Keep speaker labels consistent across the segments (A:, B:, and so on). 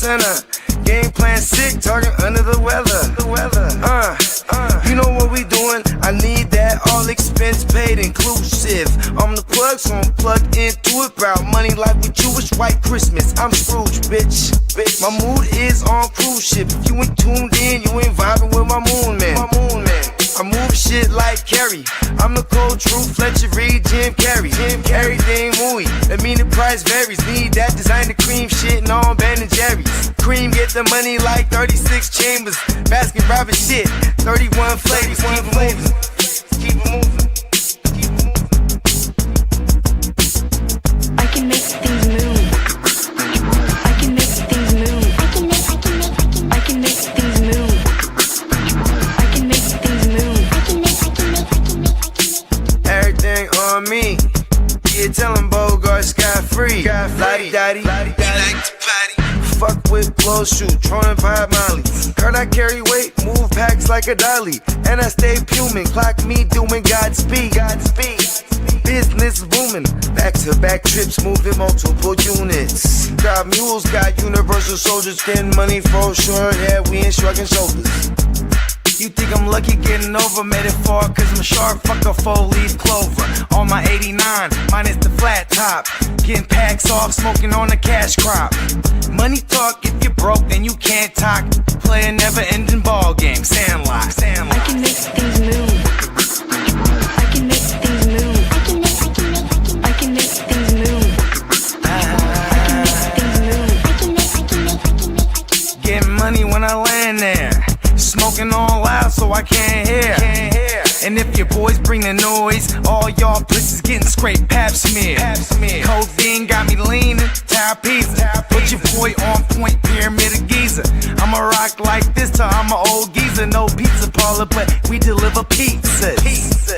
A: center. Game plan sick, talking under the weather. You know what we doing? I need that all expense paid inclusive. I'm the plug, so I'm plugged into it. About money like with Jewish white Christmas. I'm Scrooge, bitch. My mood is on cruise ship. If you ain't tuned in, you ain't vibing with my moon man. I move shit like Kerry. I'm the cold truth, Fletcher Reed, Jim Carrey. Everything movie, that mean the price varies. Need that designer cream shit and all Ben and Jerry's. Cream get the money like 36 chambers. Baskin Robbins shit, 31 flavors. Keep it moving.
B: I can make things move. I can make things move. I can make things move. I can make things move.
A: Everything on me. Yeah, tell him Bogart scot-free. Lottie-dottie. He like to potty. Fuck with blow shoot, trolling 5 Molly. Heard I carry weight, move packs like a dolly. And I stay fuming, clock me doing Godspeed. Business booming, back-to-back trips, moving multiple units. Got mules, got universal soldiers, getting money for sure. Yeah, we ain't shrugging shoulders. You think I'm lucky getting over, made it far, cause I'm sharp, fuck a 4-leaf clover. On my 89, minus the flat top. Getting packs off, smoking on the cash crop. Money talk, if you're broke, then you can't talk. Play a never-ending ball game, Sandlot.
B: I can make things move. I can make things move. I can make things move. I can make things move.
A: Getting money when I land there. Smoking all loud so I can't hear. And if your boys bring the noise, all y'all places getting scraped pap smear. Codeine got me leaning, pizza. Put your boy on point, pyramid of Giza. I'ma rock like this till I'm an old geezer. No pizza parlor, but we deliver pizzas.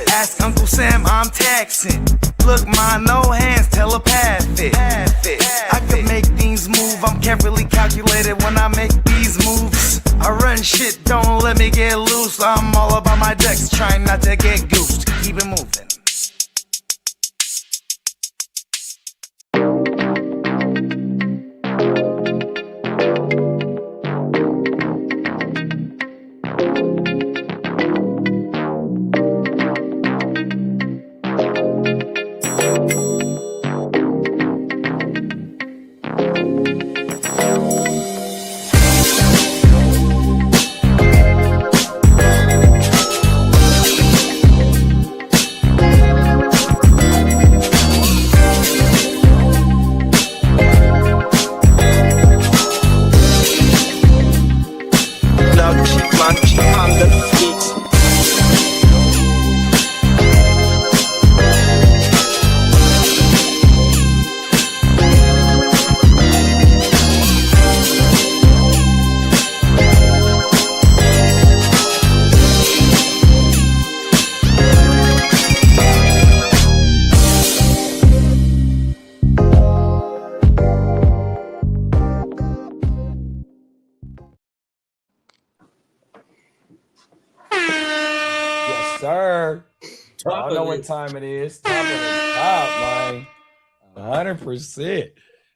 A: Ask Uncle Sam, I'm taxing. Look, ma, no hands, telepathic. I can make things move, I'm carefully calculated when I make these moves. I run shit, don't let me get loose. I'm all about my decks, trying not to get goosed. Keep it moving.
C: I know what time it is. Top of the top, man. 100%.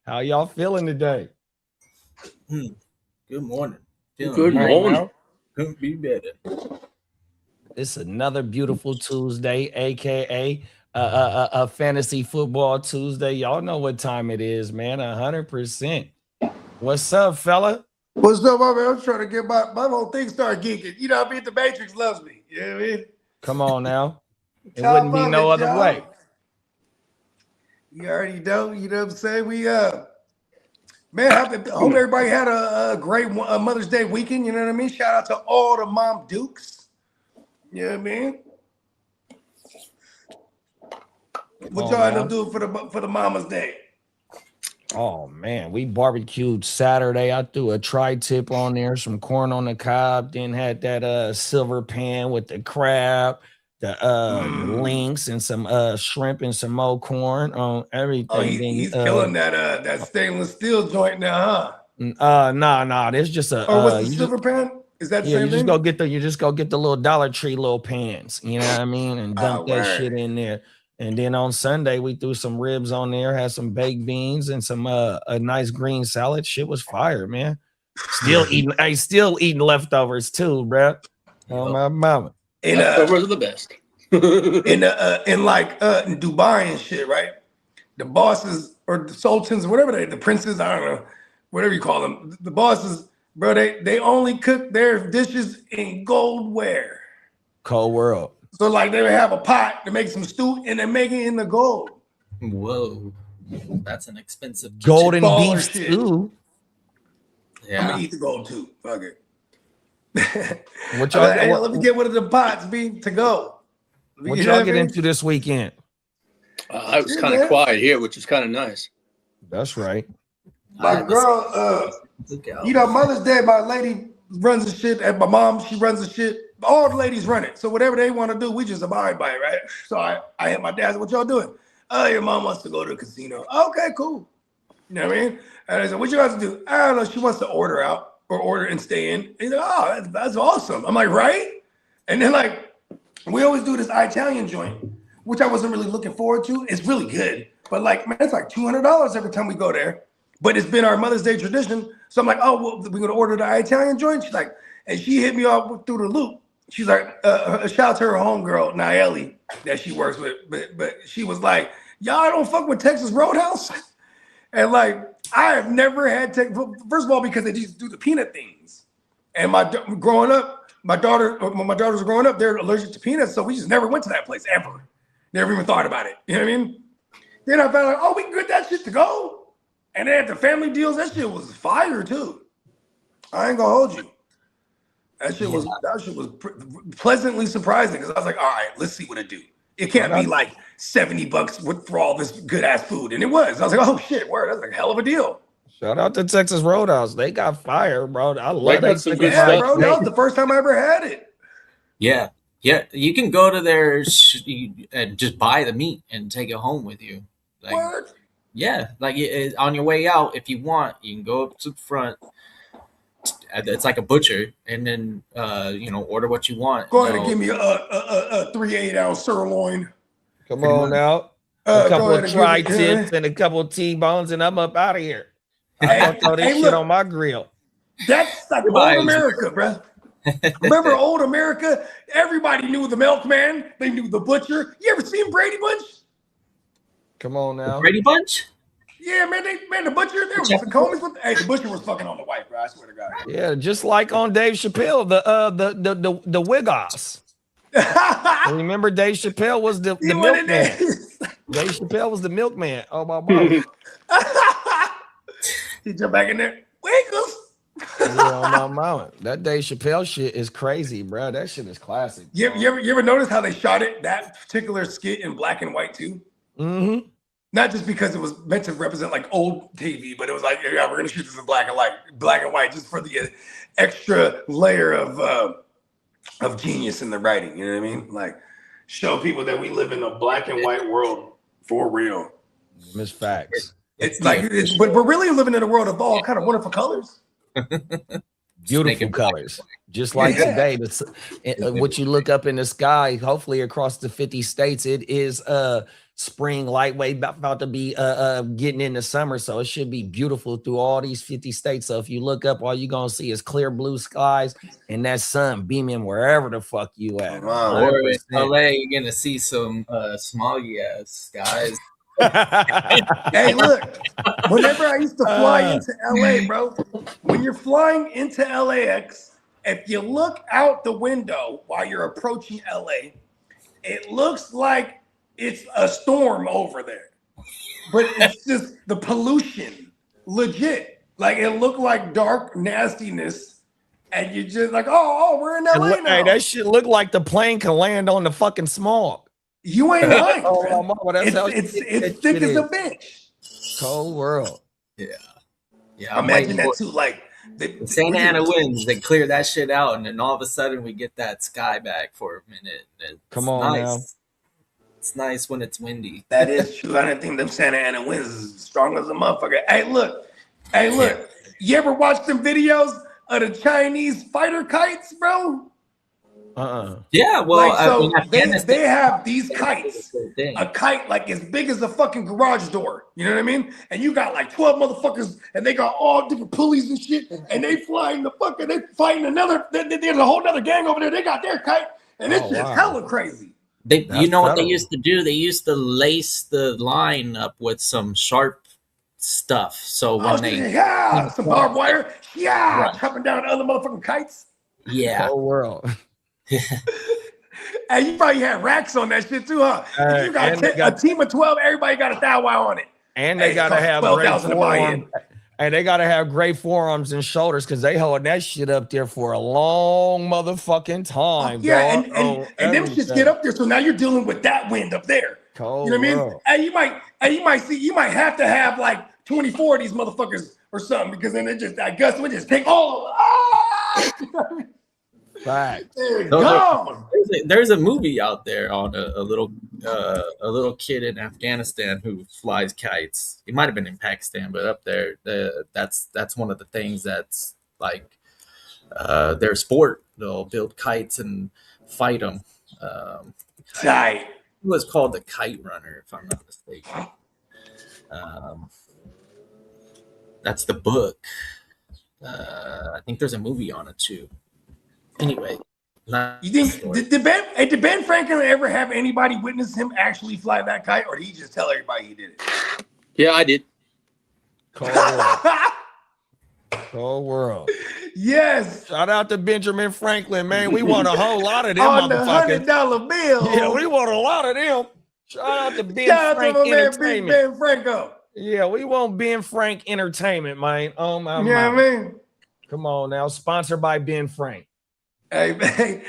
C: How y'all feeling today?
D: Good morning.
E: Good morning.
D: Couldn't be better.
C: It's another beautiful Tuesday, aka a fantasy football Tuesday. Y'all know what time it is, man. 100%. What's up, fella?
E: What's up, my man? I'm trying to get my whole thing start geeking. You know what I mean? The Matrix loves me. You know what I mean?
C: Come on now. It wouldn't be no other way.
E: You already know. You know what I'm saying? We man, I hope everybody had a great Mother's Day weekend. You know what I mean? Shout out to all the mom dukes. You know what I mean? What y'all end up doing for the Mama's Day?
C: Oh man, we barbecued Saturday. I threw a tri-tip on there, some corn on the cob, then had that silver pan with the crab, the links, and some shrimp and some more corn on everything.
E: Oh, he's killing that stainless steel joint now,
C: huh? Nah. There's just a
E: what's the silver pan? Is that the same thing?
C: You just go get the little Dollar Tree little pans, you know what I mean, and dump that shit in there. And then on Sunday, we threw some ribs on there, had some baked beans and some a nice green salad. Shit was fire, man. Still eating leftovers too, bro. Oh my mama.
F: Leftovers are the best.
E: in Dubai and shit, right? The bosses or the sultans, whatever the princes, I don't know, whatever you call them, the bosses, bro, they only cook their dishes in goldware.
C: Cold world.
E: So like they would have a pot to make some stew and they make it in the gold.
F: Whoa, that's an expensive
C: golden
E: Baller
C: beef
E: shit.
C: stew.
E: I'm gonna eat the gold too. Fuck it.
C: What y'all,
E: Hey, let me get one of the pots, to go.
C: what y'all get into this weekend?
F: I was kind of quiet here, which is kind of nice.
C: That's right.
E: My girl, Mother's Day, my lady runs the shit, and my mom, she runs the shit. All the ladies run it. So whatever they want to do, we just abide by it, right? So I hit my dad, said, what y'all doing? Oh, your mom wants to go to the casino. Okay, cool. You know what I mean? And I said, what you guys do? I don't know. She wants to order out or order and stay in. And he's like, oh, that's awesome. I'm like, right? And then like, we always do this Italian joint, which I wasn't really looking forward to. It's really good. But like, man, it's like $200 every time we go there. But it's been our Mother's Day tradition. So I'm like, oh, well, we're going to order the Italian joint. She's like, and she hit me off through the loop. She's like, shout out to her homegirl, Nayeli, that she works with. But she was like, y'all don't fuck with Texas Roadhouse? And like, I have never had first of all, because they just do the peanut things. And growing up, when my daughters were growing up, they're allergic to peanuts. So we just never went to that place ever. Never even thought about it. You know what I mean? Then I found out, oh, we can get that shit to go. And then at the family deals, that shit was fire too. I ain't gonna hold you. That shit was pleasantly surprising because I was like, all right, let's see what it do. It can't be like $70 for all this good ass food. And it was. I was like, oh shit, word, that's like a hell of a deal.
C: Shout out to Texas Roadhouse. They got fire, bro. I love that.
E: Yeah, bro, that was the first time I ever had it.
F: Yeah. Yeah. You can go to there and just buy the meat and take it home with you. Like,
E: Word.
F: Yeah. Like on your way out, if you want, you can go up to the front. It's like a butcher, and then order what you want.
E: Go ahead and give me a 3/8-ounce sirloin.
C: Come on out. A couple of tri-tips and a couple of T-bones, and I'm up out of here. I'm gonna throw this shit on my grill.
E: That's like old America, bro. Remember old America? Everybody knew the milkman. They knew the butcher. You ever seen Brady Bunch?
C: Come on now.
F: Brady Bunch?
E: Yeah, man, the butcher, there was some Coleman's with. Hey, the butcher was fucking on the wife, bro. I swear to God.
C: Yeah, just like on Dave Chappelle, the Wiggos. Remember Dave Chappelle was the milkman. Dave Chappelle was the milkman. Oh my God.
E: He jumped back in there. Wiggles.
C: Yeah, on my mount. That Dave Chappelle shit is crazy, bro. That shit is classic.
E: You ever notice how they shot that particular skit in black and white too?
C: Mm-hmm.
E: Not just because it was meant to represent like old TV, but it was like, yeah, we're gonna shoot this in black and white, just for the extra layer of genius in the writing. You know what I mean? Like, show people that we live in a black and white world for real.
C: Miss facts.
E: But we're really living in a world of all kind of wonderful colors.
C: Beautiful colors. Just like today, what you look up in the sky, hopefully across the 50 states, it is spring lightweight about to be getting into summer, so it should be beautiful through all these 50 states. So if you look up, all you're gonna see is clear blue skies and that sun beaming wherever the fuck you at.
F: Wow. Or in LA, you're gonna see some smoggy ass skies.
E: Hey, look, whenever I used to fly into LA, bro, when you're flying into LAX, if you look out the window while you're approaching LA, it looks like it's a storm over there, but it's just the pollution, legit. Like, it looked like dark nastiness, and you just like, oh, we're in LA now.
C: Hey, that shit look like the plane can land on the fucking smog.
E: You ain't lying.
C: It's
E: thick as a bitch.
C: Cold world.
F: Yeah.
E: Imagine that too. Like
F: the Santa Ana winds, they clear that shit out, and then all of a sudden we get that sky back for a minute.
C: Come on now.
F: It's nice when it's windy.
E: That is true. I didn't think them Santa Ana winds is strong as a motherfucker. Hey, look. You ever watch them videos of the Chinese fighter kites, bro?
F: Yeah, well,
E: Like, so they
F: Afghanistan-
E: have these kites.
F: thing.
E: A kite like as big as a fucking garage door. You know what I mean? And you got like 12 motherfuckers, and they got all different pulleys and shit, and they flying the fucking, they fighting another. There's a whole other gang over there. They got their kite, and it's just hella crazy.
F: You know what they used to do? They used to lace the line up with some sharp stuff. So when
E: some barbed wire, chopping down other motherfucking kites.
F: Yeah,
C: whole world.
E: And you probably had racks on that shit too, huh? If you got a team of 12, everybody got a thou wow on it.
C: And they gotta have great forearms. And they gotta have great forearms and shoulders because they hold that shit up there for a long motherfucking time.
E: Yeah, and them shits get up there. So now you're dealing with that wind up there.
C: Cold,
E: you know what I mean? And you might have to have like 24 of these motherfuckers or something, because then it just that gust would just take all of them.
C: Right.
F: There's a movie out there on a little kid in Afghanistan who flies kites. It might have been in Pakistan, but up there, that's one of the things that's like their sport. They'll build kites and fight them.
E: It
F: was called The Kite Runner, if I'm not mistaken. That's the book. I think there's a movie on it too. Anyway,
E: you think did Ben Franklin ever have anybody witness him actually fly that kite, or did he just tell everybody he did it?
G: Yeah, I did.
C: Cold world.
E: Yes.
C: Shout out to Benjamin Franklin, man. We want a whole lot of them
E: on
C: motherfuckers.
E: the $100 bill.
C: Yeah, we want a lot of them. Shout out to Ben
E: Shout
C: Frank
E: out to my man,
C: Entertainment.
E: Ben Franco.
C: Yeah, we want Ben Frank Entertainment, man. Oh my.
E: You know what I mean?
C: Come on now, sponsored by Ben Frank.
E: Hey,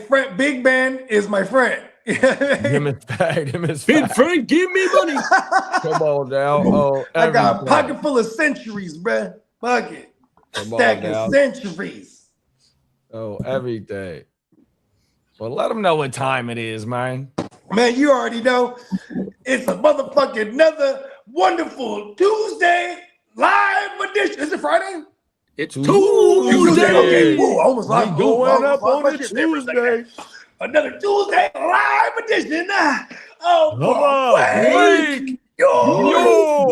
E: Frank, Big Ben is my friend.
C: Ben
G: Frank, give me money.
C: Come on now. Oh,
E: I got a pocket full of centuries, bruh. Pocket. Stacking centuries.
C: Oh, everything. Well, let them know what time it is, man.
E: Man, you already know. It's a motherfucking another wonderful Tuesday live edition. Is it Friday?
G: It's
E: Tuesday. Okay. Ooh, almost like
C: going up on a Tuesday.
E: Another Tuesday live edition. Oh,
C: wake your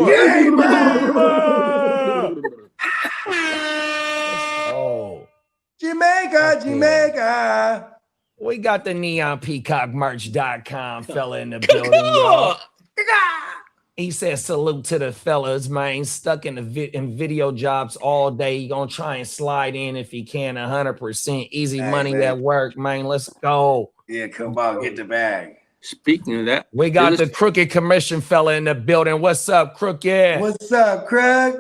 E: Jamaica.
C: We got the neonpeacockmerch.com fella in the building, y'all. He says salute to the fellas, man. Stuck in video jobs all day. He gonna try and slide in if he can. 100% easy money at work, man. Let's go.
E: Yeah, come on, get the bag.
G: Speaking of that,
C: we got the Crooked Commission fella in the building. What's up, Crooked?
E: What's up, Craig?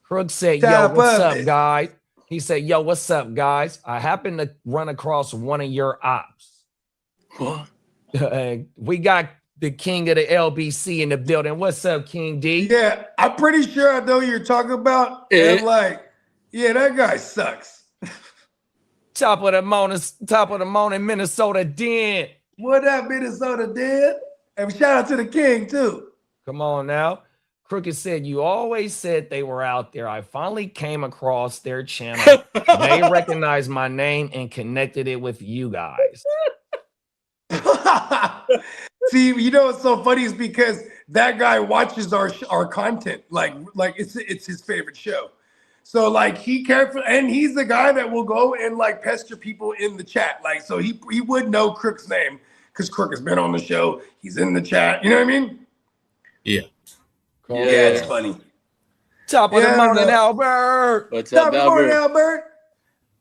C: Crook said, yo, what's up, guys? He said, yo, what's up, guys? I happened to run across one of your ops.
G: What?
C: We got the king of the LBC in the building. What's up, King D?
E: Yeah, I'm pretty sure I know who you're talking about. And that guy sucks.
C: Top of the morning, Minnesota Den.
E: What up, Minnesota Den? And shout out to the king, too.
C: Come on now. Crooked said, you always said they were out there. I finally came across their channel. They recognized my name and connected it with you guys.
E: See, you know what's so funny is because that guy watches our content. Like it's his favorite show. So like he careful, and he's the guy that will go and like pester people in the chat. Like, so he would know Crook's name because Crook has been on the show. He's in the chat. You know what I mean?
F: Yeah.
E: Yeah, it's funny.
C: Top of the morning, Albert.
G: What's up,
E: Albert?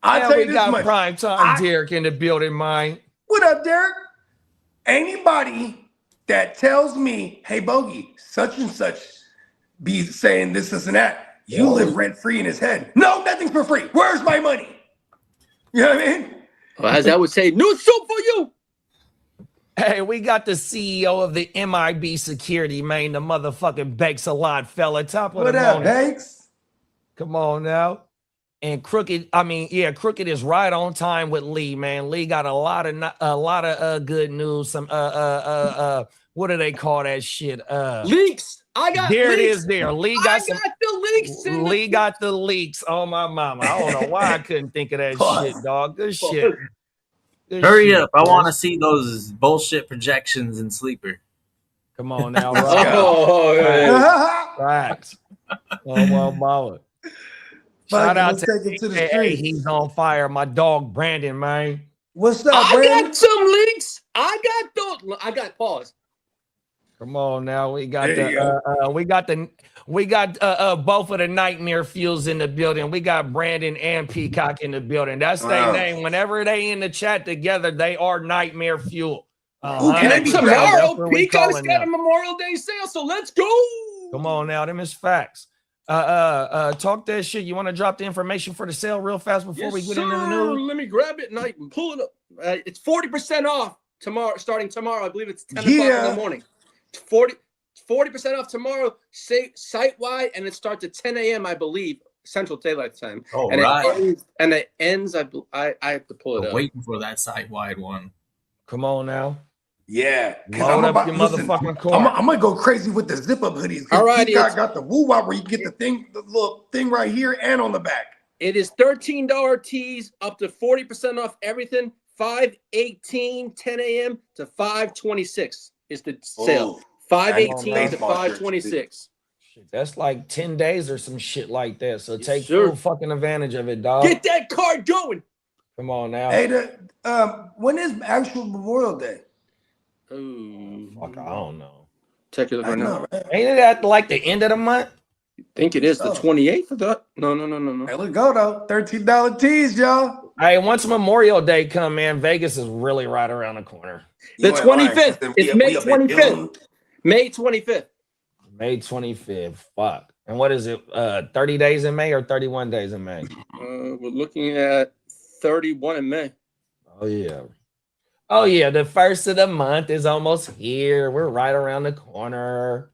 E: I'll tell you
C: we
E: this
C: got
E: much.
C: prime time Derek in the building, mine.
E: What up, Derek? Anybody that tells me, hey, Bogey, such and such be saying this and that, you live rent-free in his head. No, nothing's for free. Where's my money? You know what I mean?
G: Well, as I would say, new soup for you.
C: Hey, we got the CEO of the MIB Security, man, the motherfucking Bakes a Lot fella. Top of
E: what
C: the
E: up,
C: morning.
E: Bakes?
C: Come on now. And Crooked, Crooked is right on time with Lee, man. Lee got a lot of good news. Some what do they call that shit?
G: Leaks. I got
C: there
G: leaks.
C: It is there. Lee got
G: the leaks.
C: Lee got the leaks. Oh my mama. I don't know why I couldn't think of that shit, dog. Good shit. This
F: Hurry
C: shit,
F: up! I
C: Chris.
F: want to see those bullshit projections in sleeper.
C: Come on now,
E: Let's
C: Rob.
G: Oh, yeah.
C: Facts. Oh, well, Bauer.
E: Fuck
C: Shout
E: it,
C: out
E: let's
C: to
E: take it to the
C: AKA,
E: streets.
C: he's on fire. My dog Brandon, man.
E: What's up,
G: I
E: Brandon?
G: got some leaks. I got pause.
C: Come on now. We got
E: There you
C: we got both of the nightmare fuels in the building. We got Brandon and Peacock in the building. That's their
E: Wow.
C: name. Whenever they in the chat together, they are nightmare fuel.
E: Who
G: And
E: can
G: then
E: be
C: That's
G: tomorrow,
C: what we
G: Peacock's
C: calling
G: got a
C: them.
G: Memorial Day sale, so let's go.
C: Come on now, them is facts. Talk that shit. You want to drop the information for the sale real fast before we get into the news?
G: Let me grab it and I can pull it up. It's 40% off tomorrow, starting tomorrow. I believe it's 10 o'clock in the morning. 40% off tomorrow, site-wide, and it starts at 10 a.m., I believe, Central Daylight Time.
F: All
G: and
F: right.
G: it ends, I have to pull it
F: I'm
G: up.
F: waiting for that site-wide one.
C: Come on now.
E: Yeah. 'Cause
C: Load
E: I'm
C: up your
E: listen,
C: motherfucking car.
E: I'm gonna go crazy with the zip-up hoodies.
G: All right,
E: Peacock
G: it's-
E: got the woo-wop where you get the little thing right here and on the back.
G: It is $13 tees, up to 40% off everything. 5/18, 10 a.m. to 5/26 is the sale.
E: Oh,
G: 5/18 to
E: baseball shirts,
G: 5/26.
C: Shit, that's like 10 days or some shit like that. So
G: Yes,
C: take
G: sir.
C: full fucking advantage of it, dog.
G: Get that card going.
C: Come on now.
E: Hey, when is actual Memorial Day?
G: Ooh,
C: Fuck, I don't know.
G: check it
E: I
G: right now.
E: know, right?
C: Ain't it at like the end of the month?
G: I think it is the
E: Oh.
G: 28th of that. No.
E: Hey, let's go though. $13 tees, y'all.
C: Hey, once Memorial Day come, man, Vegas is really right around the corner.
G: The
E: You ain't
G: 25th.
E: lying.
G: It's
E: We
G: May
E: up in
G: 25th.
E: June.
G: May 25th.
C: May 25th. Fuck. And what is it? 30 days in May or 31 days in May?
G: We're looking at 31 in May.
C: Oh yeah. Oh yeah. The first of the month is almost here. We're right around the corner.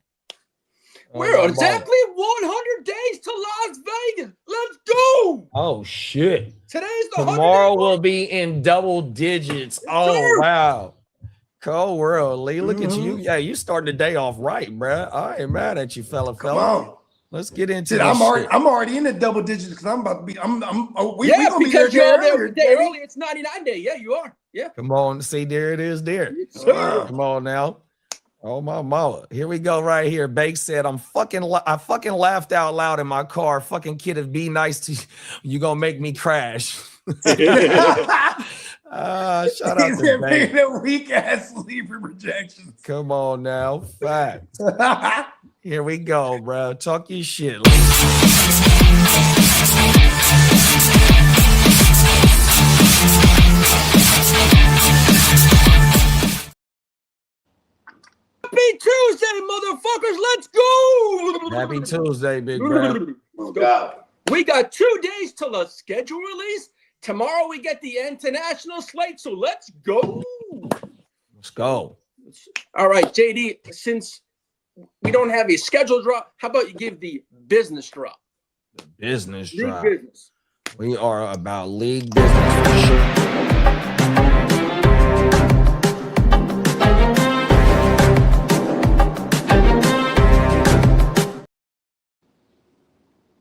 G: We're
C: Oh,
G: exactly 100 days to Las Vegas. Let's go.
C: Oh shit.
G: Today's the 100th
C: Tomorrow
G: day.
C: will be in double digits. Oh
G: sir.
C: wow. Cold world, Lee. Look at you. Yeah, you started the day off right, bruh. I ain't mad at you, fella.
E: Come on.
C: Let's get into
E: Shit,
C: this shit.
E: I'm already in the double digits because I'm about to be. We
G: Yeah,
E: gonna be there
G: because you're
E: day
G: there
E: earlier,
G: the day
E: baby.
G: early. It's 99 day. Yeah, you are. Yeah.
C: Come on, see, there it is. There.
G: Yes, sir.
E: Wow.
C: Come on now. Oh my mama. Here we go right here. Bake said, I fucking laughed out loud in my car. Fucking kid, if be nice to you, you gonna make me crash. Shout out to
E: They're
C: Bake.
E: making a weak ass sleeper projections.
C: Come on now. Fact. Here we go, bro. Talk your shit.
G: Happy Tuesday, motherfuckers. Let's go.
C: Happy Tuesday, big bro.
E: Oh, God.
G: We got 2 days till the schedule release. Tomorrow we get the international slate, so let's go.
C: Let's go.
G: All right, JD, since we don't have a schedule drop, how about you give the business drop?
C: Business
G: League
C: drop.
G: business.
C: We are about league business for sure.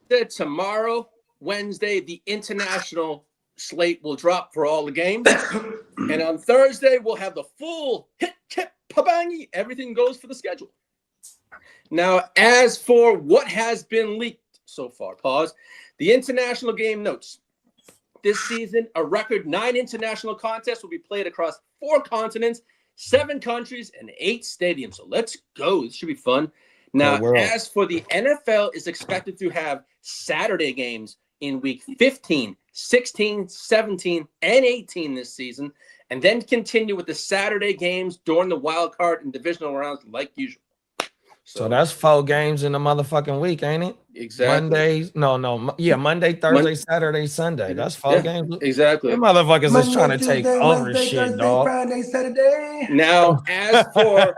G: That tomorrow, Wednesday, the international slate will drop for all the games. And on Thursday, we'll have the full hit, kip, pabangi. Everything goes for the schedule. Now, as for what has been leaked so far, pause. The international game notes. This season, a record 9 international contests will be played across 4 continents, 7 countries, and 8 stadiums. So let's go. This should be fun. Now, as for the NFL, is expected to have Saturday games in week 15, 16, 17, and 18 this season, and then continue with the Saturday games during the wild card and divisional rounds like usual.
C: So that's 4 games in the motherfucking week, ain't it?
G: Exactly.
C: Monday, Thursday, Saturday, Sunday. That's 4 games.
G: Exactly.
C: Them motherfuckers is trying to take
E: Tuesday,
C: over
E: Wednesday,
C: shit,
E: Thursday,
C: dog.
E: Friday, Saturday.
G: Now, as for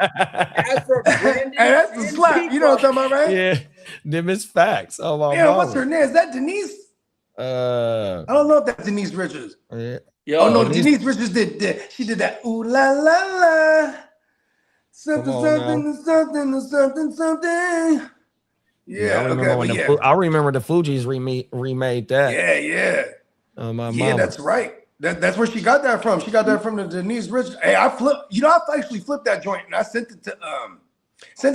G: Brandon,
E: Hey, that's the
G: and
E: slap. You know what I'm talking about, right?
C: Yeah, them is facts. Oh my
E: Yeah, what's
C: mama.
E: her name? Is that Denise? I don't know if that's Denise Richards.
C: Yeah.
G: Yo,
E: Oh no,
C: Denise-
E: Denise Richards did. She did that. Ooh la la la. Something,
C: Come on
E: something, something, something, something. Yeah.
C: I remember
E: Okay.
C: when
E: But
C: I remember the Fugees remade that.
E: yeah.
C: Oh my
E: Yeah,
C: mama.
E: that's right. That's where she got that from. She got that from the Denise Rich. Hey, I actually flipped that joint and I sent it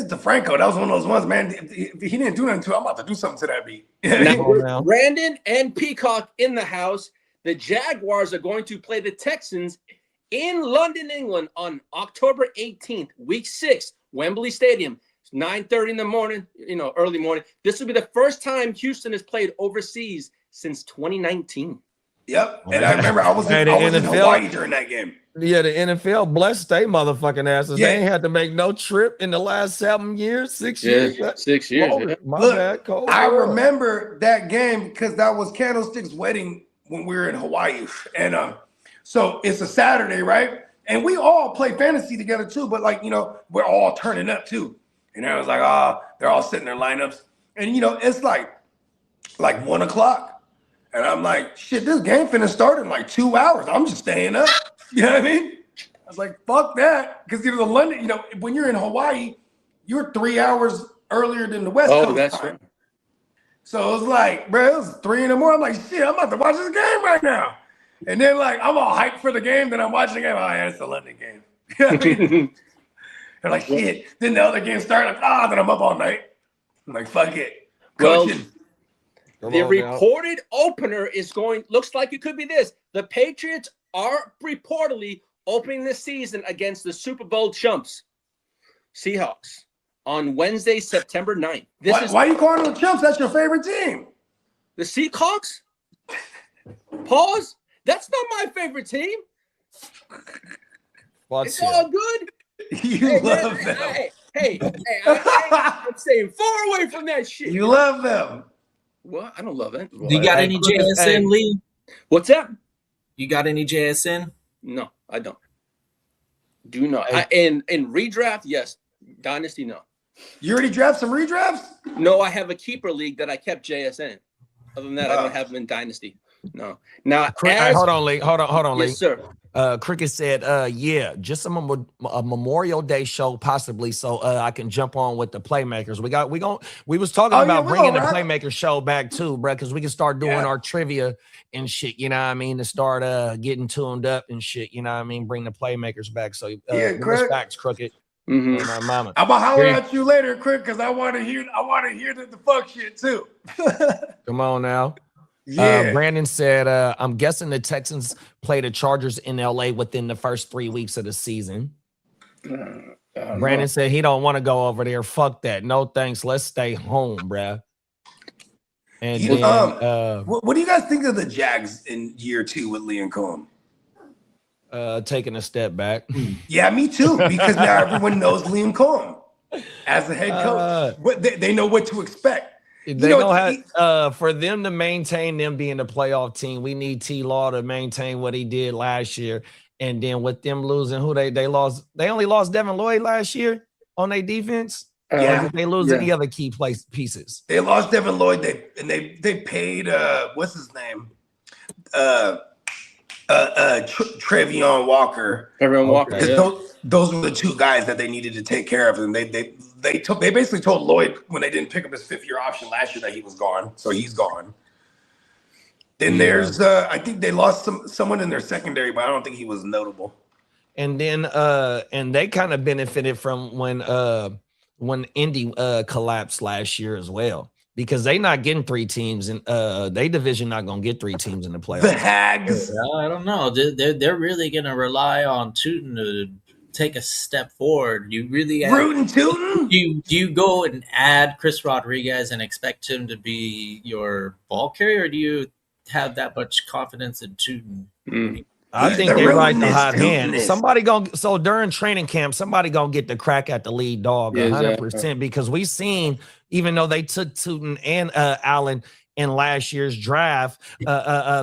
E: to Franco. That was one of those ones, man. If he didn't do nothing to it, I'm about to do something to that beat.
C: Now.
G: Brandon and Peacock in the house. The Jaguars are going to play the Texans in London, England on October 18th, week 6, Wembley Stadium. It's 9:30 in the morning, early morning. This will be the first time Houston has played overseas since 2019.
E: Yep. And I remember I was in Hawaii during that game.
C: Yeah, the NFL blessed they motherfucking asses.
E: Yeah.
C: They ain't had to make no trip in the last 7 years, 6
G: Yeah,
C: years.
G: 6 years.
C: Cold.
G: Yeah.
C: My
E: Look,
C: bad, cold.
E: I remember that game because that was Candlestick's wedding when we were in Hawaii. And so it's a Saturday, right? And we all play fantasy together too, but we're all turning up too. And I was like, they're all sitting their lineups. And it's like 1 o'clock. And I'm like, shit, this game finna start in like 2 hours. I'm just staying up. You know what I mean? I was like, fuck that. Because the London, when you're in Hawaii, you're 3 hours earlier than the West Coast
G: that's
E: time.
G: right.
E: So it was like, bro, it was 3 in the morning. I'm like, shit, I'm about to watch this game right now. And then I'm all hyped for the game. Then I'm watching the game. Oh, yeah, it's the London game. You know what I mean? They're like, shit. Then the other game started. Then I'm up all night. I'm like, fuck it. Coaching.
G: The reported opener looks like it could be this. The Patriots are reportedly opening the season against the Super Bowl chumps, Seahawks, on Wednesday, September 9th.
E: Why are you calling them chumps? That's your favorite team.
G: The Seahawks? Pause. That's not my favorite team. It's all good.
E: You love them.
G: Hey, I'm staying far away from that shit.
E: You love them.
G: What? I don't love it.
F: You got any JSN, Lee?
G: What's that?
F: You got any JSN?
G: No, I don't. Do not. In redraft, yes. Dynasty, no.
E: You already drafted some redrafts?
G: No, I have a keeper league that I kept JSN. Other than that, I don't have them in Dynasty. No. Now,
C: hold on, Lee. Hold on, Lee.
G: Yes, sir.
C: Cricket said, yeah, just a Memorial Day show possibly, so I can jump on with the Playmakers. We was talking about bringing the Playmakers show back too, bro, because we can start doing our trivia and shit, you know what I mean, to start getting tuned up and shit, you know what I mean, bring the Playmakers back. So facts, Crooked.
G: Mm-hmm.
C: My mama.
E: I'm gonna holler at you later, Crick, because I want to hear the fuck shit too.
C: Come on now.
E: Yeah.
C: Brandon said, I'm guessing the Texans play the Chargers in LA within the first 3 weeks of the season. Brandon said he don't want to go over there. Fuck that. No thanks. Let's stay home, bruh. And then,
E: what do you guys think of the Jags in year 2 with Liam Cohen?
C: Taking a step back.
E: Yeah, me too, because now everyone knows Liam Cohen as the head coach. They know what to expect.
C: They know how for them to maintain them being the playoff team, we need T Law to maintain what he did last year. And then with them losing, who they lost, they only lost Devin Lloyd last year on their defense. Did they lose any other key pieces?
E: They lost Devin Lloyd. They paid what's his name? Trevion Walker. Those were the two guys that they needed to take care of, and they basically told Lloyd when they didn't pick up his 5th-year option last year that he was gone, so he's gone. Then there's I think they lost someone in their secondary, but I don't think he was notable.
C: And then and they kind of benefited from when Indy collapsed last year as well, because they not getting 3 teams and they division not gonna get 3 teams in the playoffs.
E: The Hags.
F: I don't know. They're really gonna rely on Tootin to take a step forward. You really
E: Rootin' Tootin?
F: Do you go and add Chris Rodriguez and expect him to be your ball carrier, or do you have that much confidence in Tootin?
C: I think they ride the hot hand. Somebody during training camp, somebody gonna get the crack at the lead dog 100%, because we seen, even though they took Tootin and Allen in last year's draft,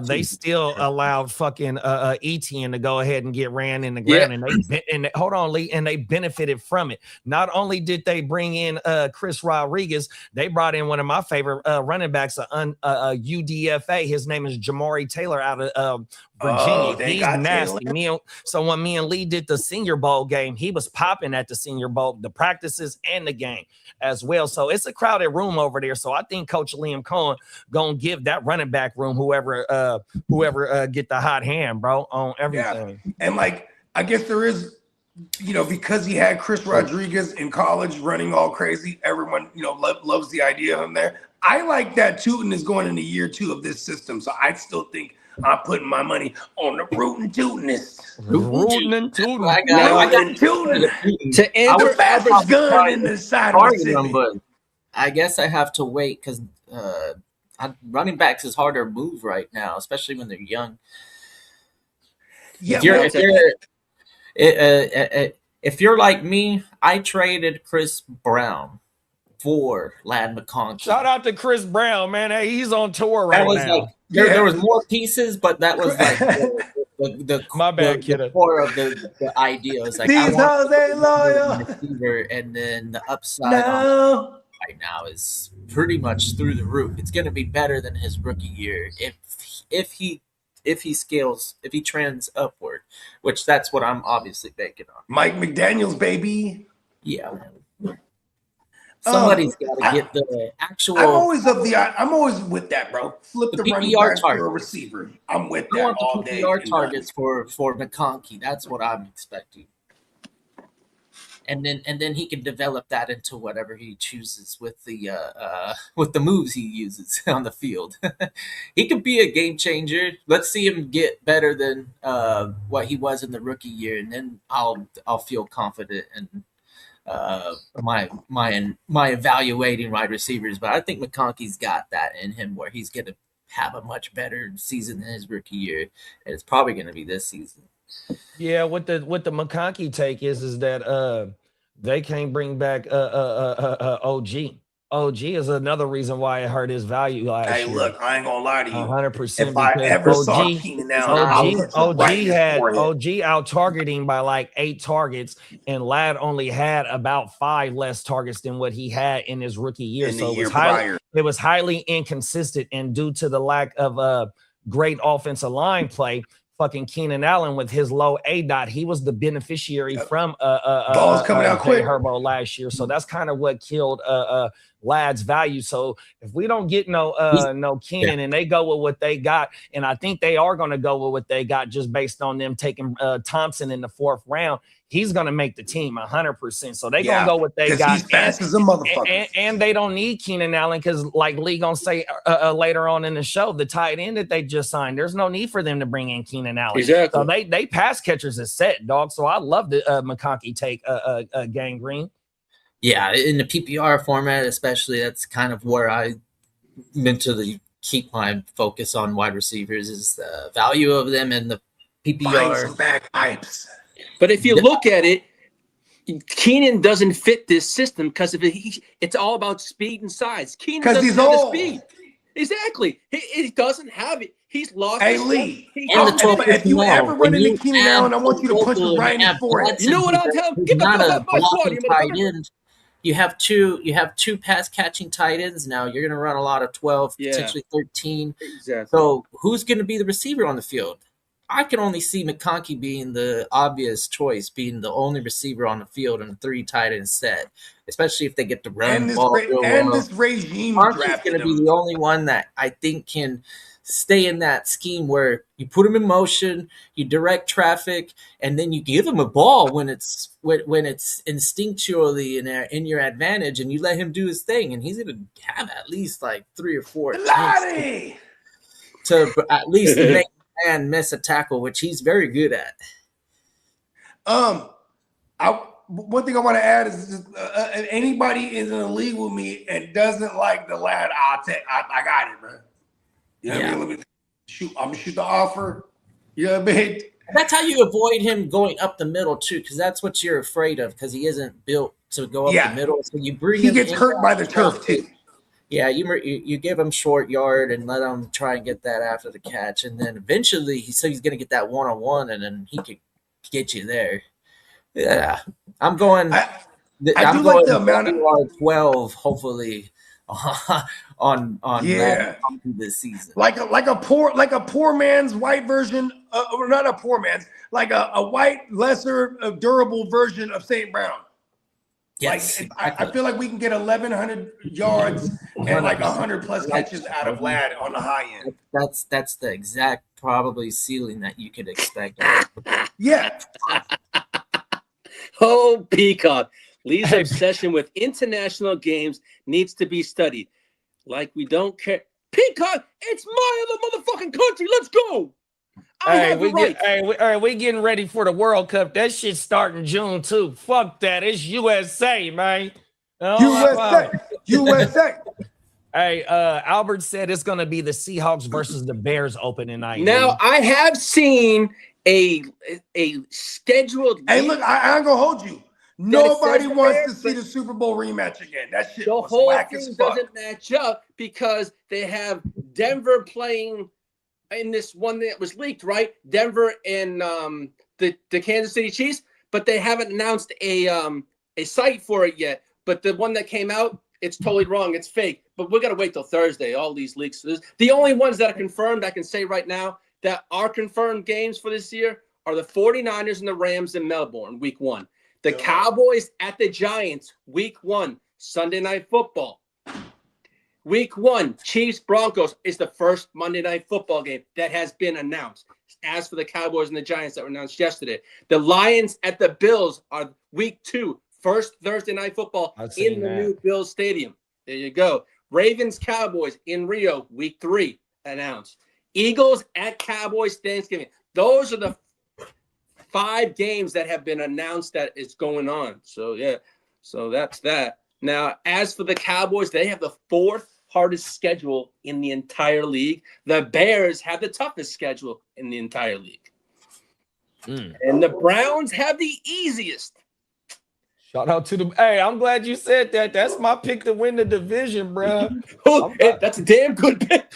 C: they still allowed fucking Etienne to go ahead and get ran in the ground, and hold on, Lee, and they benefited from it. Not only did they bring in Chris Rodriguez, they brought in one of my favorite running backs, UDFA. His name is Jamari Taylor out of Virginia. He's nasty. So when me and Lee did the Senior Bowl game, he was popping at the Senior Bowl, the practices and the game as well. So it's a crowded room over there. So I think Coach Liam Cohen gonna give that running back room whoever get the hot hand, bro, on everything.
E: Yeah. And like, I guess there is, because he had Chris Rodriguez in college running all crazy, everyone, loves the idea of him there. I like that Tootin is going into year 2 of this system. So I still think I'm putting my money on the rootin' Tootinist.
C: Rootin' and tootin'.
F: I got
E: Tootin'.
G: To answer
E: The fastest gun in the side of the city.
F: but I guess I have to wait because running backs is harder to move right now, especially when they're young.
E: Yeah,
F: If you're like me, I traded Chris Brown for Lad McConkey.
C: Shout out to Chris Brown, man. Hey, he's on tour right
F: That was
C: now.
F: like there was more pieces, but that was like the
C: My bad,
F: the
C: kiddo.
F: core of the idea. It was like
E: These hoes ain't loyal.
F: receiver, and then the upside on right now is pretty much through the roof. It's going to be better than his rookie year if he scales, if he trends upward, which that's what I'm obviously banking on.
E: Mike McDaniels, baby.
F: Yeah. Somebody's got to get the actual.
E: I'm always with that, bro. Flip the running
F: PPR
E: back for a receiver. I'm with
F: I
E: that
F: want
E: all
F: the
E: day.
F: PPR targets for McConkey. That's what I'm expecting. And then he can develop that into whatever he chooses with the moves he uses on the field. He could be a game changer. Let's see him get better than what he was in the rookie year, and then I'll feel confident in my evaluating wide receivers. But I think McConkey's got that in him where he's going to have a much better season than his rookie year, and it's probably going to be this season.
C: Yeah, what the McConkey take is that they can't bring back OG. OG is another reason why it hurt his value last year.
E: Hey, look, I ain't gonna lie to you.
C: 100%.
E: If I ever saw Keenan Allen,
C: OG out targeting by like 8 targets, and Ladd only had about 5 less targets than what he had in his rookie year. So it was highly inconsistent, and due to the lack of great offensive line play, fucking Keenan Allen with his low ADOT, he was the beneficiary from
E: balls coming out quick
C: Herbo last year. So that's kind of what killed Ladd's value. So if we don't get no Keenan and they go with what they got, and I think they are going to go with what they got just based on them taking Thompson in the 4th round, he's going to make the team 100%. So they're going to go what they got.
E: He's fast as a motherfucker.
C: And they don't need Keenan Allen because, like Lee going to say later on in the show, the tight end that they just signed, there's no need for them to bring in Keenan Allen.
G: Exactly.
C: So they pass catchers is set, dog. So I love the McConkey take Gang Green.
F: Yeah, in the PPR format especially, that's kind of where I mentally keep my focus on wide receivers is the value of them and the PPR.
E: Buying some back pipes.
G: But if you look at it, Keenan doesn't fit this system because it's all about speed and size. Keenan doesn't
E: he's
G: have the
E: old.
G: speed. Exactly. He doesn't have it. He's lost.
E: Hey, Lee,
F: if
E: you ever run into Keenan Allen, I want you to punch him right in his forehead.
G: You know what I'll tell him? Get the fuck out my squad, you motherfucker.
F: You have two pass catching tight ends now. You're going to run a lot of 12, potentially 13.
G: Exactly.
F: So who's going to be the receiver on the field? I can only see McConkey being the obvious choice, being the only receiver on the field in a 3 tight end set, especially if they get to run the ball.
E: This regime
F: McConkey's going to be the only one that I think can stay in that scheme where you put him in motion, you direct traffic, and then you give him a ball when it's instinctually in your advantage, and you let him do his thing, and he's going to have at least like 3 or 4 attempts to at least make a man miss a tackle, which he's very good at.
E: One thing I want to add is just, if anybody is in the league with me and doesn't like the lad, I got it, bro. You know what I mean? I'm gonna shoot the offer. You know what I mean?
F: That's how you avoid him going up the middle too, because that's what you're afraid of, because he isn't built to go up the middle. So you bring him.
E: He gets hurt by the turf too.
F: Yeah, you give him short yard and let him try and get that after the catch, and then eventually he's going to get that 1-on-1, and then he could get you there. Yeah, I'm going.
E: I do
F: going
E: like the amount of
F: 12, hopefully, on this season.
E: Like a poor man's white version, or not a poor man's, like a white, lesser durable version of St. Brown.
F: Yes,
E: like I feel like we can get 1,100 yards and like 100+ catches out of Ladd on the high end.
F: That's the exact probably ceiling that you could expect.
E: Yeah.
G: Oh, Peacock. Lee's obsession with international games needs to be studied. Like we don't care. Peacock, it's my other motherfucking country. Let's go.
C: We getting ready for the World Cup. That shit's starting June too. Fuck that. It's USA, man.
E: USA.
C: Hey, Albert said it's gonna be the Seahawks versus the Bears opening night.
G: Now I have seen a scheduled.
E: Hey, look, I ain't gonna hold you. Nobody wants to see the Super Bowl rematch again. That shit was whack as fuck.
G: Doesn't match up because they have Denver playing in this one that was leaked, right? Denver and the Kansas City Chiefs, but they haven't announced a site for it yet. But the one that came out, it's totally wrong. It's fake. But we're gonna wait till Thursday. All these leaks. The only ones that are confirmed, I can say right now, that are confirmed games for this year are the 49ers and the Rams in Melbourne, week 1. The Cowboys at the Giants, week 1, Sunday Night Football. Week 1, Chiefs Broncos is the first Monday Night Football game that has been announced. As for the Cowboys and the Giants that were announced yesterday, the Lions at the Bills are week 2, first Thursday Night Football in the new Bills Stadium. There you go. Ravens Cowboys in Rio, week 3 announced. Eagles at Cowboys Thanksgiving. Those are the 5 games that have been announced that it's going on. So, yeah. So that's that. Now, as for the Cowboys, they have the 4th hardest schedule in the entire league. The Bears have the toughest schedule in the entire league. And the Browns have the easiest.
C: Shout out to the. Hey, I'm glad you said that. That's my pick to win the division, bro.
G: That's a damn good pick.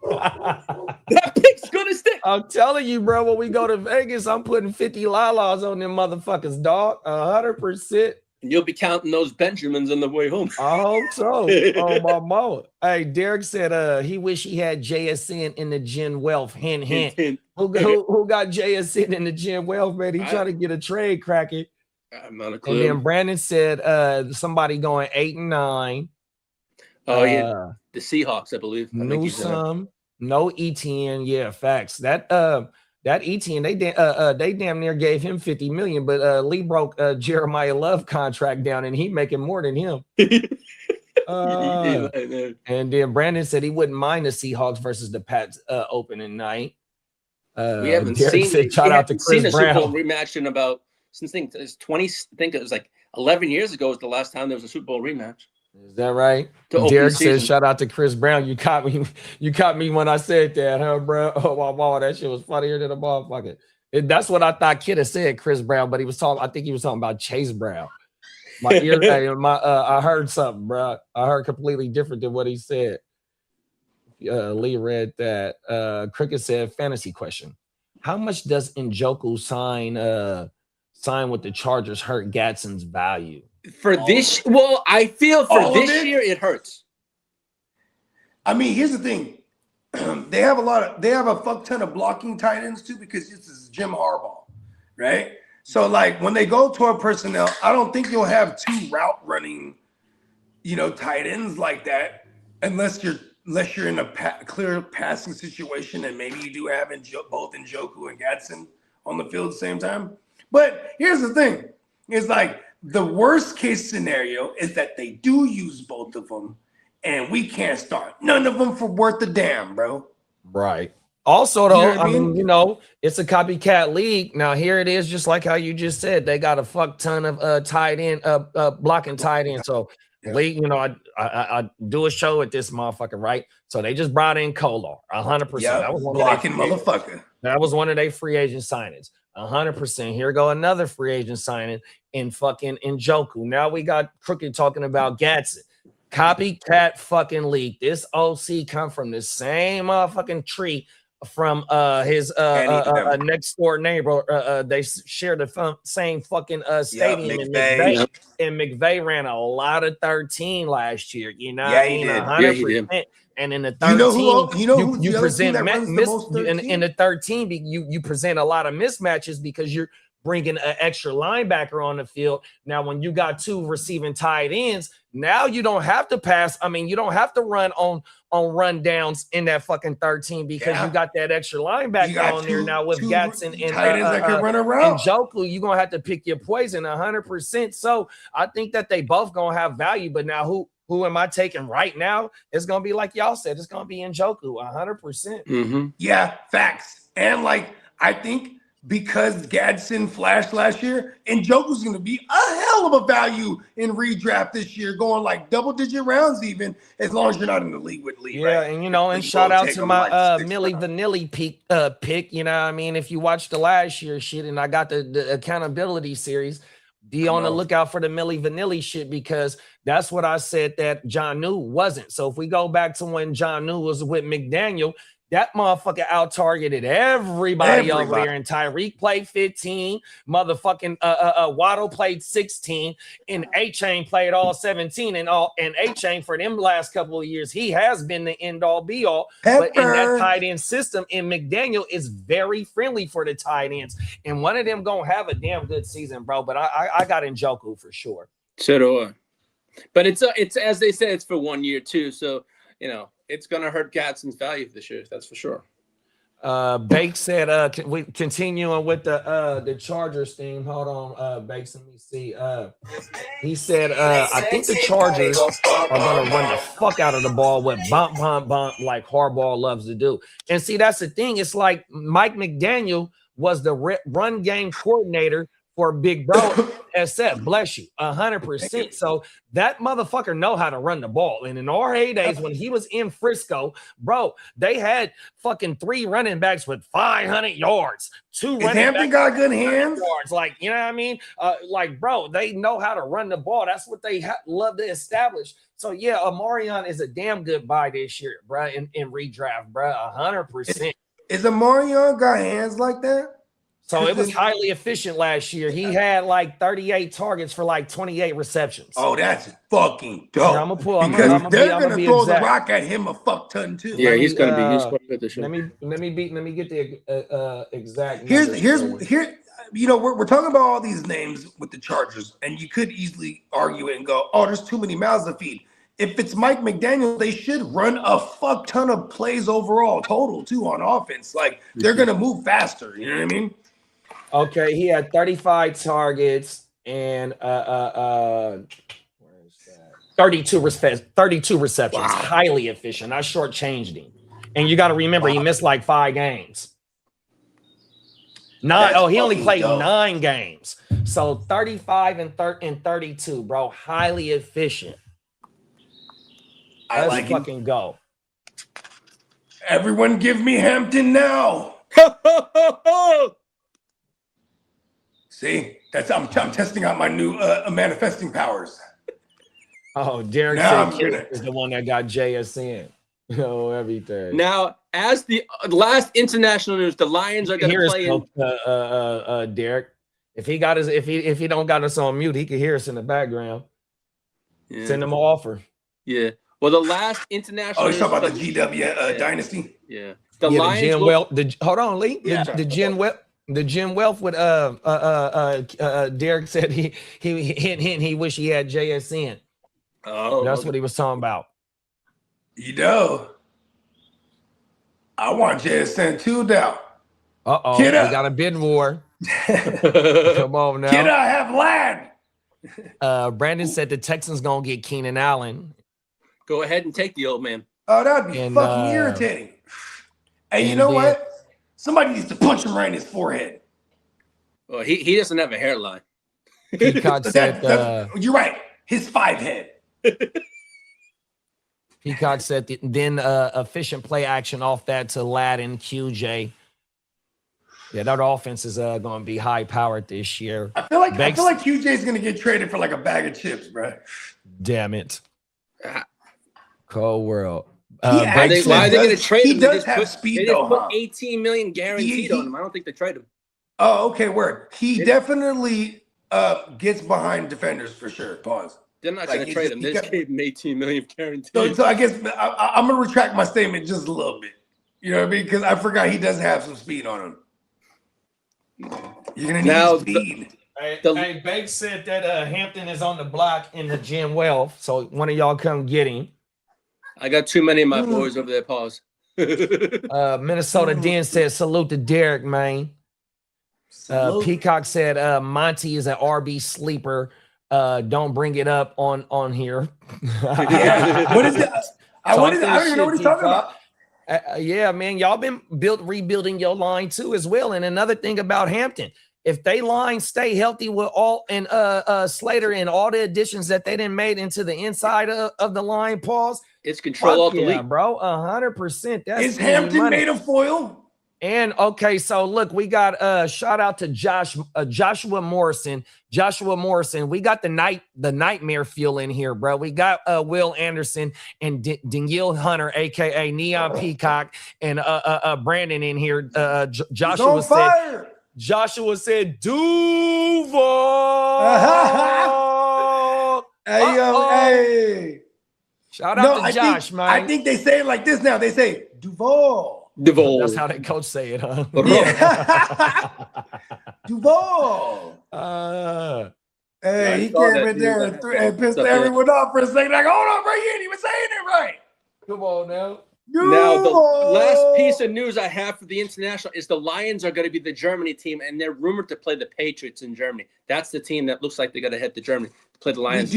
G: That pick's gonna stick.
C: I'm telling you, bro. When we go to Vegas, I'm putting 50 lalas on them motherfuckers, dog. 100%.
G: And you'll be counting those Benjamins on the way home.
C: I hope so. Oh my mama. Hey, Derek said he wish he had JSN in the Gen Wealth. Hint, hint. Who got JSN in the Gen Wealth, man? He trying to get a trade cracking.
G: I'm not a clue.
C: And then Brandon said somebody going 8-9.
G: Oh yeah, the Seahawks, I believe.
C: Newsome, no ETN. Yeah, facts. That ETN, they damn near gave him $50 million, but Lee broke Jeremiah Love contract down, and he making more than him. And then Brandon said he wouldn't mind the Seahawks versus the Pats opening night.
G: We haven't
C: Derek
G: seen.
C: Shout out to Chris
G: a
C: Brown.
G: Super Bowl rematch in about since it was like 11 years ago was the last time there was a Super Bowl rematch.
C: Is that right? Derek says, "Shout out to Chris Brown. You caught me. You caught me when I said that, huh, bro? Oh wow, that shit was funnier than a motherfucker." That's what I thought Kidda said, Chris Brown, but he was talking. I think he was talking about Chase Brown. My ear, I heard something, bro. I heard completely different than what he said. Lee read that. Cricket said, "Fantasy question: how much does Njoku sign with the Chargers hurt Gadsden's value?"
G: For this, well, I feel for this year it hurts.
E: I mean, here's the thing: they have a fuck ton of blocking tight ends too, because this is Jim Harbaugh, right? So like when they go toward personnel, I don't think you'll have 2 route running, tight ends like that, unless you're in a clear passing situation, and maybe you do have both Njoku and Gadsden on the field at the same time. But here's the thing: it's like, the worst case scenario is that they do use both of them, and we can't start none of them for worth a damn, bro.
C: Right. Also, though, I mean, it's a copycat league. Now, here it is, just like how you just said, they got a fuck ton of tight end, blocking tight end. So, league, I do a show with this motherfucker, right? So they just brought in Kolar, 100%. That was one
E: blocking motherfucker.
C: That was one of their free agent signings. 100%. Here go another free agent signing in fucking Njoku. Now we got Crooked talking about Gadsden. Copycat fucking league. This OC come from the same motherfucking tree from his next door neighbor. They share the same fucking stadium in McVay. And McVay ran a lot of 13 last year. You know,
E: yeah, he did.
C: 100%.
G: Yeah, he did.
C: And in the 13, you present
E: in
C: the 13, you present a lot of mismatches because you're bringing an extra linebacker on the field. Now, when you got 2 receiving tight ends, now you don't have to pass. I mean, you don't have to run on run downs in that fucking 13 because you got that extra linebacker on there now with Gatson and
E: tight ends that can run around.
C: and Njoku. You're gonna have to pick your poison 100%. So I think that they both gonna have value. But now who am I taking right now? It's gonna be like y'all said. It's gonna be Njoku 100%.
G: Mm-hmm.
E: Yeah, facts. And like I think because Gadsden flashed last year, Njoku's going to be a hell of a value in redraft this year, going like double-digit rounds even, as long as you're not in the league with Lee.
C: Yeah,
E: right?
C: and and shout out to my Millie Vanilli pick. You know what I mean? If you watched the last year shit, and I got the accountability series, be on the lookout for the Millie Vanilli shit because that's what I said that John New wasn't. So if we go back to when John New was with McDaniel, that motherfucker out-targeted everybody over there, and Tyreek played 15, motherfucking Waddle played 16, and A-Chain played all 17, and A-Chain for them last couple of years, he has been the end-all be-all. But in that tight end system, and McDaniel is very friendly for the tight ends, and one of them gonna have a damn good season, bro. But I got Njoku for sure.
G: So do I. But it's as they say, it's for 1 year too, so it's going to hurt Gadsden's value this year. That's for sure.
C: Bake said, we continuing with the Chargers thing. Hold on, Bakes. Let me see. He said, I think the Chargers are going to run the fuck out of the ball with bump, like Harbaugh loves to do. And see, that's the thing. It's like Mike McDaniel was the run game coordinator for Big Bro SF, bless you, 100%. So that motherfucker know how to run the ball. And in our heydays, when he was in Frisco, bro, they had fucking 3 running backs with 500 yards. 2 running
E: Hampton
C: backs
E: got good hands.
C: Yards. Like, you know what I mean? Like, bro, they know how to run the ball. That's what they love to establish. So yeah, Amarion is a damn good buy this year, bro. In redraft, bro, 100%.
E: Is Amarion got hands like that?
C: So it was highly efficient last year. He had like 38 targets for like 28 receptions.
E: Oh, that's fucking dope.
C: Yeah, I'm gonna pull
E: because they're gonna throw
C: exact.
E: the rock at him a fuck ton too.
G: Yeah, he's gonna be. He's gonna be this year.
C: Let me get the exact.
E: Here's we're talking about all these names with the Chargers, and you could easily argue it and go, oh, there's too many mouths to feed. If it's Mike McDaniel, they should run a fuck ton of plays overall total too on offense. Like they're gonna move faster. You know what I mean?
C: Okay, he had 35 targets and 32 receptions. Wow. Highly efficient. I shortchanged him. And you got to remember, he missed like 5 games. He only played 9 games. So 35 and 32, bro. Highly efficient. Let's like fucking go.
E: Everyone give me Hampton now. See, I'm testing out my new manifesting powers.
C: Oh, Derek is the one that got JSN. Oh, everything.
G: Now, as the last international news, the Lions are going to play in.
C: Derek, if he don't got us on mute, he can hear us in the background. Yeah. Send him an offer.
G: Yeah. Well, the last international.
E: Oh, you're talking about the GW Dynasty.
G: Yeah.
C: The Lions. Hold on, Lee. Yeah. The Gen Wealth. The Jim Wealth with Derek said he wish he had JSN.
G: Oh,
C: that's what he was talking about.
E: I want JSN too now.
C: We got a bid war. Come on now.
E: Kid, I have land.
C: Brandon said the Texans gonna get Keenan Allen.
G: Go ahead and take the old man.
E: Oh, that'd be fucking irritating. Hey, you know what? Somebody needs to punch him right in his forehead.
G: Well, he doesn't have a hairline.
C: Peacock said,
E: you're right. His 5 head.
C: Peacock said then efficient play action off that to Ladin, QJ. Yeah, that offense is going to be high powered this year.
E: I feel like QJ is going to get traded for like a bag of chips, bro.
C: Damn it. Cold world.
G: Why are they going to trade him?
E: He does have speed, though.
G: They put $18 million guaranteed on him. I don't think they trade him.
E: Oh, okay, word. He definitely gets behind defenders for sure. Pause.
G: They're not going to trade him. They just gave him $18 million guaranteed.
E: So I guess I'm going to retract my statement just a little bit. You know what I mean? Because I forgot he does have some speed on him. You're gonna need
G: Now,
E: speed.
C: Hey, Banks said that Hampton is on the block in the gym. Well, so one of y'all come get him.
G: I got too many of my boys over there. Pause.
C: Minnesota Den said salute to Derek, man. Peacock said Monty is an RB sleeper. Don't bring it up on here.
E: Yeah. What is it? I don't even know what he's talking about.
C: Yeah, man, y'all been rebuilding your line too as well. And another thing about Hampton, if they line stay healthy with all and Slater and all the additions that they didn't made into the inside of the line, pause.
G: It's control alt delete,
C: bro. 100%. That's
E: is Hampton made of foil?
C: And okay, so look, we got shout out to Joshua Morrison. Joshua Morrison, we got the nightmare fuel in here, bro. We got Will Anderson and Danielle Hunter, aka Neon Peacock, and Brandon in here. Joshua said Duval.
E: Hey.
C: Shout out to Josh, man.
E: I think they say it like this now. They say Duval.
C: That's how that coach say it, huh?
E: Yeah. Duval.
G: Yeah,
E: He came in there and pissed everyone off for a second. Like, hold on, bro, you ain't even saying it right.
C: Come on now.
G: Now, the last piece of news I have for the international is the Lions are going to be the Germany team, and they're rumored to play the Patriots in Germany. That's the team that looks like they're going to head to Germany to play the Lions.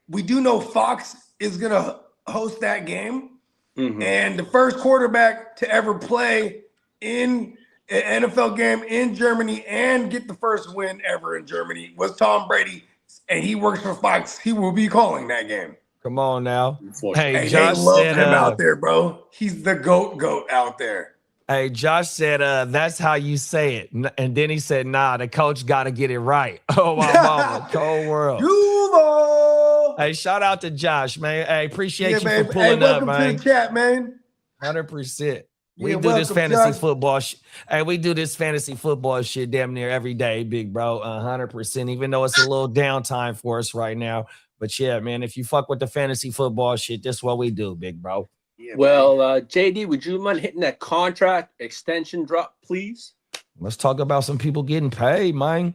E: We do know Fox is going to host that game. Mm-hmm. And the first quarterback to ever play in an NFL game in Germany and get the first win ever in Germany was Tom Brady, and he works for Fox. He will be calling that game.
C: Come on now.
E: Hey, Josh they love him out there, bro. He's the goat out there.
C: Hey, Josh said, that's how you say it. And then he said, nah, the coach got to get it right. Oh, my mama. Cold world.
E: Duval.
C: Hey, shout out to Josh, man. Hey, appreciate you for pulling up, man.
E: Welcome to the chat, man.
C: 100%. We do this fantasy football. Hey, we do this fantasy football shit damn near every day, big bro. 100%. Even though it's a little downtime for us right now. But yeah, man, if you fuck with the fantasy football shit, that's what we do, big bro.
G: Yeah, well, JD, would you mind hitting that contract extension drop, please?
C: Let's talk about some people getting paid, man.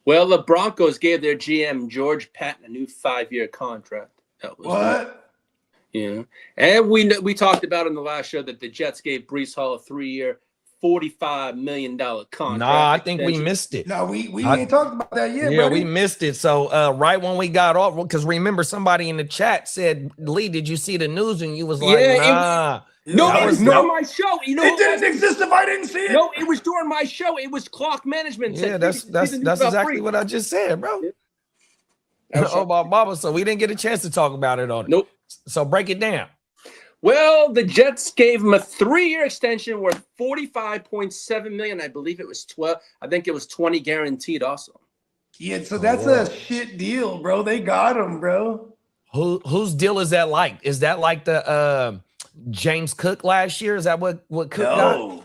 G: Well, the Broncos gave their GM, George Patton, a new 5-year contract. That was
E: what?
G: Yeah. And we talked about in the last show that the Jets gave Breece Hall a 3-year, $45 million contract.
C: Nah, I think we missed it.
E: No, we ain't talked about that yet,
C: yeah,
E: buddy.
C: We missed it. So right when we got off, because remember somebody in the chat said, Lee, did you see the news? And you was like, nah.
G: No, it was during my show. You know,
E: it didn't exist if I didn't see it.
G: No, it was during my show. It was clock management.
C: Yeah, that's exactly what I just said, bro. Yeah. Oh, my mama. So we didn't get a chance to talk about it on it.
G: Nope.
C: So break it down.
G: Well, the Jets gave him a 3-year extension worth $45.7 million. I believe it was 12. I think it was 20 guaranteed also.
E: Yeah, so that's a shit deal, bro. They got him, bro.
C: Whose deal is that like? Is that like the James Cook last year? Is that what Cook got?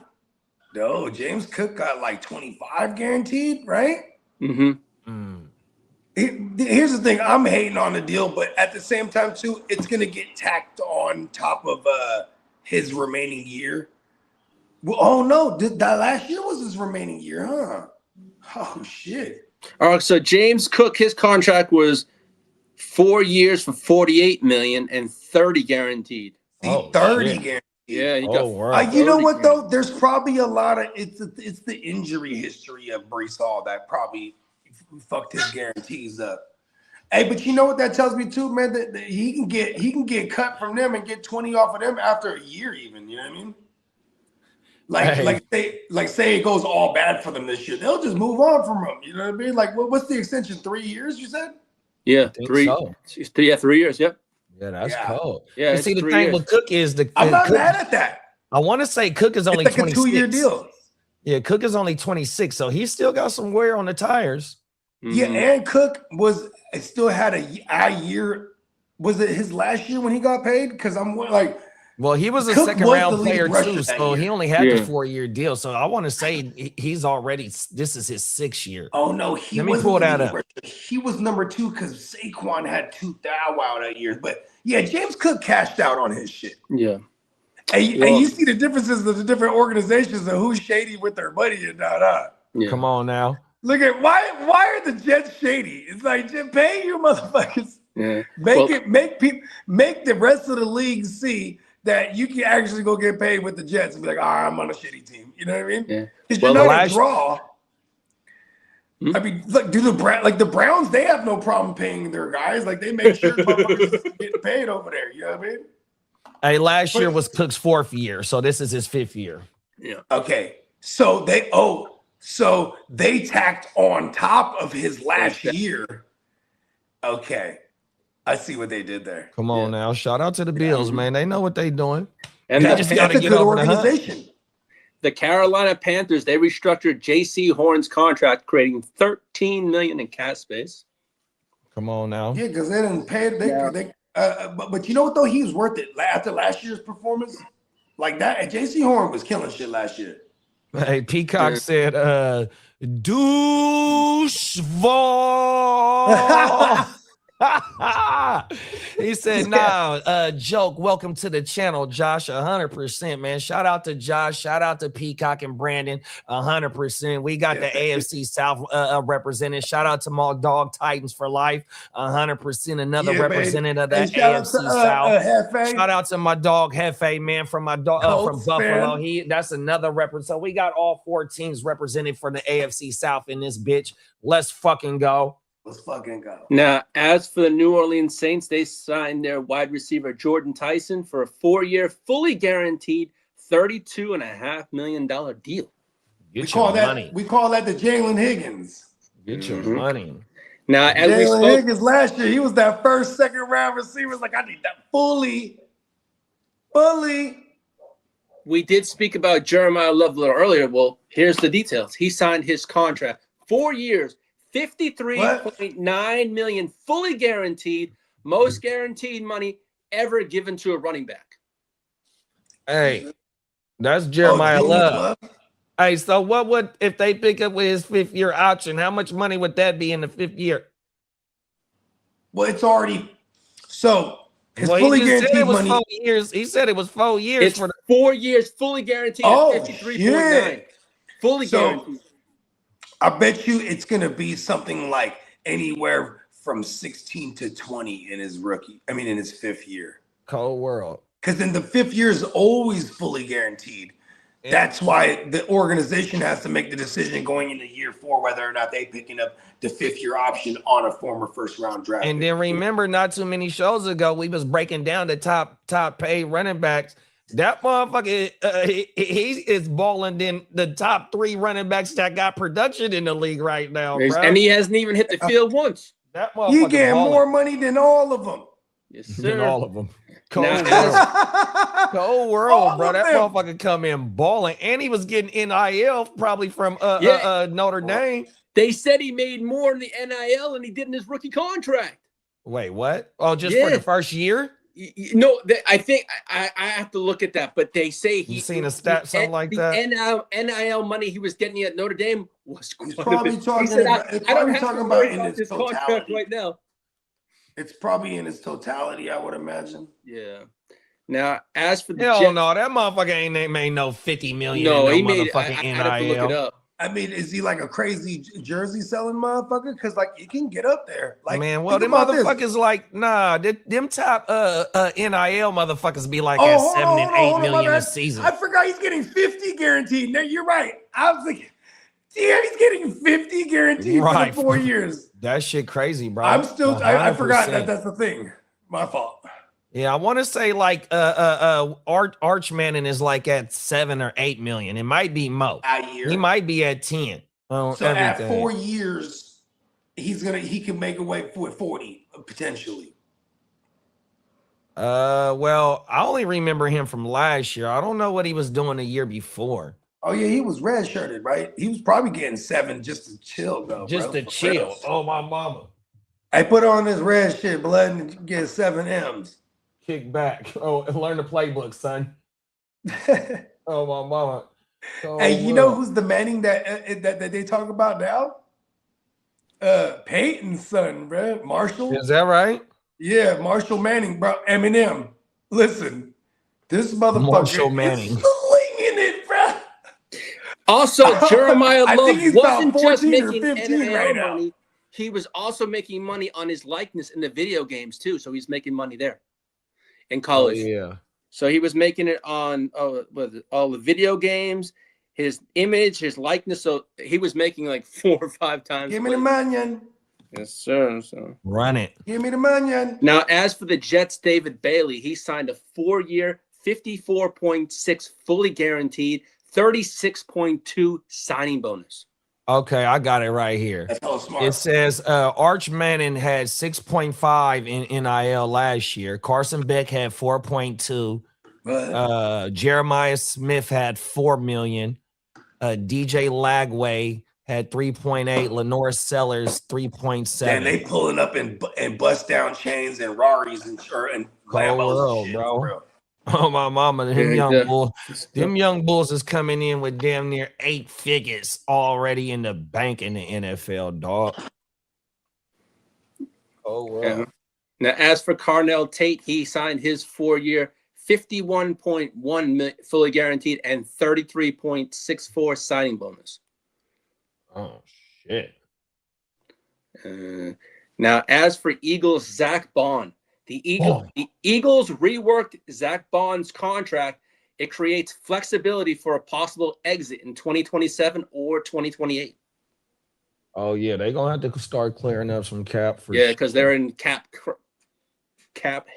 E: No, James Cook got like 25 guaranteed, right?
G: Mm-hmm.
E: Here's the thing. I'm hating on the deal, but at the same time, too, it's going to get tacked on top of his remaining year. Well, oh, no. That last year was his remaining year, huh? Oh, shit.
G: All right, so James Cook, his contract was 4 years for $48 million and 30 guaranteed.
E: 30 guaranteed.
G: Yeah, he got.
E: You know what though? There's probably a lot of it's the injury history of Breece Hall that probably fucked his guarantees up. Hey, but you know what that tells me too, man? That he can get cut from them and get 20 off of them after a year, even. You know what I mean? Like say it goes all bad for them this year, they'll just move on from him. You know what I mean? Like what's the extension? 3 years? You said?
G: Yeah, 3.
C: So.
G: Yeah, 3 years. Yep.
C: Yeah, that's cold.
G: Yeah,
C: see, the thing with Cook is
E: I'm not mad at that.
C: I want to say Cook is only 26.
E: A 2-year deal.
C: Yeah, Cook is only 26, so he's still got some wear on the tires.
E: Mm-hmm. Yeah, and Cook still had a year. Was it his last year when he got paid? Because I'm like,
C: Well, he was a
E: Cook
C: second
E: was
C: round
E: the lead
C: player
E: rusher
C: too,
E: that
C: so he
E: year.
C: only had the
G: Yeah.
C: 4-year deal. So I want to say he's already. This is his 6th year.
E: Oh no, he
C: Let me
E: wasn't
C: pull
E: the
C: that
E: lead
C: up.
E: rusher. He was number 2 because Saquon had 2 that year. But yeah, James Cook cashed out on his shit.
G: Yeah.
E: And
G: Well-
E: you see the differences of the different organizations and who's shady with their money and not.
G: Yeah.
C: Come on now.
E: Look at why are the Jets shady? It's like just pay you motherfuckers.
G: Yeah.
E: Make the rest of the league see that you can actually go get paid with the Jets and be like, I'm on a shitty team. You know what I mean?
G: Yeah.
E: Because
G: Well,
E: you're not a
C: last-
E: draw. I mean, look, the Browns, they have no problem paying their guys. Like they make sure motherfuckers is getting paid over there. You know what I mean?
C: Hey, last year was Cook's 4th year, so this is his 5th year.
G: Yeah.
E: Okay. So they tacked on top of his last year. Okay. I see what they did there.
C: Come on now. Shout out to the Bills, man. They know what they doing.
G: And
C: They
G: the,
C: just gotta
E: That's a
C: get
E: good
C: over the hump.
E: organization.
G: the Carolina Panthers, they restructured J.C. Horn's contract, creating $13 million in cap space.
C: Come on now.
E: Yeah, because they didn't pay. But you know what though? He was worth it after last year's performance. Like that, and J.C. Horn was killing shit last year.
C: Hey, Peacock said, douche ball. He said, joke. Welcome to the channel, Josh. 100%, man. Shout out to Josh. Shout out to Peacock and Brandon. 100%. We got the AFC South represented. Shout out to my dog Titans for life. 100%. Another representative of that AFC South. Shout out to my dog Hefe, man, from my dog from Buffalo. That's another representative. So we got all 4 teams represented for the AFC South in this bitch. Let's fucking go.
E: Let's fucking go.
G: Now, as for the New Orleans Saints, they signed their wide receiver Jordan Tyson for a 4-year, fully guaranteed $32.5 million deal.
C: We call that
E: the Jalen Higgins.
C: Get your money.
G: Now, as we
E: Jalen
G: spoke,
E: Higgins last year, he was that first, second round receiver. Like, I need that fully.
G: we did speak about Jeremiah Love a little earlier. Well, here's the details. He signed his contract, 4 years, $53.9 million, fully guaranteed, most guaranteed money ever given to a running back.
C: Hey, that's Jeremiah Love. Hey, so what would, if they pick up with his 5th year option, how much money would that be in the 5th year?
E: Well, it's already so his
C: Well,
E: fully
C: he just said
E: guaranteed
C: it was
E: money.
C: 4 years. He said it was 4 years
G: It's
C: for the
G: 4 years, fully guaranteed at 53.9. Fully guaranteed.
E: I bet you it's going to be something like anywhere from 16 to 20 in his in his 5th year.
C: cold world.
E: Because in the 5th year is always fully guaranteed.
C: Yeah.
E: That's why the organization has to make the decision going into year 4 whether or not they picking up the 5th year option on a former first round draft.
C: And then remember, not too many shows ago, we was breaking down the top paid running backs. That motherfucker, he is balling than the top 3 running backs that got production in the league right now, bro.
G: And he hasn't even hit the field once.
C: That motherfucker
E: He getting
C: balling
E: more money than all of them.
G: Yes,
C: than
G: sir.
C: all of them. Cold
G: Now,
C: world. Cold world,
E: All
C: bro.
E: of
C: That
E: them.
C: motherfucker come in balling, and he was getting NIL probably from Notre Dame.
G: They said he made more in the NIL than he did in his rookie contract.
C: Wait, what? Oh, just for the first year?
G: No, I think I have to look at that, but they say
C: You seen a stat, something like
G: the
C: that?
G: NIL money he was getting at Notre Dame was
E: He's
G: quite
E: probably
G: a bit.
E: talking
G: He said,
E: about- it's
G: I don't
E: probably
G: have
E: talking
G: to
E: about
G: worry
E: in
G: about
E: its
G: this contract
E: totality.
G: right now.
E: It's probably in its totality, I would imagine.
G: Yeah. Now, as for the
C: Hell
G: Jets,
C: no, that motherfucker ain't made no 50 million.
G: no,
C: in
G: he
C: no
G: made. I
C: motherfucking
G: had to look it
C: NIL.
G: up.
E: I mean, is he like a crazy jersey selling motherfucker? Because like you can get up there. Like,
C: Man, well,
E: think
C: them
E: about this.
C: motherfuckers like, nah, them top NIL motherfuckers be like
E: Oh,
C: at
E: hold
C: 7
E: on,
C: and
E: hold on,
C: 8
E: hold on,
C: million
E: my
C: a
E: bad.
C: season.
E: I forgot he's getting 50 guaranteed. No, you're right. I was thinking, damn, he's getting 50 guaranteed
C: Right.
E: for the 4 years.
C: That shit crazy, bro.
E: I'm still, I forgot
C: 100%.
E: that that's the thing. My fault.
C: Yeah, I want to say like Arch Manning is like at 7 or 8 million. It might be Mo.
E: A year.
C: He might be at 10 on
E: So at
C: everything.
E: 4 years, he can make away with 40 potentially.
C: Well, I only remember him from last year. I don't know what he was doing the year before.
E: Oh yeah, he was red shirted, right? He was probably getting 7 just to chill, though.
C: Just
E: bro,
C: to
E: for
C: chill.
E: real.
C: Oh, my mama.
E: I put on this red shit, blood, and get 7 M's.
C: kick back. Oh, learn the playbook, son. Oh, my mama. Oh,
E: Hey, you know who's the Manning that they talk about now? Peyton's son, bro. Marshall.
C: Is that right?
E: Yeah, Marshall Manning, bro. Eminem. Listen, this motherfucker
C: Marshall Manning.
E: is slinging it, bro.
G: Also, Jeremiah
E: I
G: Love
E: think he's about
G: wasn't just
E: 14 or
G: making
E: 15
G: NIL
E: right now.
G: money. He was also making money on his likeness in the video games too. So he's making money there in college.
C: Oh, yeah.
G: So he was making it on all the video games, his image, his likeness. So he was making like 4 or 5 times.
E: Give me the manion.
G: Yes, sir. So
C: Run it.
E: Give me the manion.
G: now, as for the Jets, David Bailey, he signed a 4-year, $54.6 fully guaranteed, 36.2 signing bonus.
C: Okay, I got it right here.
E: That's so smart.
C: It says Arch Manning had 6.5 in NIL last year. Carson Beck had 4.2. Jeremiah Smith had 4 million. DJ Lagway had 3.8. Lenore Sellers 3.7.
E: Man, they pulling up in bust down chains and Raris and
C: Cold world,
E: shit,
C: bro. Oh, my mama, them young bulls is coming in with damn near 8 figures already in the bank in the NFL, dog. Oh, well.
G: Yeah. Now, as for Carnell Tate, he signed his 4-year, $51.1 million fully guaranteed and 33.64 signing bonus.
C: Oh, shit.
G: Now, as for Eagles, Zach Bond, the Eagles reworked Zach Bond's contract. It creates flexibility for a possible exit in 2027 or 2028.
C: Oh, yeah, they're going to have to start clearing up some cap.
G: Because they're in cap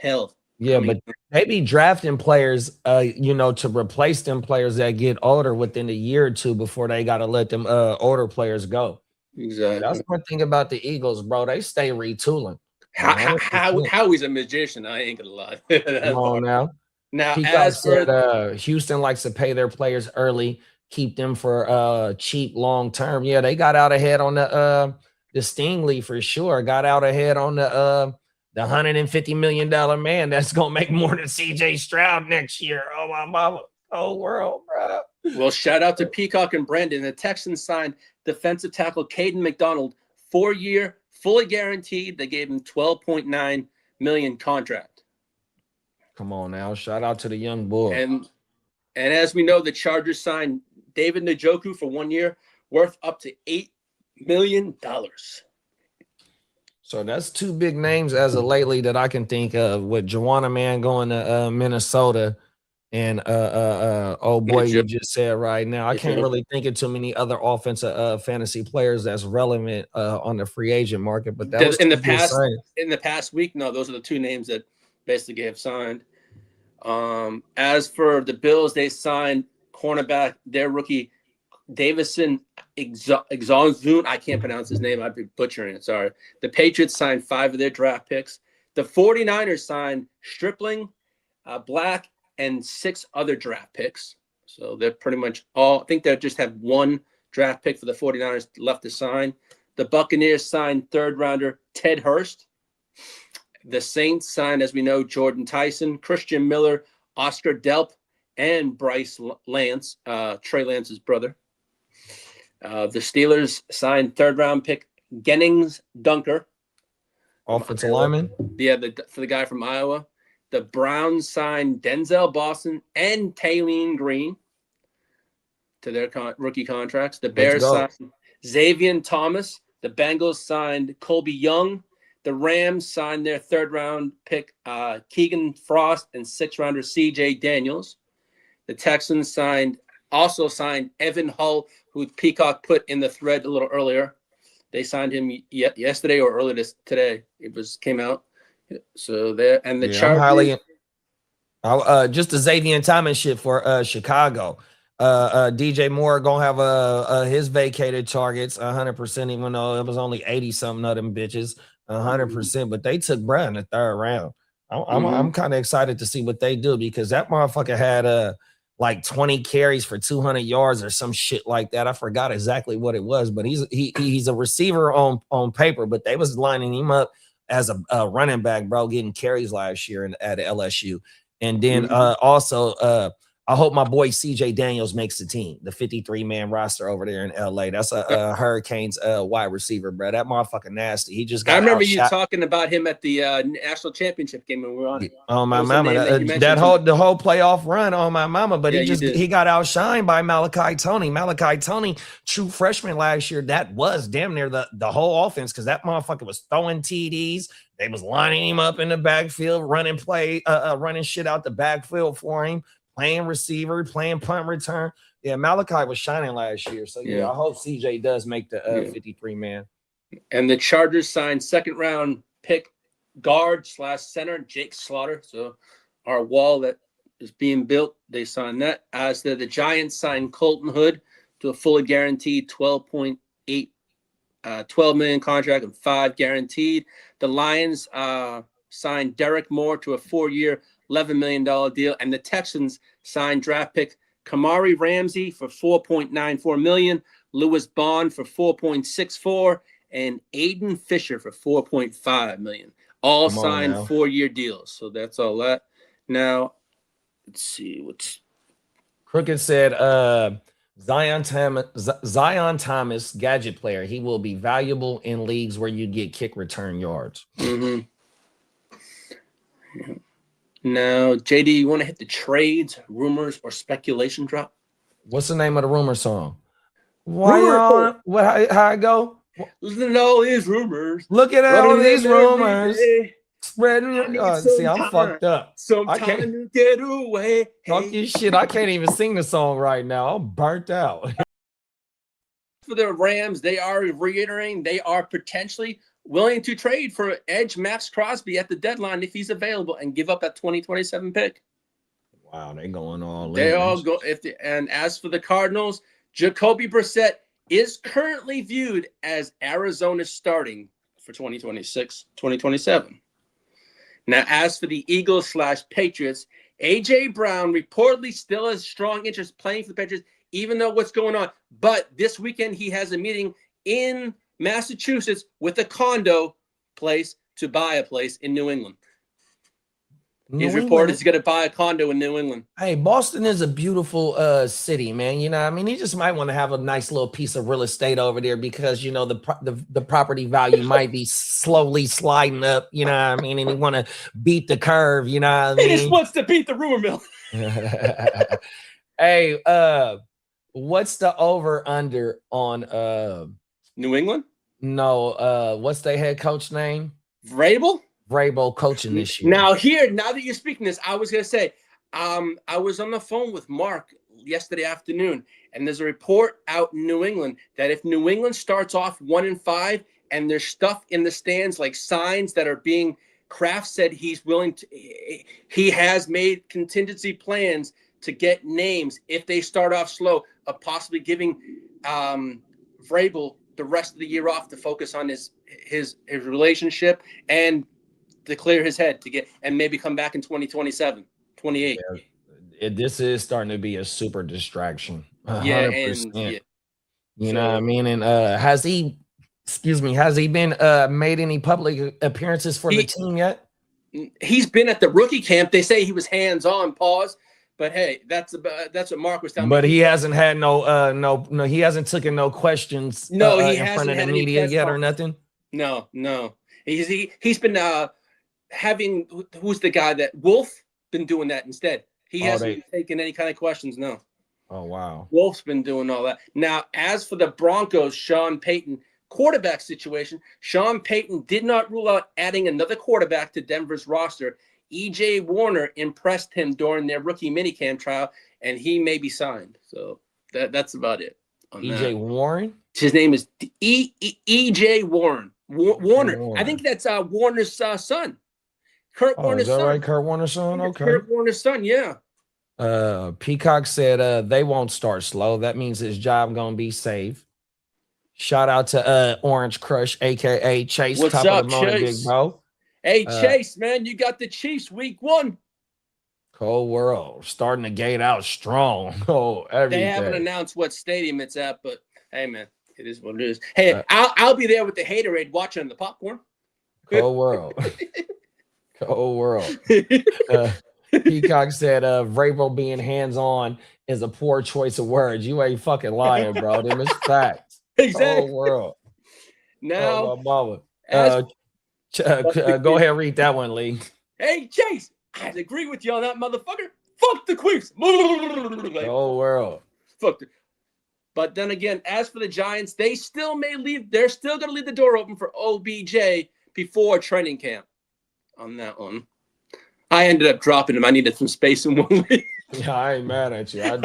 G: hell.
C: Yeah, but they be drafting players, to replace them players that get older within a year or two before they got to let them older players go.
G: Exactly.
C: That's one thing about the Eagles, bro. They stay retooling.
G: How he's a magician, I ain't gonna lie.
C: Come on now.
G: Now,
C: He
G: as for
C: said, Houston likes to pay their players early, keep them for cheap long term. Yeah, they got out ahead on the Stingley for sure. Got out ahead on the $150 million man that's gonna make more than CJ Stroud next year. Oh, my mama. Oh, world, bro.
G: Well, shout out to Peacock and Brandon. The Texans signed defensive tackle Caden McDonald, 4-year, fully guaranteed. They gave him $12.9 million contract.
C: Come on now. Shout out to the young bull.
G: And as we know, the Chargers signed David Njoku for 1 year, worth up to $8 million.
C: So that's 2 big names as of lately that I can think of, with Juwanna Man going to Minnesota and old boy you just said right now. I can't really think of too many other offensive fantasy players that's relevant on the free agent market. But that was
G: in the past week, no, those are the 2 names that basically have signed. As for the Bills, they signed cornerback, their rookie Davison Exonzun. I can't pronounce his name. I'd be butchering it. Sorry. The Patriots signed 5 of their draft picks. The 49ers signed Stripling, Black, and 6 other draft picks. So they're pretty much all. I think they just have 1 draft pick for the 49ers left to sign. The Buccaneers signed 3rd rounder Ted Hurst. The Saints signed, as we know, Jordan Tyson, Christian Miller, Oscar Delp, and Bryce Lance, Trey Lance's brother. The Steelers signed 3rd round pick Gennings Dunker,
C: offensive lineman.
G: Yeah, for the guy from Iowa. The Browns signed Denzel Boston and Taylene Green to their rookie contracts. The Bears signed Xavier Thomas. The Bengals signed Colby Young. The Rams signed their 3rd round pick Keegan Frost and 6th rounder CJ Daniels. The Texans also signed Evan Hull, who Peacock put in the thread a little earlier. They signed him yesterday or earlier today. It came out. So there, and the Chargers.
C: Just the Xavier Thomas shit for Chicago. DJ Moore gonna have his vacated targets 100%, even though it was only 80 something of them bitches 100%. But they took Brown in the 3rd round. I'm kind of excited to see what they do, because that motherfucker had like 20 carries for 200 yards or some shit like that. I forgot exactly what it was, but he's a receiver on paper, but they was lining him up as a running back, bro, getting carries last year at LSU. And then also I hope my boy CJ Daniels makes the team, the 53-man roster over there in LA. That's a Hurricanes wide receiver, bro. That motherfucker nasty. He just got
G: I remember you
C: outshot.
G: talking about him at the national championship game when we were on it.
C: Oh my
G: That was the
C: mama,
G: name that you mentioned
C: the whole playoff run on my mama, but
G: Yeah, you did.
C: he got outshined by Malachi Tony. Malachi Tony, true freshman last year, that was damn near the whole offense because that motherfucker was throwing TDs. They was lining him up in the backfield, running shit out the backfield for him, playing receiver, playing punt return. Yeah, Malachi was shining last year. So yeah, I hope CJ does make the 53-man.
G: And the Chargers signed second round pick guard / center Jake Slaughter. So our wall that is being built, they signed that. As the Giants signed Colton Hood to a fully guaranteed 12.8 $12 million contract and 5 guaranteed. The Lions signed Derek Moore to a 4-year, $11 million deal, and the Texans signed draft pick Kamari Ramsey for $4.94 million, Lewis Bond for $4.64, and Aiden Fisher for $4.5 million. All signed 4-year deals. So that's all that. Now, let's see what's
C: Crooked said. Zion Thomas, gadget player. He will be valuable in leagues where you get kick return yards.
G: Mm-hmm. Now, JD, you want to hit the trades, rumors, or speculation drop?
C: What's the name of the rumor song? Why y'all? How it go?
G: Listen to all these rumors.
C: Look at all these rumors. Spreading. See, I'm fucked up.
G: Some time to get away.
C: Talk your shit. I can't even sing the song right now. I'm burnt out.
G: For the Rams, they are reiterating they are potentially willing to trade for edge Maxx Crosby at the deadline if he's available and give up that 2027 pick.
C: Wow, they going all in.
G: They all go. And as for the Cardinals, Jacoby Brissett is currently viewed as Arizona's starting for 2026, 2027. Now, as for the Eagles / Patriots, A.J. Brown reportedly still has strong interest playing for the Patriots, even though what's going on. But this weekend, he has a meeting in Massachusetts with a condo place to buy a place in New England. He's reported he's going to buy a condo in New England.
C: Hey, Boston is a beautiful city, man. You know, I mean, he just might want to have a nice little piece of real estate over there because, you know, the property value might be slowly sliding up, you know what I mean? And he want to beat the curve, you know what I mean?
G: He just wants to beat the rumor mill.
C: Hey, what's the over under on
G: New England?
C: No, what's their head coach name? Vrabel coaching this year.
G: Now that you're speaking this, I was going to say, I was on the phone with Mark yesterday afternoon, and there's a report out in New England that if New England starts off 1-5 and there's stuff in the stands like signs that are being, Kraft said he has made contingency plans to get names if they start off slow of possibly giving Vrabel the rest of the year off to focus on his relationship and to clear his head to get and maybe come back in 2027, 28.
C: Yeah, this is starting to be a super distraction. 100%.
G: Yeah, and
C: you know what I mean? And has he been made any public appearances for the team yet?
G: He's been at the rookie camp. They say he was hands-on, pause. But hey, that's what Mark was telling me.
C: But he hasn't had he hasn't taken no questions
G: he hasn't
C: in front of the
G: had
C: media yet or nothing.
G: No. He's been having who's the guy that Wolf been doing that instead. He hasn't taken any kind of questions. No.
C: Oh wow.
G: Wolf's been doing all that. Now, as for the Broncos, Sean Payton quarterback situation, Sean Payton did not rule out adding another quarterback to Denver's roster. E.J. Warner impressed him during their rookie minicamp trial, and he may be signed. So that's about it.
C: E.J. Warren?
G: His name is E.J. Warren. Warner. I think that's Warner's son. Kurt Warner's son.
C: Right? Kurt Warner's son? Okay.
G: Kurt Warner's son, yeah.
C: Peacock said they won't start slow. That means his job gonna be safe. Shout out to Orange Crush, aka Chase.
G: What's
C: top
G: up,
C: of the morning,
G: Chase?
C: big bro.
G: Hey, Chase, man, you got the Chiefs week 1.
C: Cold World starting to gate out strong.
G: They haven't announced what stadium it's at, but hey, man, it is what it is. Hey, I'll be there with the Haterade watching the popcorn.
C: Cold world. Cold world. Peacock said Vrabel being hands-on is a poor choice of words. You ain't fucking lying, bro. Them is facts.
G: Exactly.
C: Cold world.
G: Now,
C: Oh, my mama.
G: as-
C: Go ahead, read that one, Lee.
G: hey, Chase, I agree with you on that, motherfucker. Fuck the Queefs.
C: Cold world.
G: Fuck the. But then again, as for the Giants, they still may leave. They're still going to leave the door open for OBJ before training camp. On that one, I ended up dropping him. I needed some space in 1 week.
C: Yeah, I ain't mad at you. I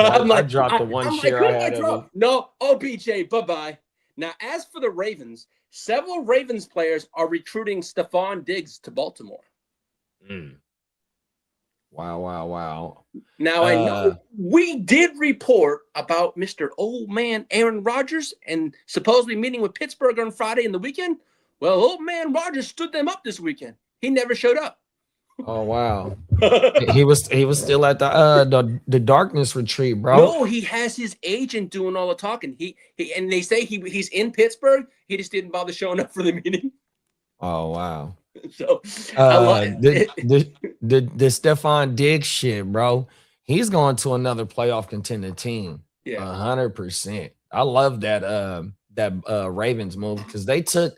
C: dropped the one
G: I'm
C: share
G: like,
C: I had of him.
G: No, OBJ, bye-bye. Now, as for the Ravens, several Ravens players are recruiting Stephon Diggs to Baltimore.
C: Wow.
G: Now, I know we did report about Mr. Old Man Aaron Rodgers and supposedly meeting with Pittsburgh on Friday in the weekend. Well, Old Man Rodgers stood them up this weekend. He never showed up.
C: Oh wow. he was still at the darkness retreat, bro.
G: No, he has his agent doing all the talking. He and they say he's in Pittsburgh. He just didn't bother showing up for the meeting.
C: Oh wow.
G: So
C: the Stephon Diggs shit, bro. He's going to another playoff contender team.
G: Yeah,
C: 100%. I love that Ravens move because they took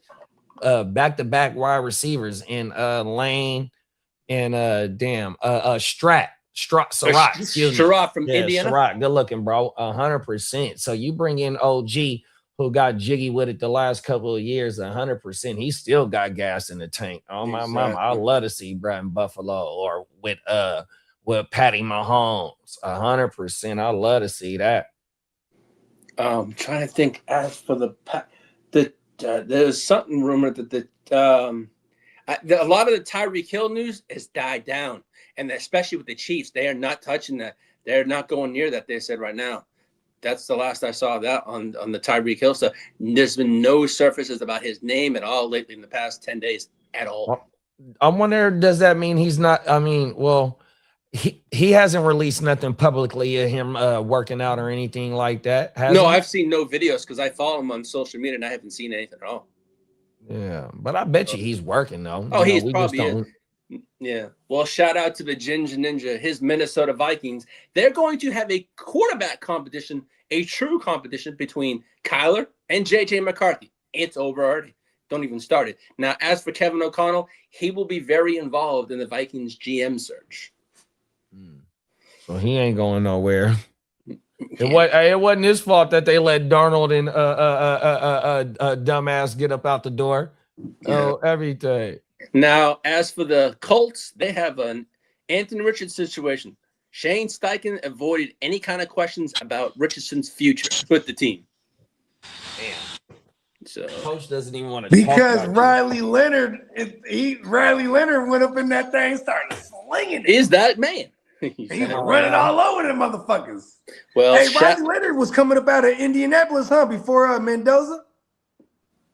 C: back-to-back wide receivers in Lane and Surratt, excuse me.
G: Surratt from Indiana.
C: Surratt, good looking, bro. 100%. So you bring in OG, who got jiggy with it the last couple of years, 100%. He still got gas in the tank. Oh my mama, I love to see Brad in Buffalo or with Patty Mahomes. 100%. I love to see that.
G: I'm trying to think. As for there's something rumored that a lot of the Tyreek Hill news has died down, and especially with the Chiefs, they are not touching that. They're not going near that. They said right now. That's the last I saw of that on the Tyreek Hill stuff. There's been no surfaces about his name at all lately in the past 10 days at all.
C: I wonder, does that mean he's not? I mean, well, he hasn't released nothing publicly of him working out or anything like that.
G: No, I've seen no videos because I follow him on social media and I haven't seen anything at all.
C: Yeah, but I bet you he's working though.
G: Oh, he's probably yeah. Well, shout out to the Ginger Ninja, his Minnesota Vikings. They're going to have a quarterback competition, a true competition between Kyler and JJ McCarthy. It's over already. Don't even start it. Now, as for Kevin O'Connell, he will be very involved in the Vikings GM search.
C: So he ain't going nowhere. It wasn't his fault that they let Darnold and dumbass get up out the door. Oh, everything.
G: Now, as for the Colts, they have an Anthony Richardson situation. Shane Steichen avoided any kind of questions about Richardson's future with the team.
C: Damn.
G: So
C: Coach doesn't even want to
E: because Riley Leonard went up in that thing, started slinging it.
G: Is that man?
E: He was running all over them motherfuckers.
G: Well,
E: hey, Riley Leonard was coming up out of Indianapolis, huh? Before Mendoza.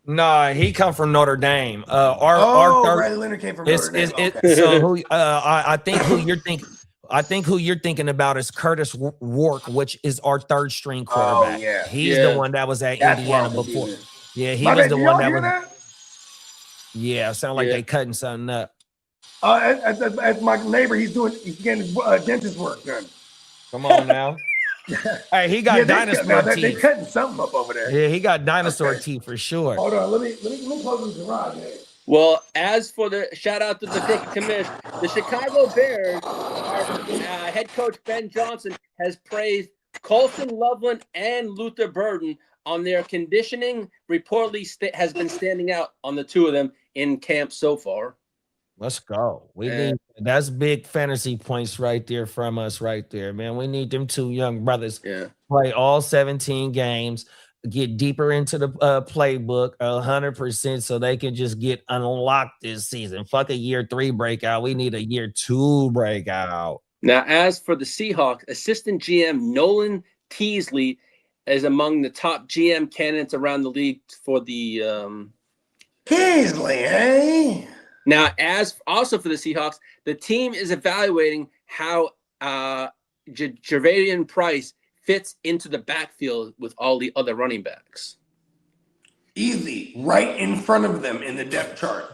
C: Nah, he come from Notre Dame.
E: Riley Leonard came from Notre Dame. Okay.
C: So who? I think who you're thinking. I think who you're thinking about is Curtis Rourke, which is our third string quarterback.
E: Oh, yeah.
C: He's the one that was at Indiana before. Yeah, he was the one that was. Yeah, sound like they cutting something up.
E: As my neighbor, he's getting dentist work done.
C: Come on now. Hey, he got dinosaur teeth.
E: They cutting something up over there.
C: Yeah, he got dinosaur teeth for sure.
E: Hold on, let me close the garage.
G: Well, as for the shout out to the Crooked Commish, the Chicago Bears, head coach Ben Johnson has praised Colson Loveland and Luther Burden on their conditioning. Reportedly has been standing out on the two of them in camp so far.
C: Let's go. We need that's big fantasy points right there from us right there, man. We need them two young brothers play all 17 games, get deeper into the playbook 100% so they can just get unlocked this season. Fuck a year 3 breakout. We need a year 2 breakout.
G: Now, as for the Seahawks, assistant GM Nolan Teasley is among the top GM candidates around the league for the
E: Teasley, eh?
G: Now, as also for the Seahawks, the team is evaluating how Javavian Price fits into the backfield with all the other running backs.
E: Easy, right in front of them in the depth chart.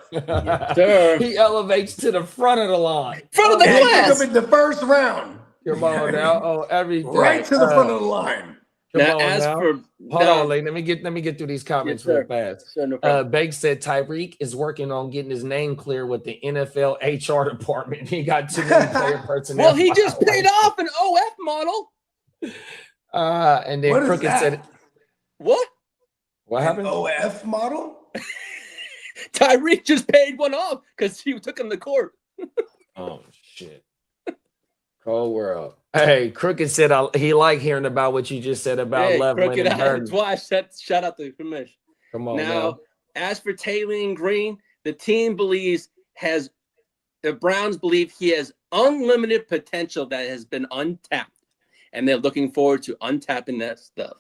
G: Sir.
C: He elevates to the front of the line.
G: Front of the
E: They took
G: class.
E: him in the first round.
C: Come on now. Oh, everything.
E: Right to the front of the line.
C: Come
G: Now,
C: on
G: as
C: now.
G: for
C: Hold on, Lee. Let me get through these comments real fast.
G: Sure, no problem.
C: Banks said Tyreek is working on getting his name clear with the NFL HR department. He got too many player personnel.
G: Well, he just paid off an OF model.
C: And then
E: What is
C: Crooked
E: that?
C: said,
G: What?
C: "What
E: An
C: happened?"
E: OF model?
G: Tyreek just paid one off because he took him to court.
C: Oh shit! Cold world. Hey, Crooked said he liked hearing about what you just said about
G: Hey,
C: Loveland
G: Crooked
C: and
G: Eye.
C: Burton.
G: That's why I said shout out to Commish.
C: Come on
G: Now, as for Taylor Green, the team believes the Browns believe he has unlimited potential that has been untapped, and they're looking forward to untapping that stuff.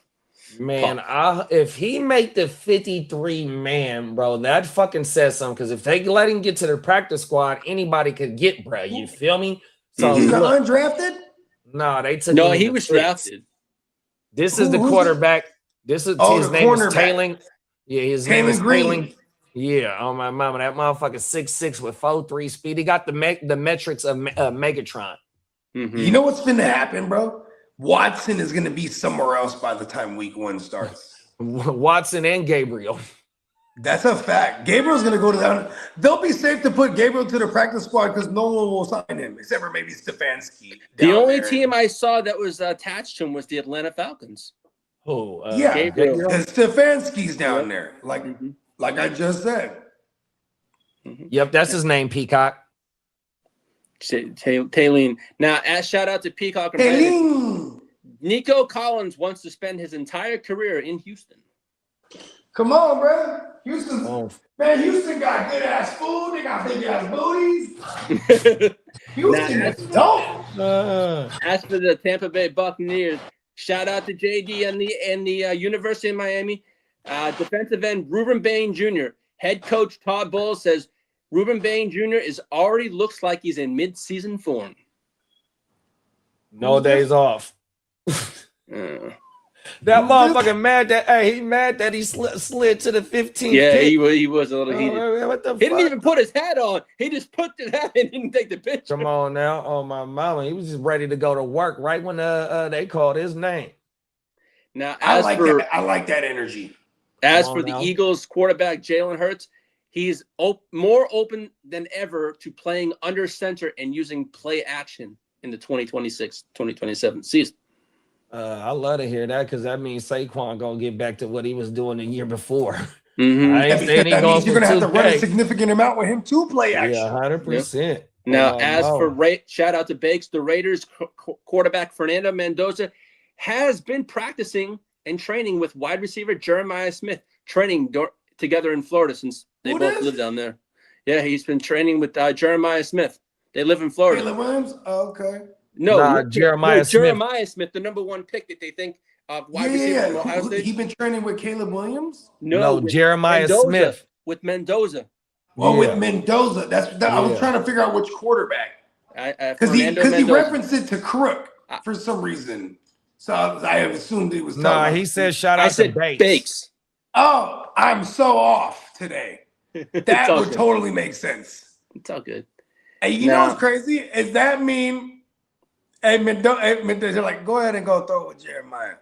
C: Man, if he make the 53 man, bro, that fucking says something. Because if they let him get to the practice squad, anybody could get, bro. You feel me? So
E: He's
C: look,
E: undrafted?
C: no, they took.
G: No,
C: him in
G: he
C: the
G: was
C: fifth.
G: drafted.
C: This is the
E: Who's
C: quarterback. This is
E: Oh,
C: his
E: the
C: name is
E: cornerback.
C: Taylor. Yeah, his name is
E: Green.
C: Taylor. Yeah, on my mama, that motherfucker 6'6" with 4.3 speed. He got the metrics of Megatron.
G: Mhm.
E: You know what's going to happen, bro? Watson is going to be somewhere else by the time week 1 starts.
C: Watson and Gabriel.
E: That's a fact. Gabriel's going to go to that. They'll be safe to put Gabriel to the practice squad because no one will sign him except for maybe Stefanski.
G: The
E: down
G: only
E: there.
G: team I saw that was attached to him was the Atlanta Falcons.
C: Oh,
E: Yeah,
G: Gabriel.
E: because Stefanski's down there, like
G: Mhm.
E: I just said.
C: Yep, that's his name, Peacock.
G: Taylor. Now, shout out to Peacock and Brandon.
E: Hey,
G: Nico Collins wants to spend his entire career in Houston.
E: come on, bro. Houston,
C: Oh,
E: man, Houston got good ass food. They got big ass booties. Houston
G: Nah,
E: is dope.
G: As for the Tampa Bay Buccaneers, shout out to JD and the University of Miami. Defensive end Ruben Bain Jr. Head coach Todd Bowles says Ruben Bain Jr. already looks like he's in mid-season form.
C: no days off. That motherfucker mad that he mad that he slid to the 15th.
G: Yeah,
C: pick.
G: he was a little heated.
C: Oh, what the
G: He didn't
C: fuck?
G: even put his hat on. He just put the hat and didn't take the picture.
C: Come on now. Oh my mama. He was just ready to go to work right when they called his name.
G: Now,
E: I
G: as
E: like that energy.
G: As
C: Come
G: for
C: on
G: the
C: now.
G: Eagles quarterback, Jalen Hurts, he's more open than ever to playing under center and using play action in the 2026-2027 season.
C: I love to hear that because that means Saquon gonna get back to what he was doing the year before.
G: Mhm.
C: I ain't saying he
E: That
C: going
E: means you're going to have to run a
C: 2K.
E: significant amount with him to play action.
C: Yeah, 100%.
G: Now,
C: Oh,
G: as
C: no.
G: for shout out to Bakes, the Raiders quarterback Fernando Mendoza has been practicing and training with wide receiver Jeremiah Smith, training together in Florida since they
E: Who
G: both
E: does?
G: live down there. Yeah, he's been training with Jeremiah Smith. They live in Florida.
E: Caleb Williams? Oh, okay.
C: Nah, Jeremiah Smith.
G: Jeremiah Smith, the number one pick that they think of wide receiver from Ohio State.
E: He been training with Caleb Williams?
C: No,
G: with
C: Jeremiah
G: Mendoza,
C: Smith.
G: with Mendoza.
E: Well,
C: Yeah.
E: with Mendoza. I was
C: Yeah.
E: trying to figure out which quarterback. Because
G: Fernando
E: he
G: Mendoza.
E: referenced it to Crook for some reason. So I have assumed he was talking
C: Nah,
E: about-
C: he said shout
G: I
C: out to
G: said
C: Bakes.
G: Bakes.
E: Oh, I'm so off today. That
G: all
E: would
G: good.
E: totally make sense.
G: It's all good.
E: And you know what's crazy? Is that mean, hey, Mendoza, like, go ahead and go throw it with Jeremiah.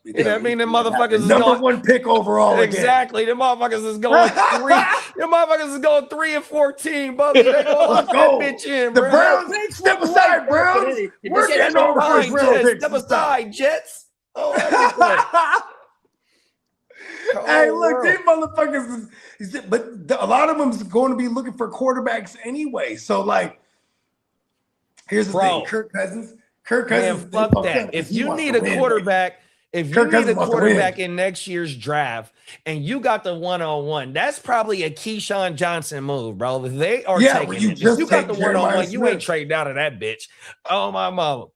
C: Yeah, that mean the motherfuckers is
E: number
C: going
E: one pick overall.
C: exactly. The motherfuckers is going 3. The motherfuckers is going 3 and 14. But they gonna lock that
E: go.
C: bitch in,
E: The
C: bro.
E: Browns, step aside, Browns. We're getting over first round picks.
C: Step aside, Jets. Oh, everything.
E: Hey,
C: Oh,
E: look,
C: world.
E: these motherfuckers a lot of them is going to be looking for quarterbacks anyway. So, like, here's the
C: Bro.
E: thing: Kirk Cousins.
C: Man, fuck that. If you need a quarterback, in next year's draft and you got the 1-on-1, that's probably a Keyshawn Johnson move, bro. They are
E: Yeah,
C: taking
E: but you
C: it.
E: just
C: If you got the
E: take Jeremiah
C: 1-on-1, you ain't
E: Smith.
C: trading out of that bitch. Oh my mama.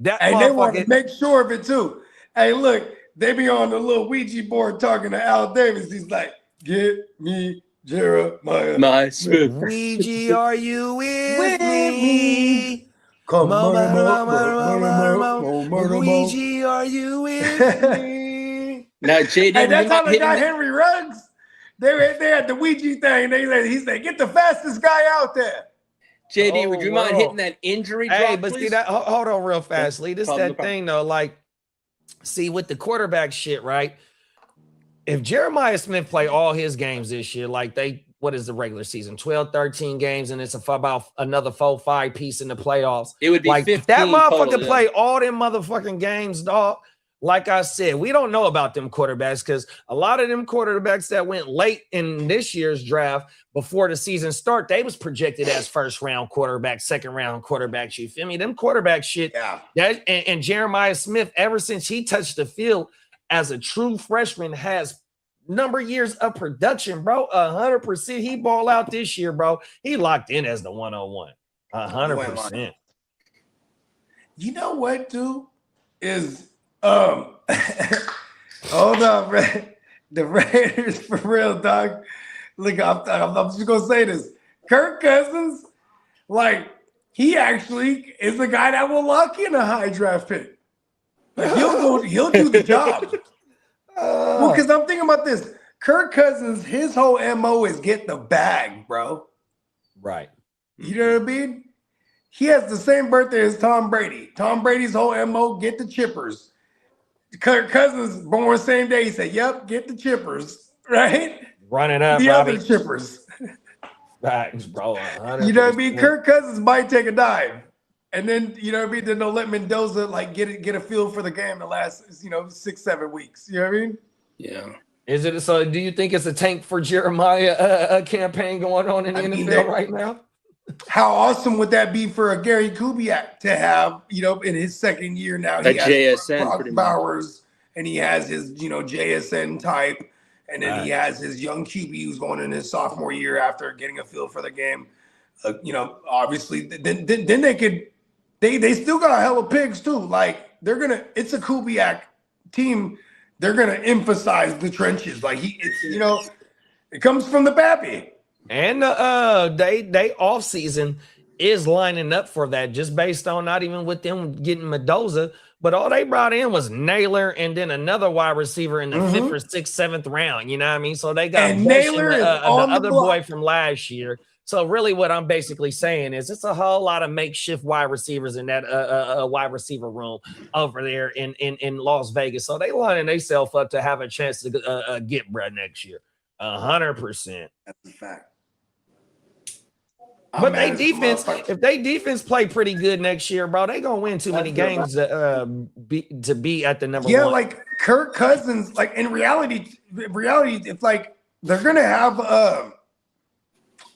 C: That
E: And they want to
C: motherfucker.
E: make sure of it too. Hey, look, they be on the little Ouija board talking to Al Davis. He's like, "Get me Jeremiah
G: My Smith.
C: Ouija, are you with me?
E: Come
C: Ouija, are you with me?
G: Now, JD,
E: Hey, that's how they
G: hit
E: got
G: him.
E: Henry Ruggs. They had the Ouija thing. He said, get the fastest guy out there.
G: JD, would you mind
C: world.
G: hitting that injury drop,
C: Hey, but
G: please?
C: see that. Hold on, real fast, Lee. This
G: Problem,
C: that thing though. Like, see with the quarterback shit, right? If Jeremiah Smith play all his games this year, like what is the regular season? 12, 13 games, and it's about another 4-5 piece in the playoffs.
G: It would be
C: like
G: 15
C: if that motherfucker
G: total,
C: play all them motherfucking games, dog. Like I said, we don't know about them quarterbacks because a lot of them quarterbacks that went late in this year's draft before the season start, they was projected as first round quarterbacks, second round quarterbacks. You feel me? Them quarterback shit.
E: Yeah.
C: And Jeremiah Smith, ever since he touched the field as a true freshman, has number of years of production, bro. 100%. He ball out this year, bro. He locked in as the 101. 100%.
E: You know what, dude? Is hold on, man. The Raiders for real, dog. Look, I'm just gonna say this. Kirk Cousins, like, he actually is the guy that will lock in a high draft pick. Like, he'll do the job. Well, because I'm thinking about this. Kirk Cousins, his whole MO is get the bag, bro.
C: Right.
E: You know what I mean? He has the same birthday as Tom Brady. Tom Brady's whole MO, get the chippers. Kirk Cousins, born same day, he said, yep, get the chippers, right?
C: Run it up,
E: the
C: Robbie.
E: other chippers.
C: Facts, bro. 100%.
E: You know what I mean? Kirk Cousins might take a dive. And then, you know what I mean? Then they'll let Mendoza like get a feel for the game the last, 6-7 weeks. You know what I mean?
G: Yeah.
C: Is it so? Do you think it's a tank for Jeremiah campaign going on in the NFL right now?
E: How awesome would that be for a Gary Kubiak to have, in his second year now?
G: That
E: he has
G: JSN
E: Brock
G: pretty much.
E: Bowers, and he has his, JSN type, and then he has his young QB who's going in his sophomore year after getting a feel for the game. Obviously, then they could, they still got a hell of picks too. Like it's a Kubiak team. They're gonna emphasize the trenches. Like it comes from the pappy.
C: And they off season is lining up for that, just based on not even with them getting Mendoza, but all they brought in was Naylor and then another wide receiver in the 5th or 6th, 7th round. You know what I mean? So they got
E: and Naylor is
C: the
E: on the
C: other
E: block.
C: boy from last year. So really, what I'm basically saying is it's a whole lot of makeshift wide receivers in that wide receiver room over there in Las Vegas. So they lining themselves up to have a chance to get bread next year. 100%.
E: That's a fact.
C: But they defense, if they defense play pretty good next year, bro, they gonna win too many games to be at the number one.
E: Yeah, like Kirk Cousins, like in reality, it's like they're gonna have a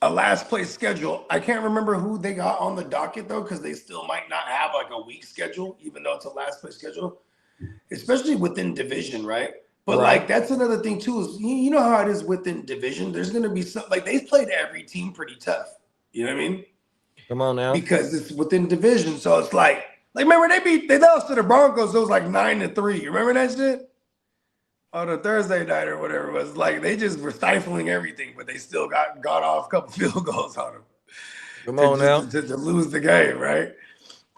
E: last place schedule. I can't remember who they got on the docket though, because they still might not have like a weak schedule, even though it's a last place schedule, especially within division, right? But like that's another thing too, is you know how it is within division. There's gonna be some like they've played every team pretty tough. You know what I mean?
C: Come on now.
E: Because it's within division. So it's like remember they lost to the Broncos, so it was like 9-3. You remember that shit? On a Thursday night or whatever it was. Like they just were stifling everything, but they still got off a couple field goals on them.
C: Come on now.
E: To lose the game, right?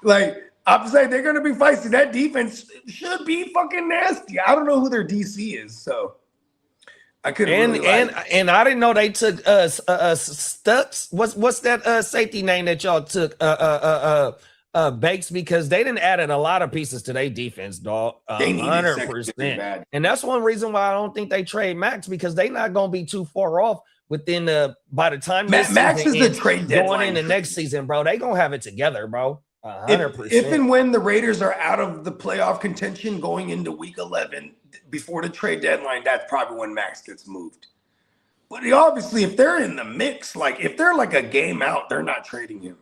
E: Like I'm saying they're gonna be feisty. That defense should be fucking nasty. I don't know who their DC is, so I couldn't
C: and I didn't know they took Stutz. What's that safety name that y'all took? Bakes, because they didn't added a lot of pieces to their defense, dog. 100%. And that's one reason why I don't think they trade Maxx, because they not gonna be too far off within by the time
E: Maxx is the trade deadline
C: going in the next season, bro. They gonna have it together, bro. 100%.
E: If and when the Raiders are out of the playoff contention going into week 11 before the trade deadline, that's probably when Maxx gets moved. But obviously, if they're in the mix, like if they're like a game out, they're not trading him.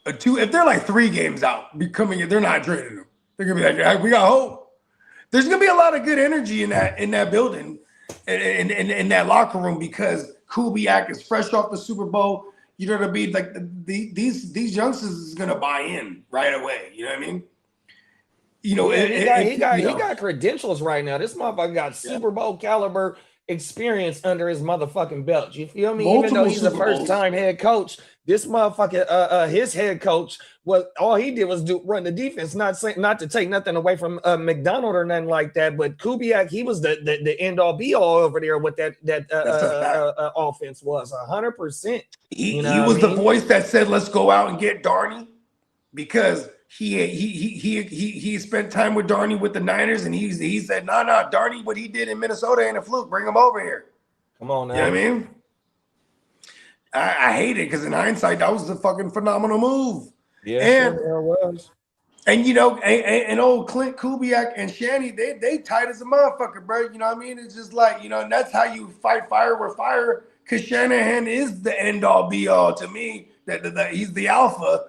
E: If they're like 3 games out, they're not trading him. They're gonna be like, hey, we got hope. There's gonna be a lot of good energy in that building, in that locker room, because Kubiak is fresh off the Super Bowl. You know what I mean? Like these youngsters is gonna buy in right away. You know what I mean? You know,
C: he got credentials right now. This motherfucker got Super Bowl caliber experience under his motherfucking belt. You feel me? Even
E: Multiple
C: though he's a
E: Super Bowls.
C: first-time head coach, this motherfucker, his head coach, all he did was run the defense. Not to take nothing away from McDonald or nothing like that, but Kubiak, he was the end all be all over there with that offense was 100%.
E: He was the voice that said, "Let's go out and get Darney," because he spent time with Darney with the Niners, and he said, "No, Darney, what he did in Minnesota ain't a fluke. Bring him over here."
C: Come on now.
E: You know what I mean? I hate it because in hindsight, that was a fucking phenomenal move.
C: Yeah,
E: and
C: sure was.
E: And you know, and old Clint Kubiak and Shanny, they tight as a motherfucker, bro. You know what I mean? It's just like, you know, and that's how you fight fire with fire. Because Shanahan is the end all be all to me. That he's the alpha.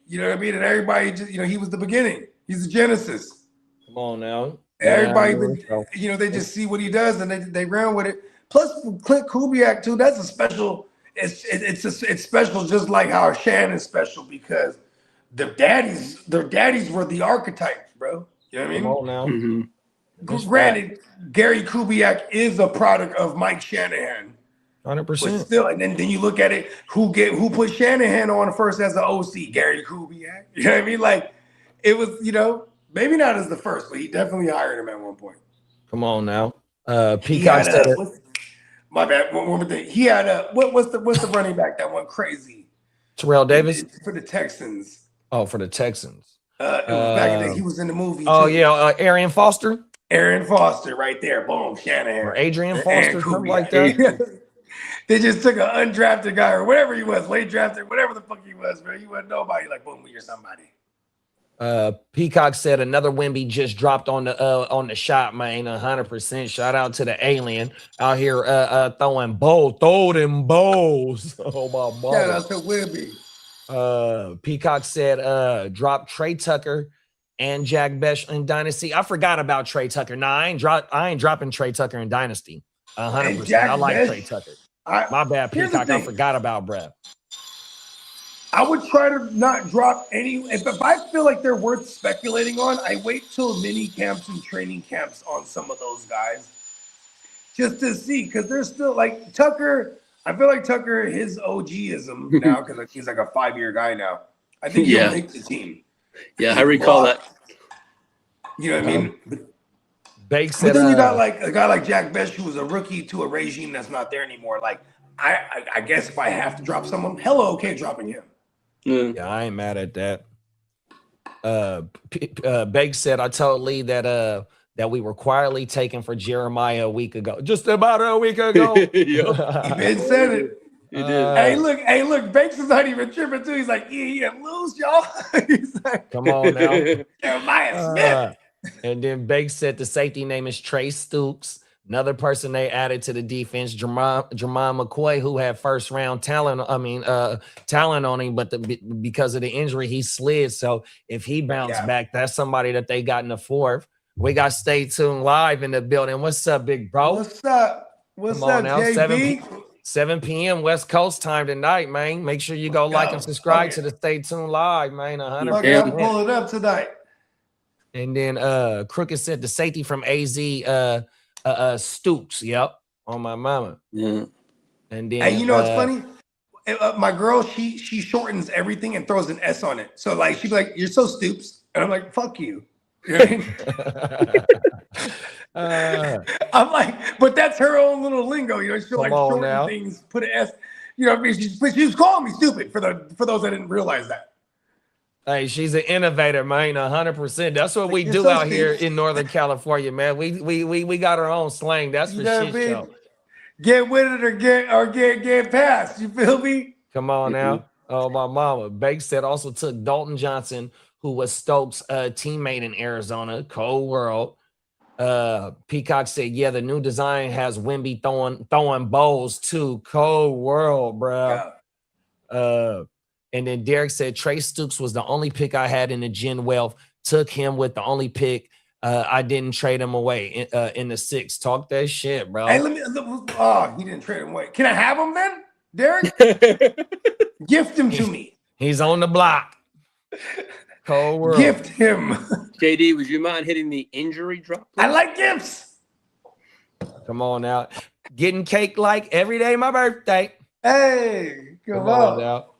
E: You know what I mean? And everybody just, you know, he was the beginning. He's the genesis.
C: Come on now.
E: Everybody, you know, they just see what he does and they ran with it. Plus, Clint Kubiak too. That's a special. It's special, just like how Shannon's special because their daddies were the archetypes, bro. You know what I mean?
C: Come on now.
E: Mm-hmm. Granted, Gary Kubiak is a product of Mike Shanahan.
C: 100%.
E: But still, and then you look at it, who put Shanahan on first as the OC? Gary Kubiak. You know what I mean? Like, it was, you know, maybe not as the first, but he definitely hired him at one point.
C: Come on now. Peacock said it.
E: My bad. One more thing. He had what's the running back that went crazy?
C: Terrell Davis
E: for the Texans.
C: Oh, for the Texans.
E: It was back in the day. He was in the movie.
C: Oh
E: too.
C: yeah, Arian Foster.
E: Aaron Foster, right there. Boom, Shanahan.
C: Or Adrian Foster, something like that.
E: They just took an undrafted guy or whatever he was, late drafted, whatever the fuck he was, bro. He wasn't nobody. Like, boom, you're somebody.
C: Peacock said another Wemby just dropped on the shot, man. 100%. Shout out to the alien out here throwing them bowls. Oh my God.
E: Shout out to Wemby.
C: Peacock said drop Trey Tucker and Jack Besh in Dynasty. I forgot about Trey Tucker. Nah, I ain't dropping Trey Tucker in Dynasty. 100%. I like Trey Tucker. My bad, Peacock. I forgot about Brad.
E: I would try to not drop any. If I feel like they're worth speculating on, I wait till mini camps and training camps on some of those guys just to see, because they're still like Tucker. I feel like Tucker, his OG-ism now, because he's like a 5-year guy now. I think he'll make the team.
G: Yeah, I recall that.
E: You know what I mean?
C: Bake
E: But
C: said,
E: then you got like a guy like Jack Besh, who was a rookie to a regime that's not there anymore. Like, I guess if I have to drop someone, hella okay dropping him.
C: Yeah, I ain't mad at that. Bake said, I told Lee that we were quietly taken for Jeremiah a week ago. Just about a week ago.
E: He been said it.
G: He did.
E: Hey, look, Banks is not even tripping too. He's like, yeah, lose, y'all. He's like,
C: come on now.
E: Jeremiah Smith.
C: And then Bake said the safety name is Trey Stoops. Another person they added to the defense, Jermaine McCoy, who had first round talent on him, but because of the injury, he slid. So if he bounced back, that's somebody that they got in the fourth. We got Stay Tuned Live in the building. What's up, big bro?
E: What's up? What's up,
C: now,
E: JB?
C: 7 p.m. West Coast time tonight, man. Make sure you go like and subscribe to the Stay Tuned Live, man. 100%.
E: Okay, I'm pulling it up tonight.
C: And then Crooked said the safety from AZ Stoops. Yep, on my mama.
G: Yeah.
C: And then
E: And you know what's funny? My girl, she shortens everything and throws an S on it. So like she'd be like, "You're so Stoops," and I'm like, "Fuck you." You know what I mean? I'm like, but that's her own little lingo. You know, she'll like shorten things, put an S. You know what I mean? She was calling me stupid for those that didn't realize that.
C: Hey, she's an innovator, man. 100%. That's what we do out here in Northern California, man. We got our own slang. That's for shit show.
E: Get with it or get past. You feel me?
C: Come on now. Oh, my mama. Bake said also took Dalton Johnson, who was Stokes' teammate in Arizona. Cold world. Peacock said, yeah, the new design has Wemby throwing bowls too. Cold world, bro. Yeah. And then Derek said Trey Stoops was the only pick I had in the Gen Wealth. Took him with the only pick. I didn't trade him away in the 6th. Talk that shit, bro.
E: Hey, he didn't trade him away. Can I have him then, Derek? Gift him to me.
C: He's on the block. Cold world.
E: Gift him.
G: JD, would you mind hitting the injury drop, please?
E: I like gifts.
C: Come on now. Getting cake like every day my birthday.
E: Hey, come on.
C: Now.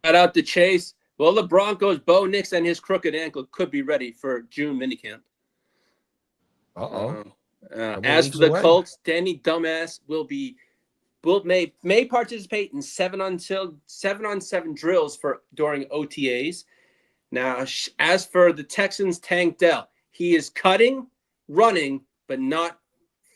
G: Shout out to Chase. Well, the Broncos, Bo Nix and his crooked ankle could be ready for June minicamp. As for the Colts, Danny Dumbass may participate in 7-on-7 drills during OTAs. Now, as for the Texans, Tank Dell, he is cutting, running, but not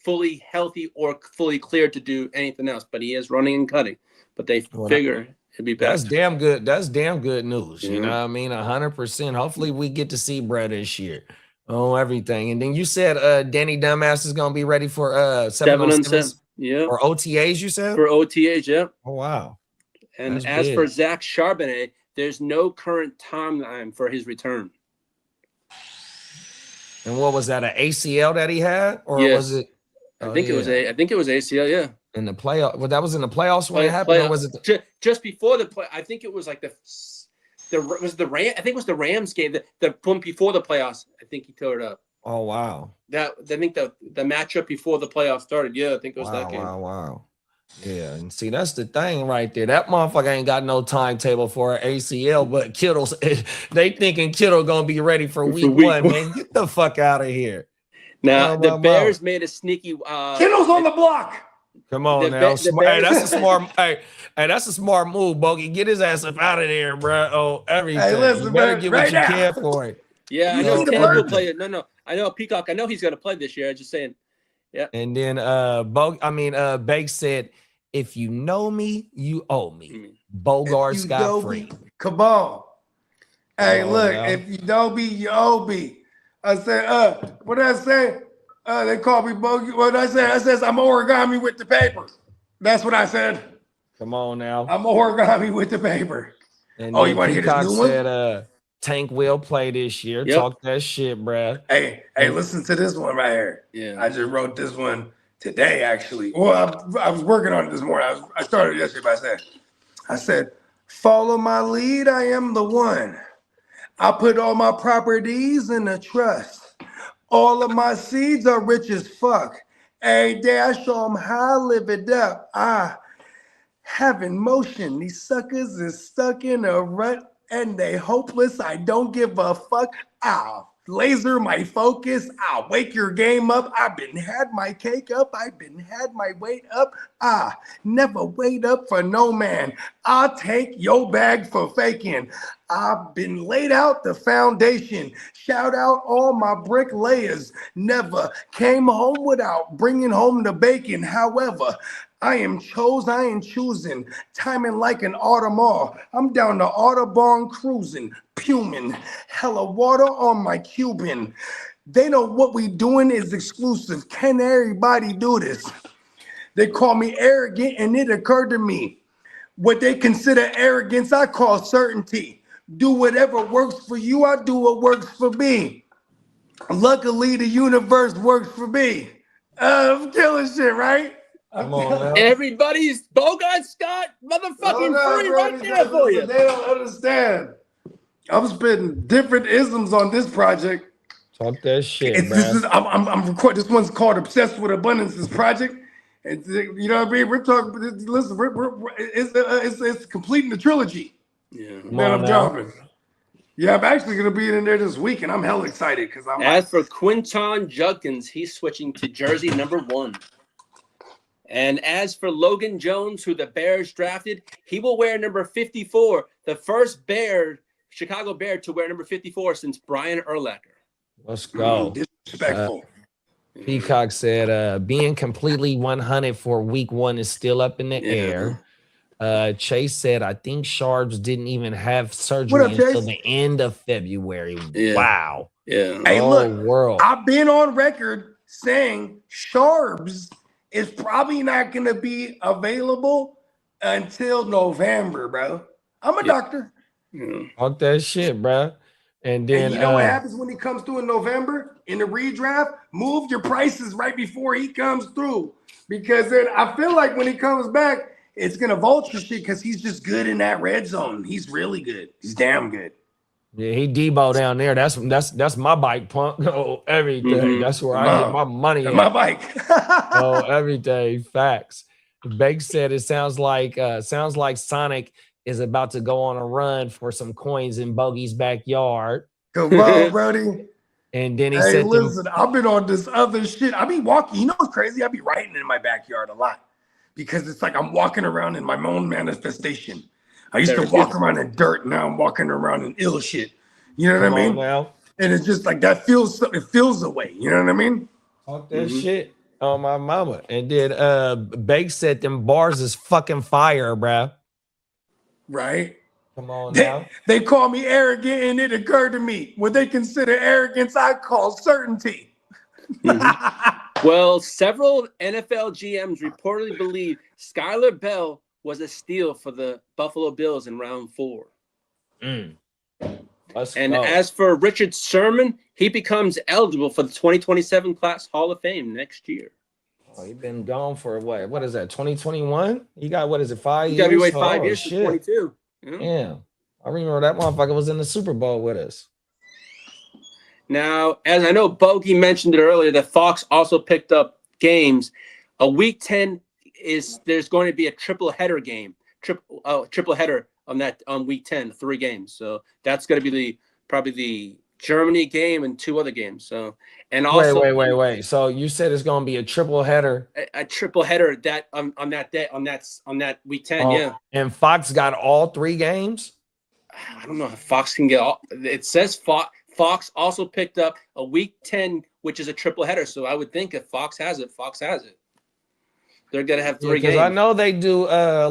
G: fully healthy or fully cleared to do anything else. But he is running and cutting. But they figure it'd be better.
C: That's damn good. That's damn good news. You know what I mean? 100%. Hopefully we get to see Brad this year. Oh, everything. And then you said Danny Dumbass is gonna be ready for 7-on-7.
G: Yeah.
C: Or OTAs, you said?
G: For OTAs, yeah.
C: Oh, wow.
G: And as for Zach Charbonnet, there's no current timeline for his return.
C: And what was that, an ACL that he had? Or was it?
G: I think it was ACL, yeah.
C: In the playoff, well, that was in the playoffs when it happened, or was it
G: just before the play? I think it was like the Ram. I think it was the Rams game, the one before the playoffs. I think he tore it up.
C: Oh wow!
G: I think the matchup before the playoffs started. Yeah, I think it was that game.
C: Wow. Yeah, and see that's the thing right there. That motherfucker ain't got no timetable for an ACL, but Kittle's they thinking Kittle gonna be ready for week 1. Man, get the fuck out of here.
G: Now the Bears made a sneaky.
E: Kittle's on the block.
C: Come on now. Hey, that's a smart. hey, that's a smart move, Bogey. Get his ass up out of there, bro. Oh, everything.
E: Hey, listen,
C: you better
E: man,
C: get
E: right
C: what you
E: now.
C: can for it.
G: Yeah, I know Tank will play it. No. I know Peacock. I know he's gonna play this year. I'm just saying. Yeah.
C: And then Bake said, if you know me, you owe me. Bogart Scott free.
E: Come on. Hey, look,
C: now.
E: if you know me, you owe me. I said, what did I say? They call me bogey. What did I say? I says I'm origami with the paper. That's what I said.
C: Come on now.
E: I'm origami with the paper.
C: And
E: you want to hear this new one?
C: Said, Tank will play this year. Yep. Talk that shit, bruh.
E: Hey, listen to this one right here.
G: Yeah.
E: I just wrote this one today, actually. Well, I was working on it this morning. I started yesterday, but I said, follow my lead. I am the one. I put all my properties in a trust. All of my seeds are rich as fuck. Every day I show them how I live it up. I have in motion. These suckers is stuck in a rut and they hopeless. I don't give a fuck. I'll laser my focus. I'll wake your game up. I've been had my cake up. I've been had my weight up. I never wait up for no man. I'll take your bag for faking. I've been laid out the foundation. Shout out all my bricklayers. Never came home without bringing home the bacon. However, I am choosing, timing like an Audemars. I'm down the Audubon cruising, puming, hella water on my Cuban. They know what we doing is exclusive. Can everybody do this? They call me arrogant, and it occurred to me. What they consider arrogance, I call certainty. Do whatever works for you, I do what works for me. Luckily, the universe works for me. I'm killing shit, right?
C: Come on,
G: everybody's Bogart Scott motherfucking free right there for you.
E: They don't understand. I'm spitting different isms on this project.
C: Talk that shit,
E: I'm recording. This one's called "Obsessed with Abundance." This project, you know what I mean. We're talking. Listen, it's completing the trilogy.
G: Yeah,
E: man, I'm jumping. Yeah, I'm actually gonna be in there this week, and I'm hella excited because I'm.
G: As for Quinton Judkins, he's switching to jersey number 1. And as for Logan Jones, who the Bears drafted, he will wear number 54, the first Chicago Bear to wear number 54 since Brian Urlacher.
C: Let's go.
E: Disrespectful.
C: Peacock said, being completely 100 for week 1 is still up in the air. Chase said, I think Sharps didn't even have surgery until the end of February.
G: Yeah.
C: Wow.
G: Yeah.
E: Hey, look,
C: world.
E: I've been on record saying Sharps is probably not going to be available until November, bro. I'm a doctor.
C: Talk that shit, bro. And then
E: you know what happens when he comes through in November in the redraft? Move your prices right before he comes through, because then I feel like when he comes back, it's gonna vulture shit because he's just good in that red zone. He's really good. He's damn good.
C: Yeah, he Debo down there. That's my bike, punk. Oh, everything.
G: Mhm.
C: That's where I get my money at.
E: My bike.
C: Oh, everything. Facts. Bake said it sounds like Sonic is about to go on a run for some coins in Bogey's backyard.
E: Come on, Brody.
C: And then he
E: Hey,
C: said,
E: listen, I've been on this other shit. I be walking. You know what's crazy? I be writing in my backyard a lot because it's like I'm walking around in my own manifestation. I used to walk around in dirt. Now I'm walking around in ill shit. You know what I mean?
C: Now.
E: And it's just like that it feels the way. You know what I mean?
C: Talk that shit on my mama. And then Bake said them bars is fucking fire, bruh.
E: Right.
C: Come on now.
E: They call me arrogant, and it occurred to me what they consider arrogance, I call certainty.
G: Well, several NFL GMs reportedly believe Skylar Bell was a steal for the Buffalo Bills in round 4. And as for Richard Sherman, he becomes eligible for the 2027 class Hall of Fame next year.
C: Oh, he's been gone for what? What is that? 2021? He got, what is it, 5 years?
G: You got to wait 5 years to 22.
C: Yeah. I remember that motherfucker was in the Super Bowl with us.
G: Now, as I know, Bogey mentioned it earlier, that Fox also picked up games. A week 10 there's going to be a triple header game, triple header on week 10, 3 games. So that's going to be probably the Germany game and 2 other games. So, and also
C: wait. So you said it's going to be a triple header.
G: A triple header that on that day on that week 10. Yeah.
C: And Fox got all 3 games.
G: I don't know if Fox can get all. It says Fox also picked up a week 10, which is a triple header. So I would think if Fox has it, Fox has it. They're gonna have 3 games.
C: I know they do. Out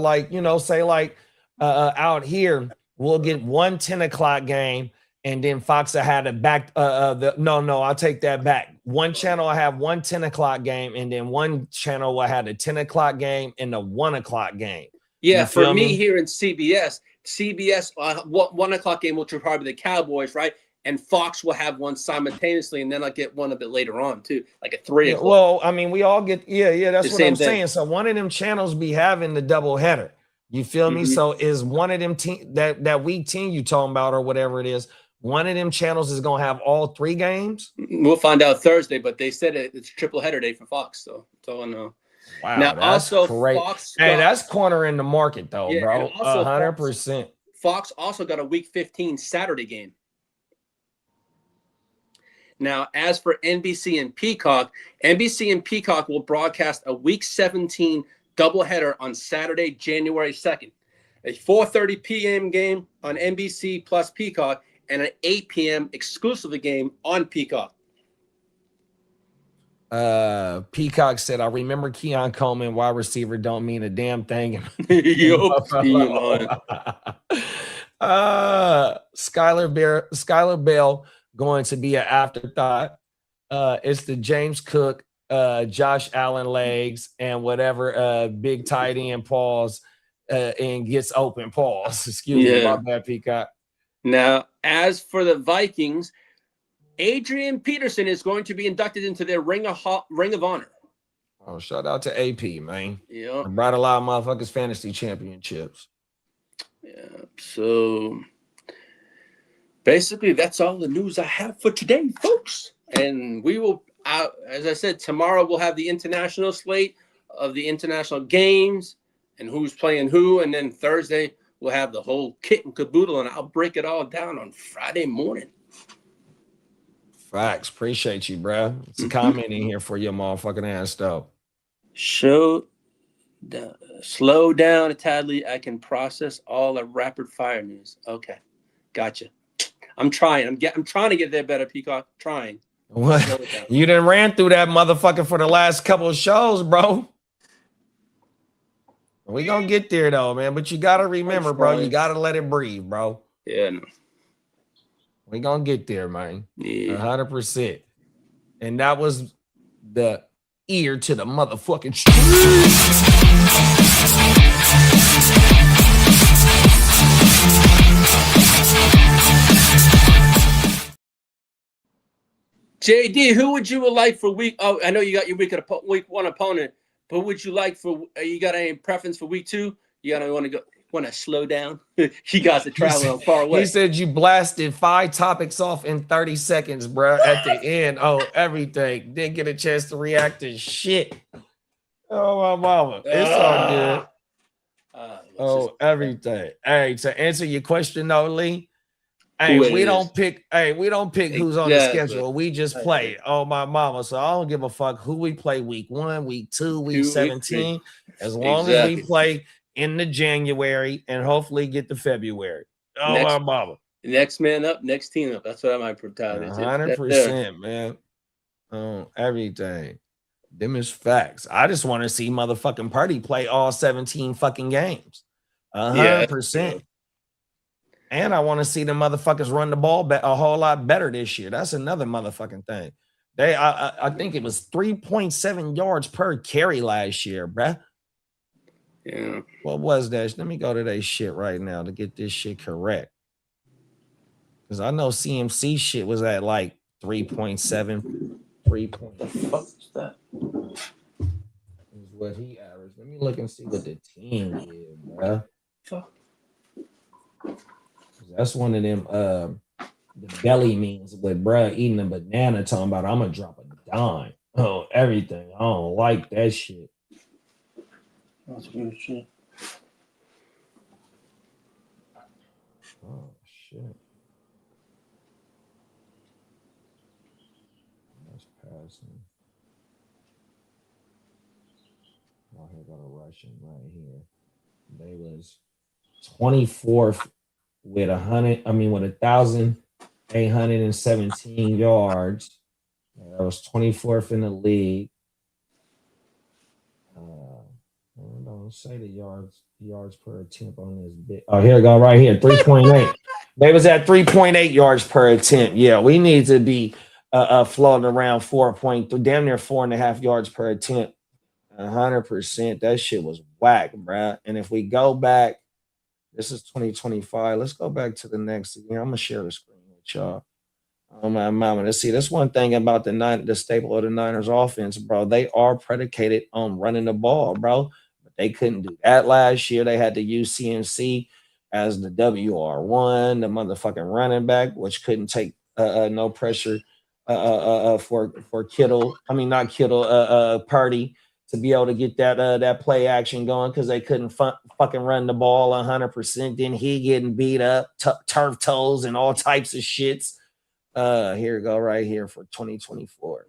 C: here we'll get 1 10 o'clock game, and then Fox had it back. I'll take that back. One channel I have 1 10 o'clock game, and then one channel I had a 10 o'clock game and a 1 o'clock game.
G: Yeah, for me here in CBS 1 o'clock game, which will probably be the Cowboys, right? And Fox will have one simultaneously, and then I'll get one a bit later on too, like at 3 o'clock.
C: Well, I mean, we all get that's what I'm saying.
G: Day.
C: So one of them channels be having the double header. You feel me? So is one of them that week 10 you talking about or whatever it is, one of them channels is gonna have all 3 games?
G: We'll find out Thursday, but they said it's triple header day for Fox, so that's all I know.
C: Wow,
G: now
C: that's
G: also
C: great.
G: Fox
C: That's cornering the market though, bro.
G: 100%. Fox also got a week 15 Saturday game. Now, as for NBC and Peacock will broadcast a week 17 doubleheader on Saturday, January 2nd. A 4:30 p.m. game on NBC plus Peacock, and an 8 p.m. exclusively game on Peacock.
C: Peacock said, I remember Keon Coleman, wide receiver, don't mean a damn thing. Skylar Bell going to be an afterthought. It's the James Cook, Josh Allen legs, and whatever big tight end pause and gets open pause. Excuse me, my bad, Peacock.
G: Now, as for the Vikings, Adrian Peterson is going to be inducted into their Ring of Honor.
C: Oh, shout out to AP, man.
G: Yeah.
C: Brought a lot of motherfuckers fantasy championships.
G: Yeah. So basically, that's all the news I have for today, folks. And we will, as I said, tomorrow we'll have the international slate of the international games and who's playing who. And then Thursday, we'll have the whole kit and caboodle, and I'll break it all down on Friday morning.
C: Facts. Appreciate you, bro. It's a comment in here for your motherfucking ass, though.
G: Slow down a tadly. I can process all the rapid fire news. Okay. Gotcha. I'm trying. I'm trying to get there better, Peacock. Trying.
C: What? You done ran through that motherfucker for the last couple of shows, bro. We gonna get there though, man. But you gotta remember, bro. You gotta let it breathe, bro.
G: Yeah. No.
C: We gonna get there, man.
G: Yeah.
C: 100%. And that was the ear to the motherfucking street.
G: JD, who would you like for week? Oh, I know you got your week 1 opponent, But would you like for you got any preference for week 2? You want to slow down? You guys are traveling far away.
C: He said you blasted 5 topics off in 30 seconds, bro. At the end, everything. Didn't get a chance to react to shit. Oh my mama, it's all good. Everything. Hey, to answer your question, though, Lee. Hey, we don't pick who's on the schedule. We just play. Oh my mama. So I don't give a fuck who we play week 1, week 2, week 17. As long as we play in the January and hopefully get to February. Oh my mama.
G: Next man up, next team up. That's what my mentality is.
C: 100%, man. Everything. Them is facts. I just want to see motherfucking Purdy play all 17 fucking games. 100%. And I want to see the motherfuckers run the ball a whole lot better this year. That's another motherfucking thing. I think it was 3.7 yards per carry last year, bruh.
G: Yeah.
C: What was that? Let me go to that shit right now to get this shit correct. Because I know CMC shit was at like 3.7, 3. What's that? Is what he averaged. Let me look and see what the team did, bruh.
G: Fuck.
C: That's one of them the belly means with bruh eating a banana talking about I'm gonna drop a dime. Oh, everything. I don't like that shit.
G: That's good shit.
C: Oh shit. That's passing. Oh, here got a Russian right here. They was 24th with 1,817 yards. That was 24th in the league. Don't say the yards per attempt on this bit. Oh, here we go, right here, 3.8. They was at 3.8 yards per attempt. Yeah, we need to be floating around 4.3, damn near 4.5 yards per attempt. 100%. That shit was whack, bruh. And if we go back, this is 2025. Let's go back to the next year. I'm gonna share the screen with y'all. Oh my mama. Let's see. That's one thing about the staple of the Niners offense, bro. They are predicated on running the ball, bro. But they couldn't do that last year. They had to use CMC as the WR1, the motherfucking running back, which couldn't take no pressure for Kittle. I mean, not Kittle, Purdy, to be able to get that play action going because they couldn't fucking run the ball 100%. Then he getting beat up, turf toes and all types of shits. Here we go right here for 2024.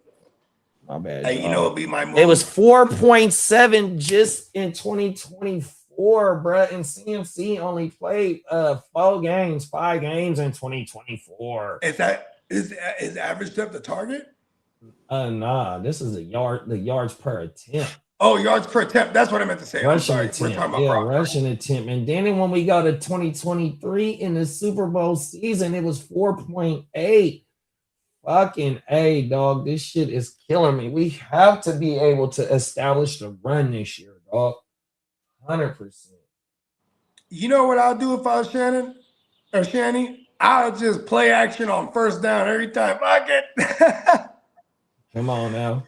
C: My bad.
E: Hey, you know it'd be my move.
C: It was 4.7 just in 2024, bro. And CMC only played 5 games in 2024.
E: Is average depth the target?
C: Nah, this is the yards per attempt.
E: Oh, yards per attempt. That's what I meant to say.
C: Rushing
E: I'm sorry.
C: attempt.
E: We're talking about
C: Rushing attempt. And then when we go to 2023 in the Super Bowl season, it was 4.8. Fucking A, dog. This shit is killing me. We have to be able to establish the run this year, dog. 100%.
E: You know what I'll do if I was Shannon or Shanny? I'll just play action on first down every time. Fuck it.
C: Come on now.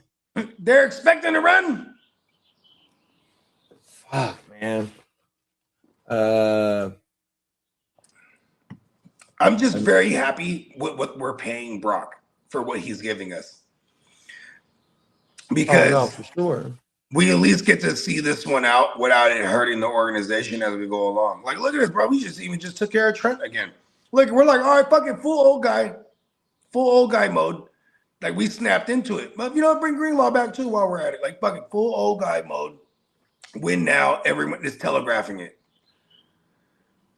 E: They're expecting to run.
C: Fuck, man.
E: I'm just very happy with what we're paying Brock for what he's giving us. Because
C: for sure.
E: We at least get to see this one out without it hurting the organization as we go along. Like, look at this, bro. We just took care of Trent again. Look, we're like, all right, fucking full old guy mode. Like, we snapped into it. But, bring Greenlaw back, too, while we're at it. Like, fucking full old guy mode. Win now. Everyone is telegraphing it.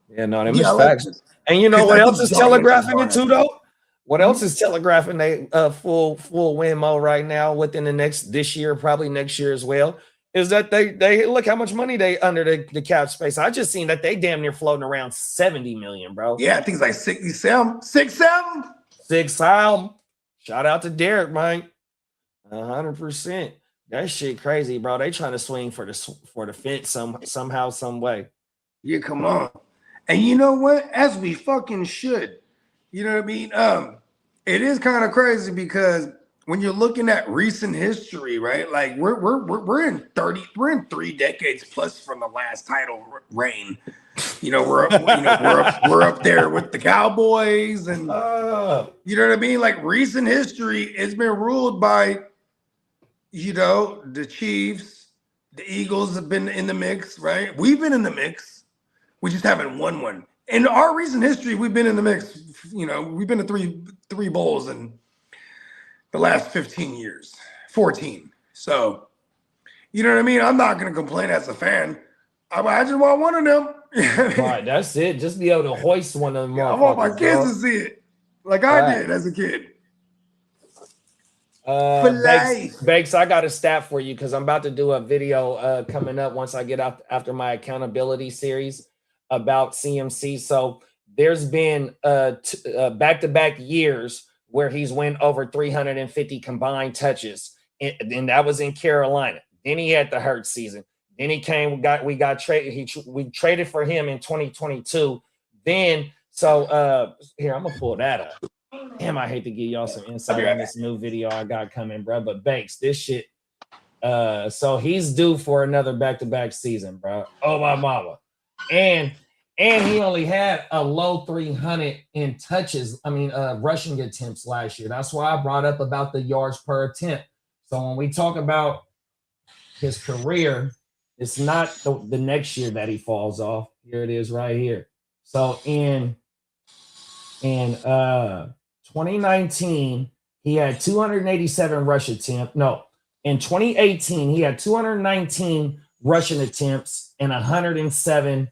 C: Yeah, no, that was facts. And you know what else is telegraphing it, too, though? What else is telegraphing they full win mode right now within this year, probably next year as well, is that they look how much money they under the cap space. I just seen that they damn near floating around 70 million, bro.
E: Yeah, I think it's like 67. 67.
C: 6-7. Shout out to Derek, man. 100%. That shit crazy, bro. They trying to swing for the fence somehow, some way.
E: Yeah, come on. And you know what? As we fucking should. You know what I mean? It is kind of crazy because when you're looking at recent history, right? Like we're in 3 decades plus from the last title reign. You know, we're up there with the Cowboys, and you know what I mean? Like recent history, it's been ruled by, you know, the Chiefs, the Eagles have been in the mix, right? We've been in the mix. We just haven't won one. In our recent history, we've been in the mix. You know, we've been to three bowls in the last 15 years, 14. So, you know what I mean? I'm not going to complain as a fan. I just want one of them.
C: Right, that's it. Just be able to hoist one of them.
E: I want my kids to see it like I did as a kid.
C: Bakes, I got a stat for you because I'm about to do a video coming up once I get out after my accountability series about CMC. So there's been back-to-back years where he's went over 350 combined touches, and that was in Carolina. Then he had the hurt season. Then he came. We got traded. We traded for him in 2022. Then here I'm gonna pull that up. Damn, I hate to give y'all some insight on this new video I got coming, bro. But Banks, this shit. So he's due for another back-to-back season, bro. Oh my mama, and he only had a low 300 in touches. I mean, rushing attempts last year. That's why I brought up about the yards per attempt. So when we talk about his career, it's not the next year that he falls off. Here it is right here. So in 2019, he had 287 rush attempts. No, in 2018, he had 219 rushing attempts and 107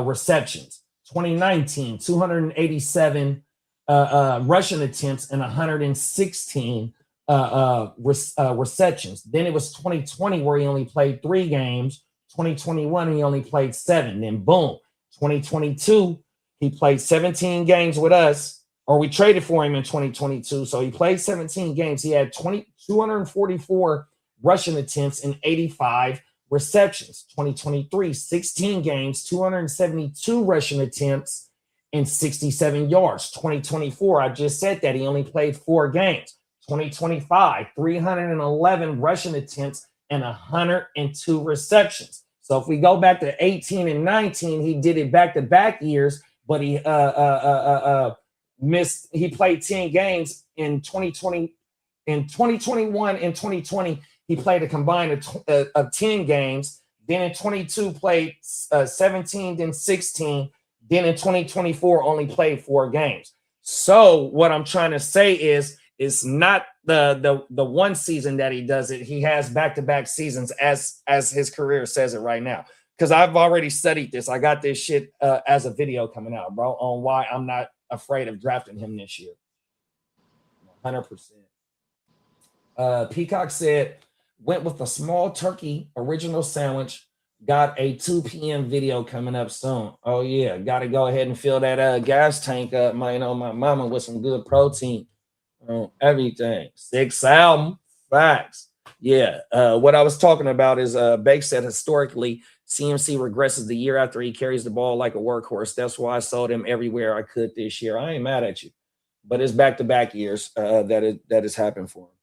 C: receptions. 2019, 287 rushing attempts and 116 receptions. Then it was 2020 where he only played 3 games. 2021 he only played 7. Then boom, 2022 he played 17 games with us, or we traded for him in 2022. So he played 17 games. He had 244 rushing attempts and 85 receptions. 2023, 16 games, 272 rushing attempts and 67 yards. 2024, I just said that he only played 4 games. 2025, 311 rushing attempts and 102 receptions. So if we go back to 18 and 19, he did it back-to-back years, but he missed. He played 10 games in 2020. In 2021 and 2020, he played a combined of 10 games. Then in 22, played 17, then 16. Then in 2024, only played 4 games. So what I'm trying to say is, it's not the one season that he does it. He has back-to-back seasons as his career says it right now. Because I've already studied this. I got this shit as a video coming out, bro, on why I'm not afraid of drafting him this year. 100%. Peacock said, went with a small turkey original sandwich. Got a 2 p.m. video coming up soon. Oh, yeah. Got to go ahead and fill that gas tank up, my mama, with some good protein. Everything. 6 album. Facts. Yeah. What I was talking about is Bake said historically, CMC regresses the year after he carries the ball like a workhorse. That's why I sold him everywhere I could this year. I ain't mad at you. But it's back-to-back years that has happened for him.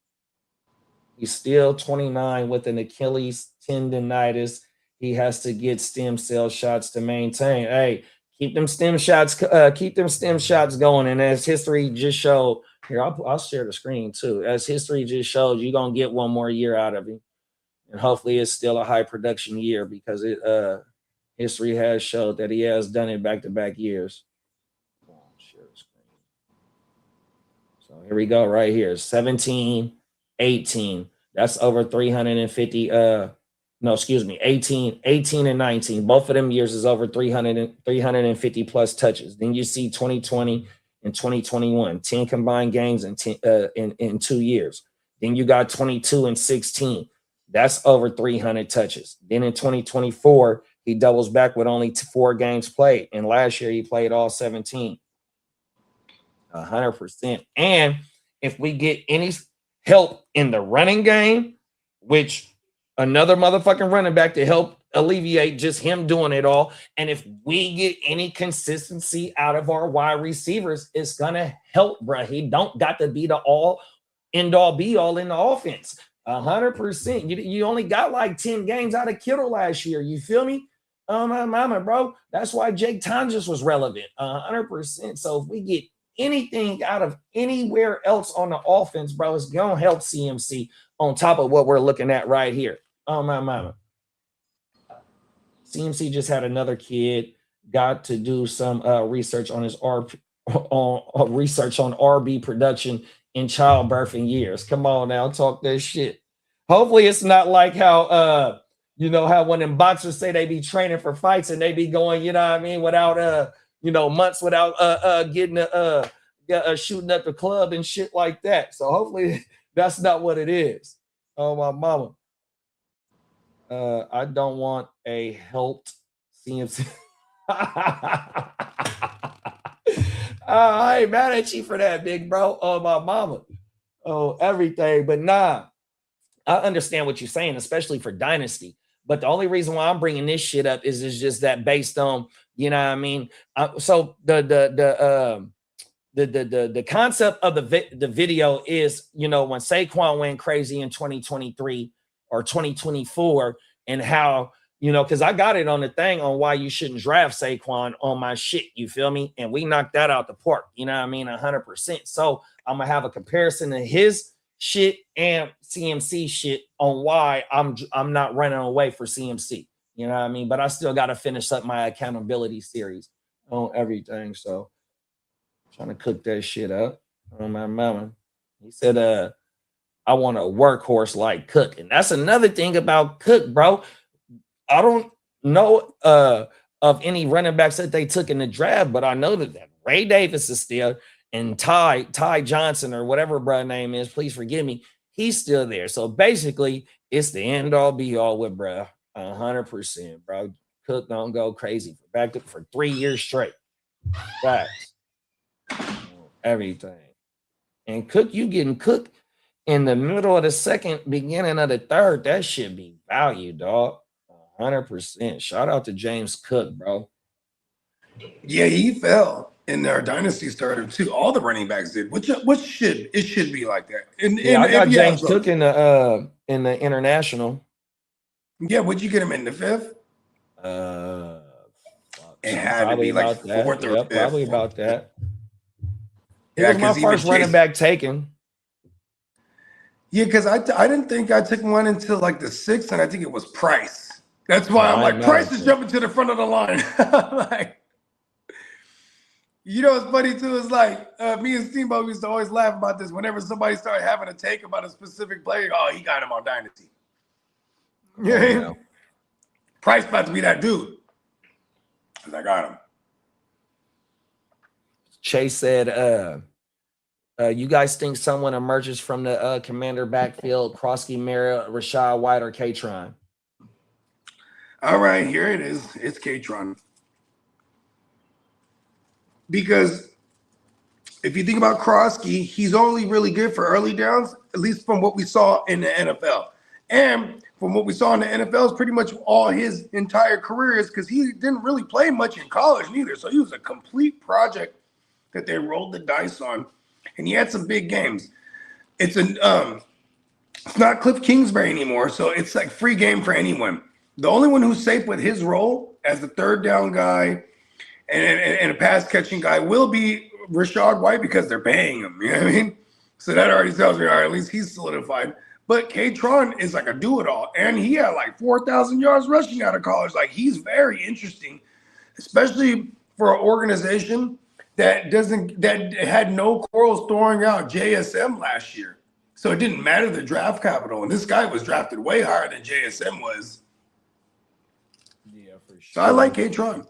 C: He's still 29 with an Achilles tendonitis. He has to get stem cell shots to maintain. Hey, keep them stem shots going. And as history just showed, here, I'll share the screen too. As history just showed, you're going to get one more year out of him. And hopefully it's still a high production year because history has showed that he has done it back-to-back years. Share the screen. So here we go right here. 17, 18. That's over 350. 18 and 19. Both of them years is over 350 plus touches. Then you see 2020 and 2021, 10 combined games in 2 years. Then you got 22 and 16. That's over 300 touches. Then in 2024, he doubles back with only 4 games played. And last year he played all 17. 100%. And if we get any help in the running game, which another motherfucking running back to help alleviate just him doing it all. And if we get any consistency out of our wide receivers, it's gonna help, bro. He don't got to be the all end all be all in the offense. 100%. You only got like 10 games out of Kittle last year. You feel me? My mama, bro. That's why Jake Tonjes was relevant. 100%. So if we get anything out of anywhere else on the offense, bro, it's gonna help CMC on top of what we're looking at right here. Oh my mama. CMC just had another kid, got to do some research on his research on RB production in childbirth and years. Come on now, talk that shit. Hopefully it's not like how how when them boxers say they be training for fights and they be going, you know what I mean, without months without getting shooting at the club and shit like that. So hopefully that's not what it is. Oh my mama. I don't want a helped CMC. I ain't mad at you for that, big bro. Oh, my mama. Oh, everything. But nah, I understand what you're saying, especially for Dynasty. But the only reason why I'm bringing this shit up is just that based on, you know what I mean? So the concept of the video is, when Saquon went crazy in 2023 or 2024 and how, because I got it on the thing on why you shouldn't draft Saquon on my shit. You feel me? And we knocked that out the park. You know what I mean? 100%. So I'm going to have a comparison of his shit and CMC shit on why I'm not running away for CMC. You know what I mean? But I still got to finish up my accountability series on everything. So trying to cook that shit up on my mama. He said, I want a workhorse like Cook. And that's another thing about Cook, bro. I don't know of any running backs that they took in the draft, but I know that Ray Davis is still, and Ty Johnson or whatever bro name is, please forgive me, he's still there. So basically, it's the end all be all with bro. 100%, bro. Cook don't go crazy for 3 years straight. Facts. Everything. And Cook, you getting Cook in the middle of the second, beginning of the third, that should be value, dog. 100%. Shout out to James Cook, bro.
E: Yeah, he fell in our dynasty starter too. All the running backs did. It should be like that.
C: I got James Cook in the international.
E: Yeah, would you get him in the fifth? It had to be like fourth or fifth.
C: Probably about that. It was my first running back taken.
E: Yeah, because I didn't think I took one until like the sixth, and I think it was Price. That's why I'm like, Price is jumping to the front of the line. Like, what's funny too is like me and Steamboat used to always laugh about this whenever somebody started having a take about a specific player. Oh, he got him on Dynasty. Yeah, Price about to be that dude. Because I got him.
C: Chase said, you guys think someone emerges from the commander backfield, Crosby, Mara, Rashad White, or K-Tron?
E: All right, here it is. It's K-Tron. Because if you think about Crosby, he's only really good for early downs, at least from what we saw in the NFL. And from what we saw in the NFL is pretty much all his entire career is because he didn't really play much in college neither. So he was a complete project that they rolled the dice on. And he had some big games. It's not Cliff Kingsbury anymore, so it's like free game for anyone. The only one who's safe with his role as the third down guy and a pass catching guy will be Rashad White because they're paying him. You know what I mean? So that already tells me, all right, at least he's solidified. But K-Tron is like a do-it-all, and he had like 4,000 yards rushing out of college. Like, he's very interesting, especially for an organization that had no quarrels throwing out JSM last year. So it didn't matter the draft capital. And this guy was drafted way higher than JSM was.
C: Yeah, for sure.
E: So I like K-Tron.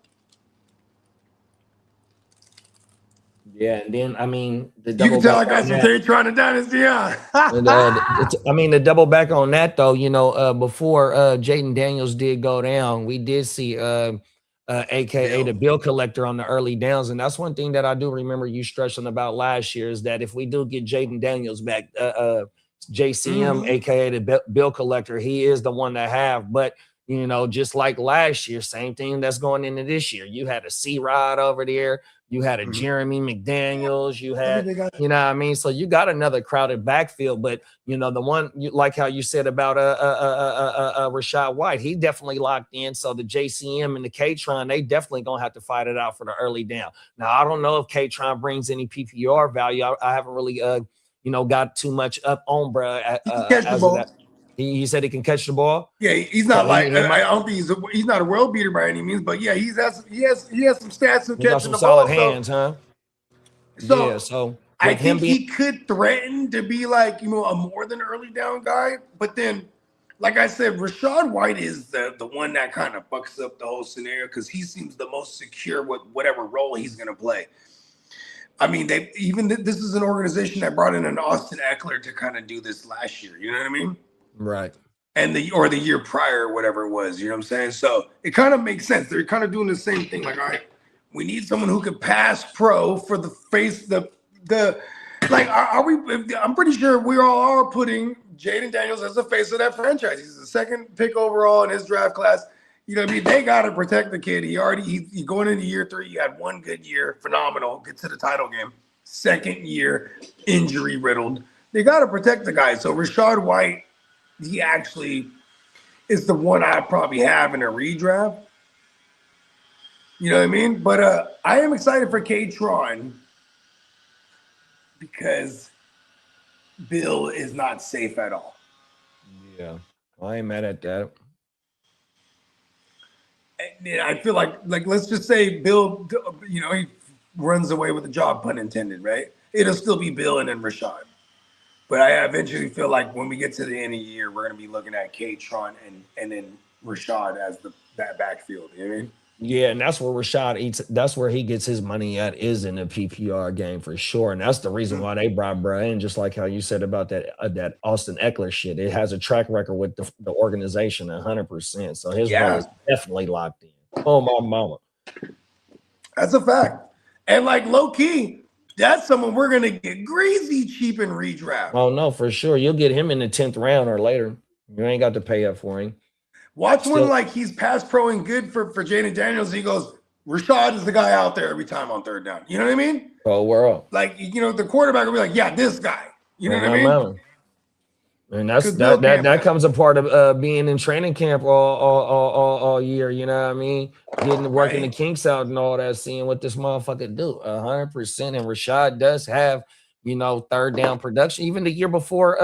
C: Yeah, and then, I mean, the
E: double you can tell I got some K-Tron and Dynasty, yeah.
C: The double back on that, though, before Jaden Daniels did go down, we did see AKA the bill collector on the early downs. And that's one thing that I do remember you stressing about last year is that if we do get Jaden Daniels back, JCM, AKA the bill collector, he is the one to have. But, You know, just like last year, same thing that's going into this year. You had a C-Rod over there. You had a Jeremy McDaniels. You had, you know what I mean? So you got another crowded backfield. But, you know, the one, like how you said about Rashad White, he definitely locked in. So the JCM and the K-Tron, they definitely going to have to fight it out for the early down. Now, I don't know if K-Tron brings any PPR value. I haven't really, you know, got too much up on, bro.
E: Catch the ball.
C: He said he can catch the ball.
E: Yeah, he's not I don't think he's not a world beater by any means, but yeah, he has some stats of catching the ball.
C: Solid hands, huh?
E: So,
C: yeah, so
E: I think he could threaten to be like, you know, a more than early down guy, but then, like I said, Rashad White is the one that kind of fucks up the whole scenario because he seems the most secure with whatever role he's going to play. I mean, this is an organization that brought in an Austin Eckler to kind of do this last year. You know what I mean?
C: Right.
E: And the year prior, or whatever it was, you know what I'm saying? So it kind of makes sense. They're kind of doing the same thing. Like, all right, we need someone who could pass pro for the face, I'm pretty sure we all are putting Jaden Daniels as the face of that franchise. He's the second pick overall in his draft class. You know what I mean? They got to protect the kid. He's going into year 3. He had one good year, phenomenal, get to the title game. Second year, injury riddled. They got to protect the guy. So Rashad White, he actually is the one I probably have in a redraft. You know what I mean? But I am excited for K-Tron because Bill is not safe at all.
C: Yeah, I ain't mad at that.
E: And I feel like let's just say Bill, you know, he runs away with the job, pun intended, right? It'll still be Bill and then Rashad. But I eventually feel like when we get to the end of the year, we're going to be looking at K-Tron and then Rashad as that backfield. You know what I mean? Yeah,
C: and that's where Rashad eats. That's where he gets his money at, is in the PPR game for sure. And that's the reason why they brought Bro in, just like how you said about that Austin Eckler shit. It has a track record with the organization 100%. So his money is definitely locked in. Oh, my mama.
E: That's a fact. And like low key, that's someone we're going to get greasy cheap in redraft.
C: Oh, no, for sure. You'll get him in the 10th round or later. You ain't got to pay up for him.
E: Watch when like he's pass pro and good for Jaden Daniels. He goes, Rashad is the guy out there every time on third down. You know what I mean?
C: Oh, world.
E: Like, you know, the quarterback will be like, yeah, this guy. You know what I mean?
C: And that comes a part of being in training camp all year. You know what I mean? Working the kinks out and all that, seeing what this motherfucker do. 100%. And Rashad does have, you know, third down production. Even the year before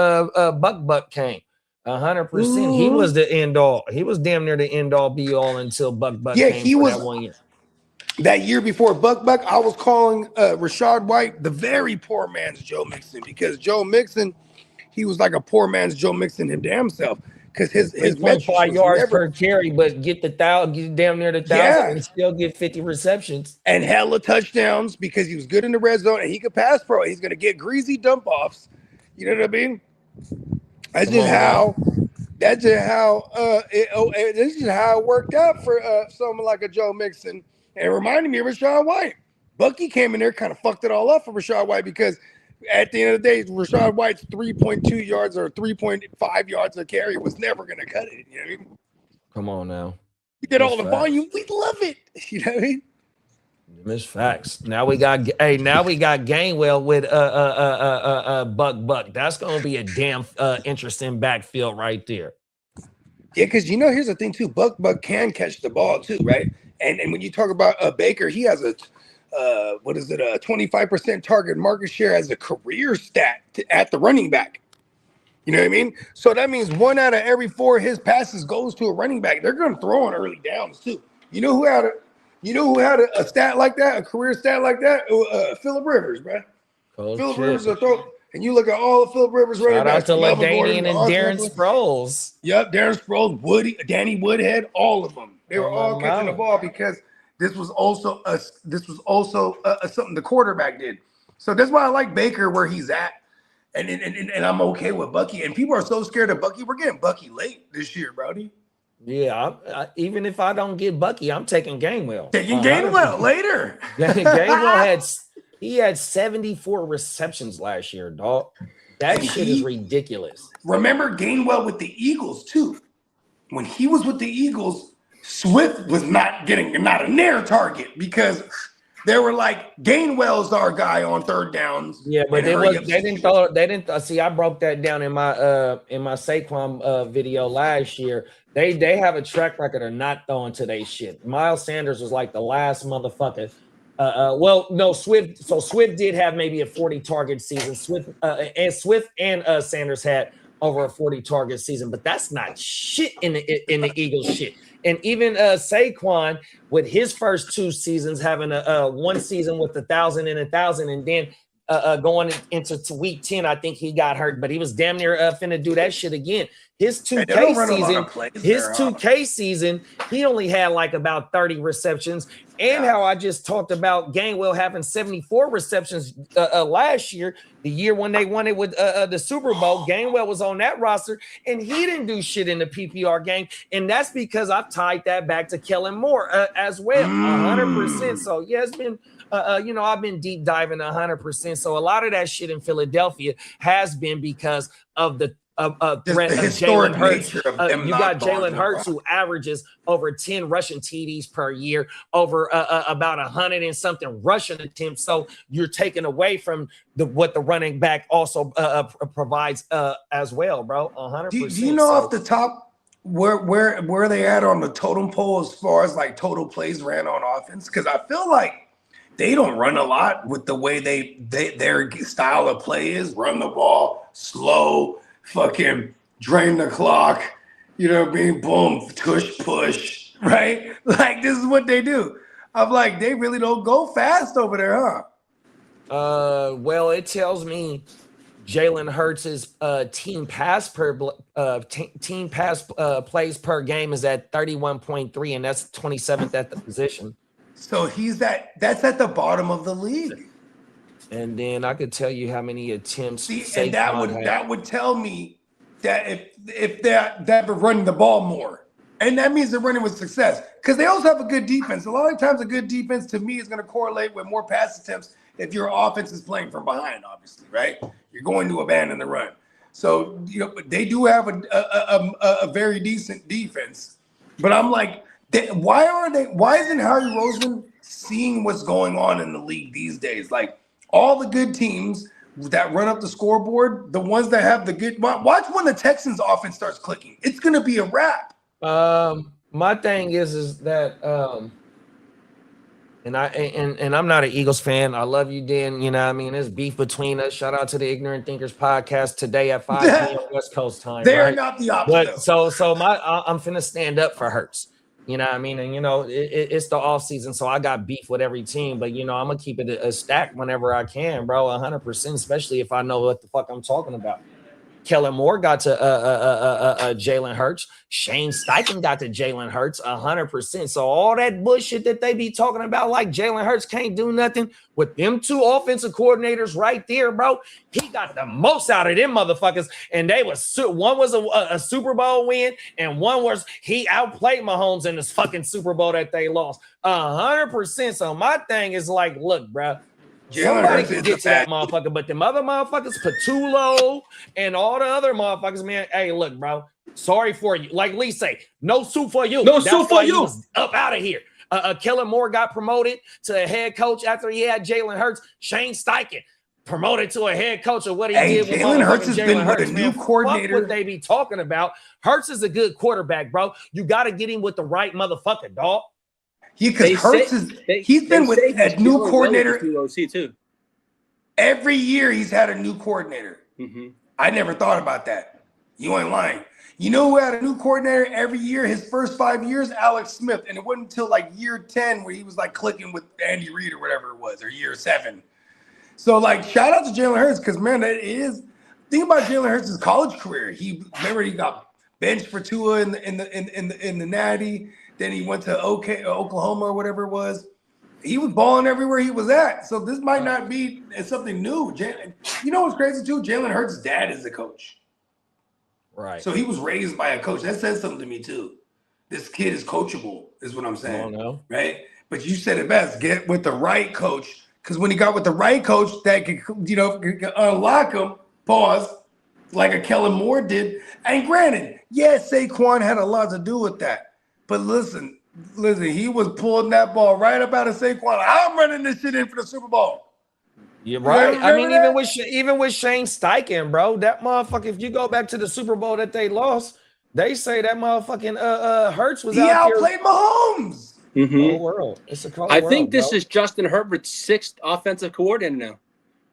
C: Buck came. 100%. He was the end all. He was damn near the end all be all until Buck came.
E: He was
C: that 1 year.
E: That year before Buck, I was calling Rashad White the very poor man's Joe Mixon, because Joe Mixon, he was like a poor man's Joe Mixon him damn self, because his
C: 3.5 yards per carry, but get damn near the 1,000 and still get 50 receptions
E: and hella touchdowns because he was good in the red zone and he could pass pro. He's gonna get greasy dump offs. You know what I mean? This is how it worked out for someone like a Joe Mixon. And it reminded me of Rashad White. Bucky came in there, kind of fucked it all up for Rashad White, because at the end of the day, Rashad White's 3.2 yards or 3.5 yards a carry was never going to cut it. You know what I mean?
C: Come on now.
E: You get all the volume. We love it. You know what I mean?
C: Miss facts. Now we got Gainwell with Buck. That's gonna be a damn interesting backfield right there.
E: Yeah, because you know, here's the thing too. Buck can catch the ball too, right? And when you talk about Baker, he has a 25% target market share as a career stat at the running back. You know what I mean? So that means 1 out of every 4 of his passes goes to a running back. They're gonna throw on early downs too. You know who had a stat like that, a career stat like that? Phillip Rivers, bro. Phillip Rivers will throw, and you look at all of Phillip Rivers running backs.
C: Shout out to LaDainian and Darren Sproles.
E: Yep, Darren Sproles, Danny Woodhead, all of them. They were all catching the ball because this was also something the quarterback did. So that's why I like Baker where he's at, and I'm okay with Bucky. And people are so scared of Bucky. We're getting Bucky late this year, Brody.
C: Yeah, I, even if I don't get Bucky, I'm taking Gainwell.
E: Taking Gainwell later.
C: Gainwell had 74 receptions last year, dog. That shit is ridiculous.
E: Remember Gainwell with the Eagles too. when he was with the Eagles, Swift was not a near target because they were like, Gainwell's our guy on third downs.
C: Yeah, but they didn't see. I broke that down in my Saquon video last year. They have a track record of not throwing to their shit. Miles Sanders was like the last motherfucker. Well, no, Swift. So Swift did have maybe a 40 target season. Swift and Sanders had over a 40 target season, but that's not shit in the Eagles shit. And even Saquon with his first 2 seasons having a 1 season with 1,000 and 1,000, and then going into week 10, I think he got hurt, but he was damn near finna do that shit again. His 2K season, he only had like about 30 receptions. And how I just talked about Gainwell having 74 receptions last year, the year when they won it with the Super Bowl. Gainwell was on that roster, and he didn't do shit in the PPR game. And that's because I've tied that back to Kellen Moore as well, 100%. So, yeah, it's been I've been deep diving 100%. So a lot of that shit in Philadelphia has been because of the threat of Jalen Hurts. You got Jalen Hurts who averages over 10 rushing TDs per year, over about 100 and something rushing attempts. So you're taking away from what the running back also provides as well, bro. 100%.
E: Do you know off the top where they at on the totem pole as far as like total plays ran on offense? Because I feel like they don't run a lot with the way their style of play is. Run the ball, slow, fucking drain the clock, you know what I mean? Boom, push, right? Like, this is what they do. I'm like, they really don't go fast over there, huh?
C: Well, it tells me Jalen Hurts' team pass plays per game is at 31.3, and that's 27th at the position.
E: So that's at the bottom of the league.
C: And then I could tell you how many attempts.
E: See, and that would tell me that if they're running the ball more, and that means they're running with success, because they also have a good defense. A lot of times, a good defense to me is going to correlate with more pass attempts if your offense is playing from behind. Obviously, right? You're going to abandon the run. So they do have a very decent defense, but I'm like, why isn't Harry Roseman seeing what's going on in the league these days? Like, all the good teams that run up the scoreboard, the ones that have the good, watch when the Texans offense starts clicking. It's going to be a wrap.
C: My thing is that, and I'm not an Eagles fan. I love you, Dan. You know what I mean? There's beef between us. Shout out to the Ignorant Thinkers podcast today at 5 p.m. West Coast time.
E: They're not the opposite.
C: But so I'm finna stand up for Hurts. You know what I mean? And, it's the off season, so I got beef with every team. But, I'm going to keep it a stack whenever I can, bro, 100%, especially if I know what the fuck I'm talking about. Kellen Moore got to Jalen Hurts. Shane Steichen got to Jalen Hurts 100%. So all that bullshit that they be talking about, like Jalen Hurts can't do nothing, with them 2 offensive coordinators right there, bro, he got the most out of them motherfuckers. And one was a Super Bowl win, and one was he outplayed Mahomes in this fucking Super Bowl that they lost 100%. So my thing is like, look, bro, somebody can get to that motherfucker, but them other motherfuckers, Patullo and all the other motherfuckers, man, hey, look, bro, sorry for you. Like Lee say, no suit for you.
G: No suit for you.
C: Up out of here. Kellen Moore got promoted to a head coach after he had Jalen Hurts. Shane Steichen promoted to a head coach of what he did with
E: Jalen Hurts has been with a new coordinator.
C: Fuck what they be talking about. Hurts is a good quarterback, bro. You got to get him with the right motherfucker, dog.
E: Because Hurts he's been with a new coordinator.
G: Too.
E: Every year he's had a new coordinator.
G: Mm-hmm.
E: I never thought about that. You ain't lying. You know who had a new coordinator every year? His first 5 years, Alex Smith. And it wasn't until like year 10 where he was like clicking with Andy Reid or whatever it was, or year 7. So like, shout out to Jalen Hurts, because man, think about Jalen Hurts' college career. He got benched for Tua in the Natty. Then he went to Oklahoma or whatever it was. He was balling everywhere he was at. So this might not be something new. You know what's crazy too? Jalen Hurts' dad is a coach.
C: Right.
E: So he was raised by a coach. That says something to me too. This kid is coachable, is what I'm saying.
C: No.
E: Right? But you said it best. Get with the right coach. Because when he got with the right coach that could unlock him, pause, like a Kellen Moore did. And granted, yeah, Saquon had a lot to do with that. But listen, he was pulling that ball right up out of Saquon. I'm running this shit in for the Super Bowl.
C: You're right.
E: You
C: I mean,
E: remember
C: even with Shane Steichen, bro, that motherfucker. If you go back to the Super Bowl that they lost, they say that motherfucking Hurts was
E: he
C: out there.
E: outplayed Mahomes.
C: Whole world. It's a cold
G: I
C: world,
G: think this
C: bro.
G: is Justin Herbert's 6th offensive coordinator now.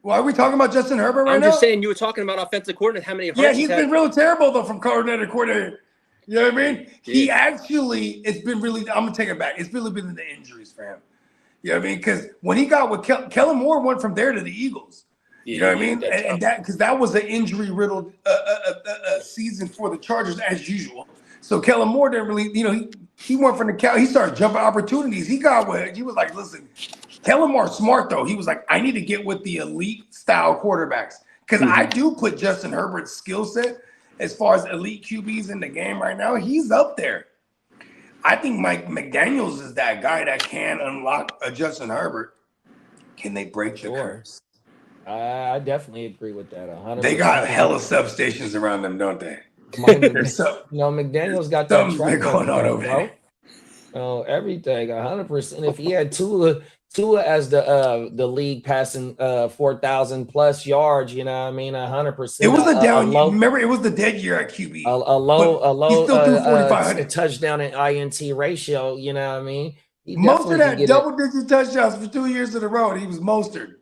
E: Well, are we talking about Justin Herbert right
G: I'm
E: now?
G: just saying you were talking about offensive coordinator. How many?
E: Yeah,
G: Hurts
E: he's
G: had?
E: been really terrible though from coordinator to coordinator. You know what I mean? He
G: Yeah.
E: actually, it's been really. I'm gonna take it back. It's really been the injuries for him. You know what I mean? Because when he got with Kellen Moore, went from there to the Eagles. You know what I mean? And that because that was an injury riddled season for the Chargers as usual. So Kellen Moore didn't really, he went from the cow. He started jumping opportunities. He got with. He was like, listen, Kellen Moore's smart though. He was like, I need to get with the elite style quarterbacks because I do put Justin Herbert's skill set as far as elite QBs in the game right now. He's up there. I think Mike McDaniels is that guy that can unlock a Justin Herbert. Can they break the curse?
C: I definitely agree with that. 100%.
E: They got hella substations around them, don't they?
C: McDaniel's got that
E: something's been going on over there.
C: Oh, everything 100%. If he had Tua as the league passing 4,000 plus yards, you know what I mean, 100%.
E: It was a down. Remember, it was the dead year at QB.
C: A low
E: he still threw 4,500
C: touchdown and INT ratio. You know what I mean.
E: Most of that double-digit touchdowns for 2 years in a row. He was Mostert.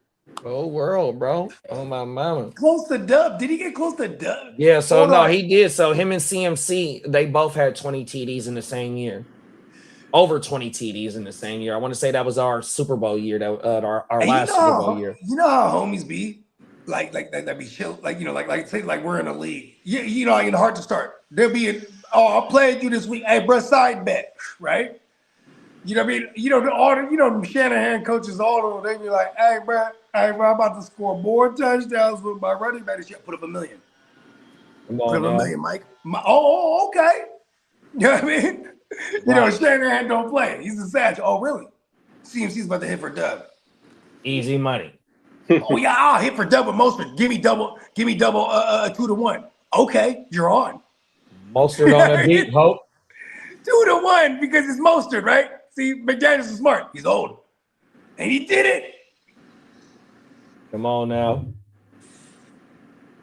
C: Oh world, bro. Oh my mama.
E: Close to dub. Did he get close to dub?
C: Yeah, so he did. So him and CMC, they both had 20 TDs in the same year. Over 20 TDs in the same year. I want to say that was our Super Bowl year, that our last Super Bowl year.
E: You know how homies be? Like that be chill, like say like we're in a league. You know, in hard to start. There'll be I'll play you this week. Hey, bro, side bet, right? You know what I mean? The Shanahan coaches, all of them, they be like, hey, bro, I'm about to score more touchdowns with my running back this year. Put up $1 million.
C: Come on,
E: put up $1 million, Mike. Okay. You know what I mean? Right. Shanahan don't play. He's a satchel. Oh, really? CMC's about to hit for dub.
C: Easy money.
E: Oh, yeah, I'll hit for dub with Mostert. Give me double 2-1. Okay, you're on.
C: Mostert on a beat, Hope.
E: 2-1 because it's Mostert, right? See, McDaniels is smart. He's old. And he did it.
C: Come on now.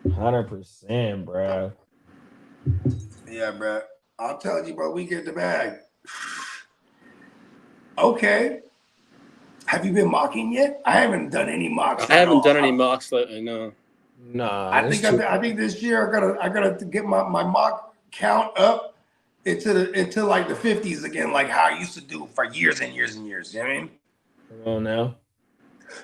C: 100%, bro.
E: Yeah, bro. I'll tell you, bro, we get the bag. Okay. Have you been mocking yet? I haven't done any mocks.
G: I haven't done any mocks lately, no.
C: Nah.
E: I think this year I gotta get my mock count up into like the 50s again, like how I used to do for years and years and years. You know what I mean?
C: Come on now.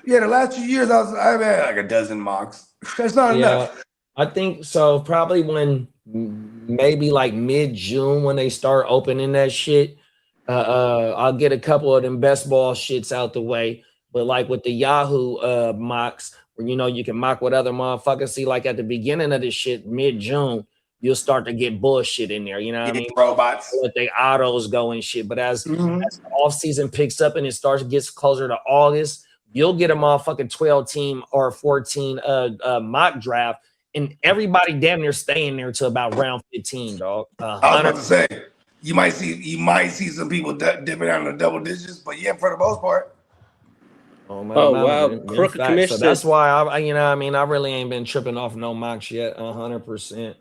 E: Yeah, the last 2 years I've had like a dozen mocks. That's not enough.
C: I think so. Probably when maybe like mid-June when they start opening that shit, I'll get a couple of them best ball shits out the way. But like with the Yahoo mocks, where you can mock with other motherfuckers. See, like at the beginning of this shit, mid-June, you'll start to get bullshit in there. You know what I mean?
E: Robots.
C: Let the autos go and shit. But as the off season picks up and it gets closer to August, you'll get a motherfucking 12-team or 14 mock draft, and everybody damn near staying there to about round 15, dog.
E: I was about to say you might see some people dipping down in the double digits, but yeah, for the most part.
C: Oh
G: wow, crooked commission.
C: So that's why I really ain't been tripping off no mocks yet. 100%.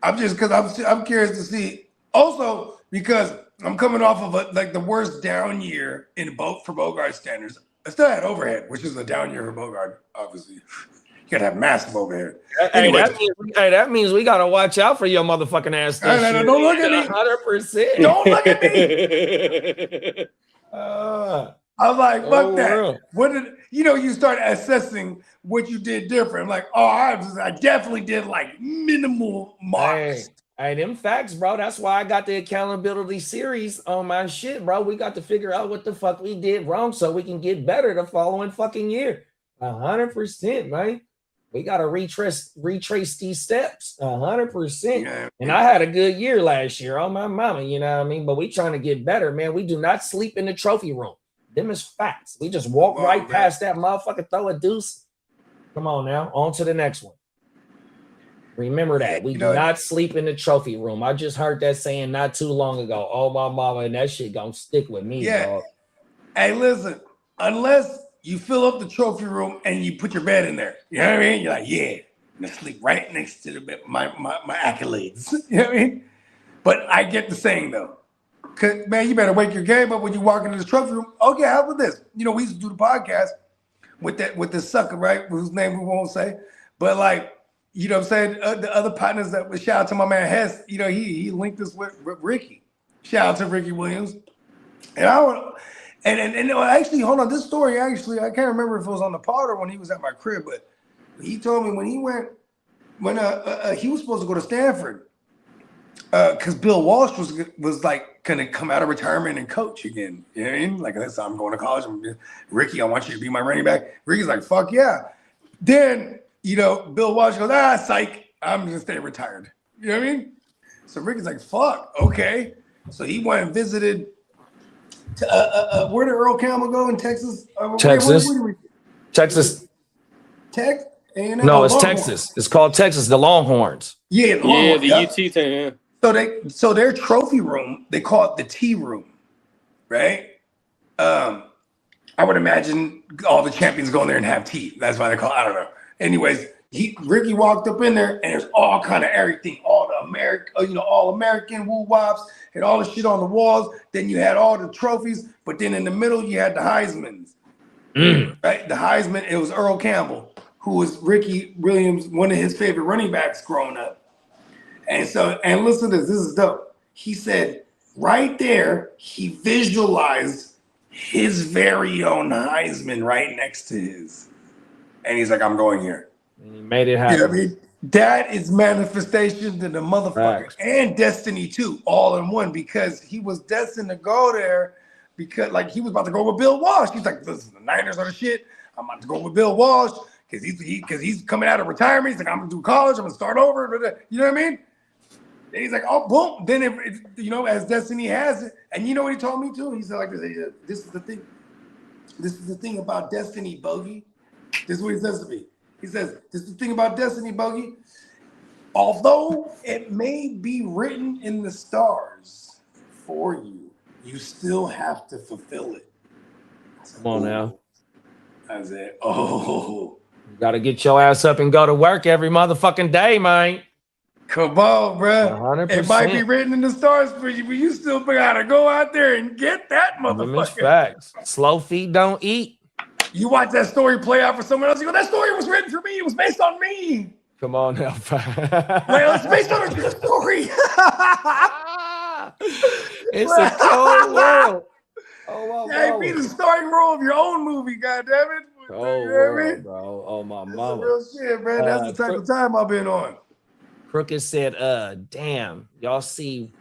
E: I'm just because I'm curious to see. Also, because I'm coming off of like the worst down year for Bogart standards. I still had overhead, which is a down year for Bogart, obviously. You gotta have massive overhead. Anyway,
C: that means we gotta watch out for your motherfucking ass.
E: No, don't look at me.
C: 100%.
E: Don't look at me. I'm like, fuck that.
C: World.
E: What did you start assessing what you did different? I'm like, I definitely did like minimal marks.
C: Hey, them facts, bro. That's why I got the accountability series on my shit, bro. We got to figure out what the fuck we did wrong so we can get better the following fucking year. 100%, man. We got to retrace these steps 100%.
E: Yeah.
C: And I had a good year last year on my mama, you know what I mean? But we trying to get better, man. We do not sleep in the trophy room. Them is facts. We just walk past that motherfucker, throw a deuce. Come on now. On to the next one. Remember that. We do not sleep in the trophy room. I just heard that saying not too long ago. Oh, my mama, and that shit gonna stick with me, dog.
E: Hey, listen, unless you fill up the trophy room and you put your bed in there, you know what I mean? You're like, yeah, I'm gonna sleep right next to the bed, my accolades. You know what I mean? But I get the saying though. Cause man, you better wake your game up when you walk into the trophy room. Okay, how about this? You know, we used to do the podcast with this sucker, right? Whose name we won't say. But like, you know what I'm saying? The other partners that shout out to my man Hess, you know, he linked us with Ricky. Shout out to Ricky Williams. And actually, hold on, this story actually, I can't remember if it was on the pod or when he was at my crib, but he told me when he was supposed to go to Stanford, because Bill Walsh was like gonna come out of retirement and coach again. You know what I mean? Like, that's I'm going to college. Ricky, I want you to be my running back. Ricky's like, fuck yeah. Then, you know, Bill Walsh goes, psych, I'm gonna stay retired. You know what I mean? So Ricky's like, fuck, okay. So he went and visited where did Earl Campbell go in Texas?
C: Texas. Texas.
E: Texas?
C: No, it's Texas. It's called Texas, the Longhorns.
E: Yeah,
G: the UT thing, yeah.
E: So their trophy room, they call it the tea room, right? I would imagine all the champions go in there and have tea. That's why they call it, I don't know. Anyways, Ricky walked up in there and there's all kind of everything, all the all American woo wops and all the shit on the walls. Then you had all the trophies, but then in the middle you had the Heismans, right? The Heisman, it was Earl Campbell, who was Ricky Williams, one of his favorite running backs growing up. And listen to this is dope. He said right there, he visualized his very own Heisman right next to his. And he's like, I'm going here.
C: And he made it happen.
E: You know what I mean? That is manifestation to the motherfucker.
C: Facts.
E: And destiny too, all in one, because he was destined to go there because like he was about to go with Bill Walsh. He's like, listen, the Niners are the shit. I'm about to go with Bill Walsh because he's coming out of retirement. He's like, I'm gonna do college, I'm gonna start over. You know what I mean? And he's like, oh, boom. Then as destiny has it. And you know what he told me too? He said like this is the thing. This is the thing about destiny, Bogey. This is what he says to me. He says, this is the thing about destiny, Bogey. Although it may be written in the stars for you, you still have to fulfill it.
C: Come on now.
E: I said, oh.
C: You got to get your ass up and go to work every motherfucking day, man.
E: Come on, bro.
C: 100%.
E: It might be written in the stars for you, but you still got to go out there and get that motherfucker.
C: Facts. Slow feet don't eat.
E: You watch that story play out for someone else, you go, that story was written for me. It was based on me.
C: Come on now.
E: Well, it's based on a true story.
C: It's a cold world. Oh, my
E: Yeah, be the starting role of your own movie, goddammit.
C: Cold world, bro. Oh, my mama.
E: That's real shit, man. That's the type of time I've been on.
C: Crooked said, damn, y'all see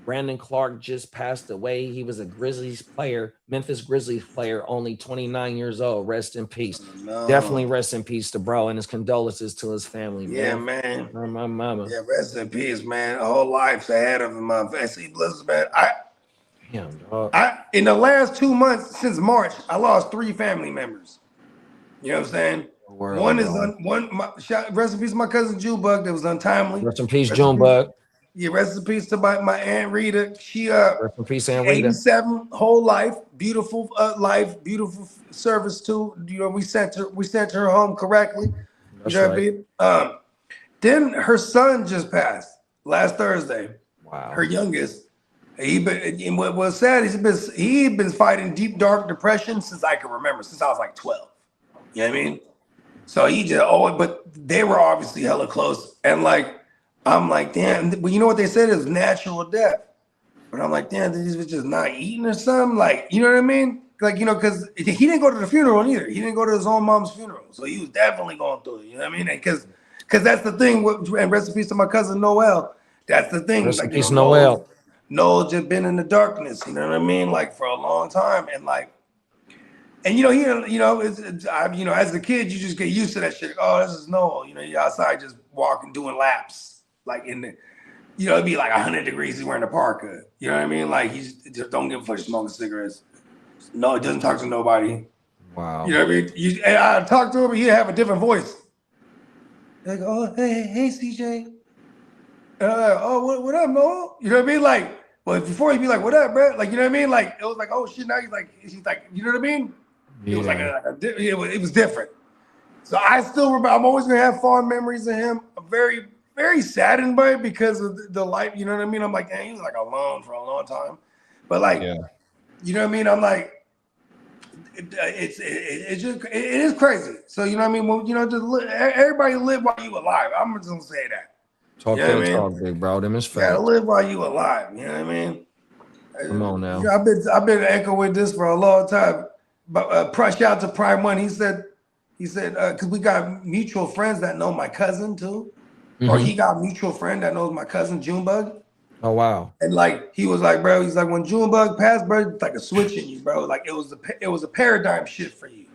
C: Brandon Clark just passed away. He was a Grizzlies player, Memphis Grizzlies player, only 29 years old. Rest in peace.
E: No.
C: Definitely rest in peace to bro and his condolences to his family.
E: Yeah,
C: man. My mama.
E: Yeah, rest in peace, man. A whole life's ahead of him. See, listen, man. In the last 2 months since March, I lost 3 family members. You know what I'm saying? Rest in peace to my cousin Junebug that was untimely.
C: Rest in peace, Junebug.
E: Yeah, rest in peace to my Aunt Rita. She
C: rest in peace, Aunt Rita.
E: 87, whole life, beautiful life, beautiful service too. You know, we sent her home correctly.
C: That's
E: you know
C: right.
E: what I mean? Then her son just passed last Thursday.
C: Wow.
E: Her youngest. And what was sad is he'd been fighting deep dark depression since I can remember, since I was like 12. You know what I mean? So he just but they were obviously hella close. And like I'm like, damn, well, you know what they said is natural death. But I'm like, damn, these was just not eating or something. Like, you know what I mean? Like, you know, because he didn't go to the funeral either. He didn't go to his own mom's funeral. So he was definitely going through it. You know what I mean? Because that's the thing. And rest in peace to my cousin Noel. That's the thing.
C: Rest in
E: like,
C: peace, Noel.
E: Noel just been in the darkness. You know what I mean? Like for a long time. And like, and you know, as a kid, you just get used to that shit. Oh, this is Noel. You know, you're outside just walking, doing laps. Like it'd be like 100 degrees. He's wearing a parka. You know what I mean? Like he just don't give a fuck smoking cigarettes. No, he doesn't talk to nobody.
C: Wow.
E: You know what I mean? And I talk to him, but he'd have a different voice. Like, oh, hey, CJ. And I'm like, oh, what up, Noel? You know what I mean? Like, well, before he'd be like, what up, bro? Like, you know what I mean? Like, it was like, oh shit. Now he's like, you know what I mean? It was like, it was different. So I still remember. I'm always gonna have fond memories of him. I'm very, very saddened by it because of the life. You know what I mean? I'm like, dang, he was like alone for a long time. But like, you know what I mean? I'm like, it is crazy. So you know what I mean? Well, you know, everybody live while you alive. I'm just gonna say that.
C: Talk
E: you know
C: that talk, big bro. Them is
E: You gotta
C: facts.
E: live while you alive. You know what I mean?
C: Come on now.
E: You know, I've been echoing this for a long time. But shout out to Prime One. He said, because we got mutual friends that know my cousin too, or he got a mutual friend that knows my cousin Junebug.
C: Oh wow!
E: And like he was like, bro, he's like, when Junebug passed, bro, it's like a switch in you, bro. Like it was a paradigm shift for you.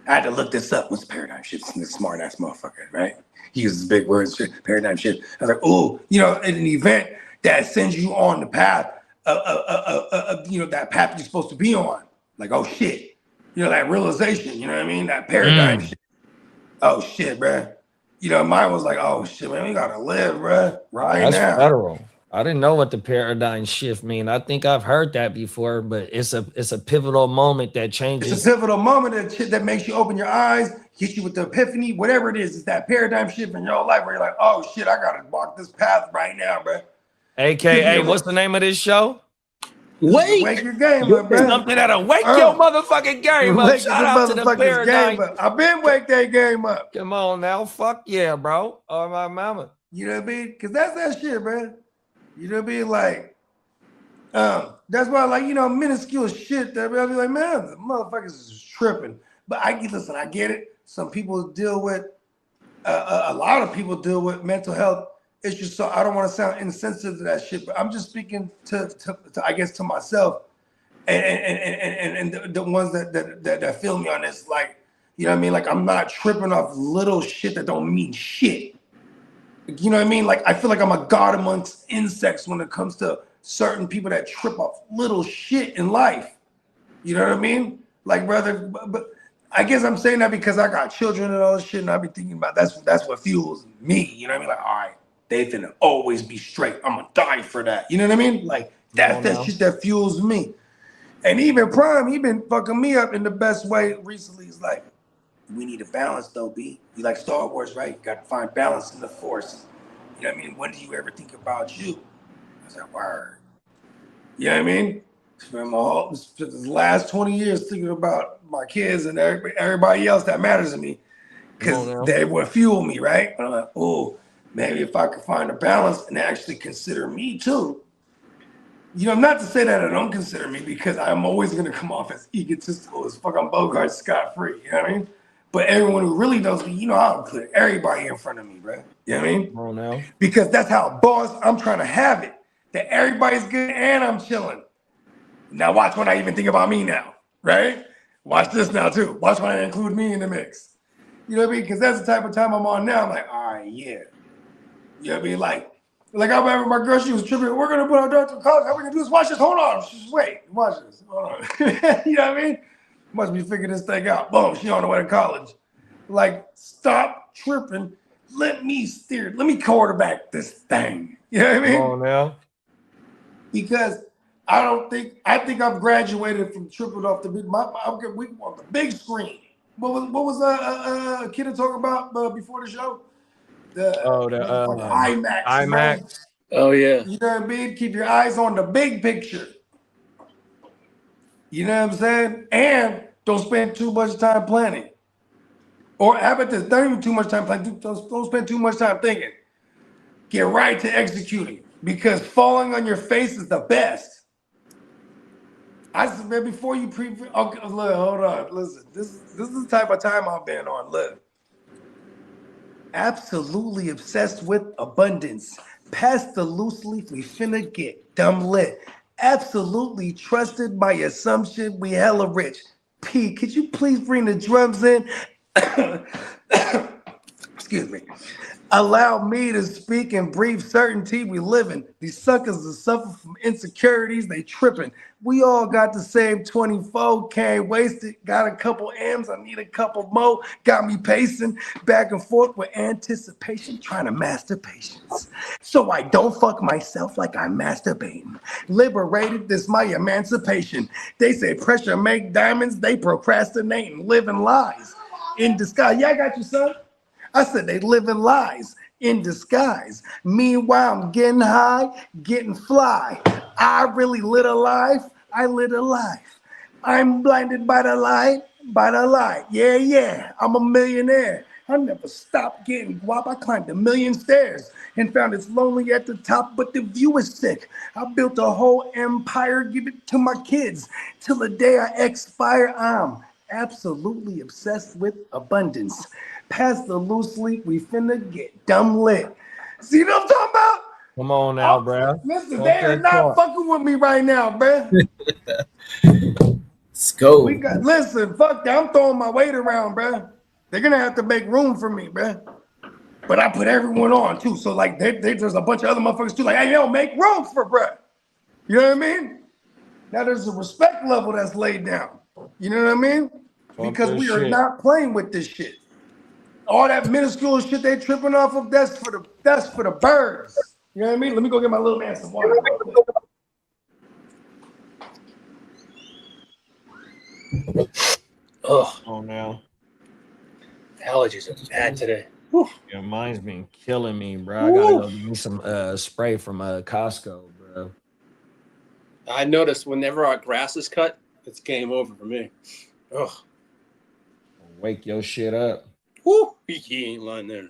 E: I had to look this up. What's paradigm shift? This smart ass motherfucker, right? He uses big words, paradigm shift. I was like, oh, you know, in an event that sends you on the path of you know, that path you're supposed to be on. Like, oh shit, you know, that realization. You know what I mean? That paradigm shift. Oh shit, bro. You know, mine was like, oh shit, man, we gotta live, bro, right
C: That's
E: now.
C: federal. I didn't know what the paradigm shift mean. I think I've heard that before, but it's a pivotal moment that changes.
E: It's a pivotal moment that makes you open your eyes, hits you with the epiphany, whatever it is. It's that paradigm shift in your life where you're like, oh shit, I gotta walk this path right now, bro.
C: AKA, what's the name of this show?
E: Wake your game up, bro.
C: Something that'll wake your motherfucking game up. Shout out to the paradigm.
E: I've been wake that game up.
C: Come on now, fuck yeah, bro. Oh my mama.
E: You know what I mean? Because that's that shit, bro. You know what I mean? Like, that's why, like, you know, minuscule shit that I'll be like, man, the motherfuckers is tripping. But I get it. Some people deal with, a lot of people deal with mental health issues. So I don't want to sound insensitive to that shit, but I'm just speaking to I guess, to myself and the ones that feel me on this. Like, you know what I mean? Like, I'm not tripping off little shit that don't mean shit. You know what I mean? Like, I feel like I'm a god amongst insects when it comes to certain people that trip off little shit in life. You know what I mean? Like, brother, but I guess I'm saying that because I got children and all this shit, and I be thinking about that's what fuels me. You know what I mean? Like, all right, they finna always be straight. I'm gonna die for that. You know what I mean? Like, that's that shit that fuels me. And even Prime, he been fucking me up in the best way recently. He's like, we need a balance though, B. You like Star Wars, right? You got to find balance in the Force. You know what I mean? When do you ever think about you? I was like, word. You know what I mean? Spent the last 20 years thinking about my kids and everybody else that matters to me, because they would fuel me, right? And I'm like, oh, maybe if I could find a balance and actually consider me too. You know, not to say that I don't consider me, because I'm always going to come off as egotistical as fuck. I'm Bogart Scott-free, you know what I mean? But everyone who really knows me, you know, I'll put everybody in front of me, bro. You know what I mean?
C: Oh, no.
E: Because that's how boss I'm trying to have it. That everybody's good and I'm chilling. Now watch when I even think about me now, right? Watch this now too. Watch when I include me in the mix. You know what I mean? Because that's the type of time I'm on now. I'm like, all right, yeah. You know what I mean? Like I remember my girl, she was tripping. We're gonna put our daughter to college. How we gonna do this? Watch this. Hold on. She's wait. Watch this. Hold on. You know what I mean? Must be figuring this thing out. Boom. She on the way to college. Like, stop tripping. Let me steer. Let me quarterback this thing. You know what I mean?
C: Oh, now.
E: Because I think I've graduated from tripping off the big. We on the big screen. What was a kid talking about before the show? The IMAX.
C: IMAX.
G: Oh yeah.
E: You know what I mean? Keep your eyes on the big picture. You know what I'm saying? And don't spend too much time planning. Or how about this? Don't even too much time planning. Don't spend too much time thinking. Get right to executing, because falling on your face is the best. I said before you okay, look, hold on. Listen, this is the type of time I've been on. Look. Absolutely obsessed with abundance. Past the loose leaf, we finna get dumb lit. Absolutely trusted by assumption, we hella rich. P, could you please bring the drums in? Excuse excuse me. Allow me to speak in brief certainty we living. These suckers that suffer from insecurities, they tripping. We all got the same 24, can't waste it. Got a couple M's, I need a couple more. Got me pacing back and forth with anticipation, trying to master patience. So I don't fuck myself like I'm masturbating. Liberated, this my emancipation. They say pressure make diamonds, they procrastinating, living lies in disguise. Yeah, I got you, son. I said they live in lies in disguise. Meanwhile, I'm getting high, getting fly. I really lit a life. I lit a life. I'm blinded by the light, by the light. Yeah, yeah, I'm a millionaire. I never stopped getting guap. I climbed 1,000,000 stairs and found it's lonely at the top, but the view is sick. I built a whole empire, give it to my kids. Till the day I expire, I'm absolutely obsessed with abundance. Past the loose leaf, we finna get dumb lit. See what I'm talking about?
C: Come on now, bro.
E: Listen, they are not fucking with me right now, bro.
F: Let's go.
E: Listen, fuck that. I'm throwing my weight around, bro. They're gonna have to make room for me, bro. But I put everyone on too. So like, there's a bunch of other motherfuckers too. Like, hey, yo, make room for bro. You know what I mean? Now there's a respect level that's laid down. You know what I mean? Because we are not playing with this shit. All that minuscule shit they tripping off of, that's for the birds. You know what I mean? Let me go get my little man some water.
C: Oh, now.
G: Allergies are bad today.
C: Yeah, mine's been killing me, bro. I gotta go get me some spray from Costco, bro.
G: I noticed whenever our grass is cut, it's game over for me. Ugh.
C: Wake your shit up.
G: Woo! He ain't lying there.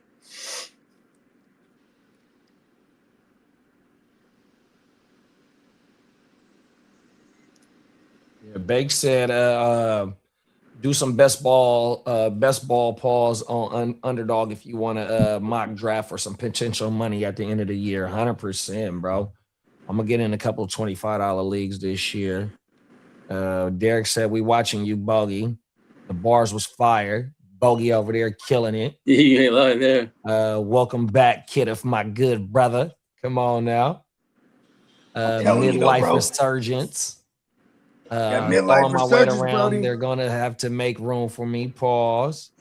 C: Yeah, Bake said do some best ball pause on underdog if you want to mock draft for some potential money at the end of the year. 100%, bro. I'm gonna get in a couple of $25 leagues this year. Derek said we watching you, Bogey. The bars was fire. Bogey over there killing it.
G: You ain't lying there.
C: Welcome back, kid of my good brother. Come on now. Midlife resurgence. Throwing my weight around. Brody. They're gonna have to make room for me. Pause.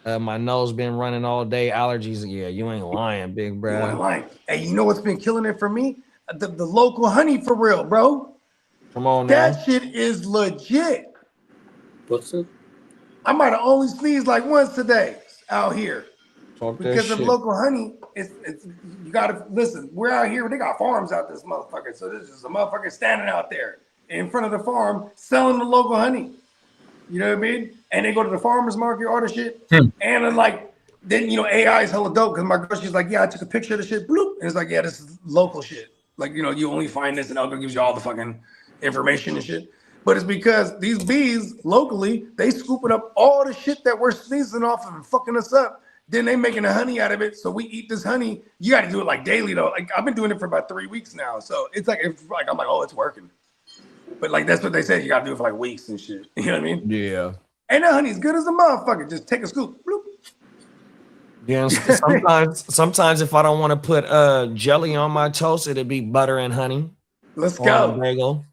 C: My nose been running all day. Allergies. Yeah, you ain't lying, big bro.
E: You ain't lying. Hey, you know what's been killing it for me? The local honey for real, bro.
C: Come on now.
E: That shit is legit.
G: What's it?
E: I might have only sneezed like once today out here. Because of local honey, it's you gotta listen. We're out here, they got farms out this motherfucker. So this is a motherfucker standing out there in front of the farm selling the local honey. You know what I mean? And they go to the farmer's market, all the shit. And then AI is hella dope because my girl, she's like, yeah, I took a picture of the shit, bloop. And it's like, yeah, this is local shit. Like, you only find this and Elko gives you all the fucking information and shit. But it's because these bees locally, they scooping up all the shit that we're sneezing off of and fucking us up. Then they making the honey out of it. So we eat this honey. You got to do it like daily though. Like I've been doing it for about 3 weeks now. So it's like I'm like, oh, it's working. But like that's what they said. You got to do it for like weeks and shit. You know what I mean?
C: Yeah.
E: And that honey's good as a motherfucker. Just take a scoop. Bloop.
C: Yeah. Sometimes if I don't want to put jelly on my toast, it'd be butter and honey.
E: Let's go.
C: Bagel.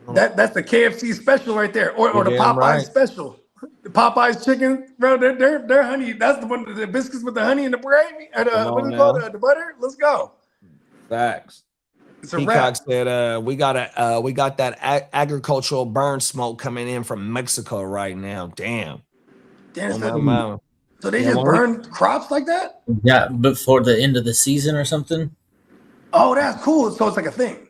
E: That's the KFC special right there, or the Popeyes special. The Popeyes chicken, bro. They're honey. That's the one. The biscuits with the honey and the gravy and what is it called? The butter. Let's go.
C: Facts.
E: It's a
C: Peacock said we got that agricultural burn smoke coming in from Mexico right now. Damn.
E: So they just burn crops like that?
F: Yeah, before the end of the season or something.
E: Oh, that's cool. So it's like a thing.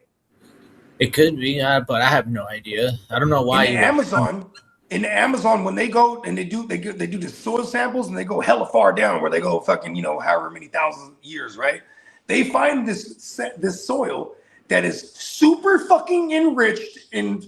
F: It could be, but I have no idea. I don't know why.
E: In the Amazon, when they go and they do the soil samples and they go hella far down where they go fucking however many thousand years, right? They find this soil that is super fucking enriched in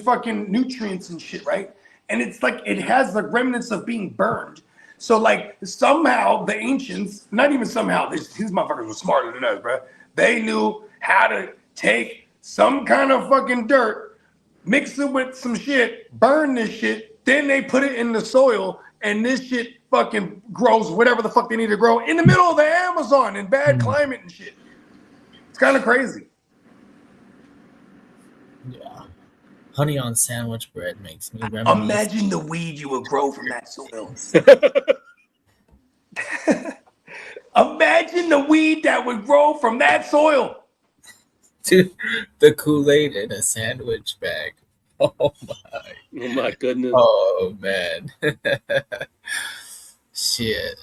E: fucking nutrients and shit, right? And it's like it has the remnants of being burned. So like somehow the ancients, not even somehow, these motherfuckers were smarter than us, bro. They knew how to take some kind of fucking dirt, mix it with some shit, burn this shit, then they put it in the soil, and this shit fucking grows whatever the fuck they need to grow in the middle of the Amazon in bad climate and shit. It's kind of crazy.
F: Yeah. Honey on sandwich bread makes me reminisce.
E: Imagine the weed you would grow from that soil. Imagine the weed that would grow from that soil.
F: Dude, the Kool-Aid in a sandwich bag. Oh
G: my goodness.
F: Oh man. Shit.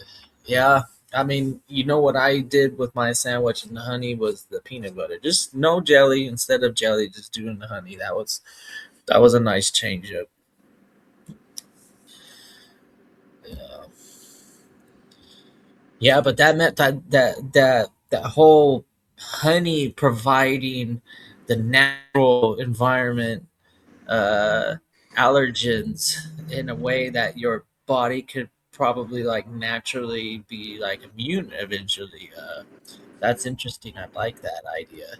F: Yeah. I mean, you know what I did with my sandwich and the honey was the peanut butter. Just no jelly instead of jelly, just doing the honey. That was a nice change up. Yeah, but that meant that whole honey providing the natural environment allergens in a way that your body could probably like naturally be like immune eventually. That's interesting. I like that idea.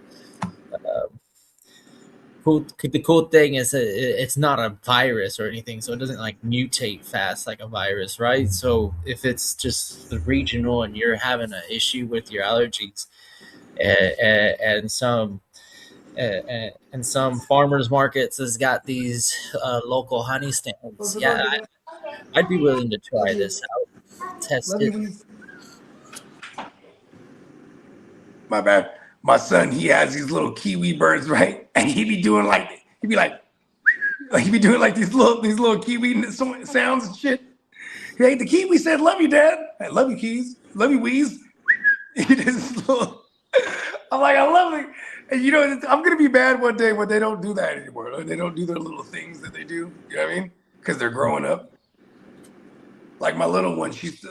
F: The cool thing is it's not a virus or anything, so it doesn't like mutate fast like a virus, right? So if it's just the regional and you're having an issue with your allergies, and some farmers markets has got these local honey stands. Yeah, I'd be willing to try this out, test it.
E: My bad. My son, he has these little kiwi birds, right? And he'd be doing like these little kiwi sounds and shit. Hey, the kiwi said, "Love you, Dad." I love you, Keys. Love you, Weez. I'm like, I love it. And you know, I'm gonna be mad one day when they don't do that anymore. They don't do their little things that they do. You know what I mean? Because they're growing up. Like my little one, she's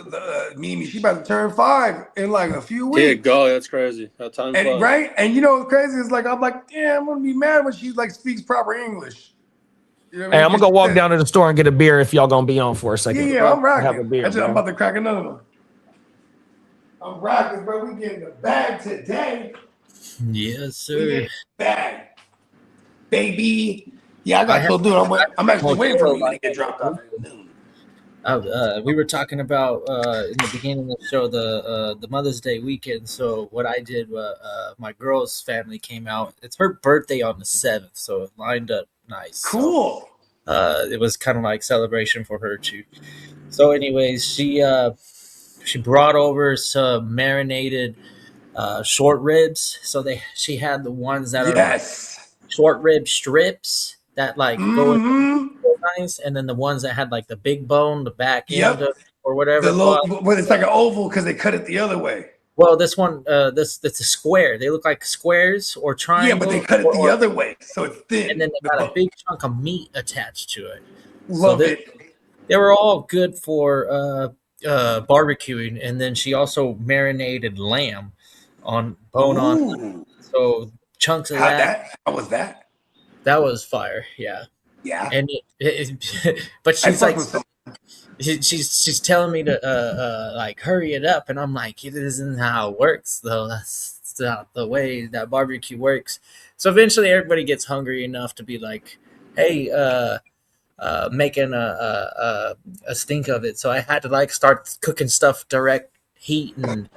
E: Mimi. She's about to turn 5 in like a few weeks.
G: Yeah, go. That's crazy. How time flies.
E: Right? And you know what's crazy is like I'm like, damn, I'm gonna be mad when she like speaks proper English. You know what
C: Hey,
E: I mean?
C: I'm gonna go walk down to the store and get a beer if y'all gonna be on for a second.
E: Yeah, I'm rocking.
C: Have a beer,
E: I'm about to crack another one. I'm rocking, bro. We getting the bag today.
F: Yes, sir.
E: We getting the bag, baby. Yeah, I got to do it. I'm actually waiting for me to get dropped off at noon.
F: We were talking about in the beginning of the show the Mother's Day weekend. So what I did, my girl's family came out. It's her birthday on the 7th, so it lined up nice.
E: Cool.
F: So, it was kind of like celebration for her too. So, anyways, she brought over some marinated short ribs. So she had the ones that are like short rib strips that like go in nice, and then the ones that had like the big bone, the back end or whatever.
E: Well, it's like an oval because they cut it the other way.
F: Well, this one, that's a square. They look like squares or triangles.
E: Yeah, but they cut it the other way, so it's thin.
F: And then they got a big chunk of meat attached to it.
E: Love it.
F: They were all good for barbecuing, and then she also marinated lamb on bone on. So chunks of that.
E: How was that?
F: That was fire. Yeah.
E: Yeah.
F: And but she's like, she's telling me to like hurry it up, and I'm like, it isn't how it works though. That's not the way that barbecue works. So eventually everybody gets hungry enough to be like, hey, making a stink of it. So I had to like start cooking stuff direct heat, and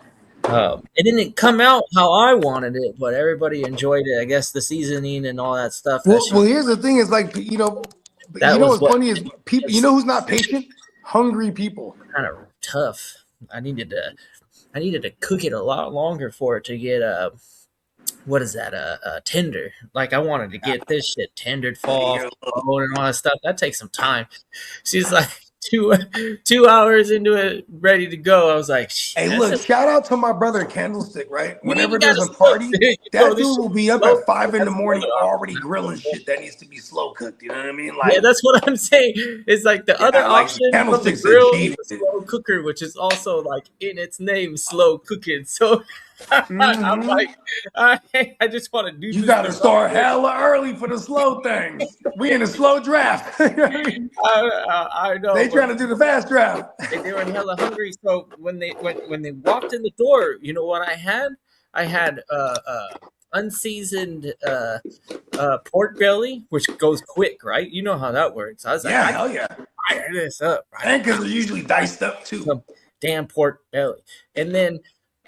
F: it didn't come out how I wanted it, but everybody enjoyed it. I guess the seasoning and all that stuff.
E: Well, here's the thing: is like what's funny is people. You know who's not patient? Hungry people.
F: Kind of tough. I needed to cook it a lot longer for it to get what is that? Tender. Like I wanted to get this shit tendered, fall off the bone and all that stuff. That takes some time. She's like 2 hours into it, ready to go. I was like,
E: hey, look, shout out to my brother Candlestick, right? Whenever there's a party, that dude will be up at 5 a.m. already grilling shit that needs to be slow cooked. You know what I mean? Like,
F: yeah, that's what I'm saying. It's like the other option from the grill is a slow cooker, which is also like in its name, slow cooking. So I'm like, I just want to do.
E: You got to start hella early for the slow things. We in a slow draft.
F: I know.
E: They trying to do the fast draft.
F: They were hella hungry. So when they walked in the door, you know what I had? I had unseasoned pork belly, which goes quick, right? You know how that works. I was like,
E: hell yeah.
F: fire this up.
E: And because they're usually diced up too.
F: Some damn pork belly. And then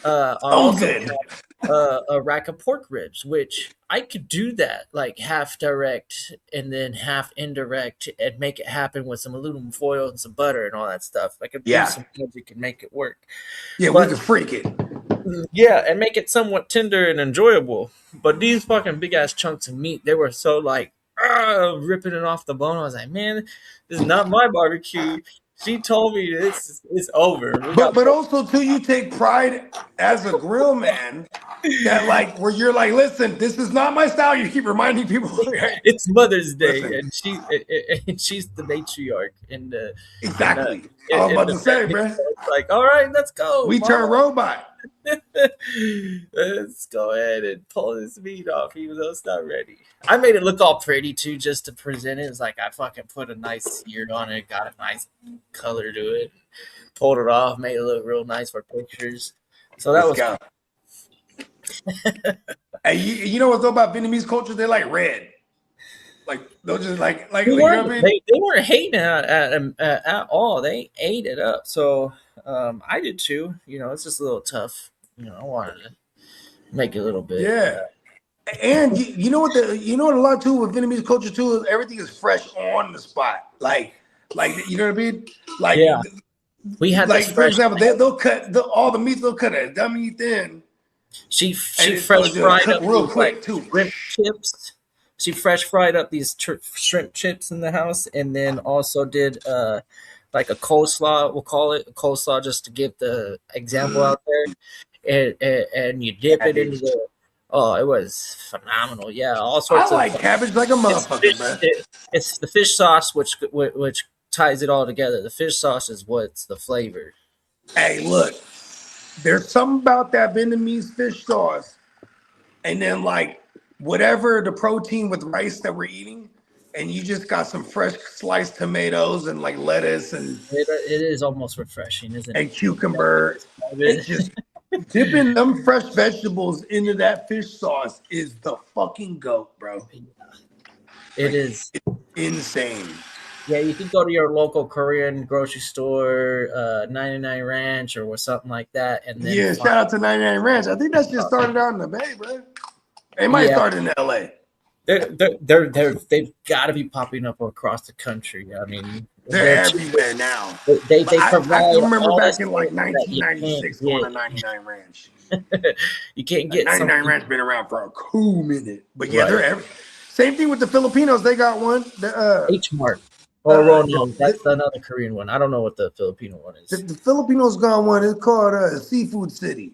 F: I
E: Oh,
F: also
E: good.
F: have a rack of pork ribs, which I could do that like half direct and then half indirect and make it happen with some aluminum foil and some butter and all that stuff. I could
E: Yeah.
F: do some magic and make it work.
E: Yeah,
F: But-
E: we can freak it.
F: Yeah, and make it somewhat tender and enjoyable. But these fucking big ass chunks of meat, they were so like ripping it off the bone. I was like, man, this is not my barbecue. She told me it's over.
E: But also too, you take pride as a grill man that like where you're like, listen, this is not my style. You keep reminding people.
F: It's Mother's Day,
E: Listen.
F: and she's the matriarch. And
E: Exactly. I was about to say, bro.
F: It's like, all right, let's go.
E: We
F: Mama.
E: turn robot.
F: Let's go ahead and pull this meat off, even though it's not ready. I made it look all pretty too, just to present it. It's like I fucking put a nice sear on it, got a nice color to it, pulled it off, made it look real nice for pictures. So that
E: Let's
F: was
E: go. Hey, you know what's dope about Vietnamese culture? They like red. Like they'll just like
F: they
E: you know what I mean?
F: weren't hating at all. They ate it up. So I did too. You know, it's just a little tough. You know, I wanted to make it a little bit.
E: Yeah. And you know what a lot too with Vietnamese culture too is everything is fresh on the spot. Like you know what I mean? Like
F: Yeah. We had
E: like
F: this
E: for
F: fresh.
E: example, they'll cut all the meats. They'll cut it dummy thin.
F: She
E: And
F: fresh
E: it's
F: fried
E: cut
F: up
E: real
F: these,
E: quick
F: like,
E: too.
F: shrimp chips. She fresh fried up these shrimp chips in the house, and then also did like a coleslaw. We'll call it a coleslaw just to give the example out there. And you dip it into the. Oh, it was phenomenal! Yeah, all
E: I
F: sorts
E: like
F: of.
E: cabbage like a motherfucker, man.
F: It's the fish sauce which ties it all together. The fish sauce is what's the flavor.
E: Hey, look, there's something about that Vietnamese fish sauce, and then like whatever the protein with rice that we're eating, and you just got some fresh sliced tomatoes and like lettuce and
F: It is almost refreshing, isn't it?
E: cucumber. It's just dipping them fresh vegetables into that fish sauce is the fucking goat, bro.
F: It is.
E: Insane.
F: Yeah, you can go to your local Korean grocery store, 99 Ranch or something like that, and then
E: Yeah, shout out to 99 Ranch. I think that shit started out in the Bay, bro. It might start in LA.
F: they've got to be popping up across the country. I mean,
E: They're everywhere now.
F: They
E: I
F: provide.
E: remember
F: all
E: back
F: this
E: in like
F: stuff that you
E: 1996
F: can't
E: going to
F: get.
E: 99 Ranch.
F: You can't get
E: 99
F: something-
E: Ranch been around for a cool minute. But yeah,
F: Right.
E: they're every. Same thing with the Filipinos. They got one.
F: H Mart. Oh, well, no, that's another Korean one. I don't know what the Filipino one is.
E: The Filipinos got one. It's called Seafood City.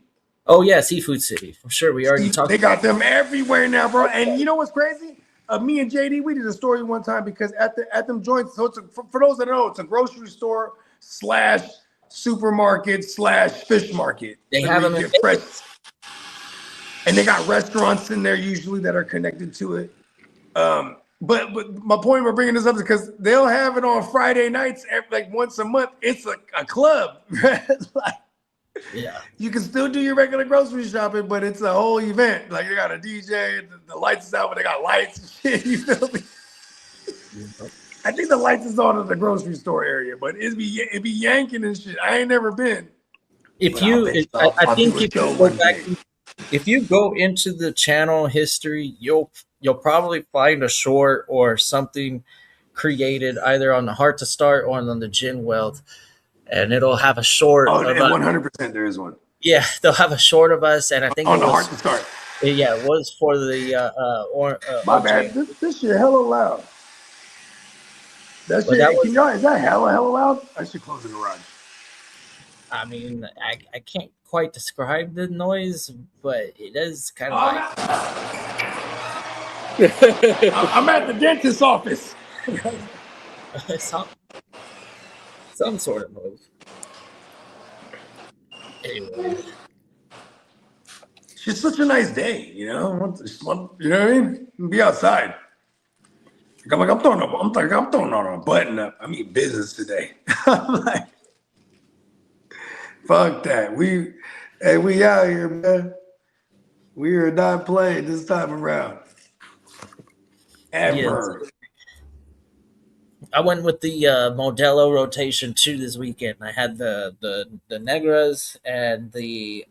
F: Oh yeah, Seafood City for sure. We already talked.
E: They got them everywhere now, bro. And you know what's crazy? Me and JD, we did a story one time because at them joints. So it's for those that don't know, it's a grocery store / supermarket / fish market.
F: They
E: So
F: have
E: you
F: them in
E: get fresh. And they got restaurants in there usually that are connected to it. But my point for bringing this up is because they'll have it on Friday nights, like once a month. It's a club. Like,
F: Yeah.
E: you can still do your regular grocery shopping, but it's a whole event. Like they got a DJ, the lights is out, but they got lights and shit. You feel me? I think the lights is on at the grocery store area, but it be yanking and shit. I ain't never been.
F: If
E: But
F: you, I think
E: do a
F: if
E: show
F: you go
E: one
F: back,
E: day.
F: if you go into the channel history, you'll probably find a short or something created either on the Heart to Start or on the Gin Wealth, and it'll have a short.
E: Oh,
F: of
E: and
F: us.
E: 100% there is one.
F: Yeah, they'll have a short of us, and I think
E: On
F: it
E: the
F: was,
E: Heart to Start.
F: yeah, it was for the
E: My
F: OJ.
E: bad. This shit hella loud. That
F: But
E: shit,
F: that was-
E: is that hella loud? I should close the garage.
F: I mean, I can't quite describe the noise, but it is kind of
E: I'm at the dentist's office.
F: like some sort of noise. Anyway.
E: It's just such a nice day, you know. You know what I mean? Be outside. I'm throwing on a button up. I mean business today. I'm like, fuck that. We out here, man. We are not playing this time around. Ever.
F: I went with the Modelo rotation too this weekend. I had the Negras and the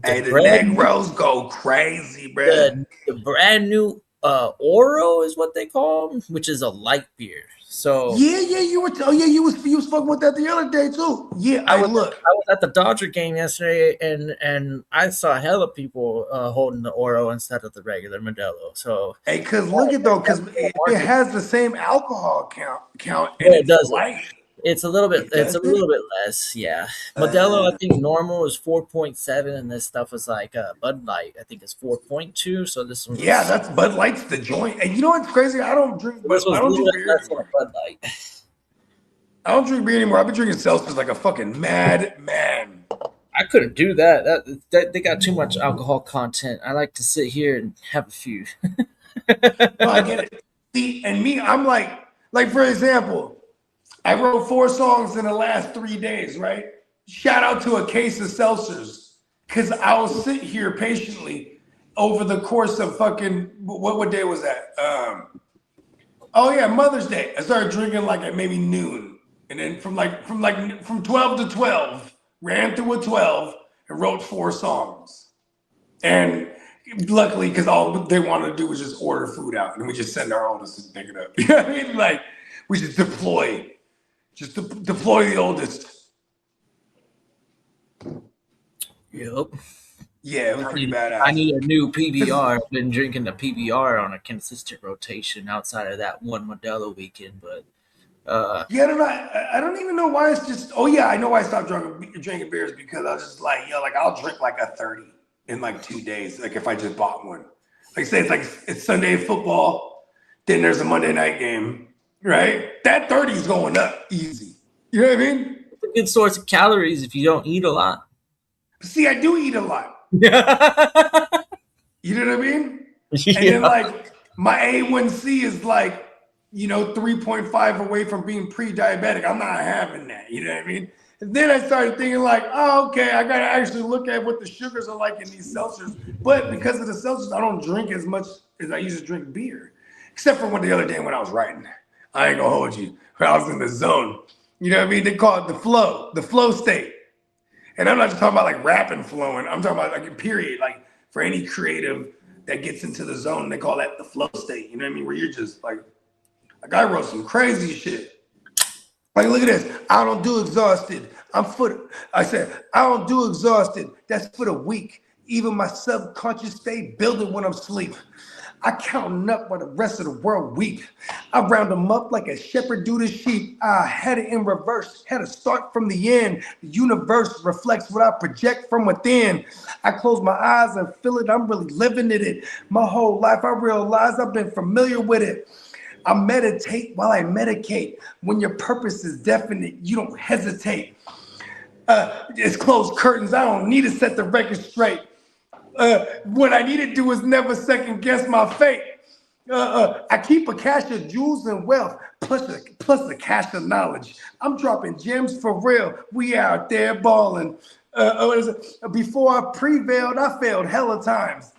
E: Hey, the
F: brand
E: Negros go crazy, bruh.
F: the brand new Oro is what they call them, which is a light beer. So
E: Yeah, you were. Oh yeah, you was fucking with that the other day too. Yeah,
F: I
E: I
F: was
E: look.
F: I was at the Dodger game yesterday, and I saw hella people holding the Oro instead of the regular Modelo. So
E: Hey, cause look at though, cause
F: yeah,
E: it has the same alcohol count, and
F: it
E: it's
F: doesn't.
E: light.
F: It's a little bit.
E: It
F: It's
E: does
F: a
E: it.
F: little bit less. Yeah, Modelo. I think normal is 4.7, and this stuff is like Bud Light. I think it's 4.2. So this one
E: Yeah,
F: was.
E: that's Bud Light's the joint. And you know what's crazy? I don't drink,
F: This
E: but
F: was
E: I
F: a
E: don't
F: little
E: drink
F: bit
E: beer
F: less than a
E: anymore.
F: Bud Light.
E: I don't drink beer anymore. I've been drinking seltzers like a fucking mad man.
F: I couldn't do that. That they got too much alcohol content. I like to sit here and have a few.
E: No, I get it. See, and me, I'm like for example, I wrote 4 songs in the last 3 days, right? Shout out to a case of seltzers, because I will sit here patiently over the course of fucking what day was that? Oh yeah, Mother's Day. I started drinking like at maybe noon, and then from 12 to 12, ran through a 12 and wrote 4 songs. And luckily, because all they wanted to do was just order food out, and we just send our oldest to pick it up. You know what I mean? Like we just deploy the oldest.
F: Yep.
E: Yeah, it was pretty
F: I
E: badass.
F: need a new PBR. I've been drinking the PBR on a consistent rotation outside of that one Modelo weekend, but
E: Yeah, I don't even know why it's just. Oh yeah, I know why I stopped drinking beers, because I was just like, yo, like I'll drink like a 30 in like 2 days. Like if I just bought one. Like say it's Sunday football, then there's a Monday night game, right? That 30 is going up easy. You know what I mean?
F: it's a good source of calories if you don't eat a lot.
E: See, I do eat a lot.
F: Yeah.
E: You know what I mean? And then like my A1C is like, 3.5 away from being pre-diabetic. I'm not having that. You know what I mean? And then I started thinking like, oh, okay, I gotta actually look at what the sugars are like in these seltzers. But because of the seltzers, I don't drink as much as I used to drink beer. Except for the other day when I was writing. I ain't gonna hold you. When I was in the zone. You know what I mean? They call it the flow state. And I'm not just talking about like rapping flowing. I'm talking about like period. Like for any creative that gets into the zone, they call that the flow state. You know what I mean? Where you're just like I wrote some crazy shit. Like, look at this. I don't do exhausted. I said, I don't do exhausted. That's for the weak. Even my subconscious stay building when I'm asleep. I counting up while the rest of the world weep. I round them up like a shepherd do the sheep. I had it in reverse, had to start from the end. The universe reflects what I project from within. I close my eyes and feel it, I'm really living it. My whole life I realize I've been familiar with it. I meditate while I medicate. When your purpose is definite, you don't hesitate. It's closed curtains, I don't need to set the record straight. What I need to do is never second guess my fate. I keep a cache of jewels and wealth, plus the cache of knowledge. I'm dropping gems for real. We out there balling. Before I prevailed, I failed hella times.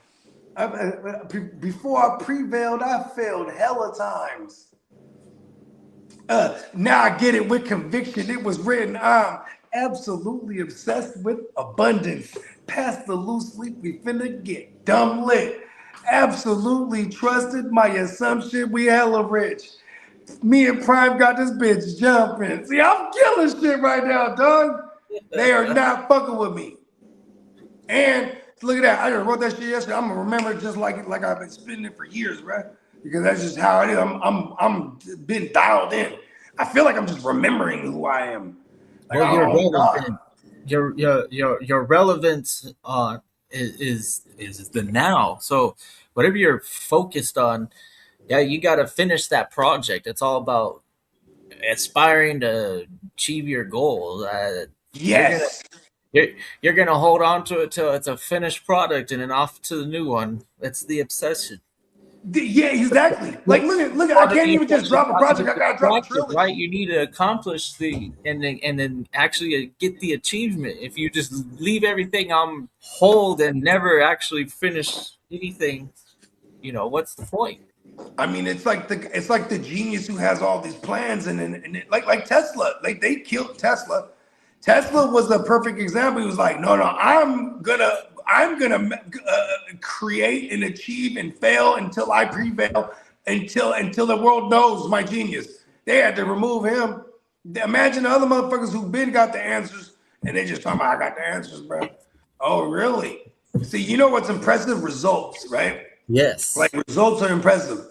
E: Before I prevailed, I failed hella times. Now I get it with conviction. It was written, I'm absolutely obsessed with abundance. Past the loose sleep, we finna get dumb lit. Absolutely trusted my assumption, we hella rich. Me and Prime got this bitch jumping. See, I'm killing shit right now, dog. They are not fucking with me. And look at that. I just wrote that shit yesterday. I'm gonna remember it just like I've been spitting it for years, right? Because that's just how it is. I'm been dialed in. I feel like I'm just remembering who I am. Like,
F: Well, you're
E: God.
F: relevant. Your relevance is the now. So whatever you're focused on, yeah, you got to finish that project. It's all about aspiring to achieve your goals.
E: Yes.
F: You're gonna hold on to it till it's a finished product, and then off to the new one. That's the obsession.
E: Yeah, exactly. Like, look at. I can't even just drop a project. I gotta drop a trilogy.
F: Right? You need to accomplish and then actually get the achievement. If you just leave everything on hold and never actually finish anything, what's the point?
E: I mean, it's like the genius who has all these plans, and like Tesla, like they killed Tesla. Tesla was a perfect example. He was like, no, I'm gonna create and achieve and fail until I prevail, until the world knows my genius. They had to remove him. Imagine the other motherfuckers who've been got the answers, and they just talking about, I got the answers, bro. Oh, really? See, you know what's impressive? Results, right?
F: Yes.
E: Like results are impressive.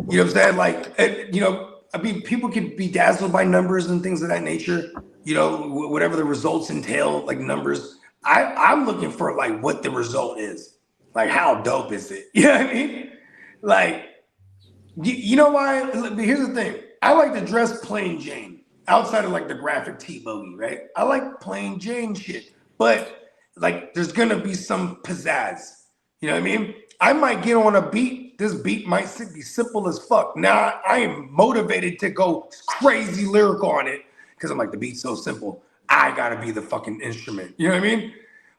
E: You know what I'm saying? Like, I mean, people can be dazzled by numbers and things of that nature. Whatever the results entail, like numbers. I'm looking for like what the result is. Like, how dope is it? You know what I mean? Like, you know why? Here's the thing. I like to dress plain Jane outside of like the graphic tee bogey, right? I like plain Jane shit, but like there's gonna be some pizzazz. You know what I mean? I might get on a beat. This beat might be simple as fuck. Now I am motivated to go crazy lyrical on it because I'm like, the beat's so simple. I gotta be the fucking instrument. You know what I mean?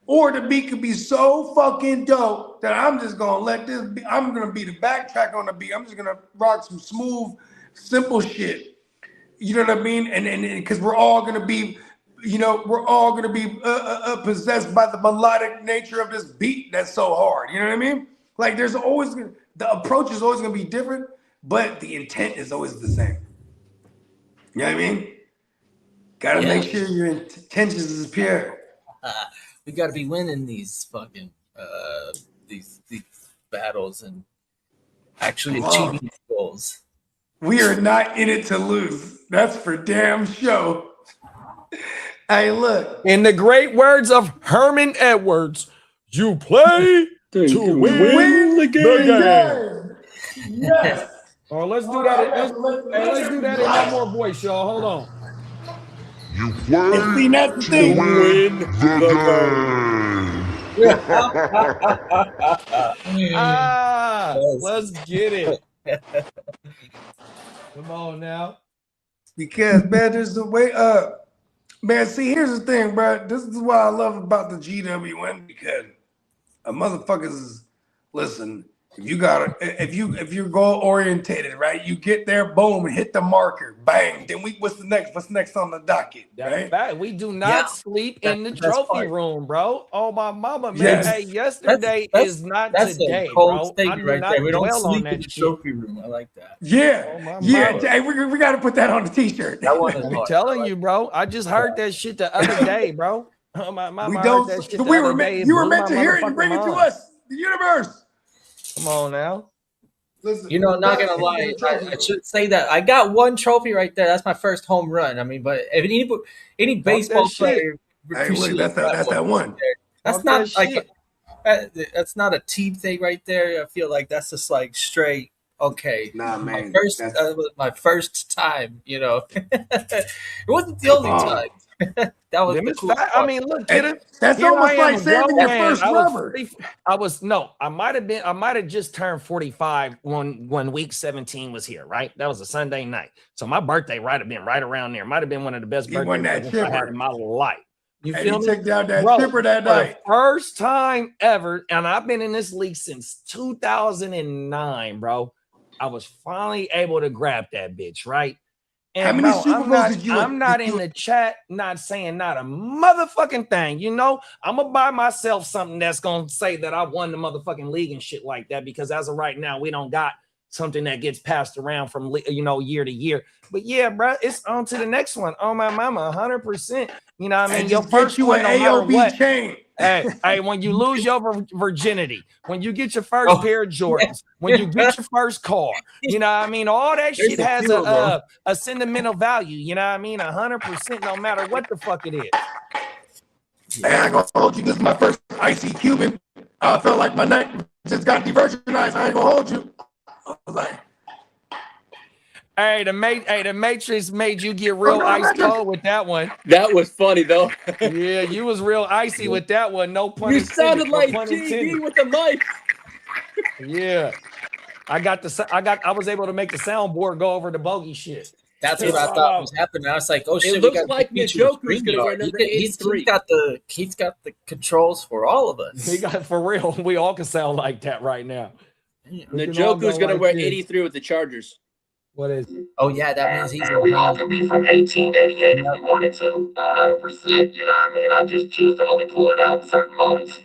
E: Or the beat could be so fucking dope that I'm just gonna let this be. I'm gonna be the backtrack on the beat. I'm just gonna rock some smooth, simple shit. You know what I mean? And because we're all gonna be, possessed by the melodic nature of this beat that's so hard. You know what I mean? Like the approach is always gonna be different, but the intent is always the same. You know what I mean? Gotta make sure your intentions is pure.
F: We got to be winning these fucking these battles and actually achieving these goals.
E: We are not in it to lose. That's for damn sure. Hey, look.
C: In the great words of Herman Edwards, you play to win the game.
E: Yes.
C: Oh, let's do that. Let's do that in one more voice, y'all. Hold on.
A: You play
E: And see, that's the thing.
C: Win
A: the game.
C: Let's get it. Come on now.
E: Because, man, there's a way up. Man, see, here's the thing, bro. This is what I love about the GWN, because a motherfuckers, listen, if you're goal orientated, right? You get there, boom, and hit the marker, bang. Then what's next on the docket, right?
C: Fact. We do not sleep in the trophy room, bro. Oh, my mama, man.
E: Yes.
C: Hey, yesterday is not
F: that's
C: today,
F: a cold
C: bro.
F: statement right there. We don't sleep in the trophy room. I like that.
E: Yeah,
C: Oh,
E: yeah.
C: mama.
E: Hey, we got to put that on the t-shirt.
F: That one is
C: I'm
F: hard.
C: telling you, bro. I just heard that shit the other day, bro. My
E: We
C: heard
E: don't.
C: that shit
E: You
C: the
E: were
C: other day. It
E: meant
C: blew
E: to
C: my
E: hear it and
C: motherfucking
E: bring it to
C: mind.
E: us, the universe.
C: Come on now.
E: Listen,
F: You know, I'm not gonna lie. I should say that I got one trophy right there. That's my first home run. I mean, but if any baseball
C: shit.
F: player,
E: Hey, look, that's that one.
F: That's
C: Talk
F: not
C: that
F: like
C: shit.
F: that's not a team thing right there. I feel like that's just like straight. Okay,
E: Nah, man.
F: That was my first time. It wasn't the only time. That was
C: Them
F: the
C: is
F: cool
C: fat. I mean, look, get it.
E: That's
C: Here
E: almost
C: I
E: like
C: am,
E: saving
C: grown
E: your
C: man.
E: first rubber.
C: I might have just turned 45 when week 17 was here, right? That was a Sunday night. So my birthday might have been right around there. Might have been one of the best
E: You won
C: birthdays
E: that
C: I had
E: chipper.
C: in my life. You
E: And
C: feel
E: you
C: me?
E: took down that
C: Bro,
E: chipper that
C: for the
E: night.
C: first time ever, and I've been in this league since 2009, bro. I was finally able to grab that bitch, right? And
E: How many
C: bro,
E: Super Bowls did you?
C: I'm not in the chat, not saying not a motherfucking thing. I'm gonna buy myself something that's gonna say that I won the motherfucking league and shit like that. Because as of right now, we don't got something that gets passed around from year to year. But yeah, bro, it's on to the next one. Oh my mama, 100%. You know what I mean?
E: And
C: Your
E: just get
C: first
E: you
C: one,
E: an
C: no matter
E: AOB
C: what.
E: chain.
C: Hey, when you lose your virginity, when you get your first pair of Jordans, when you get your first car, you know what I mean? All that shit has a sentimental value, you know what I mean? 100%, no matter what the fuck it is.
E: Hey, I ain't gonna hold you. This is my first icy Cuban. I felt like my neck just got de-virginized. I ain't gonna hold you. I was like,
C: Hey, the Matrix made you get real ice cold with that one.
G: That was funny though.
C: Yeah, you was real icy with that one. No pun
G: You
C: intended.
G: sounded
C: No
G: like
C: pun
G: GD
C: intended.
G: with the mic.
C: Yeah. I was able to make the soundboard go over the bogey shit.
F: That's what I thought was happening. I was like, "Oh shit!"
G: It looks like Njoku's going to wear number 83.
F: He's got the controls for all of us.
C: He got for real. We all can sound like that right now.
F: Damn.
C: We can all
G: Njoku's
C: go
G: gonna
C: like
G: wear
C: this.
G: 83 with the Chargers.
C: What is it?
F: Oh yeah, that means he's
H: Has to be from 1888 if you wanted to. 100%. You know what I mean? I just choose to only pull it out in certain moments.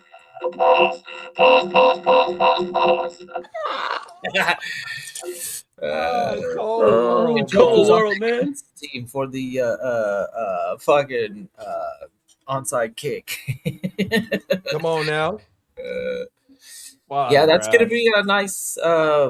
H: Pause.
C: Cold world,
G: Cold
C: bro.
G: world, man.
F: Team for the fucking onside kick.
C: Come on now. Wow,
F: Yeah, that's
C: bruh.
F: gonna be a nice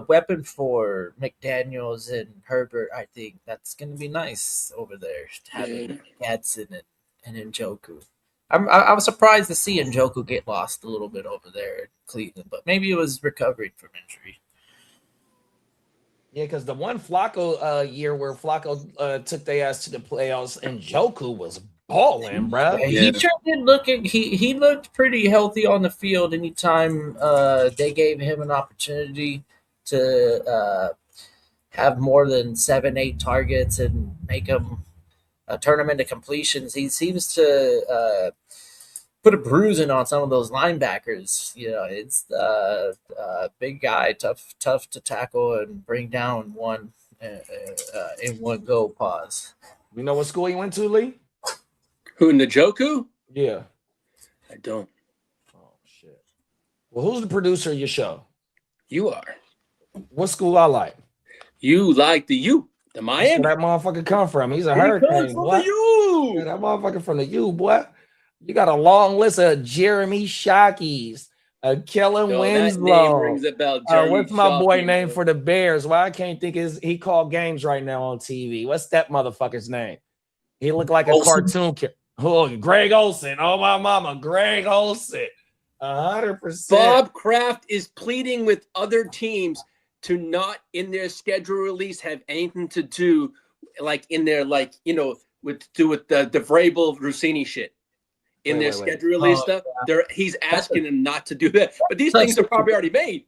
F: weapon for McDaniels and Herbert. I think that's gonna be nice over there, having Gadsden and Njoku. I was surprised to see Njoku get lost a little bit over there in Cleveland, but maybe it was recovering from injury.
C: Yeah, because the one Flacco year where Flacco took their ass to the playoffs and Njoku was balling, bro.
F: He sure did he looked pretty healthy on the field anytime they gave him an opportunity to have more than 7-8 targets and make him turn him into completions. He seems to put a bruising on some of those linebackers. You know, it's big guy, tough to tackle and bring down one in one go. Pause.
C: You know what school he went to, Lee?
G: Who, Njoku?
C: Yeah.
G: I don't.
C: Oh shit. Well, who's the producer of your show?
G: You are.
C: What school I like?
G: You like the
C: Where
G: Miami.
C: that motherfucker come from? He's a
G: He comes
C: hurricane,
G: from
C: boy.
G: the U.
C: Yeah, that motherfucker from the U, boy. You got a long list of Jeremy Shockeys, Kellen
G: Yo, that name
C: Winslow.
G: rings a bell. Jeremy
C: What's my boy
G: Shockey,
C: name
G: bro.
C: for the Bears? Why I can't think he called games right now on TV. What's that motherfucker's name? He looked like a
F: Olsen?
C: cartoon kid. Oh, Greg Olsen. Oh, my mama, Greg Olsen. 100%.
G: Bob Kraft is pleading with other teams to not in their schedule release have anything to do like in their with the Vrabel Rossini shit. In
C: Wait,
G: their
C: wait, wait.
G: schedule release
F: Oh,
G: stuff, he's asking them not to do that. But these things are probably already made.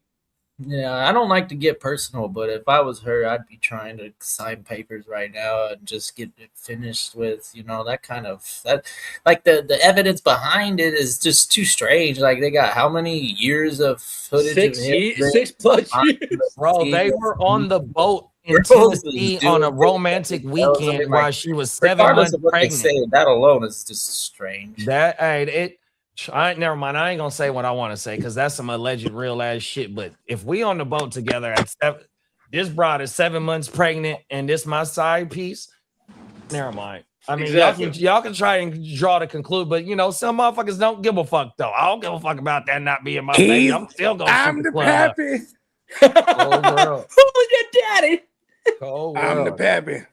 F: Yeah, I don't like to get personal, but if I was her, I'd be trying to sign papers right now and just get it finished with, that like the evidence behind it is just too strange. Like they got how many years of footage?
G: 6+ years.
C: Bro, they were on the boat in
F: Bro,
C: Tennessee
F: dude,
C: on a romantic
F: that was
C: weekend
F: something
C: while
F: like-
C: she was 7
F: Regardless
C: months
F: of what they
C: pregnant.
F: say, that alone is just strange.
C: Never mind. I ain't gonna say what I want to say because that's some alleged real ass shit. But if we on the boat together at this broad is 7 months pregnant and this my side piece, never mind. I mean,
G: Exactly.
C: y'all can try and draw to conclude, but some motherfuckers don't give a fuck though. I don't give a fuck about that not being my baby. I'm still gonna
E: I'm
C: shoot
E: the
C: club up.
E: pappy.
C: Cold world.
G: Who's your daddy?
C: Cold
E: I'm the
C: world.
E: pappy.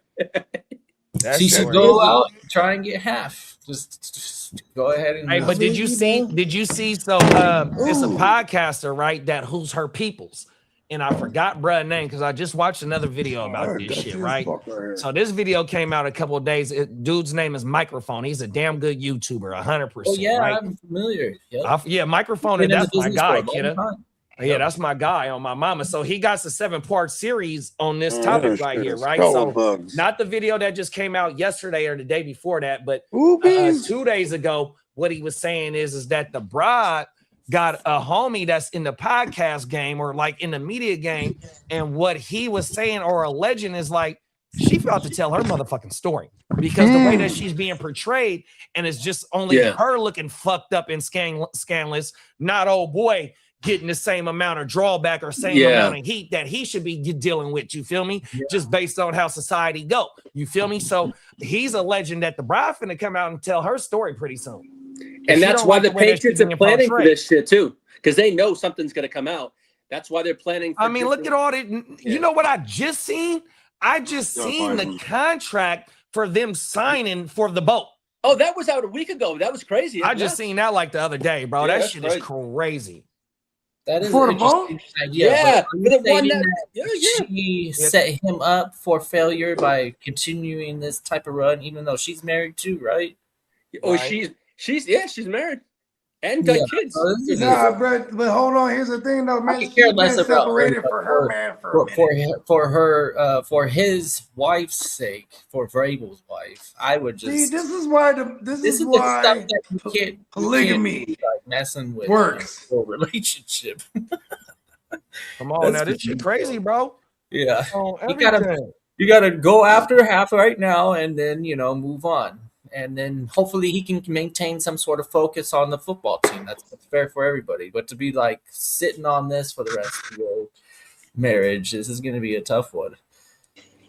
C: That's
F: She should
C: crazy.
F: go out and try and get half. Just go ahead and.
C: Hey, but did you see? So it's a podcaster, right? That who's her peoples, and I forgot bruh's name because I just watched another video about this shit, right? So this video came out a couple of days. Dude's name is Microphone. He's a damn good YouTuber, 100%.
F: Oh yeah,
C: right?
F: I'm familiar. Yep.
C: Microphone,
F: Been
C: and
F: in
C: that's
F: the
C: my
F: business
C: guy,
F: for a long
C: kidda.
F: time.
C: Yeah, that's my guy on my mama. So he got the 7-part series on this
E: Oh,
C: topic
E: that
C: right
E: shit
C: here,
E: is
C: right?
E: so
C: So
E: bugs.
C: not the video that just came out yesterday or the day before that, but
E: Oopies.
C: 2 days ago, what he was saying is that the bride got a homie that's in the podcast game or like in the media game, and what he was saying or alleging is like she felt to tell her motherfucking story because the way that she's being portrayed, and it's just only her looking fucked up and scandalous, not old boy getting the same amount of drawback or same amount of heat that he should be dealing with. You feel me? Just based on how society go. You feel me? So he's alleging that the bride finna come out and tell her story pretty soon.
G: And that's why the Patriots are planning for this shit too, because they know something's gonna come out. That's why they're planning. For
C: look at all that. You know what I just seen? I just seen the contract for them signing for the boat.
G: Oh, that was out a week ago. That was crazy.
C: I just seen that like the other day, bro.
G: Yeah,
C: that
G: that's
C: shit is crazy.
F: That is
E: For
F: an
E: the ball?
F: interesting idea.
G: Yeah,
F: but
G: for the one
F: stating
G: that-
F: she set him up for failure by continuing this type of run, even though she's married too, right?
G: Oh,
C: Right.
G: she's married and got kids.
F: So this is-
E: Nah, but hold on. Here's the thing, though, man.
F: I
E: She's
F: could care
E: been
F: less about
E: separated
F: her,
E: for her man for a minute.
F: for his wife's sake, for Vrabel's wife. I would just
E: See, this is why
F: this is the stuff
E: why
F: that you can't
E: polygamy
F: like messing with
E: works.
F: in a relationship.
C: Come on now, this shit crazy, bro.
F: Yeah,
C: On
F: you gotta
C: everything.
F: go after half right now, and then move on, and then hopefully he can maintain some sort of focus on the football team. That's fair for everybody. But to be like sitting on this for the rest of your marriage, this is going to be a tough one.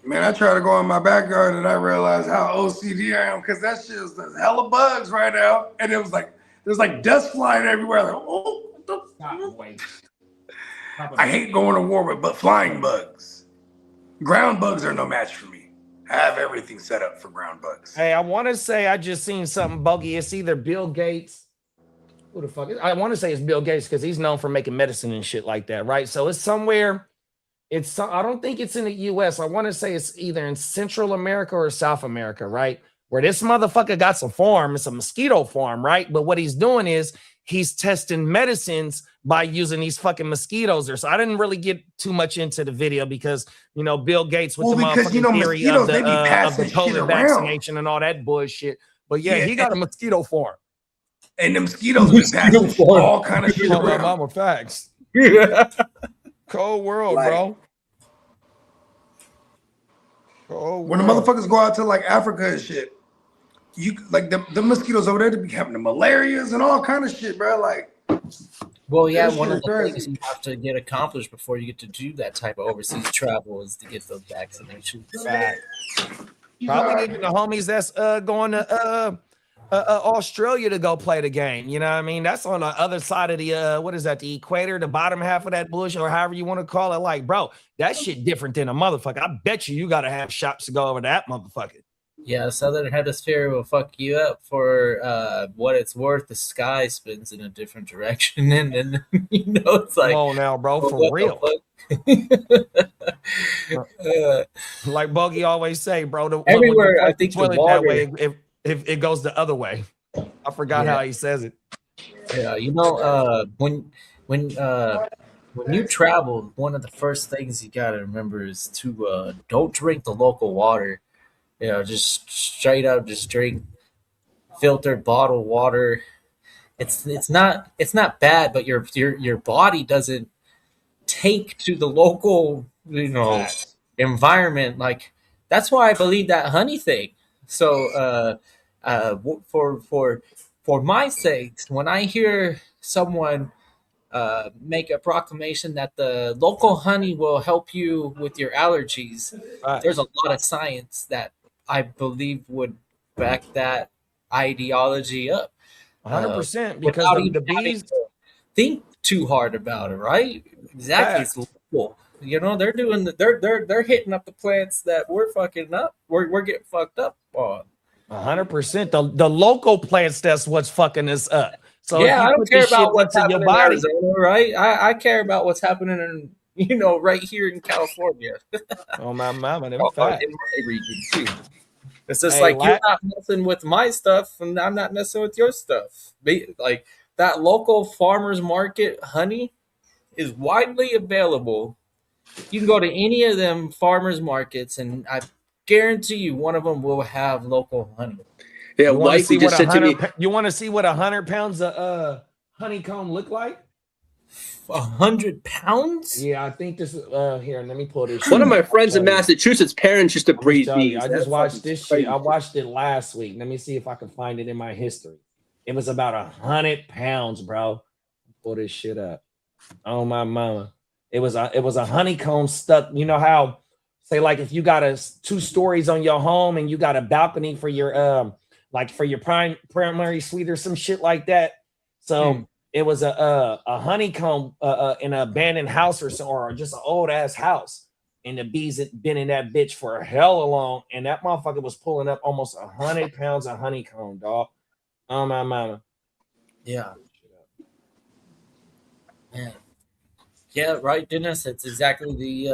E: Man, I try to go in my backyard and I realized how OCD I am because that shit is hella bugs right now. And it was like, there's like dust flying everywhere. Like, oh, what the fuck? I hate going to war with flying bugs. Ground bugs are no match for me. I have everything set up for ground bugs.
C: Hey, I want to say I just seen something buggy. It's either Bill Gates. Who the fuck is? I want to say it's Bill Gates because he's known for making medicine and shit like that, right? So it's somewhere. I don't think it's in the US. I want to say it's either in Central America or South America, right? Where this motherfucker got some farm. It's a mosquito farm, right? But what he's doing is he's testing medicines by using these fucking mosquitoes there. So I didn't really get too much into the video because, Bill Gates with the motherfucking theory of the COVID vaccination and all that bullshit. But yeah, he got a mosquito farm.
E: And the mosquitoes be passing all kind of shit around.
C: Mama facts. Cold world,
E: like,
C: bro. Cold
E: when the
C: world.
E: motherfuckers go out to like Africa and shit, you like the mosquitoes over there to be having the malarias and all kind of shit, bro. Like,
F: well, yeah, one of the things you have to get accomplished before you get to do that type of overseas travel is to get those vaccinations.
C: Fact. Probably even the homies that's going to Australia to go play the game. You know what I mean? That's on the other side of the what is that? The equator, the bottom half of that bush, or however you want to call it. Like, bro, that shit different than a motherfucker. I bet you got to have shots to go over that motherfucker.
F: Yeah, Southern Hemisphere will fuck you up for what it's worth. The sky spins in a different direction, and then it's like,
C: come on now, bro, for real. Like Bogey always say, bro.
F: Everywhere I think the water,
C: that way, if it goes the other way. I forgot how he says it.
F: Yeah, when you travel, one of the first things you gotta remember is to don't drink the local water. Just straight up, just drink filtered bottled water. It's not bad, but your body doesn't take to the local environment. Like, that's why I believe that honey thing. So for my sake, when I hear someone make a proclamation that the local honey will help you with your allergies, there's a lot of science that I believe would back that ideology up.
C: 100%, because the bees
F: think too hard about it, right? Exactly. It's local. They're doing they're hitting up the plants that we're fucking up. We're getting fucked up on.
C: 100%. The local plants, that's what's fucking us up. So
F: yeah, I don't care about what's happening in Arizona, right? I care about what's happening in right here in California.
C: Oh my mama, in
F: my region too. It's just like, you're not messing with my stuff, and I'm not messing with your stuff. Like, that local farmers market honey is widely available. You can go to any of them farmers markets, and I guarantee you one of them will have local honey.
G: Yeah, wifey just said to me,
C: you want to see what 100 pounds of honeycomb look like?
F: 100 pounds?
C: Yeah, I think this is here. Let me pull this.
G: One of my friends in Massachusetts' parents used to breed bees.
C: I just watched this shit. I watched it last week. Let me see if I can find it in my history. It was about 100 pounds, bro. Pull this shit up. Oh my mama. It was a honeycomb stuck. You know how, say, like, if you got 2 stories on your home and you got a balcony for your for your primary suite or some shit like that. So it was a honeycomb in an abandoned house or just an old ass house, and the bees had been in that bitch for hella long, and that motherfucker was pulling up almost 100 pounds of honeycomb, dog. Oh my mama.
F: Yeah. Man. Yeah, right, Dennis. It's exactly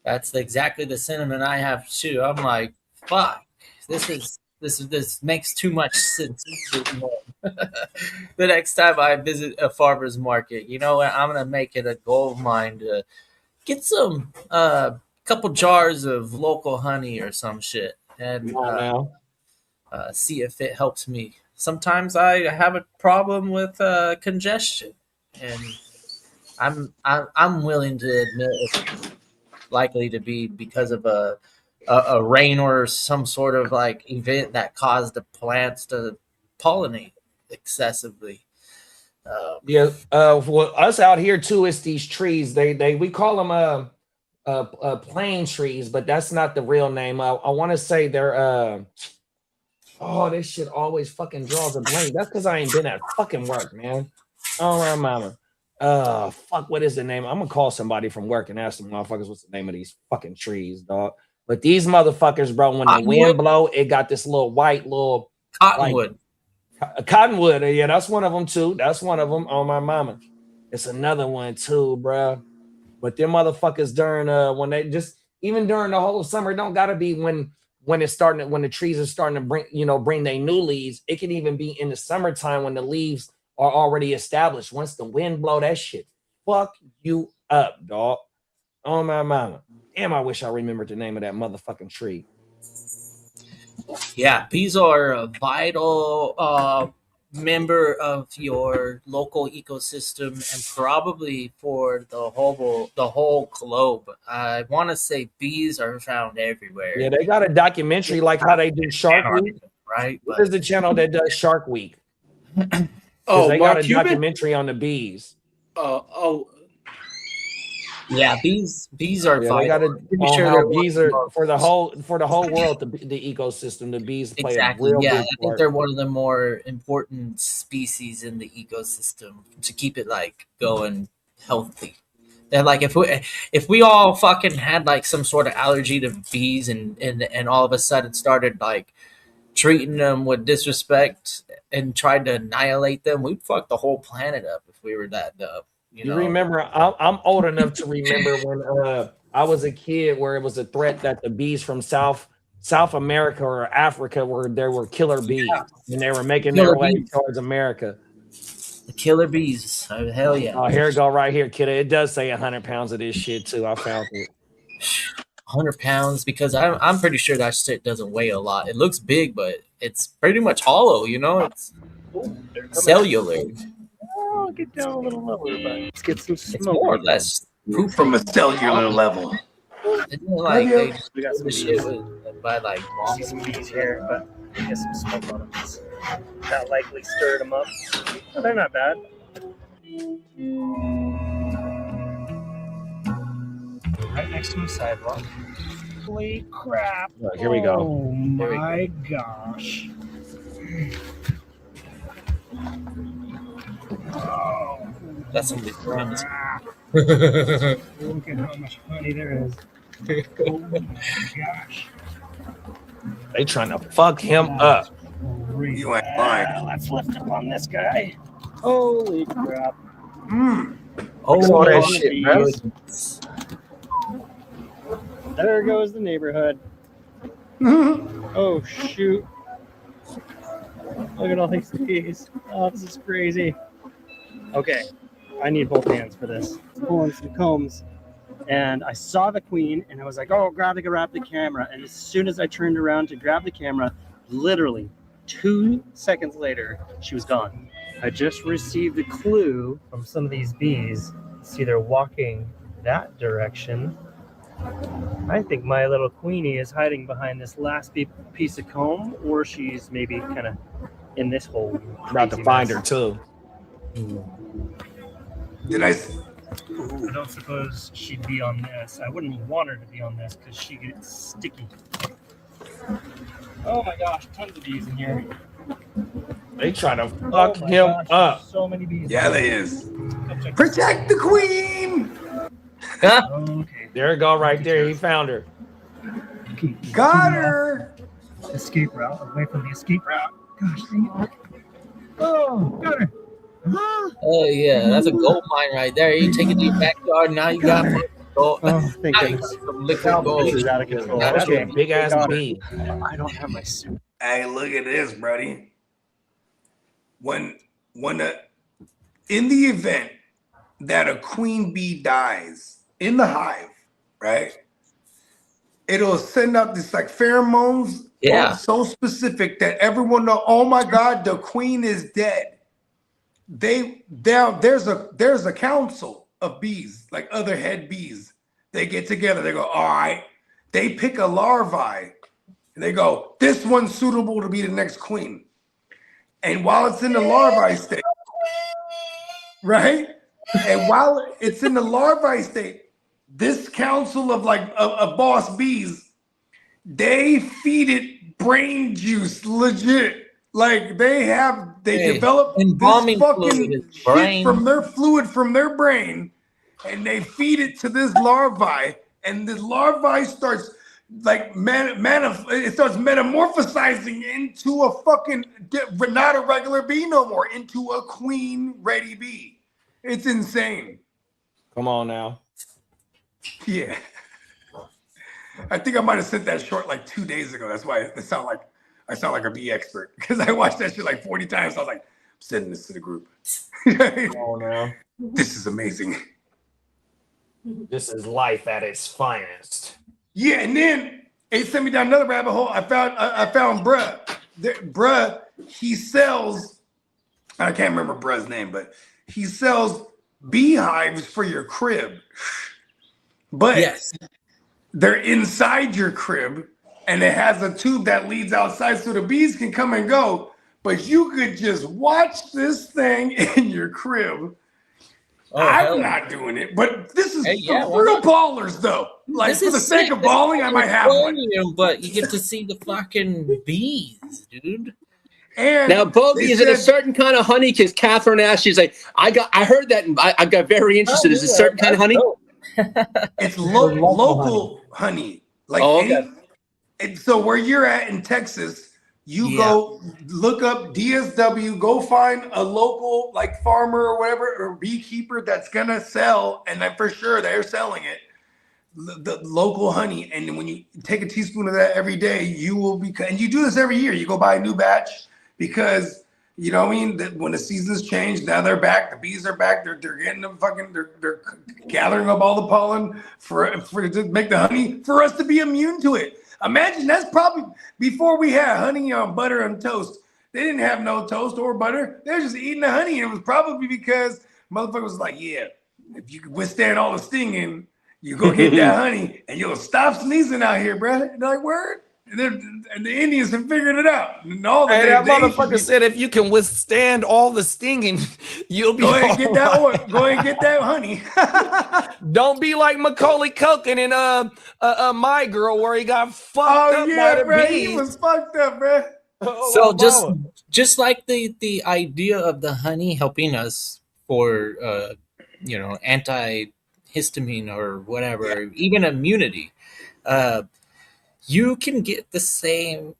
F: that's exactly the sentiment I have too. I'm like, fuck, this makes too much sense. The next time I visit a farmer's market, I'm gonna make it a goal of mine to get some couple jars of local honey or some shit, and see if it helps me. Sometimes I have a problem with congestion, and I'm willing to admit it's likely to be because of a rain or some sort of like event that caused the plants to pollinate excessively.
C: Yeah. For us out here too, it's these trees. We call them plane trees, but that's not the real name. I want to say they're oh, this shit always fucking draws a blank. That's because I ain't been at fucking work, man. Oh my mama. Fuck, what is the name? I'm gonna call somebody from work and ask them motherfuckers what's the name of these fucking trees, dog. But these motherfuckers, bro, when the wind blow, it got this little white little
F: Cottonwood.
C: Cottonwood. Yeah, that's one of them too. That's one of them. Oh my mama. It's another one too, bro. But them motherfuckers during when they just even during the whole summer, it don't gotta be when it's starting when the trees are starting to bring their new leaves. It can even be in the summertime when the leaves are already established. Once the wind blow, that shit fuck you up, dog. Oh my mama. Damn, I wish I remembered the name of that motherfucking tree.
F: Yeah, bees are a vital member of your local ecosystem and probably for the whole globe. I want to say bees are found everywhere.
C: Yeah, they got a documentary like how they do Shark Week,
F: right?
C: What is the channel that does Shark Week?
G: Oh,
C: they
G: Mark
C: got a
G: Cuban?
C: documentary on the bees.
F: Yeah, bees are
C: Yeah,
F: vital.
C: they got a
F: Pretty sure
C: how
F: they're
C: bees
F: one
C: are
F: of
C: for the whole world, the ecosystem. The bees play
F: exactly.
C: a real
F: Yeah,
C: big
F: I think
C: part.
F: they're one of the more important species in the ecosystem to keep it like going healthy. They're like if we all fucking had like some sort of allergy to bees and all of a sudden started like treating them with disrespect and tried to annihilate them, we'd fuck the whole planet up if we were that dumb. You know?
C: Remember, I'm old enough to remember when I was a kid where it was a threat that the bees from South America or Africa there were killer bees and they were making their way towards America.
F: The killer bees. Oh, hell yeah.
C: Oh, here we go right here, kid. It does say 100 pounds of this shit too. I found it.
F: 100 pounds because I'm pretty sure that shit doesn't weigh a lot. It looks big, but it's pretty much hollow, you know? It's cellular.
I: I'll get down a little lower, but let's get some smoke.
F: It's more or less
E: poop from a cellular level.
F: Like they got some shit by like
I: see some bees here, but get some smoke on them. That likely stirred them up. Oh, they're not bad. Right next to a sidewalk. Holy crap!
C: Look, here we go.
I: Oh my gosh! Oh,
F: that's some big friends.
I: Look at how much honey there is. Oh my gosh.
C: They trying to fuck him up.
E: You ain't lying.
I: Let's lift up on this guy. Holy crap.
C: Oh, all that shit, man.
I: There goes the neighborhood. Oh, shoot. Look at all these bees. Oh, this is crazy. Okay, I need both hands for this. Pulling some combs. And I saw the queen, and I was like, oh, grab the camera. And as soon as I turned around to grab the camera, literally 2 seconds later, she was gone. I just received a clue from some of these bees. See, they're walking that direction. I think my little queenie is hiding behind this last piece of comb, or she's maybe kind of in this hole.
C: About to find her too.
E: Did I
I: don't suppose she'd be on this. I wouldn't want her to be on this because she gets sticky. Oh my gosh, tons of bees in here.
C: They trying to fuck him up.
I: So many bees.
E: Yeah, they is. Protect the queen.
I: Okay.
C: There it go right there. He found her.
I: Okay.
E: Got her.
I: Escape route. Away from the escape route. Gosh, dang it. Oh, got her.
F: Oh yeah, that's a gold mine right there. You take it to your backyard, now you got gold.
I: Oh, thank goodness.
F: Liquid gold.
I: This is out of control.
C: That's
I: Okay.
C: a big ass bee.
I: I don't have my suit.
E: Hey, look at this, buddy. In the event that a queen bee dies in the hive, right? It'll send out this like pheromones, so specific that everyone know. Oh my God, the queen is dead. There's a council of bees, like other head bees. They get together. They go, all right. They pick a larvae. And they go, this one's suitable to be the next queen. And while it's in the larvae state, right? And while it's in the larvae state, this council of boss bees, they feed it brain juice, legit. Like they develop this fucking shit from their fluid from their brain, and they feed it to this larvae, and this larvae starts it starts metamorphosizing into a fucking not a regular bee no more, into a queen ready bee. It's insane.
C: Come on now.
E: Yeah. I think I might have sent that short like 2 days ago. That's why I sound like a bee expert, because I watched that shit like 40 times. I was like, I'm sending this to the group.
C: Come on now.
E: This is amazing.
C: This is life at its finest.
E: Yeah, and then it sent me down another rabbit hole. I found bruh. Bruh, he sells, I can't remember bruh's name, but he sells beehives for your crib. But
F: Yes.
E: they're inside your crib, and it has a tube that leads outside so the bees can come and go. But you could just watch this thing in your crib. I'm not doing it, but this is for real ballers, though. Like,
F: This
E: for
F: is
E: the sake of balling, I might have one.
F: But you get to see the fucking bees, dude.
E: And
G: Now, Bogey, is it a certain kind of honey? Because Catherine asked, she's like, I heard that, and I got very interested. Is it a certain kind of honey?
E: it's local honey. Like,
G: okay.
E: And so where you're at in Texas, you go look up DSW, go find a local like farmer or whatever, or beekeeper that's gonna sell, and then for sure they're selling it, the local honey. And when you take a teaspoon of that every day, you will be, and you do this every year, you go buy a new batch, because you know what I mean, that when the seasons change, now they're back, the bees are back, they're getting them fucking, they're gathering up all the pollen for to make the honey for us to be immune to it. Imagine that's probably before we had honey on butter and toast. They didn't have no toast or butter. They were just eating the honey. And it was probably because motherfucker was like, yeah, if you could withstand all the stinging, you go get that honey and you'll stop sneezing out here, bro. And they're like, word? And the Indians have figured it out. And all the
C: that motherfucker said, if you can withstand all the stinging, you'll be
E: go ahead and get that oil. Go ahead and get that honey.
C: Don't be like Macaulay Culkin in My Girl, where he got fucked up by the
E: bro,
C: bees.
E: he was fucked up, bro.
F: So just like the idea of the honey helping us for antihistamine or whatever, even immunity, you can get the same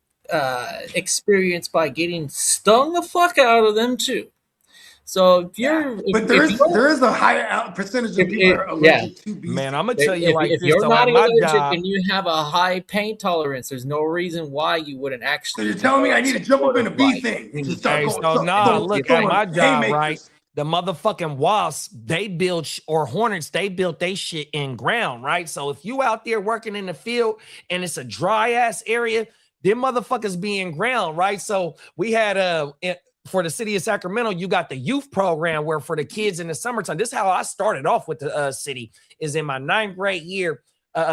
F: experience by getting stung the fuck out of them too. So if you're,
E: but there is a higher percentage of people are allergic to bees.
C: Man, I'm gonna tell you
F: if
C: this.
F: you're
C: So
F: not
C: at my
F: allergic
C: job,
F: and you have a high pain tolerance, there's no reason why you wouldn't
E: So
F: actually.
E: you're telling me I need to jump up in a bee thing? And just start
C: hey,
E: going,
C: so nah, look at my job,
E: haymakers.
C: right? The motherfucking wasps, they build or hornets, they built they shit in ground, right? So if you out there working in the field and it's a dry ass area, them motherfuckers be in ground, right? So we had for the city of Sacramento, you got the youth program where for the kids in the summertime. This is how I started off with the city. Is in my 9th grade year,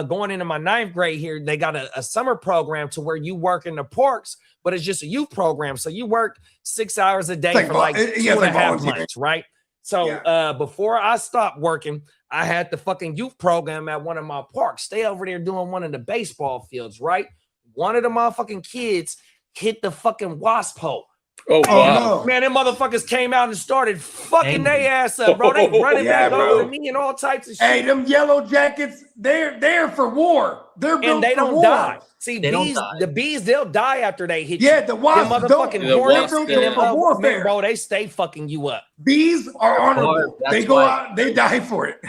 C: going into my 9th grade here, they got a summer program to where you work in the parks, but it's just a youth program. So you work 6 hours a day for like 2.5 months, right? So before I stopped working, I had the fucking youth program at one of my parks. Stay over there doing one of the baseball fields, right? One of the motherfucking kids hit the fucking wasp hole.
G: Oh, wow.
E: No.
C: Man, them motherfuckers came out and started fucking their ass up, bro. They running back over to me and all types of shit.
E: Hey, them yellow jackets, they're for war. They're built
C: And they
E: for
C: don't
E: war.
C: die. See,
F: They don't
C: bees,
F: die.
C: the bees, they'll die after they hit
E: Yeah,
C: you.
E: the wasps
C: Them
E: don't.
C: motherfucking
G: The
C: hornets
G: wasps
C: and them
E: for warfare.
C: man, bro, they stay fucking you up.
E: Bees are honorable.
F: That's
E: They go
F: why.
E: out, they die for it.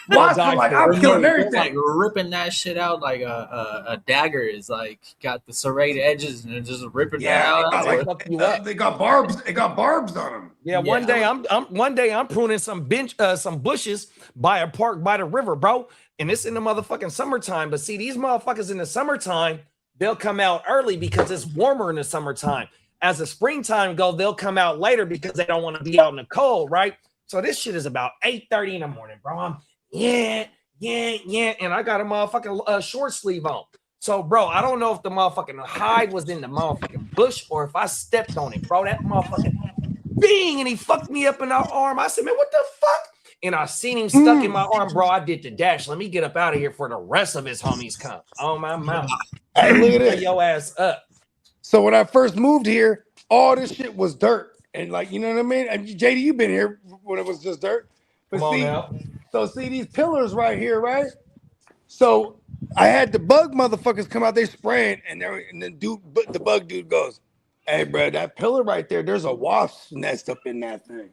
E: Wasps
C: die
E: are like,
C: for
E: I'm
C: it.
E: killing
F: Like
E: everything.
F: ripping that shit out like a dagger is like got the serrated edges and just ripping that
E: Yeah,
F: out.
C: They fuck you up.
E: they got barbs. They got barbs on them.
C: Yeah, one day I'm pruning some bushes by a park by the river, bro. And it's in the motherfucking summertime. But see, these motherfuckers in the summertime, they'll come out early because it's warmer in the summertime. As the springtime go, they'll come out later because they don't want to be out in the cold, right? So this shit is about 8:30 in the morning, bro. I'm and I got a motherfucking short sleeve on. So, bro, I don't know if the motherfucking hide was in the motherfucking bush or if I stepped on it, bro. That motherfucking bing, and he fucked me up in our arm. I said, man, what the fuck? And I seen him stuck in my arm, bro. I did the dash. Let me get up out of here for the rest of his homies come. Oh, my mouth.
E: Hey, look at this.
C: Your ass up.
E: So when I first moved here, all this shit was dirt. And like, you know what I mean? And JD, you've been here when it was just dirt. But
C: Come on now.
E: So see these pillars right here, right? So I had the bug motherfuckers come out, they spraying, and the bug dude goes, hey, bro, that pillar right there, there's a wasp nest up in that thing.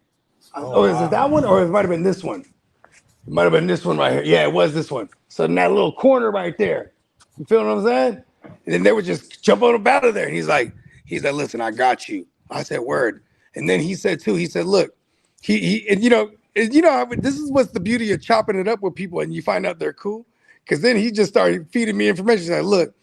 E: Is it that one? Or it might have been this one. It might have been this one right here. Yeah, it was this one. So in that little corner right there. You feel what I'm saying? And then they would just jump on up out of there. And he's like, listen, I got you. I said, word. And then he said, too, look, and you know, this is what's the beauty of chopping it up with people and you find out they're cool. Because then he just started feeding me information. He's like, look,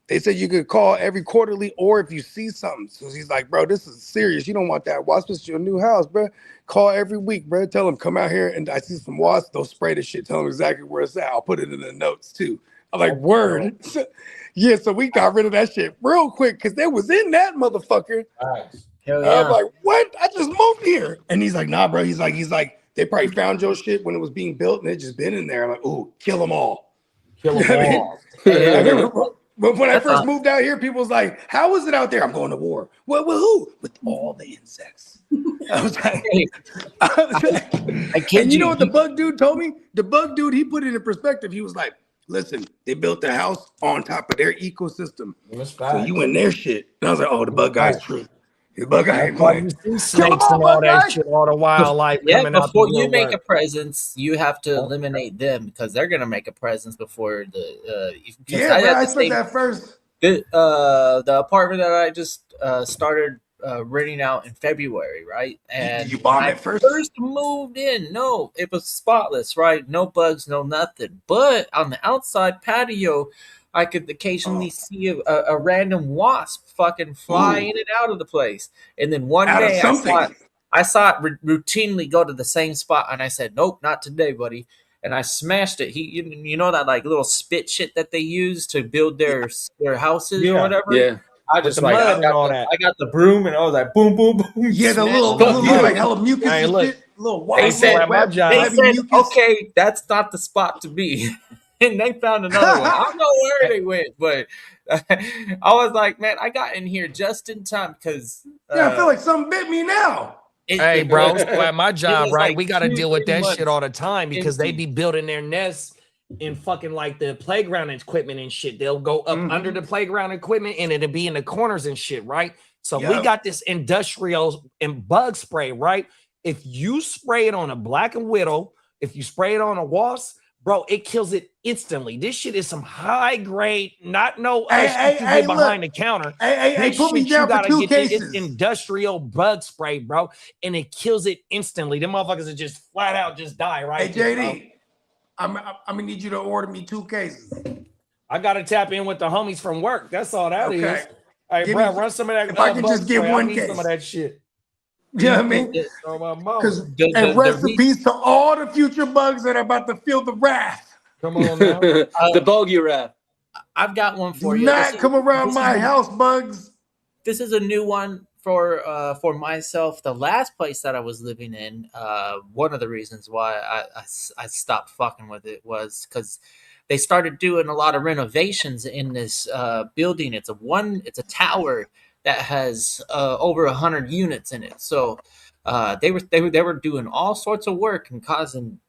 E: they said you could call every quarterly or if you see something. So he's like, bro, this is serious. You don't want that wasp. It's your new house, bro. Call every week, bro. Tell them, come out here and I see some wasps. They'll spray the shit. Tell them exactly where it's at. I'll put it in the notes, too. I'm like, word. Yeah, so we got rid of that shit real quick because they was in that motherfucker.
C: Nice.
F: Hell yeah.
E: I'm like, what? I just moved here. And he's like, nah, bro. He's like, they probably found your shit when it was being built and it just been in there. I'm like, ooh, kill them all.
C: Kill them all.
E: I remember when I first moved out here, people was like, how is it out there? I'm going to war. Well, with who? With all the insects. I was like, and you know what the bug dude told me? The bug dude, he put it in perspective. He was like, listen, they built the house on top of their ecosystem. So you in their shit. And I was like, oh, the bug guy's true. The bug guy ain't playing.
C: Snakes and all that shit, all the wildlife coming out.
F: Before you make a presence, you have to eliminate them because they're gonna make a presence before the.
E: I expect that first.
F: The apartment that I just started renting out in February, right? And
E: did you bomb it first?
F: First moved in, no, it was spotless, right? No bugs, no nothing. But on the outside patio, I could occasionally see a random wasp fucking fly in and out of the place. And then one day I saw it routinely go to the same spot, and I said, "Nope, not today, buddy." And I smashed it. You know that like little spit shit that they use to build their houses or whatever.
D: Yeah.
F: I just like I got the broom and I was like boom, boom, boom.
E: Yeah, the little like hella mucus and shit. Little white.
F: They said, okay, that's not the spot to be. And they found another one. I don't know where they went, but I was like, man, I got in here just in time because
E: I feel like something bit me now.
C: Hey, bro, at my job, right? We got to deal with that shit all the time because they be building their nests in fucking like the playground equipment and shit. They'll go up under the playground equipment and it'll be in the corners and shit, right? So we got this industrial and bug spray, right? If you spray it on a black and widow, if you spray it on a wasp, bro, it kills it instantly. This shit is some high grade, not no behind the counter.
E: Hey, put me down for 2 cases.
C: It's industrial bug spray, bro, and it kills it instantly. Them motherfuckers are just flat out just die, right?
E: Hey, JD, I'm gonna need you to order me 2 cases.
C: I gotta tap in with the homies from work. That's all that is. Hey, bro, run some of that.
E: If I can just get 1 case,
C: some of that shit.
E: You know what I mean? Because rest in peace to all the future bugs that are about to feel the wrath.
C: Come on now.
D: The bogey wrath.
F: I've got one for you.
E: Not come around my house, bugs.
F: This is a new one for myself. The last place that I was living in, one of the reasons why I stopped fucking with it was because they started doing a lot of renovations in this building. It's a tower that has over 100 units in it. So they were doing all sorts of work and causing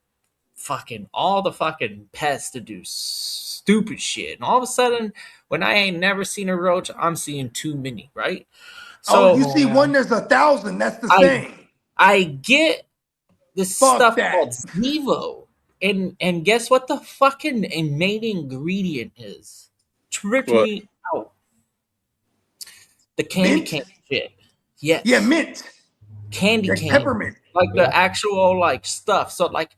F: fucking all the fucking pests to do stupid shit. And all of a sudden, when I ain't never seen a roach, I'm seeing too many, right? So
E: you see one, there's 1,000. That's the same.
F: I get this stuff called Zevo. And guess what the fucking main ingredient is? Trip me out. The candy cane shit. Yes.
E: Yeah, mint.
F: Candy cane.
E: Peppermint.
F: Like the actual like stuff. So like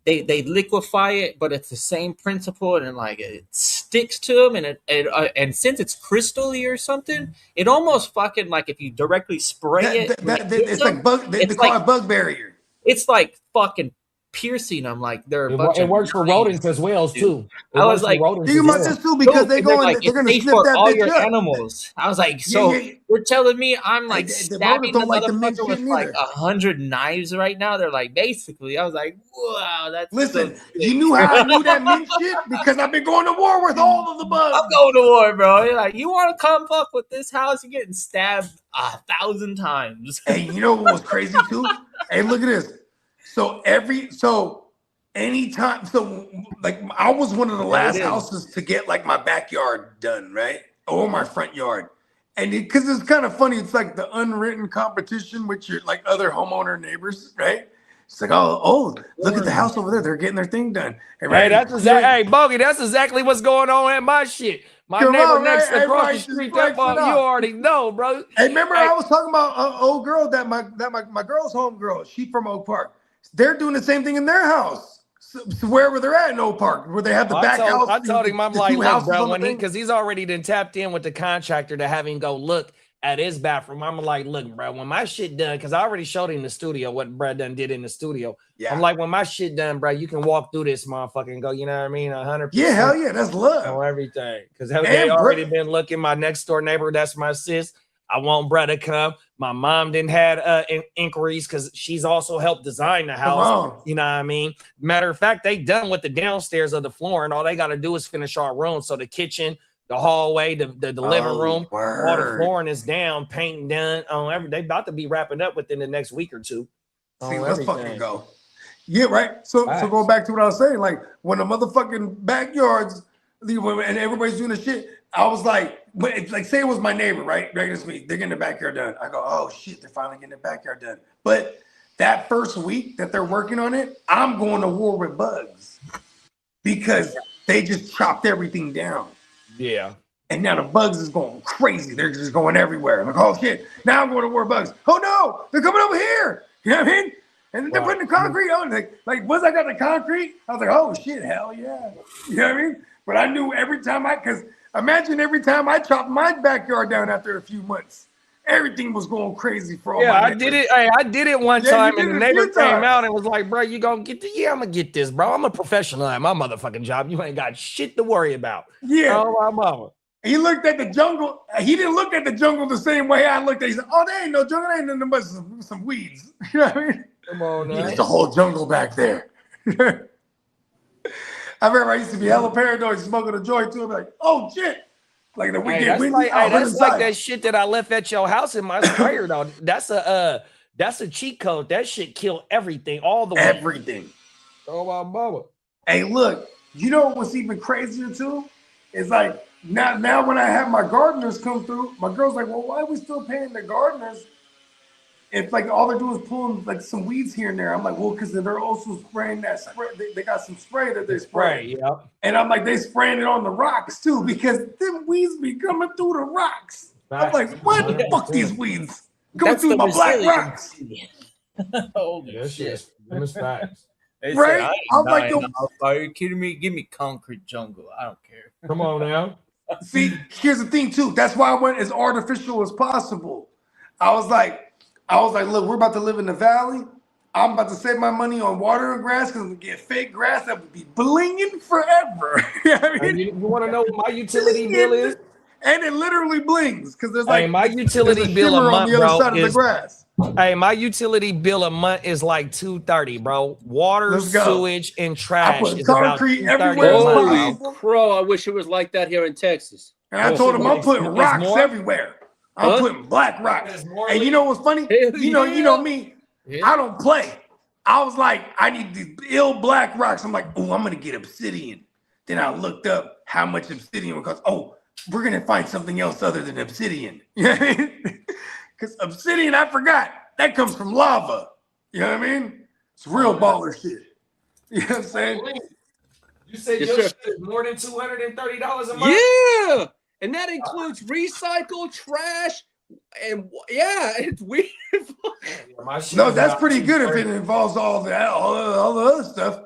F: they liquefy it, but it's the same principle and like it sticks to them and since it's crystally or something, it almost fucking like if you directly spray
E: It's like bug. They call it bug barrier.
F: It's like fucking piercing them like they're a bunch
C: It
F: of
C: works for rodents as well too.
F: I was like,
E: think about this too because they're
F: like,
E: gonna
F: it's safe
E: sniff
F: for
E: that
F: all
E: bitch
F: your
E: up.
F: animals. I was like, so you're telling me I'm like
E: the
F: stabbing
E: rodents
F: the
E: don't like the mint
F: motherfucker with
E: shit
F: like
E: neither.
F: 100 knives right now? They're like, basically, I was like, wow, that's
E: Listen,
F: so
E: you knew how I knew that mint shit because I've been going to war with all of the bugs.
F: I'm going to war, bro. You're like, you want to come fuck with this house? You're getting stabbed 1,000 times.
E: Hey, you know what was crazy too? Hey, look at this. Anytime, like I was one of the last houses to get like my backyard done, right? Or my front yard. And because it's kind of funny, it's like the unwritten competition with your like other homeowner neighbors, right? It's like, oh, look at the house over there. They're getting their thing done.
C: Hey, that's exactly. Hey, Bogey, that's exactly what's going on at my shit. My neighbor next across the street. That you already know, bro.
E: Hey, remember I was talking about an old girl that my girl's home girl. She from Oak Park. They're doing the same thing in their house. So wherever they're at in Oak Park, where they have the back house.
C: I told him, I'm like, look, bro, because he's already been tapped in with the contractor to have him go look at his bathroom. I'm like, look, bro, when my shit done, because I already showed him the studio, what Brad done did in the studio. Yeah. I'm like, when my shit done, bro, you can walk through this motherfucker and go, you know what I mean? 100%.
E: Yeah, hell yeah, that's love.
C: On everything. Because they already been looking. My next door neighbor, that's my sis. I want Brad to come. My mom didn't have inquiries because she's also helped design the house. You know what I mean? Matter of fact, they done with the downstairs of the floor, and all they got to do is finish our room. So the kitchen, the hallway, the living room, all the flooring is down, paint done. They about to be wrapping up within the next week or two.
E: See, let's fucking go. Yeah, right. So going back to what I was saying, like when the motherfucking backyards and everybody's doing the shit, I was like, say it was my neighbor, right? Next week, they're getting the backyard done. I go, oh shit, they're finally getting the backyard done. But that first week that they're working on it, I'm going to war with bugs because they just chopped everything down.
C: Yeah.
E: And now the bugs is going crazy. They're just going everywhere. I'm like, oh shit, now I'm going to war with bugs. Oh no, they're coming over here. You know what I mean? And they're putting the concrete on. Like once I got the concrete, I was like, oh shit, hell yeah. You know what I mean? But I knew every time because imagine every time I chopped my backyard down after a few months, everything was going crazy for all my neighbors.
C: I did it. Hey, I did it one time, and the neighbor came out and was like, bro, you gonna get I'm gonna get this, bro. I'm a professional at my motherfucking job. You ain't got shit to worry about.
E: Yeah.
C: Oh, my mama.
E: He looked at the jungle. He didn't look at the jungle the same way I looked at it. He said, oh, there ain't no jungle. There ain't nothing but some weeds. You know what I mean?
C: Come on, man.
E: There's a whole jungle back there. I remember I used to be hella paranoid smoking a joint too. I'm like, oh shit. Like the weekend.
C: That's like that shit that I left at your house in my sprayer, though. That's a cheat code. That shit kill everything, all the
E: everything.
C: Oh my mama.
E: Hey, look, you know what's even crazier too? It's like now when I have my gardeners come through, my girl's like, well, why are we still paying the gardeners? If like all they're doing is pulling like some weeds here and there. I'm like, well, because they're also spraying that spray. They got some spray that they spray.
C: Yeah.
E: And I'm like, they spraying it on the rocks too, because them weeds be coming through the rocks. I'm like, what? Fuck these weeds. Coming through my black rocks.
F: Holy shit.
C: Facts.
E: Right? I'm like,
F: are you kidding me? Give me concrete jungle. I don't care.
C: Come on now.
E: See, here's the thing too. That's why I went as artificial as possible. I was like, look, we're about to live in the valley. I'm about to save my money on water and grass because we get fake grass that would be blinging forever. You know what I mean?
C: You want to know what my utility bill is?
E: And it literally blings because there's like
C: my utility bill a month,
E: on the other side of the grass.
C: Hey, my utility bill a month is like $230, bro. Water, sewage, and trash is
E: concrete
C: about
E: everywhere.
G: Holy crow! I wish it was like that here in Texas.
E: And I told him I'm putting rocks everywhere. I'm putting black rocks. And you know what's funny? You know me. Yeah. I don't play. I was like, I need these ill black rocks. I'm like, oh, I'm gonna get obsidian. Then I looked up how much obsidian would cost. Oh, we're gonna find something else other than obsidian. Because obsidian, I forgot, that comes from lava. You know what I mean? It's real baller shit. You know what I'm saying?
C: You said your shit is more than $230 a month?
G: Yeah. And that includes recycle, trash, and it's weird.
E: No, that's pretty good if it involves all the other stuff.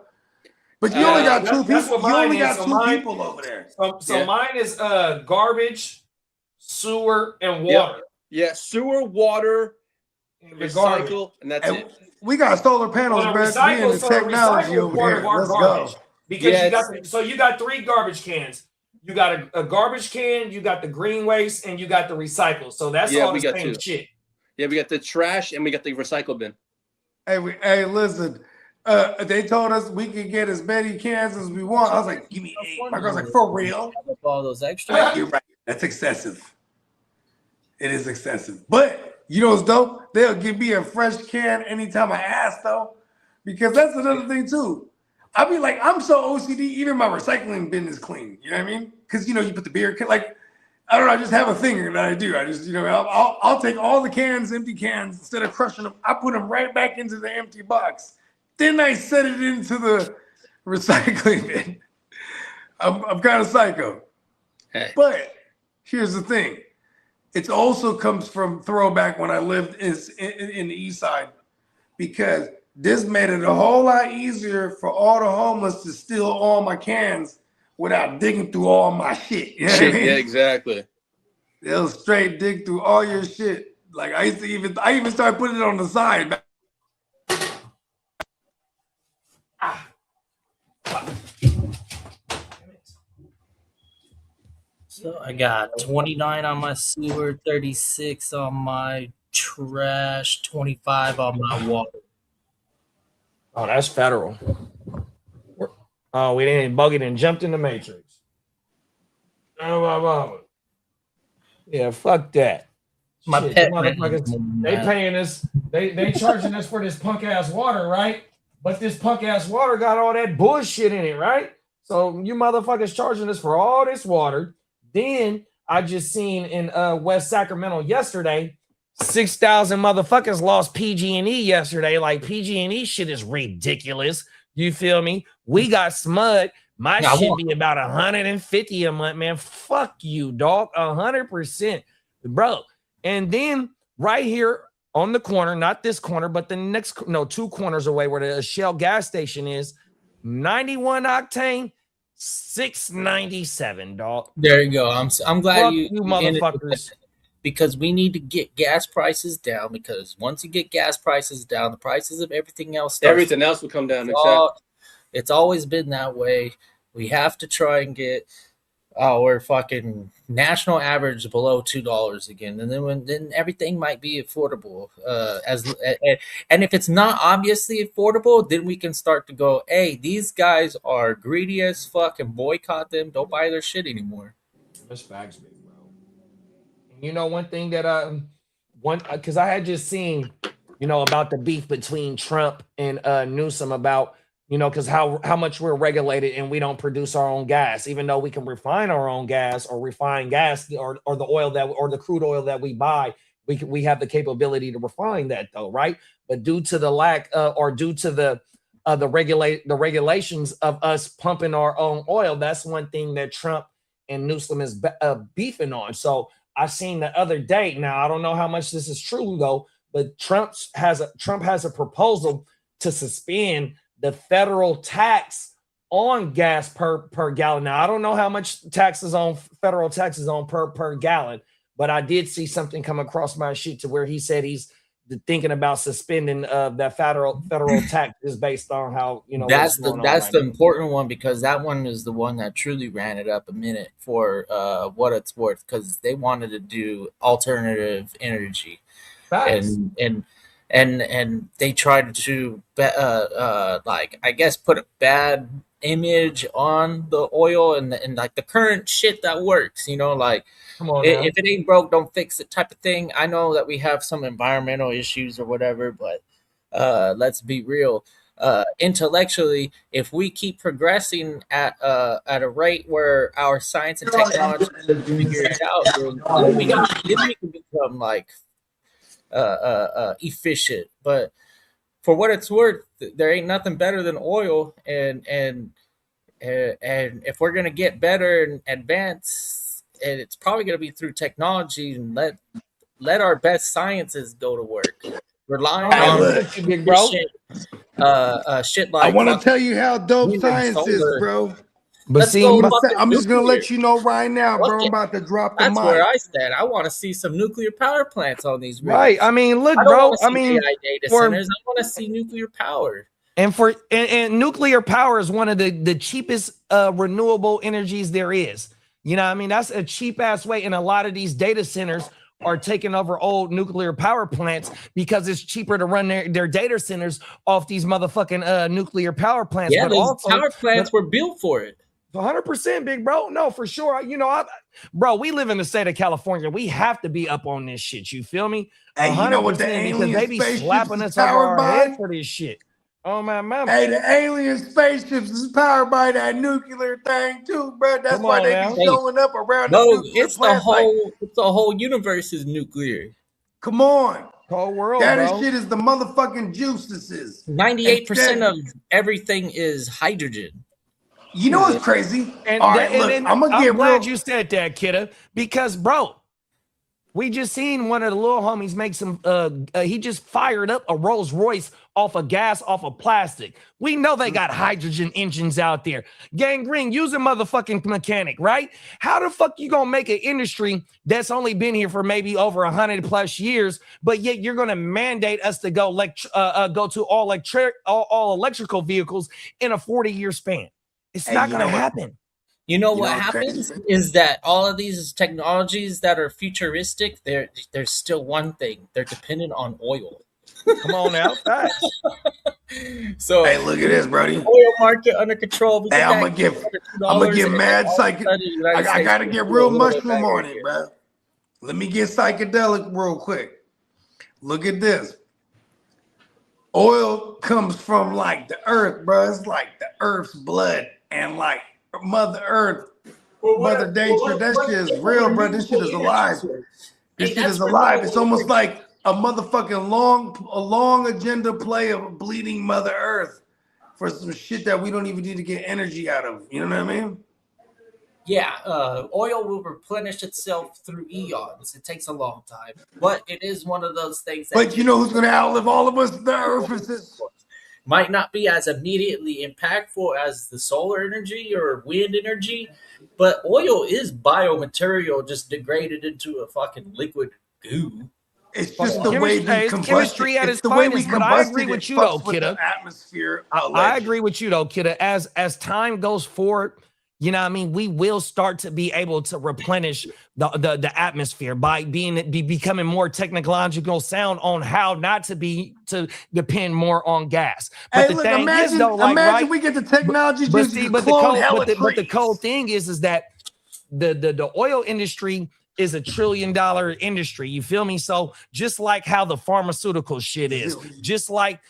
E: But you only got two people. You only got two people over there.
C: So mine is garbage, sewer, and water.
G: Yeah, sewer, water, recycle, and that's
E: And
G: it.
E: we got solar panels,
C: Well,
E: bro. We in the technology
C: recycle
E: over
C: part
E: here.
C: of our
E: Let's
C: garbage.
E: go.
C: Because you got 3 garbage cans. You got a garbage can, you got the green waste, and you got the recycle. So that's all
G: we
C: the
G: got
C: same
G: 2.
C: shit.
G: Yeah, we got the trash and we got the recycle bin.
E: Hey, listen. They told us we could get as many cans as we want. I was like, give me 8. My girl's like, for real?
F: All those extras.
E: You're right. That's excessive. It is excessive. But you know what's dope? They'll give me a fresh can anytime I ask, though. Because that's another thing, too. I be like, I'm so OCD, even my recycling bin is clean. You know what I mean? Because, you put the beer can, like, I don't know, I just have a thing that I do. I just, I'll take all the cans, empty cans, instead of crushing them, I put them right back into the empty box. Then I set it into the recycling bin. I'm kind of psycho.
G: Hey.
E: But here's the thing. It also comes from throwback when I lived in the east side, because this made it a whole lot easier for all the homeless to steal all my cans without digging through all my shit. You know what I mean?
G: Yeah, exactly.
E: They'll straight dig through all your shit. Like I even started putting it on the side.
F: So I got 29 on my sewer, 36 on my trash, 25 on my water.
C: Oh, that's federal. Oh, we didn't buggy and jumped in the matrix. Oh, my mama. Yeah, fuck that.
F: My
C: Shit,
F: pet
C: motherfuckers, they paying us. They charging us for this punk ass water, right? But this punk ass water got all that bullshit in it, right? So you motherfuckers charging us for all this water. Then I just seen in West Sacramento yesterday, 6,000 motherfuckers lost PG&E yesterday. Like PG&E shit is ridiculous. You feel me? We got smud. My shit be about 150 a month, man. Fuck you, dog. 100%, bro. And then right here on the corner, not this corner, but the next, 2 corners away where the Shell gas station is, 91 octane, 697, dog.
F: There you go. I'm glad
C: Fuck
F: you
C: motherfuckers.
F: Because we need to get gas prices down, because once you get gas prices down, the prices of everything else
G: will come down.
F: It's always been that way. We have to try and get our fucking national average below $2 again, and then everything might be affordable. And if it's not obviously affordable, then we can start to go, hey, these guys are greedy as fuck, and boycott them. Don't buy their shit anymore.
C: That's facts, big bro. And one thing that because I had just seen, about the beef between Trump and Newsom about, because how much we're regulated and we don't produce our own gas, even though we can refine our own gas or refine gas or the oil or the crude oil that we buy, we have the capability to refine that though, right? But due to the lack or due to the regulations of us pumping our own oil, that's one thing that Trump and Newsom is beefing on. So I seen the other day. Now I don't know how much this is true though, but Trump has a proposal to suspend the federal tax on gas per gallon. Now I don't know how much federal taxes on per gallon, but I did see something come across my sheet to where he said he's thinking about suspending that federal tax is based on how
F: that's the important one, because that one is the one that truly ran it up a minute for what it's worth, because they wanted to do alternative energy.
C: Facts.
F: And they tried to I guess put a bad image on the oil and like the current shit that works, like
C: come on
F: if it ain't broke, don't fix it type of thing. I know that we have some environmental issues or whatever, but let's be real. Intellectually, if we keep progressing at a rate where our science and technology figure it out, then we can become like efficient. But for what it's worth, there ain't nothing better than oil, and if we're gonna get better and advance, and it's probably gonna be through technology, and let our best sciences go to work. Relying on shit like
E: I want to tell you how dope science is, bro.
C: But
F: Let's
C: see,
F: go.
E: I'm just gonna
F: nuclear.
E: let you know right now,
F: Fuck
E: bro. I'm
F: it.
E: about to drop the
F: That's
E: mic.
F: where I stand. I want to see some nuclear power plants on these
C: right.
F: rigs.
C: I mean, look,
F: I don't
C: bro.
F: want to
C: I
F: see
C: mean,
F: AI data
C: for
F: centers. I want to see nuclear power.
C: and nuclear power is one of the cheapest renewable energies there is. You know what I mean? That's a cheap ass way. And a lot of these data centers are taking over old nuclear power plants because it's cheaper to run their data centers off these motherfucking nuclear power plants.
F: Yeah,
C: But
F: those
C: also,
F: power plants were built for it.
C: 100%, big bro. No, for sure. You know, bro, we live in the state of California. We have to be up on this shit. You feel me?
E: Hey, you know what the
C: 100%, because
E: alien
C: they be
E: spaceships
C: slapping
E: is
C: us over
E: powered
C: our
E: by?
C: head for this shit. Oh my mama.
E: Hey, the alien spaceships is powered by that nuclear thing too, bro. That's
C: Come
E: why
C: on
E: they
C: now.
E: be showing up around
F: No,
E: the nuclear
F: it's the
E: plants. Like,
F: whole universe is nuclear.
E: come on,
C: Cold world,
E: that
C: bro.
E: shit is the motherfucking juices.
F: 98% of everything is hydrogen.
E: You know what's crazy?
C: And,
E: All right, look, I'm gonna get
C: glad
E: real.
C: you said that, kidda, because bro, we just seen one of the little homies make some. He just fired up a Rolls Royce off of gas, off of plastic. We know they got hydrogen engines out there. Gang Green, use a motherfucking mechanic, right? How the fuck you gonna make an industry that's only been here for maybe over 100+ years, but yet you're gonna mandate us to go to all electrical vehicles in a 40-year span? It's not gonna happen.
F: You know
E: You
F: what
E: know what's
F: happens
E: crazy?
F: is that all of these technologies that are futuristic, there's still one thing. They're dependent on oil.
C: Come on now. Facts.
F: So
E: Hey, look at this, Brody.
F: oil market under control. We
E: Hey,
F: get
E: I'm
F: that
E: gonna get
F: $2 and
E: mad
F: all of a
E: psychic.
F: sudden the United
E: I
F: States
E: gotta
F: will
E: get
F: do a
E: real
F: little bit
E: mushroom
F: better
E: on it,
F: here.
E: bro. Let me get psychedelic real quick. Look at this. Oil comes from like the earth, bro. It's like the earth's blood and like Mother Earth, Mother Nature. That shit is real, bro. This shit is alive. This shit is alive. It's almost like a motherfucking long agenda play of a bleeding Mother Earth for some shit that we don't even need to get energy out of. You know what I mean?
F: Yeah, oil will replenish itself through eons. It takes a long time, but it is one of those things that.
E: But you know who's gonna outlive all of us? The Earth is
F: might not be as immediately impactful as the solar energy or wind energy, but oil is biomaterial just degraded into a fucking liquid goo.
E: It's just the way we combust
C: chemistry
E: it.
C: at
E: It's
C: its
E: the way we
C: finest, but I
E: combust
C: agree
E: it.
C: with
E: It
C: you though,
E: fucks with
C: kidda.
E: the atmosphere.
C: I agree with you though, kidda. As time goes forward, you know what I mean, we will start to be able to replenish the atmosphere by becoming more technological sound on how not to depend more on gas. But
E: Hey,
C: the
E: look,
C: thing
E: imagine,
C: is though, like
E: imagine
C: right,
E: we get the technology
C: but
E: just
C: see,
E: to
C: but the
E: clone
C: cold,
E: hella
C: but the
E: trees.
C: cold thing is that the oil industry is $1 trillion industry. You feel me? So just like how the pharmaceutical shit is, just like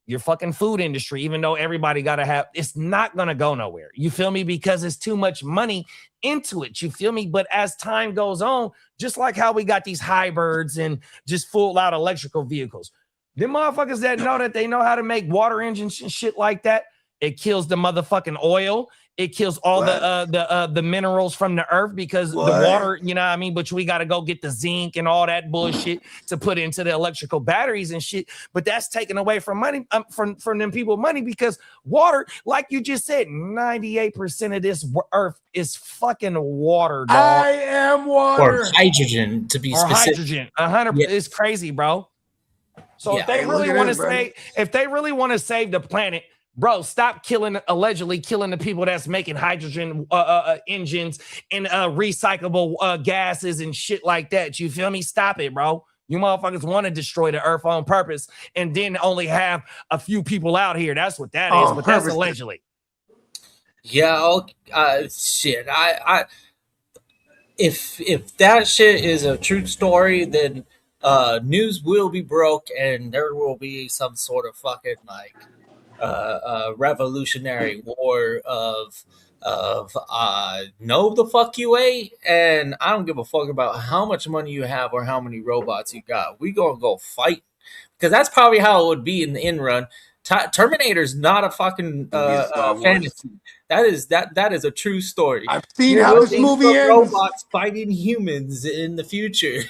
C: your fucking food industry, even though everybody gotta have, it's not gonna go nowhere. You feel me? Because it's too much money into it. You feel me? But as time goes on, just like how we got these hybrids and just full out electrical vehicles, them motherfuckers that know that they know how to make water engines and shit like that, it kills the motherfucking oil. It kills all the minerals from the earth because the water, you know what I mean? But we got to go get the zinc and all that bullshit to put into the electrical batteries and shit. But that's taken away from money from them people money because water, like you just said, 98% of this earth is fucking water, dog.
E: I am water.
F: Or hydrogen, to be specific.
C: Hydrogen, 100%.
F: Yeah.
C: It's crazy, bro. So
F: Yeah.
C: if they really want to save the planet, bro, stop allegedly killing the people that's making hydrogen engines and recyclable gases and shit like that. You feel me? Stop it, bro. You motherfuckers want to destroy the earth on purpose and then only have a few people out here. That's what that is, but that's allegedly.
F: Yeah, shit. If that shit is a true story, then news will be broke and there will be some sort of fucking like revolutionary war of know the fuck you ate, and I don't give a fuck about how much money you have or how many robots you got. We gonna go fight because that's probably how it would be in the end run. Terminator's not a fucking fantasy. That is a true story.
E: I've seen how this movie ends.
F: Robots fighting humans in the future.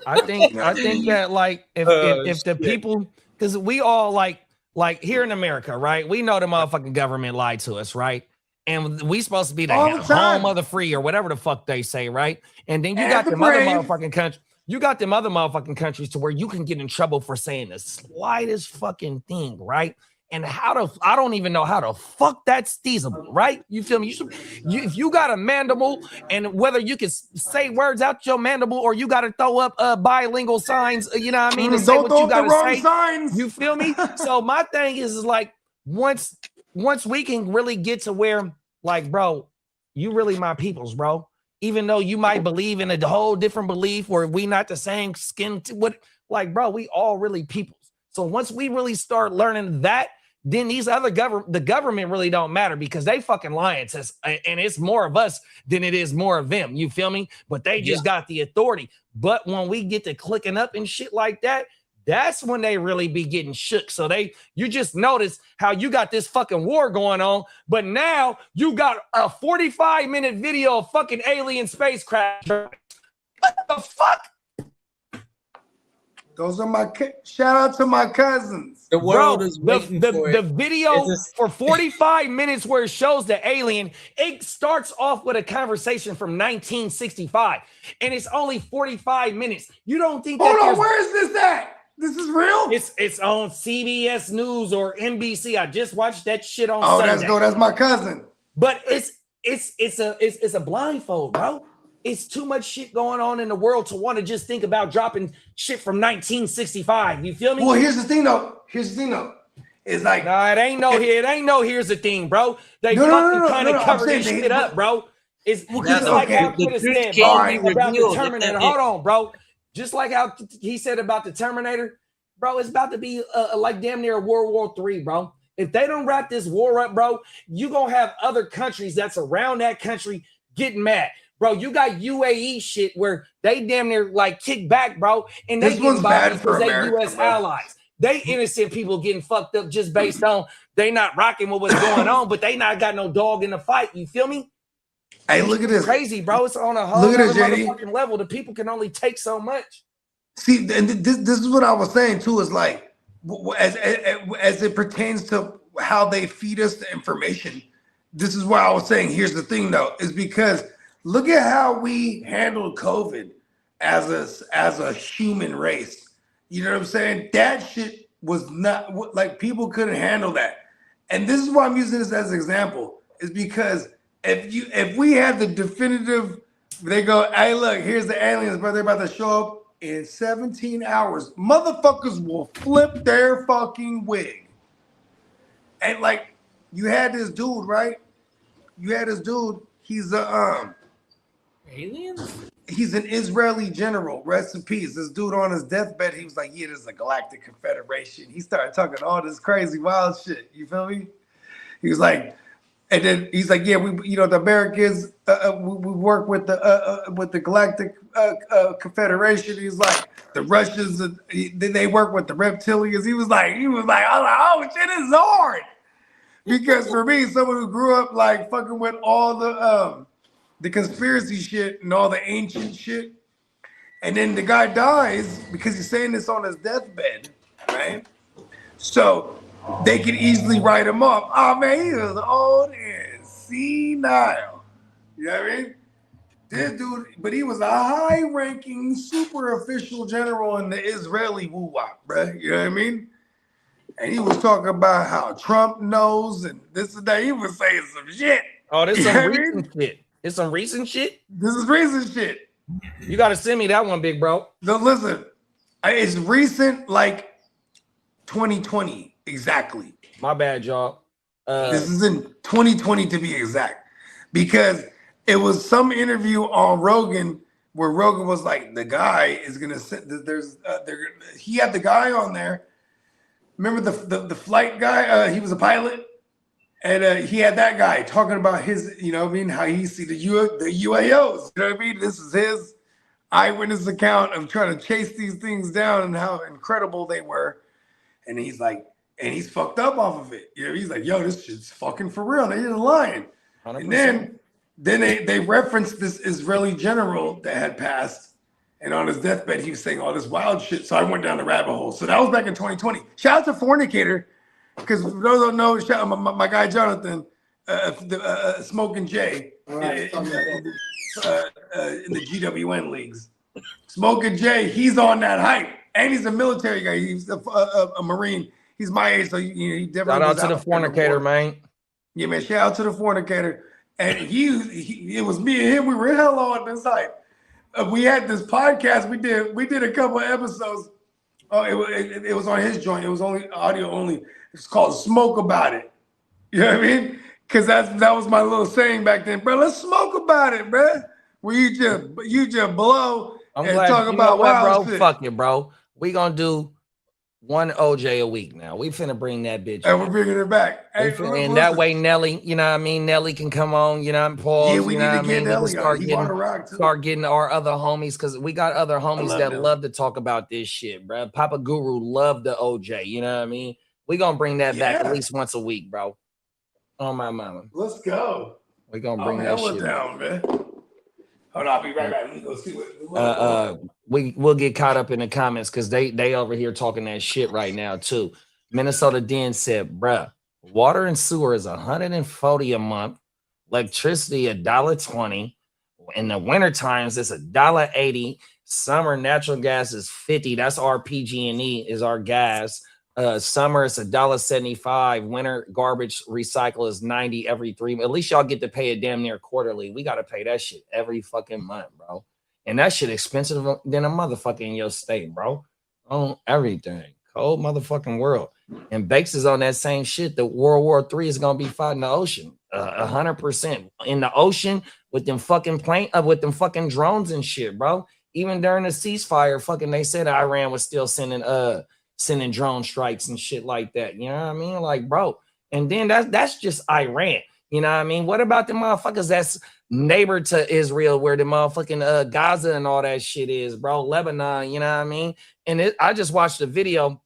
C: I think that like if the people, because we all like here in America, right? We know the motherfucking government lied to us, right? And we supposed to be the
E: All the time.
C: home of the free or whatever the fuck they say, right? And then you
E: And
C: got
E: the
C: them other
E: brave.
C: motherfucking countries. You got them other motherfucking countries to where you can get in trouble for saying the slightest fucking thing, right? And I don't even know how the fuck that's feasible, right? You feel me? If you got a mandible, and whether you can say words out your mandible or you got to throw up bilingual signs, you know what I mean? To say
E: Don't
C: what
E: throw
C: you
E: up the
C: got to
E: wrong
C: say.
E: signs.
C: You feel me? So my thing is like once we can really get to where, like, bro, you really my peoples, bro. Even though you might believe in a whole different belief or we not the same skin, like, bro, we all really peoples. So once we really start learning that, then these other the government really don't matter because they fucking lying to us, and it's more of us than it is more of them. You feel me? But they just got the authority. But when we get to clicking up and shit like that, that's when they really be getting shook. So you just notice how you got this fucking war going on, but now you got a 45-minute video of fucking alien spacecraft. What the fuck?
E: Those are shout out to my cousins.
F: The world is waiting for
C: the
F: it.
C: video for 45 minutes where it shows the alien, it starts off with a conversation from 1965, and it's only 45 minutes. You don't think
E: Hold on, where is this at? This is real?
C: It's on CBS News or NBC. I just watched that shit on
E: Sunday.
C: Sunday.
E: That's my cousin.
C: But it's a blindfold, bro. It's too much shit going on in the world to want to just think about dropping shit from 1965. You feel me?
E: Well, here's the thing though. It's like
C: it ain't no here's the thing, bro. They fucking kind of cover this shit up, bro. It's just like how Kurdistan about the Terminator. Hold on, bro. Just like how he said about the Terminator, bro, it's about to be like damn near World War III, bro. If they don't wrap this war up, bro, you gonna have other countries that's around that country getting mad. Bro, you got UAE shit where they damn near like kick back, bro, and they get bad because they U.S. allies. They innocent people getting fucked up just based on they not rocking with what's going on, but they not got no dog in the fight. You feel me?
E: Hey, look at this.
C: Crazy, bro. It's on a whole other motherfucking level. The people can only take so much.
E: See, and this is what I was saying too. Is like as it pertains to how they feed us the information. This is why I was saying. Here's the thing, though, is because look at how we handled COVID as a human race. You know what I'm saying? That shit was not like people couldn't handle that. And this is why I'm using this as an example, is because if we had the definitive, they go, hey, look, here's the aliens, bro. They're about to show up in 17 hours. Motherfuckers will flip their fucking wig. And like, you had this dude, right? You had this dude. He's a
F: aliens.
E: He's an Israeli general. Rest in peace. This dude on his deathbed, he was like, yeah, there's a galactic confederation. He started talking all this crazy wild shit. You feel me? He was like, and then he's like, yeah, the Americans, we work with the galactic confederation. He's like, the Russians, they work with the reptilians. He was like, I was like, oh shit, this is hard. Because for me, someone who grew up like fucking with all the conspiracy shit and all the ancient shit, and then the guy dies because he's saying this on his deathbed, right? So they can easily write him off. Oh man, he was old and senile. You know what I mean? This dude, but he was a high-ranking, super official general in the Israeli woo-wop, bro. You know what I mean? And he was talking about how Trump knows and this and that. He was saying some shit.
C: Oh, this is some recent shit. It's some recent shit?
E: This is recent shit.
C: You got to send me that one, big bro.
E: No, listen. It's recent, like 2020, exactly.
C: My bad, y'all.
E: This is in 2020 to be exact. Because it was some interview on Rogan where Rogan was like, the guy is going to sit, he had the guy on there. Remember the flight guy? He was a pilot. And he had that guy talking about his, you know what I mean, how he see the UAOs. You know what I mean? This is his eyewitness account of trying to chase these things down and how incredible they were. And he's like, and he's fucked up off of it. You know, he's like, yo, this shit's fucking for real. They just lying. 100%. And then they referenced this Israeli general that had passed. And on his deathbed, he was saying all this wild shit. So I went down the rabbit hole. So that was back in 2020. Shout out to Fornicator. Because for those who don't know, my guy Jonathan, Smoking Jay in the GWN leagues. Smoking Jay, he's on that hype, and he's a military guy. He's a Marine. He's my age, so he definitely.
C: Shout out to the fornicator, man.
E: Yeah, man. Shout out to the fornicator. And it was me and him. We were hell on this hype. We had this podcast. We did a couple of episodes. Oh, it was on his joint. It was only audio only. It's called Smoke About It. You know what I mean? Because that was my little saying back then, bro. Let's smoke about it, bro. Where you just blow
C: I'm
E: and
C: glad,
E: talk about wild
C: bro.
E: shit.
C: Fuck it, bro. We gonna do one OJ a week now. We finna bring that bitch.
E: And we're bringing it back. Hey,
C: and that way, Nelly, you know what I mean? Nelly can come on, you know what I'm Paul.
E: Yeah, we need to get Nelly on.
C: Start getting our other homies, because we got other homies that love to talk about this shit, bro. Papa Guru loved the OJ, you know what I mean? We gonna bring that back at least once a week, bro. On my mama.
E: Let's go.
C: We gonna bring that shit
E: down, man. Hold on, I'll be right back. Let me go see what.
C: We'll get caught up in the comments because they over here talking that shit right now too. Minnesota Den said, bruh, water and sewer is $140 a month, electricity $1.20. In the winter times, it's $1.80. Summer natural gas is $50. That's our PG&E is our gas. Summer it's $1.75. Winter garbage recycle is $90 every 3 months. At least y'all get to pay it damn near quarterly. We got to pay that shit every fucking month, bro. And that shit expensive than a motherfucker in your state, bro. On everything. Cold motherfucking world. And Bakes is on that same shit. The World War III is gonna be fought in the ocean. 100% in the ocean with them fucking with them fucking drones and shit, bro. Even during the ceasefire, fucking they said Iran was still sending drone strikes and shit like that. You know what I mean? Like, bro. And then that's just Iran. You know what I mean? What about the motherfuckers that's neighbor to Israel, where the motherfucking Gaza and all that shit is, bro? Lebanon, you know what I mean? And I just watched a video.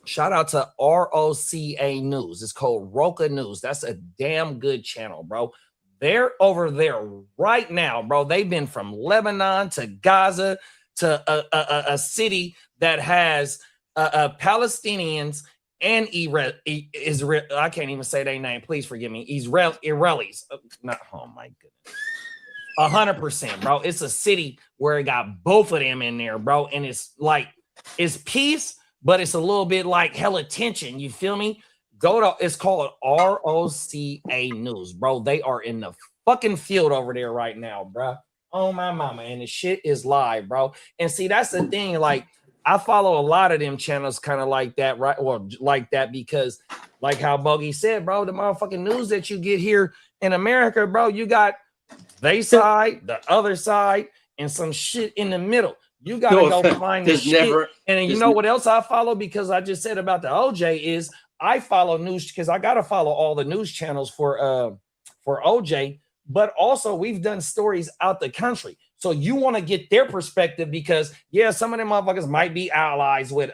C: Shout out to ROCA News. It's called Roca News. That's a damn good channel, bro. They're over there right now, bro. They've been from Lebanon to Gaza to a city that has Palestinians and Israel. I can't even say their name. Please forgive me. Israelis. Not. Oh my goodness. 100%, bro. It's a city where it got both of them in there, bro. And it's like it's peace, but it's a little bit like hella tension. You feel me? It's called ROCA News, bro. They are in the fucking field over there right now, bro. Oh my mama, and the shit is live, bro. And see, that's the thing, like. I follow a lot of them channels kind of like that, right? Well, like that, because like how Bogey said, bro, the motherfucking news that you get here in America, bro, you got they side, the other side, and some shit in the middle. You got to go find this shit. And you know what else I follow? Because I just said about the OJ is I follow news because I got to follow all the news channels for OJ, but also we've done stories out the country. So you want to get their perspective because, yeah, some of them motherfuckers might be allies with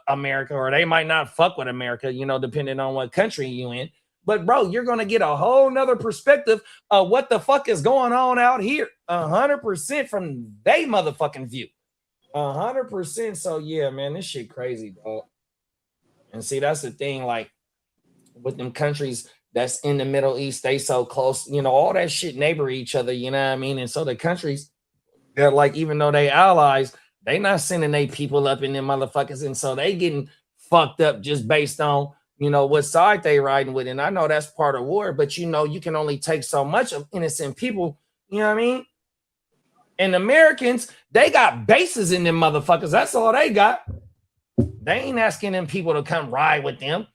C: America, or they might not fuck with America, you know, depending on what country you in. But, bro, you're going to get a whole nother perspective of what the fuck is going on out here. 100% from they motherfucking view. 100%. So, yeah, man, this shit crazy, dog. And see, that's the thing, like, with them countries that's in the Middle East, they so close, you know, all that shit neighbor each other, you know what I mean? And so the countries, they're like, even though they allies, they not sending their people up in them motherfuckers. And so they getting fucked up just based on, you know, what side they riding with. And I know that's part of war, but you know, you can only take so much of innocent people, you know what I mean? And Americans, they got bases in them motherfuckers. That's all they got. They ain't asking them people to come ride with them.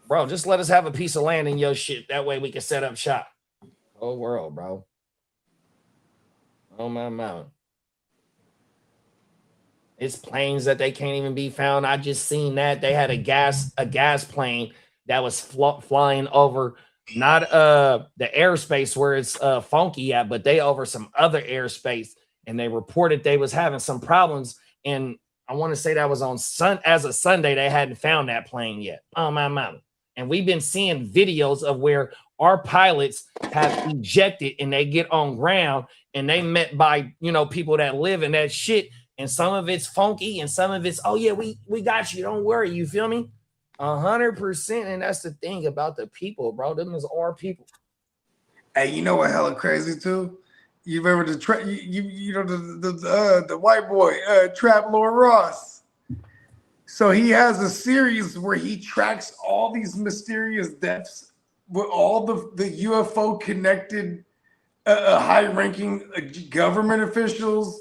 C: Bro, just let us have a piece of land in your shit. That way we can set up shop. Whole world, bro. Oh my mouth. It's planes that they can't even be found. I just seen that. They had a gas plane that was flying over not the airspace where it's funky at, but they over some other airspace, and they reported they was having some problems. And I want to say that was on Sunday. They hadn't found that plane yet. Oh my mama. And we've been seeing videos of where our pilots have ejected and they get on ground and they met by, you know, people that live in that shit. And some of it's funky and some of it's, oh yeah, we got you. Don't worry. You feel me? 100%. And that's the thing about the people, bro. Them is our people.
E: Hey, you know what hella crazy too? You remember the white boy, Trap Lord Ross. So he has a series where he tracks all these mysterious deaths with all the UFO connected high-ranking government officials,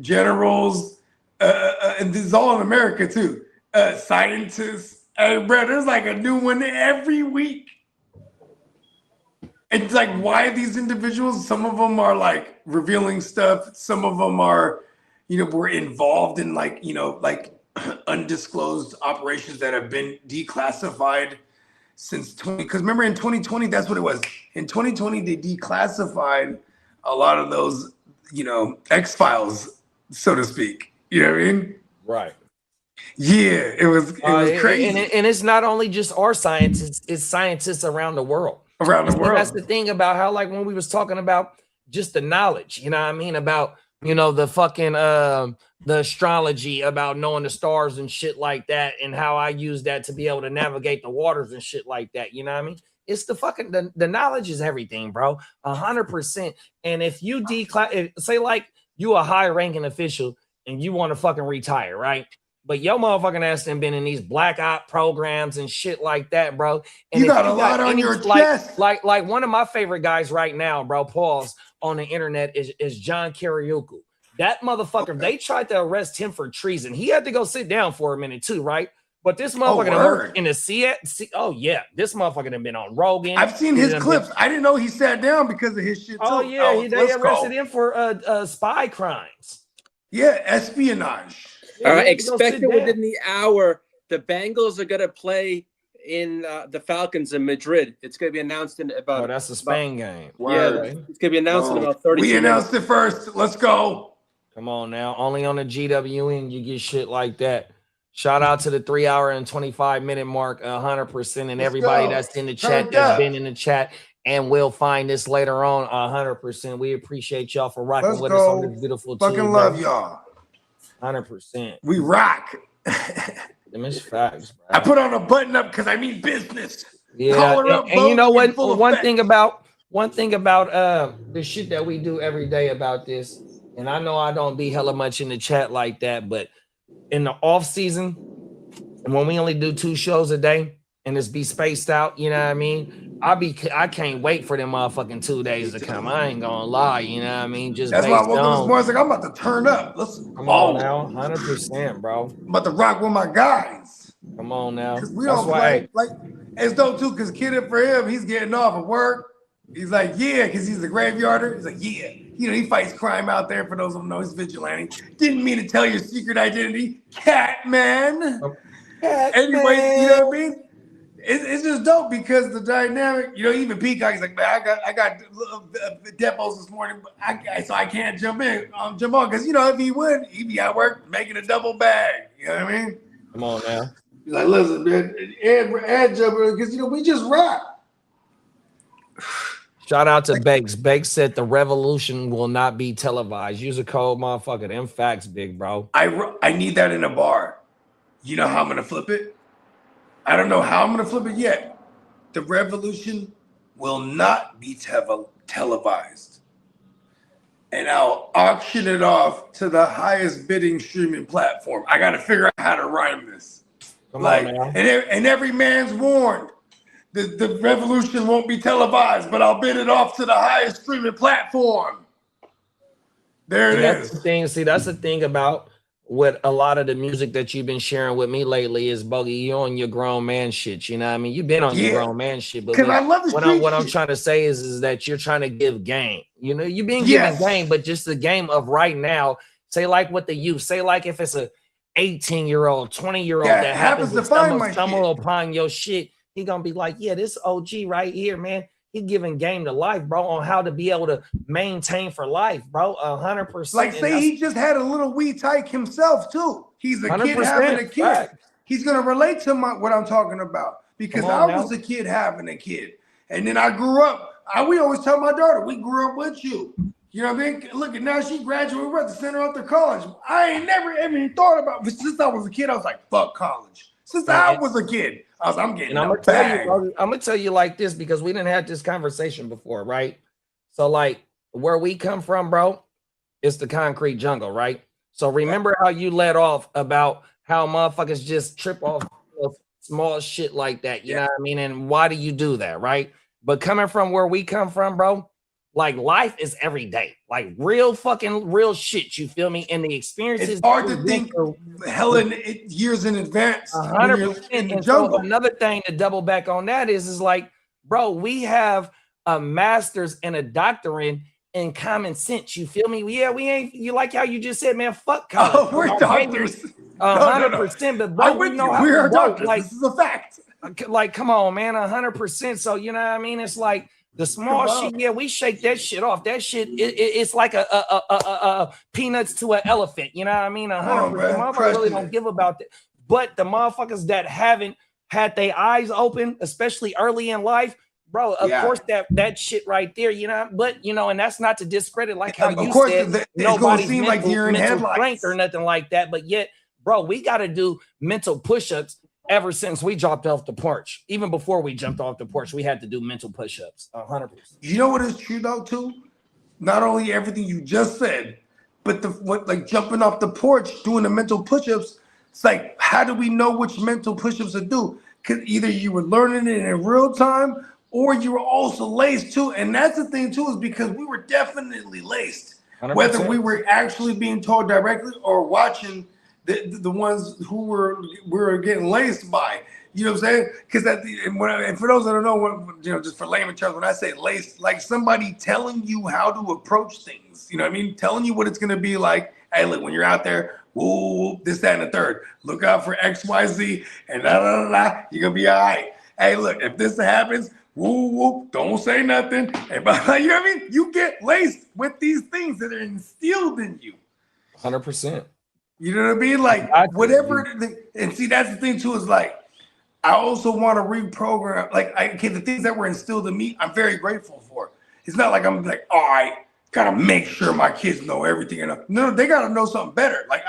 E: generals, and this is all in America too. Scientists. Hey, bro, there's like a new one every week. And it's like, why these individuals? Some of them are like revealing stuff. Some of them are, were involved in like undisclosed operations that have been declassified since 20. Because remember in 2020, that's what it was. In 2020, they declassified a lot of those, X-Files, so to speak. You know what I mean?
C: Right.
E: Yeah, it was crazy.
C: And it's not only just our scientists, it's scientists around the world. That's the thing about how, like, when we was talking about just the knowledge, you know what I mean? About, the fucking, the astrology, about knowing the stars and shit like that, and how I use that to be able to navigate the waters and shit like that. You know what I mean? It's the fucking, the knowledge is everything, bro. 100%. And if you say like you a high ranking official and you want to fucking retire, right? But your motherfucking ass done been in these black op programs and shit like that, bro. And
E: you got a lot on your chest.
C: Like one of my favorite guys right now, bro, pause, on the internet is John Karaoke. That motherfucker, they tried to arrest him for treason. He had to go sit down for a minute too, right? But this motherfucker in the oh yeah, this motherfucker done been on Rogan.
E: I've seen his clips. I didn't know he sat down because of his shit too.
C: Oh yeah, they arrested him for spy crimes.
E: Yeah, espionage.
G: All right, expect it within the hour. The Bengals are going to play in the Falcons in Madrid. It's going to be announced in about.
C: Oh, that's a Spain game.
G: Yeah, it's going to be announced in about 30
E: We announced it first. Let's go.
C: Come on now. Only on the GWN you get shit like that. Shout out to the 3 hour and 25-minute mark, 100%, and everybody that's in the chat, that's been in the chat, and we'll find this later on, 100%. We appreciate y'all for rocking with us on this beautiful
E: Fucking
C: Tuesday.
E: love y'all.
C: 100%.
E: We rock.
C: Them is facts, bro.
E: I put on a button up because I mean business.
C: Yeah, and you know what? One thing about the shit that we do every day about this, and I know I don't be hella much in the chat like that, but in the off season, when we only do 2 shows a day and it's be spaced out, you know what I mean? I can't wait for them motherfucking 2 days to come. I ain't gonna lie, you know what I mean? Just
E: that's why I woke up this morning, like, I'm about to turn up.
C: Come on now, 100%, bro.
E: I'm about to rock with my guys.
C: Come on now.
E: Because we don't play like it's dope too. Because kid, for him, he's getting off of work. He's like, yeah, because he's a graveyarder. He's like, yeah, he fights crime out there. For those who don't know, he's vigilante. Didn't mean to tell your secret identity, Catman. Anyway, you know what I mean? It's just dope because the dynamic, even Peacock, he's like, man, I got depots this morning, but so I can't jump on, because if he would, he'd be at work making a double bag. You know what I mean?
C: Come on now.
E: He's like, listen, man, Ed jumping because we just rock.
C: Shout out to Bakes. Bakes said the revolution will not be televised. Use a code, motherfucker. Them facts, big bro.
E: I need that in a bar. You know how I'm gonna flip it? I don't know how I'm going to flip it yet. The revolution will not be televised. And I'll auction it off to the highest bidding streaming platform. I got to figure out how to rhyme this.
C: Come on now.
E: And every man's warned. The revolution won't be televised, but I'll bid it off to the highest streaming platform. There it is.
C: That's the thing. See, that's the thing about what a lot of the music that you've been sharing with me lately is, Bogey, you on your grown man shit. You know what I mean? You've been on your grown man shit. But
E: I love
C: what I'm trying to say is that you're trying to give game. You've been giving game, but just the game of right now. Say like what the youth. Say like if it's a 18-year-old, 20-year-old that happens to stumble upon your shit, he gonna be like, yeah, this OG right here, man. He giving game to life, bro, on how to be able to maintain for life, bro. 100%.
E: Like, say he just had a little wee tyke himself too. He's a kid having a kid. Right. He's gonna relate to what I'm talking about because I was a kid having a kid, and then I grew up. We always tell my daughter, we grew up with you. You know what I mean? Look, now she graduated. We're at the center of the college. I ain't never even thought about. But since I was a kid, I was like, fuck college. since I was a kid. I'm getting
C: I'm
E: a bag.
C: I'm gonna tell you like this because we didn't have this conversation before, right? So like where we come from, bro, it's the concrete jungle, right? So remember how you let off about how motherfuckers just trip off of small shit like that, you know what I mean? And why do you do that, right? But coming from where we come from, bro, like life is every day, like real shit. You feel me? And the experiences.
E: It's hard to think years in advance.
C: 100%. And so another thing to double back on that is like, bro, we have a master's and a doctorate in common sense. You feel me? Yeah, we ain't. You like how you just said, man, fuck college.
E: Oh, we're doctors.
C: 100%. But bro, we know how
E: we're
C: to
E: doctors.
C: Like,
E: this is a fact.
C: Like, come on, man, 100%. So you know what I mean? It's like. The small shit, yeah, we shake that shit off. That shit, it's like a peanuts to an elephant. You know what I mean? 100%. Motherfuckers really don't give about that. But the motherfuckers that haven't had their eyes open, especially early in life, bro, of course that shit right there, you know. But you know, and that's not to discredit, like how you said, nobody's seem like you're in mental strength or nothing like that. But yet, bro, we got to do mental push-ups. Ever since we dropped off the porch, even before we jumped off the porch, we had to do mental push-ups. 100%.
E: You know what is true though, too? Not only everything you just said, but like jumping off the porch, doing the mental push-ups. It's like, how do we know which mental push-ups to do? Because either you were learning it in real time, or you were also laced too. And that's the thing too, is because we were definitely laced, 100%. Whether we were actually being told directly or watching. The ones who were getting laced by, you know what I'm saying? Because and for those that don't know, just for layman terms, when I say laced, like somebody telling you how to approach things, you know what I mean? Telling you what it's gonna be like. Hey, look, when you're out there, whoa, this, that, and the third. Look out for X, Y, Z, and you're gonna be all right. Hey, look, if this happens, whoop, don't say nothing. And you know what I mean? You get laced with these things that are instilled in you.
C: 100%.
E: You know what I mean? Like whatever, and see, that's the thing too, is like, I also want to reprogram, the things that were instilled in me, I'm very grateful for. It's not like I'm like, all right, gotta make sure my kids know everything enough. No, they gotta know something better. Like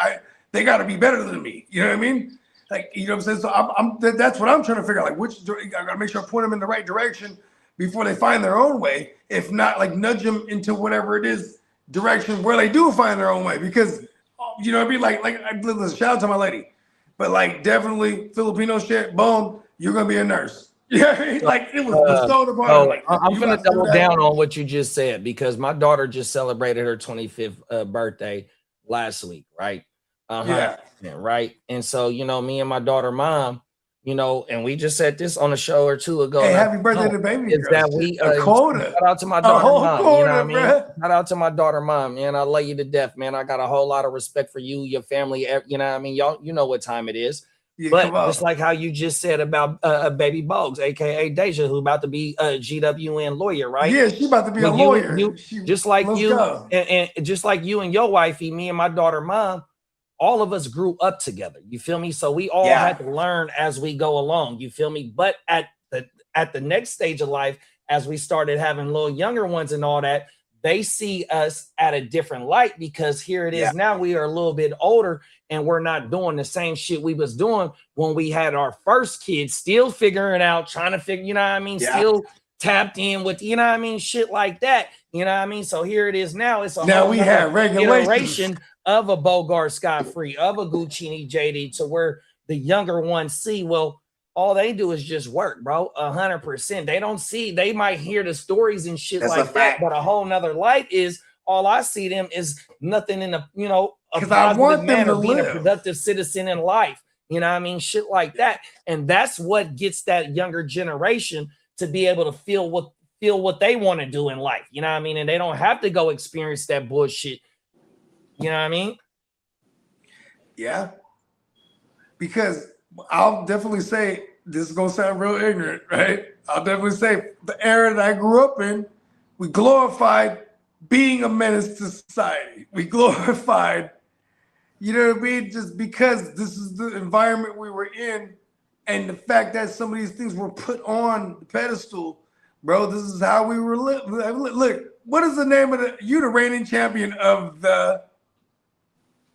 E: they gotta be better than me. You know what I mean? Like, you know what I'm saying? So that's what I'm trying to figure out. Like, I gotta make sure I point them in the right direction before they find their own way. If not, like nudge them into whatever it is direction where they do find their own way, because. You know what I mean? Like listen, shout out to my lady, but like definitely Filipino shit. Boom, you're gonna be a nurse. Yeah, like it was bestowed upon. Like,
C: I'm gonna double down on what you just said because my daughter just celebrated her 25th birthday last week, right? Right. And so me and my daughter mom, and we just said this on a show or two ago.
E: Hey, happy birthday to baby girl.
C: That we
E: quota.
C: Shout out to my daughter mom. Quota, you know what I mean? Shout out to my daughter mom, man. I love you to death, man. I got a whole lot of respect for you, your family. You know what I mean? Y'all, you know what time it is. Yeah, but just like how you just said about baby Bogues, aka Deja, who about to be a GWN lawyer, right?
E: Yeah, she about to be a lawyer.
C: Just like you, and just like you and your wifey, me and my daughter mom. All of us grew up together. You feel me? So we all had to learn as we go along. You feel me? But at the next stage of life, as we started having little younger ones and all that, they see us at a different light because here it is now. We are a little bit older and we're not doing the same shit we was doing when we had our first kids, still figuring out, trying to figure, you know what I mean? Still tapped in with, you know what I mean? Shit like that. You know what I mean? So here it is now. It's a
E: now we have regulations
C: of a Bogart Scott-Free, of a Guccini JD, to where the younger ones see, well, all they do is just work, bro. 100%. They don't see, they might hear the stories and shit like that, but a whole nother light is all I see them is nothing in a, a positive manner, being a productive citizen in life. You know what I mean? Shit like that. And that's what gets that younger generation to be able to feel what they want to do in life. You know what I mean? And they don't have to go experience that bullshit. You know what I mean?
E: Yeah. Because I'll definitely say, this is going to sound real ignorant, right? I'll definitely say the era that I grew up in, we glorified being a menace to society. We glorified, you know what I mean? Just because this is the environment we were in and the fact that some of these things were put on the pedestal, bro, this is how we were living. Look, what is the name of the reigning champion of the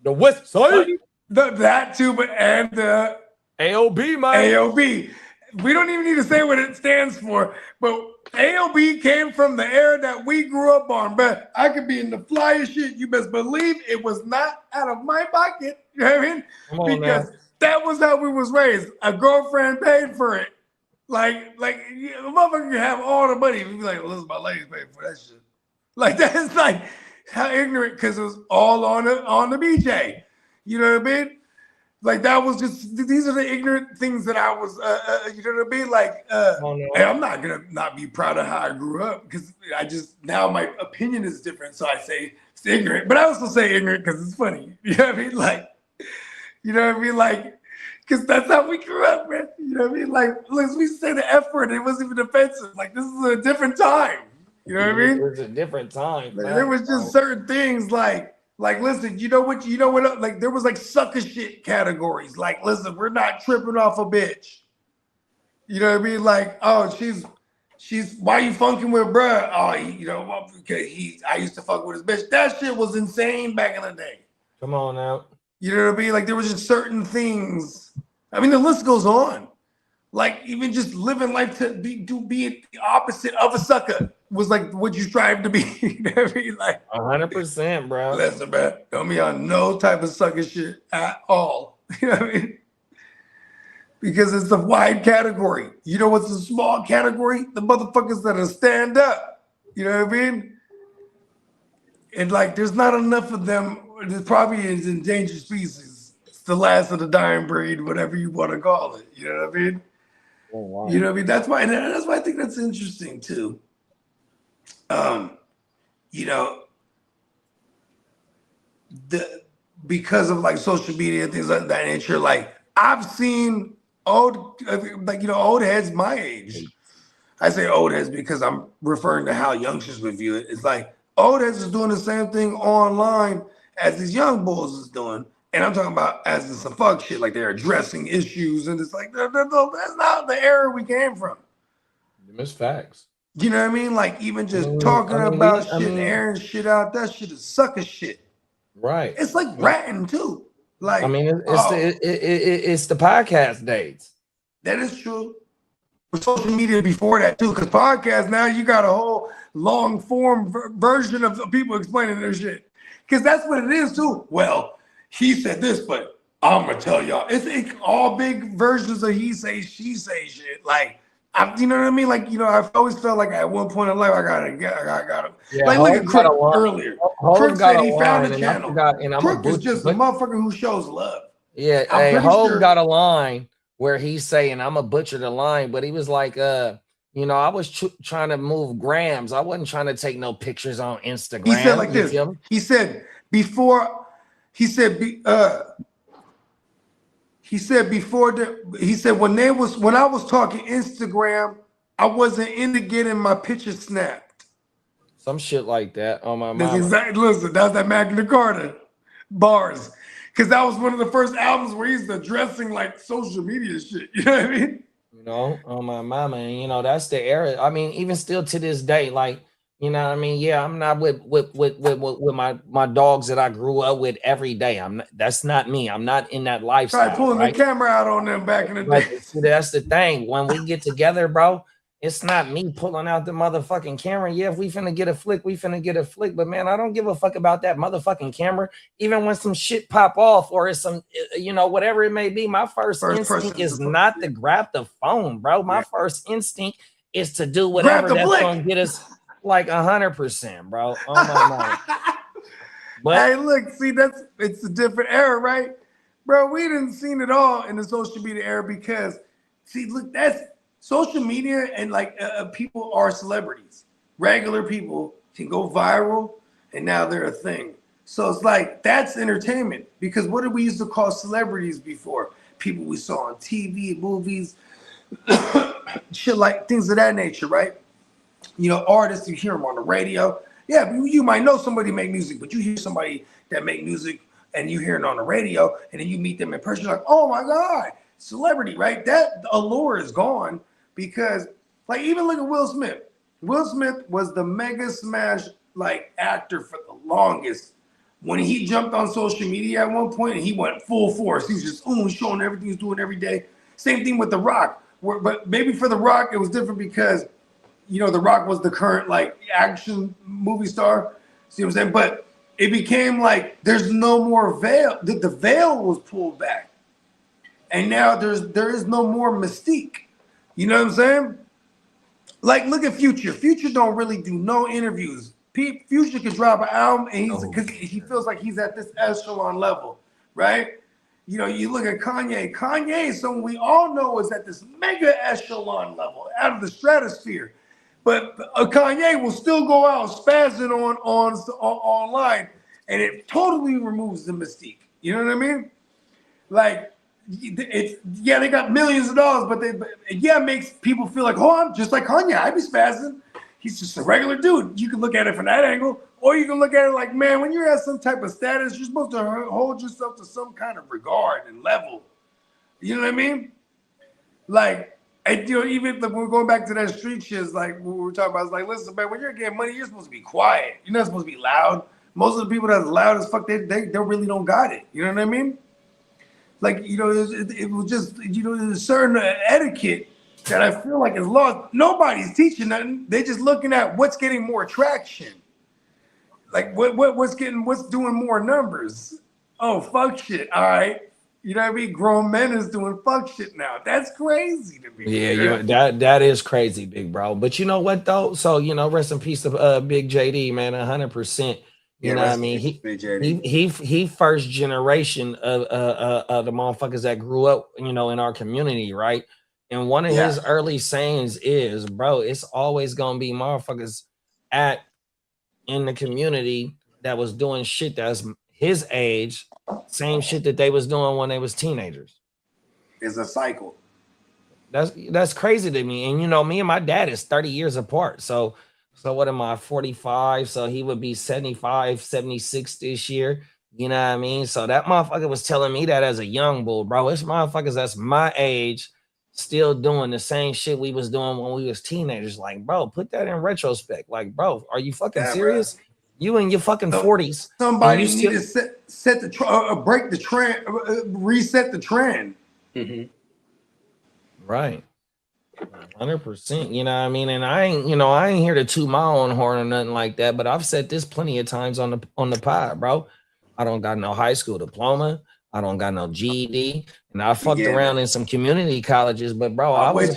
C: West Side?
E: That too, but and
C: AOB, man.
E: AOB. We don't even need to say what it stands for, but AOB came from the era that we grew up on. But I could be in the flyest shit. You best believe it was not out of my pocket. You know what I mean?
C: Come on
E: Because
C: now.
E: that was how we was raised. A girlfriend paid for it. Like a motherfucker can have all the money. We'd be like, well, listen, my lady's paying for that shit. Like that's like how ignorant, because it was all on the BJ. You know what I mean? Like that was just, these are the ignorant things that I was, you know what I mean? Like, hey, I'm not gonna not be proud of how I grew up, because I just, now my opinion is different. So I say it's ignorant, but I also say ignorant because it's funny. You know what I mean? Like, you know what I mean? Like, because that's how we grew up, man. You know what I mean? Like, look, we say the F word, it wasn't even offensive. Like, this is a different time. You know what I mean?
C: It was a different time.
E: Like, there was just certain things like, listen, you know what, like, there was like sucker shit categories. Like, listen, we're not tripping off a bitch. You know what I mean? Like, oh, she's, why you funking with bruh? Oh, you know, because I used to fuck with his bitch. That shit was insane back in the day.
C: Come on now.
E: You know what I mean? Like, there was just certain things. I mean, the list goes on. Like, even just living life to be the opposite of a sucker was like what you strive to be. You know what I mean? Like
C: 100%, bro.
E: listen, man, don't be on no type of sucker shit at all. You know what I mean? Because it's the wide category. You know what's the small category? The motherfuckers that stand up. You know what I mean? And like, there's not enough of them. It probably is endangered species. It's the last of the dying breed, whatever you want to call it. You know what I mean?
C: Oh, wow.
E: You know what I mean? That's why I think that's interesting too. You know, because of like social media and things like that nature, like I've seen old heads my age. I say old heads because I'm referring to how youngsters would view it. It's like old heads is doing the same thing online as these young bulls is doing. And I'm talking about as in some fuck shit, like they're addressing issues, and it's like that's not the era we came from.
C: It's facts.
E: You know what I mean? Like even just talking about shit, airing shit out, that shit is sucker shit.
C: Right.
E: It's like ratting too. Like
C: I mean, it's the podcast days.
E: That is true. With social media before that too, because podcasts now you got a whole long form version of people explaining their shit. Because that's what it is too. Well, he said this, but I'm gonna tell y'all, it's all big versions of he say, she say shit. Like, you know what I mean? Like, you know, I've always felt like at one point in life, I got him. Yeah, like, look at Crook earlier. Crook said he found a channel. Crook is just a motherfucker who shows love.
C: Yeah, hey, Hope got a line where he's saying, I'm a butcher the line, but he was like, you know, I was trying to move grams. I wasn't trying to take no pictures on Instagram.
E: He said like this. He said before. He said when I was talking Instagram, I wasn't into getting my picture snapped.
C: Some shit like that on my
E: mind. Listen, that's that Magna Carta bars. Because that was one of the first albums where he's addressing like social media shit. You know what I mean?
C: You know, on my mama, and you know, that's the era. I mean, even still to this day, like, you know what I mean? Yeah, I'm not with my dogs that I grew up with every day. That's not me. I'm not in that lifestyle.
E: Try pulling the camera out on them back in the day.
C: See, that's the thing. When we get together, bro, it's not me pulling out the motherfucking camera. Yeah, if we finna get a flick, we finna get a flick. But man, I don't give a fuck about that motherfucking camera. Even when some shit pop off or it's some, you know, whatever it may be, my first instinct is not to grab the phone, bro. My first instinct is to do whatever that's gonna get us. Like 100%, bro. Oh my God. But
E: hey, look, see, it's a different era, right? Bro, we didn't seen it all in the social media era because, see, look, that's social media and like people are celebrities. Regular people can go viral and now they're a thing. So it's like, that's entertainment because what did we used to call celebrities before? People we saw on TV, movies, shit like things of that nature, right? You know, artists, you hear them on the radio. Yeah, you might know somebody make music, but you hear somebody that make music and you hear it on the radio and then you meet them in person, you're like, oh my God, celebrity, right? That allure is gone because, like, even look at Will Smith. Will Smith was the mega smash, like, actor for the longest. when he jumped on social media at one point and he went full force. He was just showing everything he's doing every day. Same thing with The Rock. But maybe for The Rock, it was different because, The Rock was the current like action movie star. See what I'm saying? But it became like there's no more veil. The veil was pulled back. And now there is no more mystique. You know what I'm saying? Like, look at Future. Future don't really do no interviews. Future could drop an album and because he feels like he's at this echelon level, right? You look at Kanye. Kanye is someone we all know is at this mega echelon level, out of the stratosphere. But Kanye will still go out spazzing on online, and it totally removes the mystique. You know what I mean? Like, they got millions of dollars, but it makes people feel like, I'm just like Kanye. I'd be spazzing. He's just a regular dude. You can look at it from that angle, or you can look at it like, man, when you're at some type of status, you're supposed to hold yourself to some kind of regard and level. You know what I mean? Like, even when we're going back to that street shit, like what we were talking about, it's like, listen, man, when you're getting money, you're supposed to be quiet. You're not supposed to be loud. Most of the people that's loud as fuck, they really don't got it. You know what I mean? Like, it was just, there's a certain etiquette that I feel like is lost. Nobody's teaching nothing. They're just looking at what's getting more traction. Like what's doing more numbers. Oh, fuck shit. All right. You know what I mean? Grown men is doing fuck shit now. That's crazy to me.
C: Yeah, that is crazy, big bro. But you know what though? So rest in peace to Big JD, man. 100%. You know what I mean? He first generation of the motherfuckers that grew up, in our community, right? And one of his early sayings is, bro, it's always gonna be motherfuckers in the community that was doing shit that's his age, same shit that they was doing when they was teenagers.
E: It's a cycle.
C: That's crazy to me. And me and my dad is 30 years apart. So what am I, 45? So he would be 75, 76 this year. You know what I mean? So that motherfucker was telling me that as a young bull, bro. It's motherfuckers that's my age still doing the same shit we was doing when we was teenagers. Like, bro, put that in retrospect. Like, bro, are you fucking serious? Bro. You in your fucking 40s.
E: Somebody need to set the break the trend, reset the trend.
G: Mm-hmm.
C: Right. 100%. You know what I mean? And I ain't here to toot my own horn or nothing like that, but I've said this plenty of times on the pod, bro. I don't got no high school diploma. I don't got no GED, and I fucked around in some community colleges, but bro, I was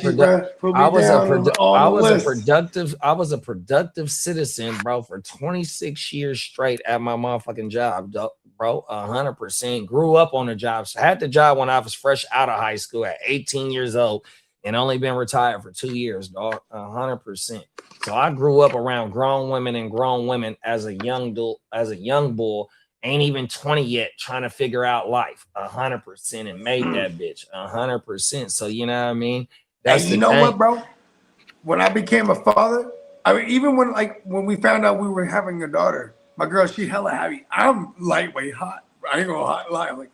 C: a productive citizen, bro, for 26 years straight at my motherfucking job, bro. 100%. Grew up on the job. So I had the job when I was fresh out of high school at 18 years old, and only been retired for 2 years, dog. 100%. So I grew up around grown women as a young bull. Ain't even 20 yet, trying to figure out life. 100%, and made that bitch 100%. So you know what I mean?
E: That's what, bro? When I became a father, I mean, even when we found out we were having a daughter, my girl, she hella heavy. I'm lightweight hot. I ain't gonna lie. I'm like,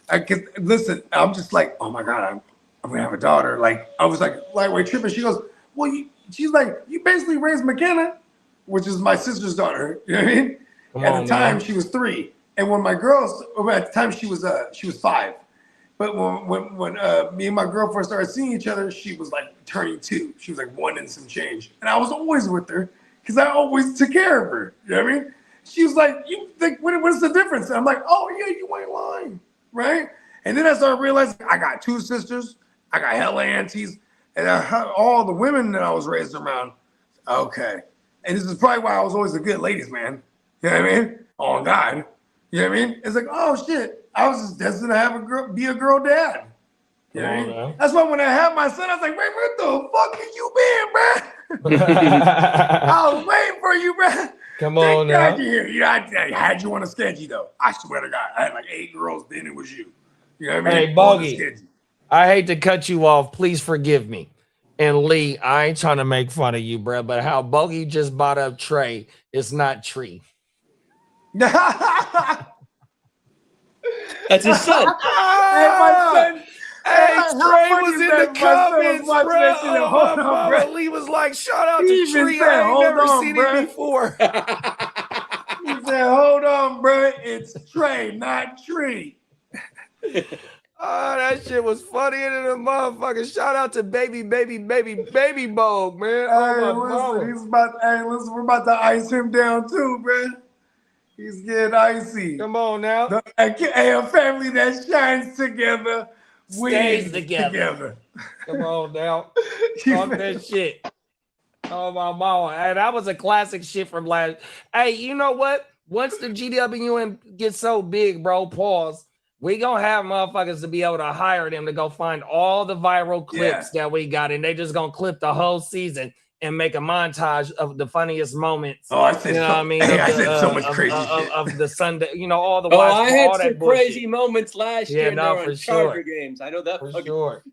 E: damn. Listen, I'm just like, oh my god, I'm gonna have a daughter. Like, I was like lightweight tripping. She goes, well, she's like, you basically raised McKenna, which is my sister's daughter. You know what I mean? At the time, she was 3, and when my girls, at the time she was 5. But when me and my girl first started seeing each other, she was like turning 2. She was like 1 and some change, and I was always with her because I always took care of her. You know what I mean? She was like, "You think what's the difference?" And I'm like, "Oh yeah, you ain't lying, right?" And then I started realizing I got 2 sisters, I got hella aunties, and all the women that I was raised around. Okay, and this is probably why I was always a good ladies man. You know what I mean? Oh God. You know what I mean? It's like, oh shit. I was just destined to be a girl dad. You know what I mean? That's why when I had my son, I was like, wait, where the fuck have you been, bro? I was waiting for you, bro.
C: Come on now.
E: You I had you on a schedule though. I swear to God. I had like 8 girls, then it was you. You know what I mean?
C: Hey, Bogey, I hate to cut you off. Please forgive me. And Lee, I ain't trying to make fun of you, bro, but how Bogey just bought up Trey, it's not Tree.
G: That's his son.
E: Hey, my son.
C: Hey, Trey was in the comments, bro. Lee was like, shout out to Tree. I ain't never seen it before.
E: He said, said, hold on, bro. It's Trey, not Tree.
C: Oh, that shit was funnier than a motherfucker. Shout out to baby Bogue, man. Oh, my
E: Listen, we're about to ice him down too, bro. He's getting icy.
C: Come on now.
E: A family that shines together
C: Stays
E: wins
C: together. Come on now. Talk that shit. Oh, my mama. And that was a classic shit from last. Hey, you know what? Once the GWN gets so big, bro, pause. We gonna have motherfuckers to be able to hire them to go find all the viral clips that we got, and they just gonna clip the whole season and make a montage of the funniest moments.
E: Oh, I said,
C: what I mean?
E: I said so much crazy
C: shit of the Sunday. You know, all the.
G: I had
C: all
G: some
C: that
G: crazy moments last year.
C: No,
G: during
C: for
G: Charger
C: sure.
G: games. I know that
C: For
G: fucking-
C: sure.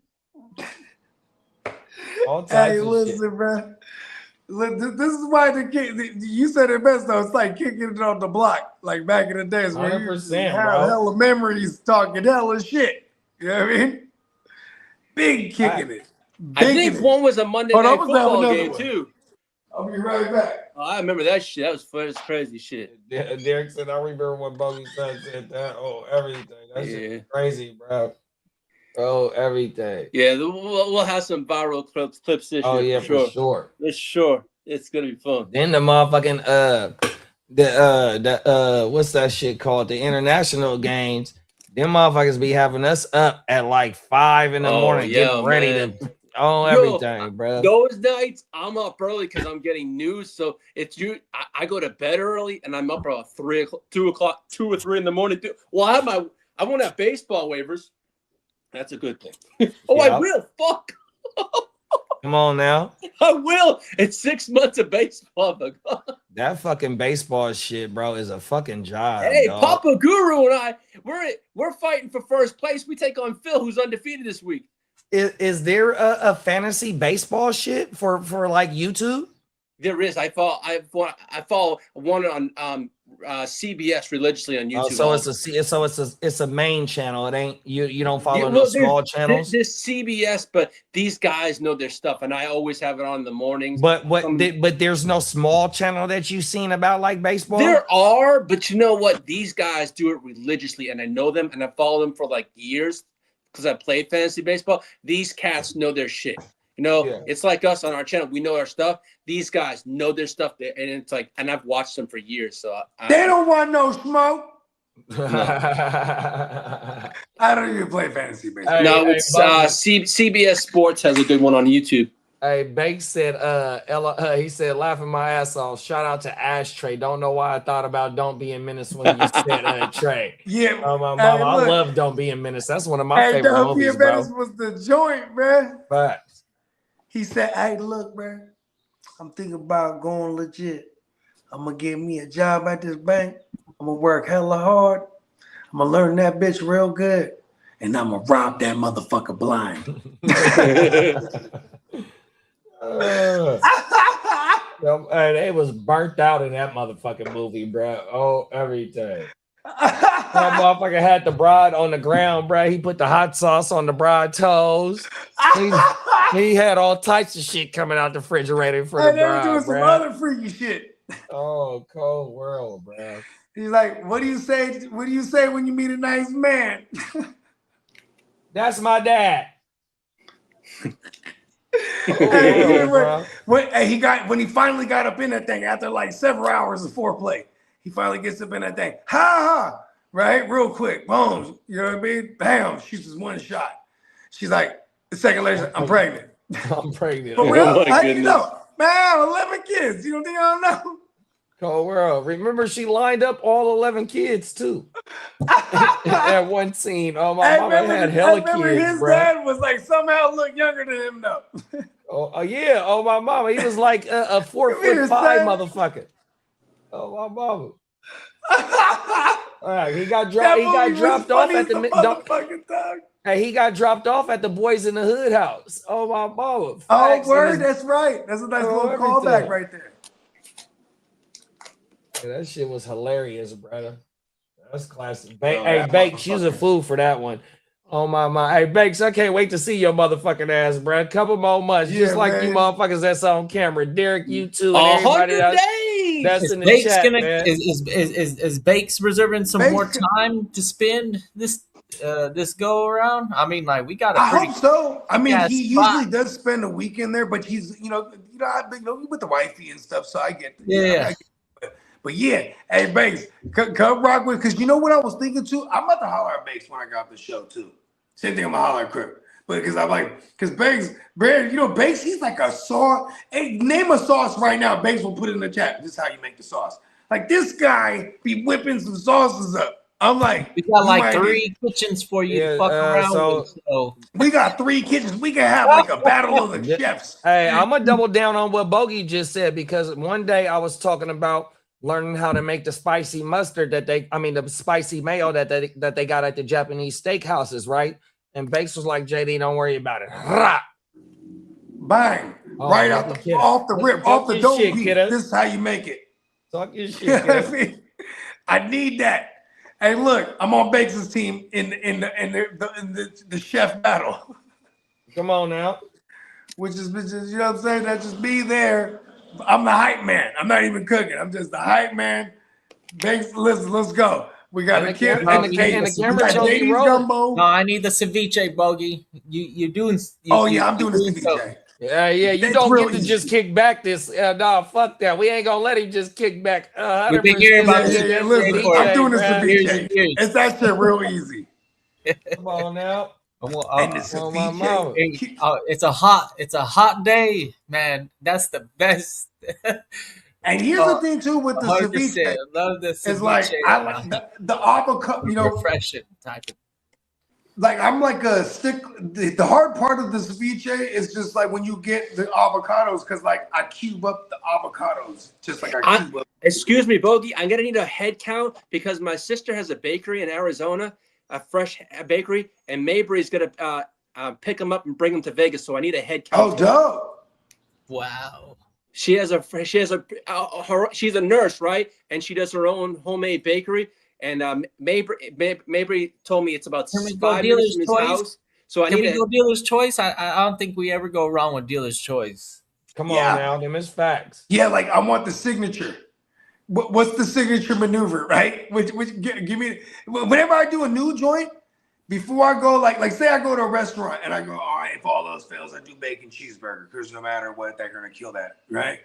C: All types
E: Hey,
C: of
E: listen,
C: shit.
E: bro. Look, this is why you said it best though. It's like kicking it on the block, like back in the days where you
C: 100%,
E: have
C: bro.
E: hella memories, talking hella shit. You know what I mean? Big kicking it.
G: I think one was a Monday
E: Hold on,
G: night
E: I'm gonna have
G: football
E: another
G: game
E: one.
G: too.
E: I'll be right back.
G: Oh, I remember that shit. That was crazy shit.
C: Derek said, I remember when Bogey said that. Oh, everything. That shit was crazy, bro. Oh, everything.
G: Yeah, we'll have some viral clips this year.
C: Oh, yeah,
G: for sure.
C: for sure.
G: For sure. It's gonna be fun.
C: Then the motherfucking what's that shit called? The international games. Them motherfuckers be having us up at like 5 in the morning, getting ready to everything, bro.
G: Those nights I'm up early because I'm getting news. So it's I go to bed early and I'm up around 3 o'clock, 2 or 3 in the morning. Well, I won't have baseball waivers. That's a good thing. I will. Fuck.
C: Come on now.
G: I will. It's 6 months of baseball.
C: That fucking baseball shit, bro, is a fucking job.
G: Hey,
C: dog.
G: Papa Guru and I, we're fighting for first place. We take on Phil, who's undefeated this week.
C: Is there a fantasy baseball shit for like YouTube?
G: There is. I follow one on CBS religiously on YouTube.
C: It's a main channel. It ain't you don't follow no small channels.
G: This CBS, but these guys know their stuff, and I always have it on in the mornings.
C: But there's no small channel that you've seen about like baseball.
G: There are, but you know what? These guys do it religiously, and I know them, and I follow them for like years because I played fantasy baseball. These cats know their shit. You know, It's like us on our channel. We know our stuff. These guys know their stuff, and it's like, and I've watched them for years. So
E: they don't want no smoke.
C: No.
E: I don't even play fantasy baseball.
G: No, it's CBS Sports has a good one on YouTube.
C: Hey, Banks said, he said, laughing my ass off. Shout out to Ashtray. Don't know why I thought about Don't Be a Menace when you said Trey.
E: Yeah.
C: Oh, my mama. I love Don't Be a Menace. That's one of my favorite
E: Don't
C: movies,
E: Be a Menace
C: bro.
E: was the joint, man.
C: But
E: he said, hey, look, man, I'm thinking about going legit. I'm going to get me a job at this bank. I'm going to work hella hard. I'm going to learn that bitch real good. And I'm going to rob that motherfucker blind.
C: They was burnt out in that motherfucking movie, bro. Oh, everything. That motherfucker had the bride on the ground, bro. He put the hot sauce on the bride toes. He had all types of shit coming out the refrigerator for the bride,
E: doing some other freaky shit.
C: Oh, cold world, bro.
E: He's like, what do you say? What do you say when you meet a nice man?
C: That's my dad.
E: When he finally got up in that thing after like several hours of foreplay, he finally gets up in that thing. Ha ha! Right, real quick, boom. You know what I mean? Bam! Shoots his one shot. She's like, a second later, I'm pregnant.
C: I'm pregnant.
E: For real? How you know? Man, 11 kids. You don't think I don't know?
C: Cold world. Remember, she lined up all 11 kids too. That one scene. Oh, my mama had hella kids,
E: his
C: bro.
E: dad was like somehow look younger than him though.
C: Oh yeah. Oh, my mama. He was like a 4'5" motherfucker. Oh, my mama. All right, he got dropped off at the Hey, he got dropped off at the Boys in the Hood house. Oh, my mama.
E: Oh, word. That's right. That's a nice little callback right there.
C: Yeah, that shit was hilarious, brother. That's classic. Hey, Bakes, use a fool for that one. Oh, my. Hey, Bakes, I can't wait to see your motherfucking ass, bro. A couple more months. Just like you motherfuckers that's on camera. Derek, you too. And
G: 100 days.
C: That's
F: Is
C: in the
F: Bakes
C: chat,
F: gonna
C: man.
F: is Bakes reserving some
E: Bakes
F: more
E: can-
F: time to spend this go around? I mean, like we got a
E: I
F: pretty
E: hope so. I mean,
F: kick-ass
E: he
F: spot.
E: usually does spend a weekend there, but he's with the wifey and stuff, so I get
F: Yeah.
E: But yeah, hey Banks, come rock with, because you know what I was thinking too. I'm about to holler at Banks when I got off the show too. Same thing, I'm gonna holler at Crip. But because I'm like, because Banks, Banks, he's like a sauce. Hey, name a sauce right now. Banks will put it in the chat. This is how you make the sauce. Like this guy be whipping some sauces up. I'm like,
F: We got
E: you
F: like
E: might
F: 3 kitchens for you
C: Yeah,
F: to fuck around
C: so-
F: with. So
E: we got 3 kitchens. We can have like a battle of the
C: Yeah.
E: chefs.
C: Hey, I'm gonna double down on what Bogey just said, because one day I was talking about learning how to make the spicy mustard the spicy mayo that they got at the Japanese steakhouses, right? And Bakes was like, JD, don't worry about it. Rah!
E: Bang.
C: Oh,
E: Right
C: look
E: out
C: at
E: the
C: kiddo.
E: off the rip,
C: Talk
E: off the
C: your
E: dome
C: shit,
E: piece.
C: kiddo.
E: This is how you make it.
C: Talk your
E: You
C: shit,
E: know what I
C: kiddo.
E: mean? I need that. Hey, look, I'm on Bakes' team in the chef battle,
C: Come on now.
E: which is you know what I'm saying? That's just me there. I'm the hype man. I'm not even cooking. I'm just the hype man. Bakes, listen, let's go. We got
C: And
E: a
C: the
E: kid.
C: cam- and
F: the-
E: Hey,
F: and the
E: we
C: camera
E: got
C: shows you
E: JD's
C: rolling.
E: gumbo.
F: no, I need the ceviche, Bogey. You're doing.
E: I'm doing the
F: you're so-
E: ceviche.
C: Yeah, you
E: It's
C: don't
E: real
C: get to
E: easy.
C: just kick back this. Nah, fuck that. We ain't gonna let him just kick back.
F: We've been hearing about
E: Yeah,
F: this
E: listen,
F: ceviche
E: I'm doing the
C: bruh.
F: years
E: ceviche.
F: and years.
E: It's that shit real easy.
C: Come on now.
E: And the
C: on my mama.
E: ceviche.
F: It's a hot day, man. That's the best.
E: And here's the thing too with the
F: 100%.
E: ceviche.
F: Love the ceviche.
E: It's like I like the avocado,
F: refreshing type of.
E: like I'm like a stick. The hard part of the ceviche is just like when you get the avocados, because like I cube up the avocados, just like I cube up.
G: Excuse me, Bogey. I'm gonna need a head count because my sister has a bakery in Arizona, a fresh bakery, and Mabry's gonna pick them up and bring them to Vegas. So I need a head count.
E: Oh, dope.
F: Wow.
G: She's a nurse, right? And she does her own homemade bakery. And Mabry told me it's about
F: Can we go
G: 5 minutes
F: dealer's
G: from his
F: choice?
G: house. So I
F: Can
G: need
F: we go dealer's choice? I don't think we ever go wrong with dealer's choice.
C: Come
E: Yeah.
C: on now, them is facts.
E: Yeah, like I want the signature. What's the signature maneuver, right? Give me. Whenever I do a new joint, before I go, like say I go to a restaurant and I go, all right, if all those fails, I do bacon cheeseburger, because no matter what, they're gonna kill that, right?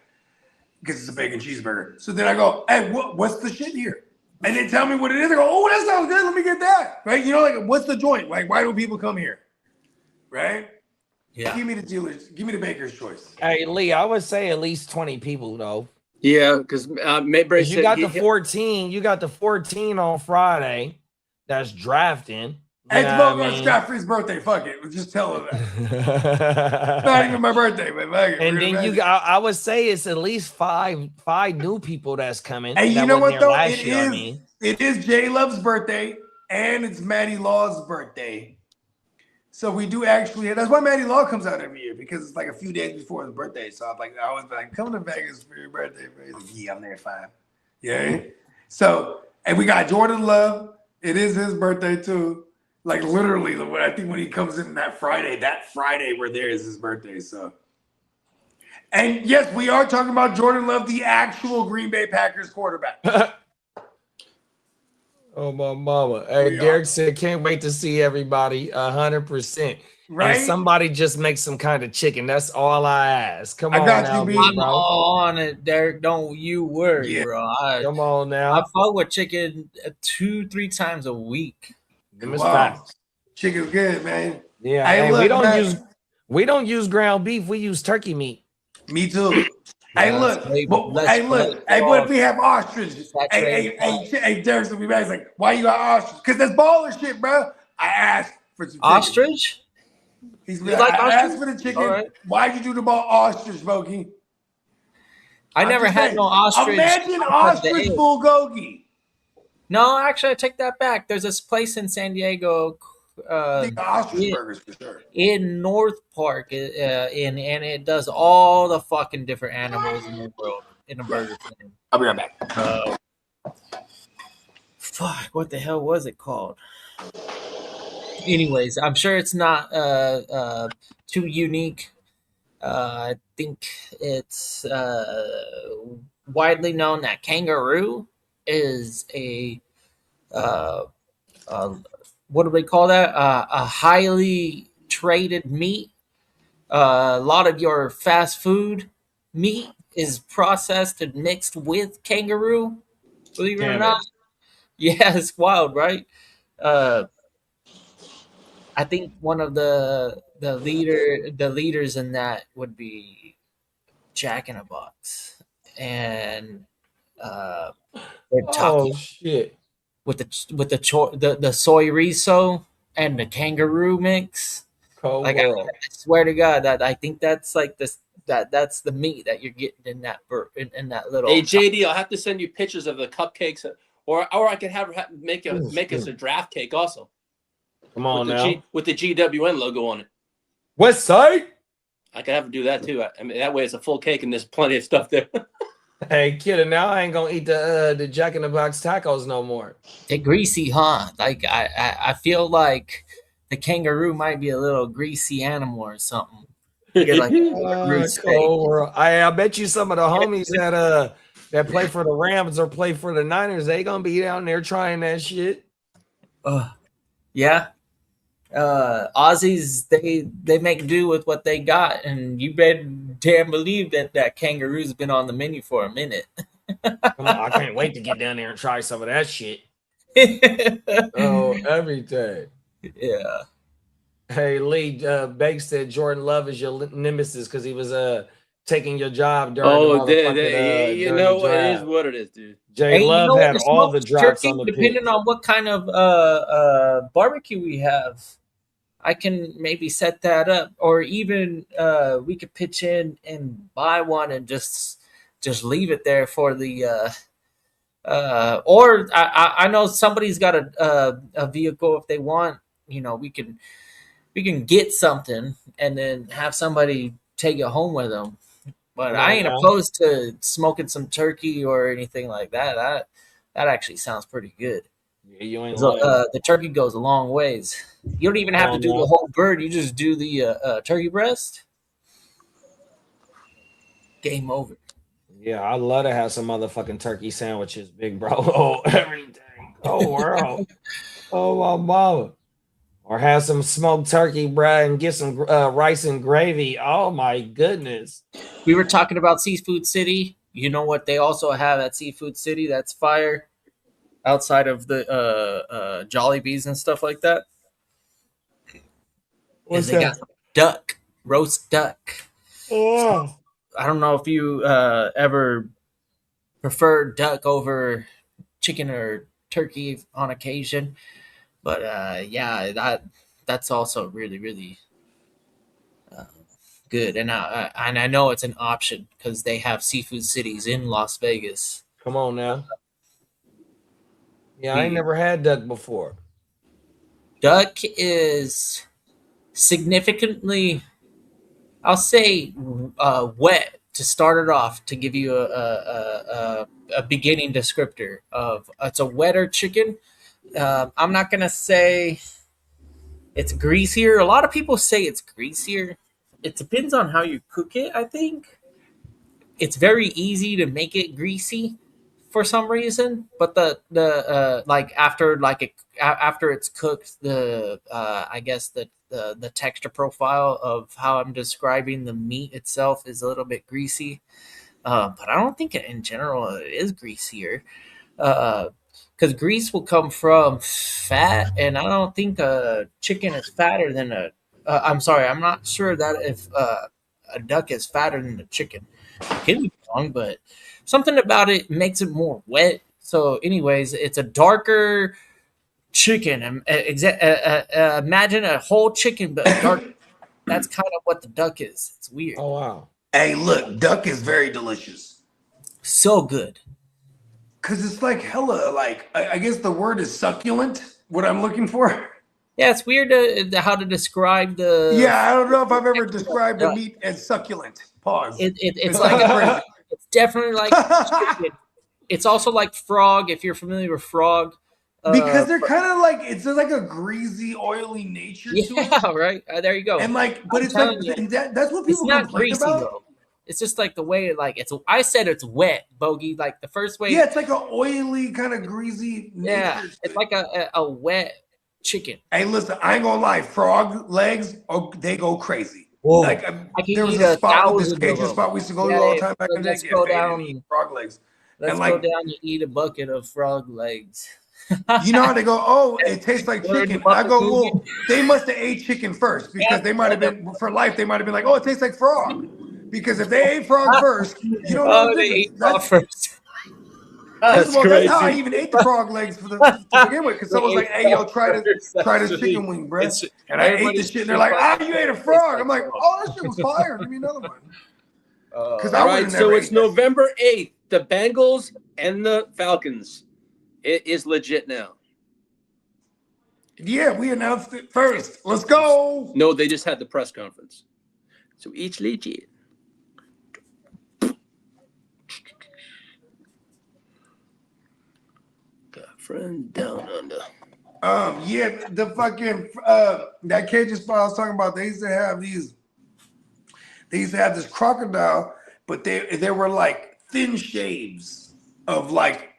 E: Because it's a bacon cheeseburger. So then I go, hey, what's the shit here? And they tell me what it is. I go, oh, that sounds good. Let me get that, right? You know, like what's the joint? Like, why do people come here, right?
F: Yeah.
E: Give me the dealers. Give me the baker's choice.
C: Hey, Lee, I would say at least 20 people though.
G: Yeah, because Mabry
C: 'Cause you got the 14. You got the 14 on Friday. That's drafting.
E: Hey,
C: You know
E: tomorrow
C: what I
E: it's
C: mean?
E: Scott Free's birthday. Fuck it. Just tell her that. It's not even my birthday, but fuck it.
C: And
E: We're
C: then
E: gonna
C: you
E: manage.
C: got, I would say it's at least five new people that's coming.
E: Hey, you
C: that
E: know
C: wasn't
E: what
C: there
E: though?
C: last year, I mean.
E: It is J Love's birthday and it's Maddie Law's birthday. So we do actually. That's why Maddie Law comes out every year, because it's like a few days before his birthday. So I'm like, I always be like, come to Vegas for your birthday. He's like, yeah, I'm there at 5. Yeah. So and we got Jordan Love. It is his birthday too. Like literally, I think when he comes in that Friday we're there is his birthday. So, and yes, we are talking about Jordan Love, the actual Green Bay Packers quarterback.
C: Oh my mama. Hey,
E: We
C: Derek
E: are.
C: said, can't wait to see everybody 100%.
E: Right?
C: And somebody just make some kind of chicken. That's all I ask. Come
E: I
C: on
E: got
C: now,
E: you,
C: big
E: B.
F: I'm
C: bro.
F: all on it, Derek. Don't you worry,
E: Yeah.
F: bro.
C: Come on
F: I
C: now.
F: fuck with chicken 2-3 times a week.
C: Them is
E: Wow.
C: facts.
E: Chicken's good, man.
C: Yeah.
E: Hey,
C: Hey,
E: look,
C: we
E: man.
C: don't use ground beef. We use turkey meat.
E: Me too. Hey,
C: Yeah,
E: look.
F: Hey,
E: But,
F: let's
E: hey, look. Hey, what if we have ostrich?
F: Saturated
E: Hey, Derek, so we back. Like, why you got ostrich? Because that's baller shit, bro. I asked for some chicken.
F: Ostrich?
E: He's
F: You
E: like,
F: like
E: I asked
F: ostrich?
E: for the chicken.
F: All right.
E: Why'd you do the ball ostrich, Bogey?
F: I
E: I'm
F: never
E: just
F: had
E: saying,
F: no ostrich.
E: Imagine
F: off of the
E: ostrich
F: egg.
E: bulgogi.
F: No, actually, I take that back. There's this place in San Diego
E: I think ostrich
F: yeah.
E: burgers for sure.
F: in North Park, and it does all the fucking different animals in the world in a burger thing.
E: I'll be right back.
F: Fuck, what the hell was it called? Anyways, I'm sure it's not too unique. I think it's widely known that kangaroo is a what do they call that? A highly traded meat. A lot of your fast food meat is processed and mixed with kangaroo. Believe it or
C: Damn
F: not.
C: it.
F: Yeah, it's wild, right? Uh, I think one of the leaders in that would be Jack in a Box, and their taco
C: Oh shit.
F: with the soy riso and the kangaroo mix.
C: Cold
F: Like I
C: world.
F: swear to God that I think that's like this that's the meat that you're getting in that in that little.
G: Hey JD, I'll have to send you pictures of the cupcakes, or I can have her make us a draft cake also.
C: Come on now.
G: With the GWN logo on it.
C: West Side.
G: I can have her do that too. I mean, that way it's a full cake and there's plenty of stuff there.
C: Hey, kid, now I ain't gonna eat the Jack in the Box tacos no more.
F: They're greasy, huh? Like I feel like the kangaroo might be a little greasy animal or something. You get like a kangaroo steak.
C: Cold world. I bet you some of the homies that play for the Rams or play for the Niners, they gonna be down there trying that shit.
F: Yeah. Aussies, they make do with what they got, and you better damn believe that kangaroo's been on the menu for a minute.
C: Come on, I can't wait to get down there and try some of that shit. Oh, everything.
F: Yeah.
C: Hey, Lee, Banks said Jordan Love is your nemesis because he was taking your job during
G: you know what it is, what it is, dude.
C: Jay Love had all the drops on the
F: depending
C: pitch.
F: on what kind of barbecue we have. I can maybe set that up, or even we could pitch in and buy one and just leave it there for the. Or I know somebody's got a vehicle if they want. You know, we can get something and then have somebody take it home with them. But I ain't opposed to smoking some turkey or anything like that. That actually sounds pretty good.
C: Yeah, you ain't
F: the turkey goes a long ways. You don't even have to do the whole bird. You just do the turkey breast. Game over.
C: Yeah, I'd love to have some motherfucking turkey sandwiches, big bro. Oh, everything. Oh, world. Oh, my mama. Or have some smoked turkey, bruh, and get some rice and gravy. Oh, my goodness.
F: We were talking about Seafood City. You know what they also have at Seafood City that's fire? Outside of the Jollibees and stuff like that.
C: What's
F: they
C: that?
F: Got roast duck.
C: Oh.
F: I don't know if you ever prefer duck over chicken or turkey on occasion, but yeah, that's also really, really good. And I know it's an option because they have Seafood Cities in Las Vegas.
C: Come on now. Yeah, I ain't never had duck before.
F: Duck is significantly, I'll say, wet to start it off, to give you a beginning descriptor of it's a wetter chicken. I'm not gonna say it's greasier. A lot of people say it's greasier. It depends on how you cook it. I think it's very easy to make it greasy for some reason, but the like after it's cooked, the I guess the texture profile of how I'm describing the meat itself is a little bit greasy, but I don't think in general it is greasier, because grease will come from fat, and I don't think chicken is fatter than I'm sorry, I'm not sure that if a duck is fatter than a chicken. I could be wrong, but something about it makes it more wet. So, anyways, it's a darker chicken. Imagine a whole chicken, but dark. That's kind of what the duck is. It's weird.
C: Oh, wow.
E: Hey, look, duck is very delicious.
F: So good.
E: Because it's like hella, like, I guess the word is succulent, what I'm looking for.
F: Yeah, it's weird how to describe the...
E: Yeah, I don't know if I've ever described the meat as succulent. Pause.
F: It's like... It's definitely like chicken. It's also like frog, if you're familiar with frog.
E: Because they're kind of like, it's like a greasy, oily nature to it.
F: Yeah, right. There you go.
E: And like, but it's like, that's what people complain about. Though.
F: It's just like the way I said it's wet, Bogey. Like the first way.
E: Yeah, it's like an oily, kind of greasy
F: Yeah,
E: nature.
F: it's like a wet chicken.
E: Hey, listen, I ain't gonna lie. Frog legs, they go crazy.
F: Whoa.
E: Like
F: I can
E: there was
F: eat
E: a spot, this
F: 1,000 of
E: Cajun
F: them.
E: spot we used to go
F: Yeah,
E: to all the time back in the
F: let's
E: day.
F: go
E: Yeah,
F: down.
E: eat frog legs.
F: Let's
E: And
F: go
E: like,
F: down and eat a bucket of frog legs.
E: you know how they go, oh, it tastes like
F: Word
E: chicken.
F: bucket
E: I go,
F: movie.
E: well, they must have ate chicken first because they might have been for life. They might have been like, oh, it tastes like frog. Because if they ate frog first, you don't know
F: Oh,
E: the
F: they
E: difference.
F: ate frog first.
E: First of all, that's how I
C: crazy.
E: even ate the frog legs to begin with. Because someone's like, "Hey, yo, try this chicken wing, bro." And I ate the shit, and they're like, "Ah, you ate a frog." I'm like, "Oh, that shit was fire. Give me another one." Because I
G: All
E: would
G: right,
E: have
G: so
E: never.
G: it's November 8th. The Bengals and the Falcons. It is legit now.
E: Yeah, we announced it first. Let's go.
G: No, they just had the press conference. So it's legit. Got friend down under.
E: Yeah, the fucking that Cajun spot I was talking about. They used to have these. They used to have this crocodile, but they were like thin shaves of like,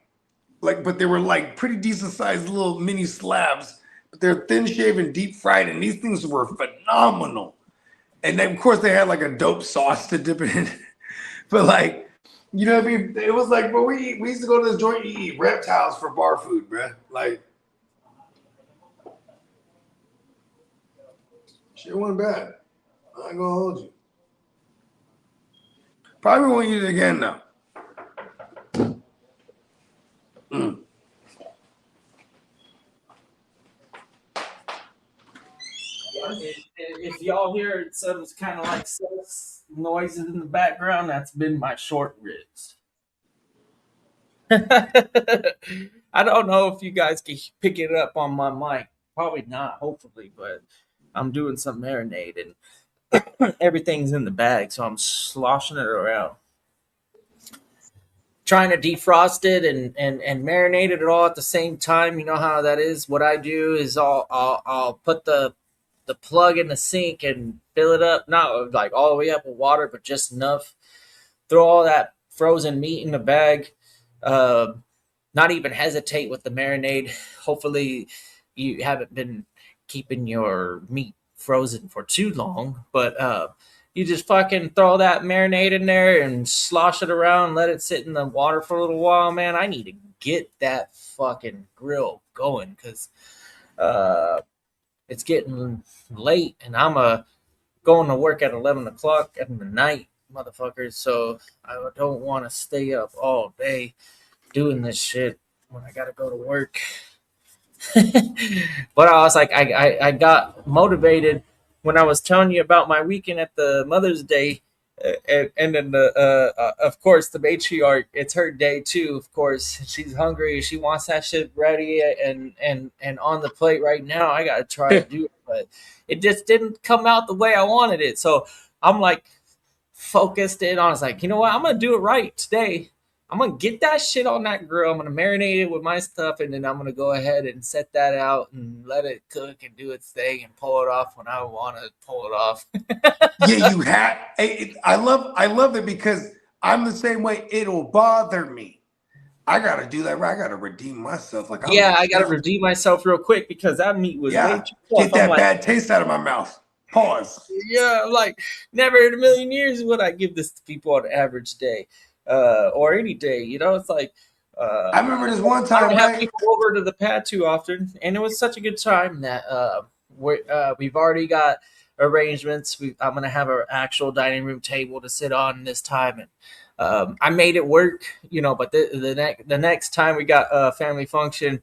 E: but they were like pretty decent sized little mini slabs. But they're thin shaven, deep fried, and these things were phenomenal. And then of course they had like a dope sauce to dip it in. But like, you know what I mean? It was like, but we used to go to this joint, eat reptiles for bar food, bruh. Like, shit wasn't bad. I ain't gonna hold you. Probably won't eat it again now.
F: If y'all hear some kind of like noises in the background, that's been my short ribs. I don't know if you guys can pick it up on my mic. Probably not, hopefully, but I'm doing some marinade and everything's in the bag, so I'm sloshing it around. Trying to defrost it and marinate it all at the same time. You know how that is. What I do is I'll put the plug in the sink and fill it up, not like all the way up with water, but just enough. Throw all that frozen meat in the bag. Not even hesitate with the marinade. Hopefully you haven't been keeping your meat frozen for too long, but you just fucking throw that marinade in there and slosh it around, let it sit in the water for a little while. Man, I need to get that fucking grill going because it's getting late and I'm going to work at 11 o'clock at the night, motherfuckers. So I don't want to stay up all day doing this shit when I got to go to work. But I was like, I got motivated when I was telling you about my weekend at the Mother's Day. And then of course the matriarch, it's her day too. Of course, she's hungry. She wants that shit ready and on the plate right now. I gotta try to do it, but it just didn't come out the way I wanted it. So I'm like focused in on. It's like, you know what? I'm gonna do it right today. I'm going to get that shit on that grill. I'm going to marinate it with my stuff, and then I'm going to go ahead and set that out and let it cook and do its thing and pull it off when I want to pull it off.
E: Yeah, you have. I love it because I'm the same way. It'll bother me. I got to do that right. I got to redeem myself. Like,
F: I got to redeem myself real quick because that meat was way too tough.
E: Get that bad taste out of my mouth. Pause.
F: Yeah, I'm like, never in a million years would I give this to people on an average day. Or any day, you know, it's like
E: I remember this one time.
F: I don't have people over to the pad too often, and it was such a good time that we've already got arrangements. I'm gonna have an actual dining room table to sit on this time, and I made it work, you know. But the next time we got a family function,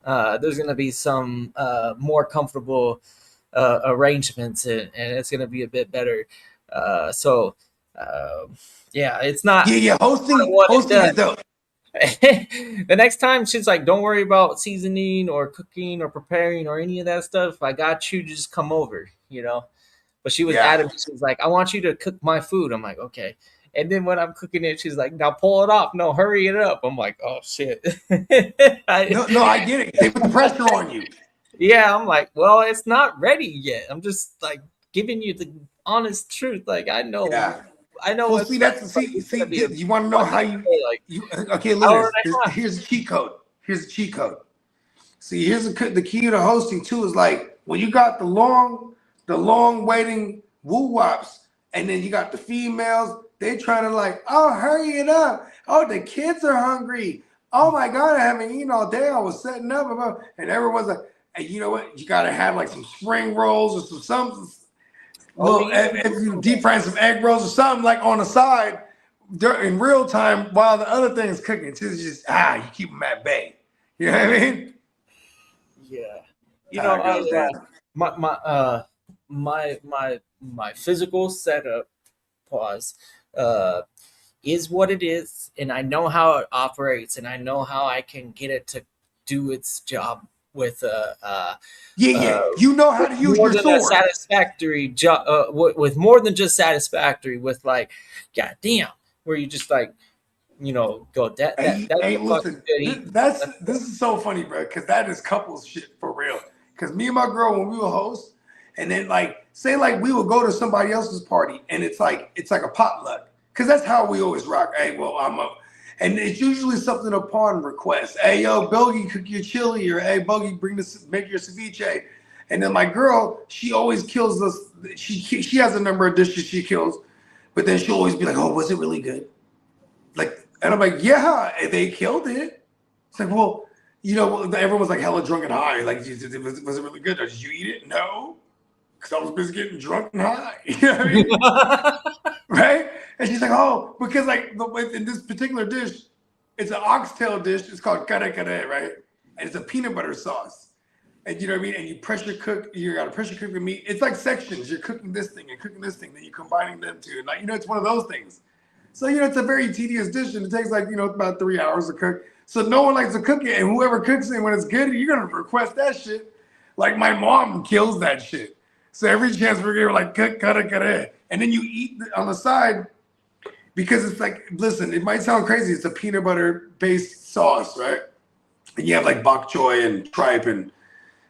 F: there's gonna be some more comfortable arrangements, and it's gonna be a bit better. Yeah, it's not.
E: Yeah, hosting is dope.
F: The next time, she's like, "Don't worry about seasoning or cooking or preparing or any of that stuff. I got you. Just come over, you know." But she was adamant. She was like, "I want you to cook my food." I'm like, "Okay." And then when I'm cooking it, she's like, "Now pull it off. No, hurry it up." I'm like, "Oh shit."
E: No, I get it. They put the pressure on you.
F: Yeah, I'm like, "Well, it's not ready yet." I'm just like giving you the honest truth. Like, I know.
E: Yeah.
F: I know.
E: Well, see, you want to know how okay, Lewis, here's a cheat code. Here's a cheat code. See, here's the key to hosting too is like when you got the long waiting woo wops, and then you got the females, they trying to like, oh, hurry it up. Oh, the kids are hungry. Oh my God, I haven't eaten all day. I was setting up, and everyone's like, hey, you know what? You gotta have like some spring rolls or something. Well, if you deep fry some egg rolls or something like on the side in real time while the other thing is cooking. It's just you keep them at bay. You know what I mean?
F: Yeah. You know, my physical setup is what it is, and I know how it operates, and I know how I can get it to do its job with
E: you know how to use your sword.
F: Satisfactory job with more than just satisfactory, with like, goddamn, where you just like, you know, go that.
E: Listen, this is so funny, bro, because that is couples shit for real. Because me and my girl, when we will host, and then like say like we will go to somebody else's party, and it's like a potluck, because that's how we always rock. Hey, well, and it's usually something upon request. Hey, yo, Bogey, cook your chili, or hey, Bogey, make your ceviche. And then my girl, she always kills us. She has a number of dishes she kills, but then she'll always be like, "Oh, was it really good?" Like, and I'm like, "Yeah, they killed it." It's like, well, you know, everyone's like hella drunk and high. Like, was it really good? Or did you eat it? No, because I was busy getting drunk and high. You know what I mean? Right? And she's like, oh, because like in this particular dish, it's an oxtail dish. It's called kare kare, right? And it's a peanut butter sauce. And you know what I mean? And you pressure cook. You got to pressure cook the meat. It's like sections. You're cooking this thing and cooking this thing. Then you're combining them two. And like, you know, it's one of those things. So, you know, it's a very tedious dish, and it takes like, you know, about 3 hours to cook. So no one likes to cook it. And whoever cooks it when it's good, you're going to request that shit. Like my mom kills that shit. So every chance we're going to like cook kare kare. And then you eat on the side. Because it's like, listen, it might sound crazy. It's a peanut butter based sauce, right? And you have like bok choy and tripe and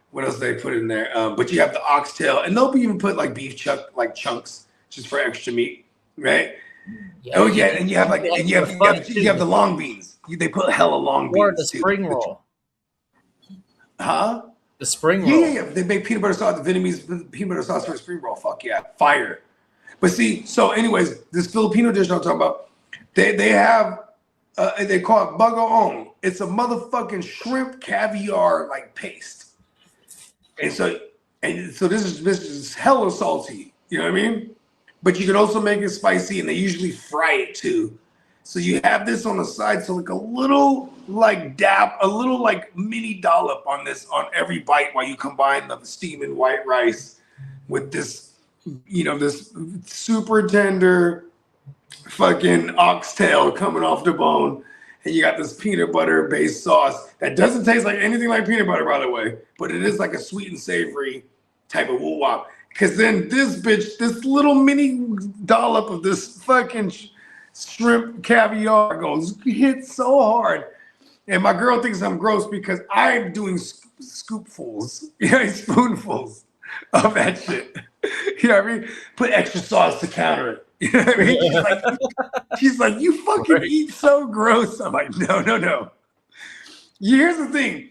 E: what else they put in there. But you have the oxtail, and they'll even put like beef chunks just for extra meat, right? Yeah, oh yeah, and you have like you have the long beans. They put hella long beans.
F: Or the spring roll.
E: Huh?
F: The spring roll.
E: Yeah. They make peanut butter sauce, the Vietnamese peanut butter sauce for a spring roll. Fuck yeah, fire. But see, so anyways, this Filipino dish I'm talking about, they have, they call it bagoong. It's a motherfucking shrimp caviar like paste. And so this is hella salty. You know what I mean? But you can also make it spicy, and they usually fry it too. So you have this on the side, so like a little like dab, a little like mini dollop on every bite while you combine the steaming white rice with this, you know, this super tender fucking oxtail coming off the bone, and you got this peanut butter based sauce that doesn't taste like anything like peanut butter, by the way, but it is like a sweet and savory type of woo wop. Because then this little mini dollop of this fucking shrimp caviar hits so hard, and my girl thinks I'm gross because I'm doing scoopfuls, spoonfuls of that shit. You know what I mean? Put extra sauce to counter it. You know what I mean? She's like, you fucking eat so gross. I'm like, no. Here's the thing.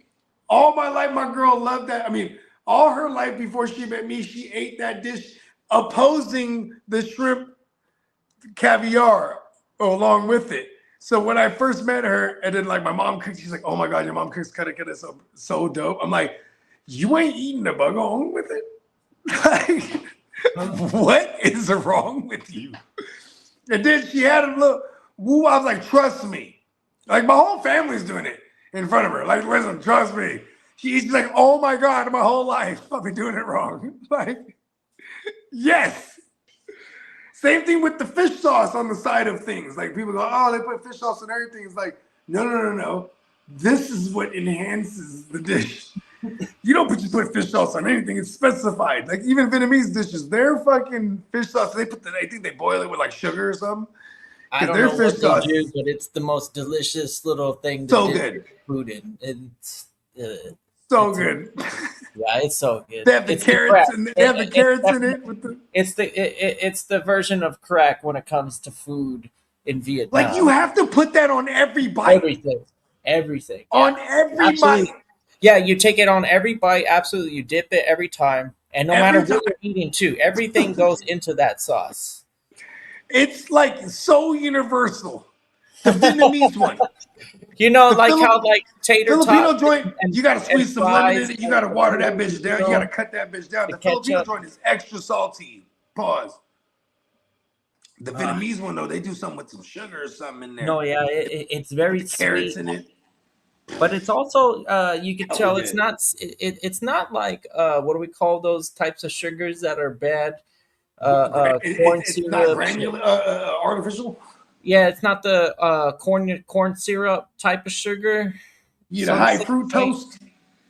E: All my life, my girl loved that. I mean, all her life before she met me, she ate that dish opposing the shrimp caviar along with it. So when I first met her, and then like my mom cooked, she's like, oh my God, your mom cooks kare kare so dope. I'm like, you ain't eating the bagoong with it? Like, what is wrong with you? And then she had a little woo. I was like, trust me. Like my whole family's doing it in front of her. Like, listen, trust me. She's like, oh my God, my whole life I've been doing it wrong. Like, yes. Same thing with the fish sauce on the side of things. Like people go, oh, they put fish sauce on everything. It's like, no. This is what enhances the dish. You don't just put fish sauce on anything. It's specified. Like even Vietnamese dishes, their fucking fish sauce, I think they boil it with like sugar or something.
F: I don't know what they do, but it's the most delicious little thing to
E: so good.
F: Food in. It's
E: so good.
F: Yeah, it's so good.
E: They have the
F: It's the
E: carrots
F: crack.
E: and they have the
F: It's
E: carrots in
F: definitely-
E: it with the
F: it's the version of crack when it comes to food in Vietnam.
E: like. You have to put that on every bite.
F: Everything.
E: On
F: Yeah.
E: every
F: Absolutely.
E: bite.
F: Yeah, you take it on every bite. Absolutely, you dip it every time, and no
E: Every
F: matter what
E: time.
F: you're eating, too, everything goes into that sauce.
E: It's like so universal. The Vietnamese one.
F: You know,
E: The
F: like
E: Philip-
F: how like tater
E: Filipino
F: tots
E: joint,
F: and-
E: you got to squeeze
F: and
E: some lemon
F: fries
E: in it. You got to water that
F: and,
E: bitch down.
F: you
E: You got
F: know,
E: to cut that bitch down.
F: the
E: The Filipino
F: ketchup.
E: joint is extra salty. Pause. The Vietnamese one, though, they do something with some sugar or something in there.
F: No, yeah, it's very
E: Carrots
F: sweet,
E: in it.
F: but it's also you can
E: Hella
F: tell
E: good.
F: it's not it's not like what do we call those types of sugars that are bad? Corn
E: It's not
F: syrup.
E: granular, artificial.
F: Yeah, it's not the corn syrup type of sugar.
E: You
F: So
E: know, high
F: it's
E: fructose.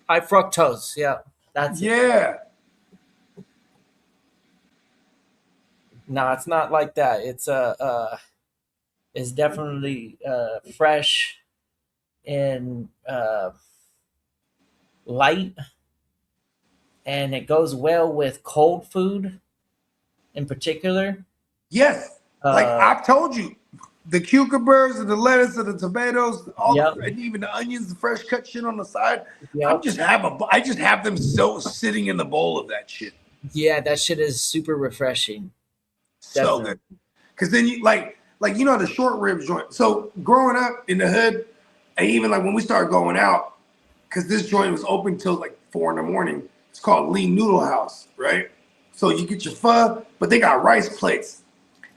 F: High fructose. Yeah, that's it.
E: Yeah.
F: No, it's not like that. It's definitely fresh and light, and it goes well with cold food, in particular.
E: Yes. Like
F: Uh,
E: I've told you, the cucumbers and the lettuce and the tomatoes,
F: Yep.
E: and even the onions, the fresh cut shit on the side.
F: Yep.
E: I just have them so sitting in the bowl of that shit.
F: Yeah, that shit is super refreshing.
E: So
F: Definitely.
E: good. Because then you like you know the short ribs joint. So growing up in the hood, and even like when we started going out, because this joint was open till like 4 a.m. It's called Lee Noodle House, right? So you get your pho, but they got rice plates.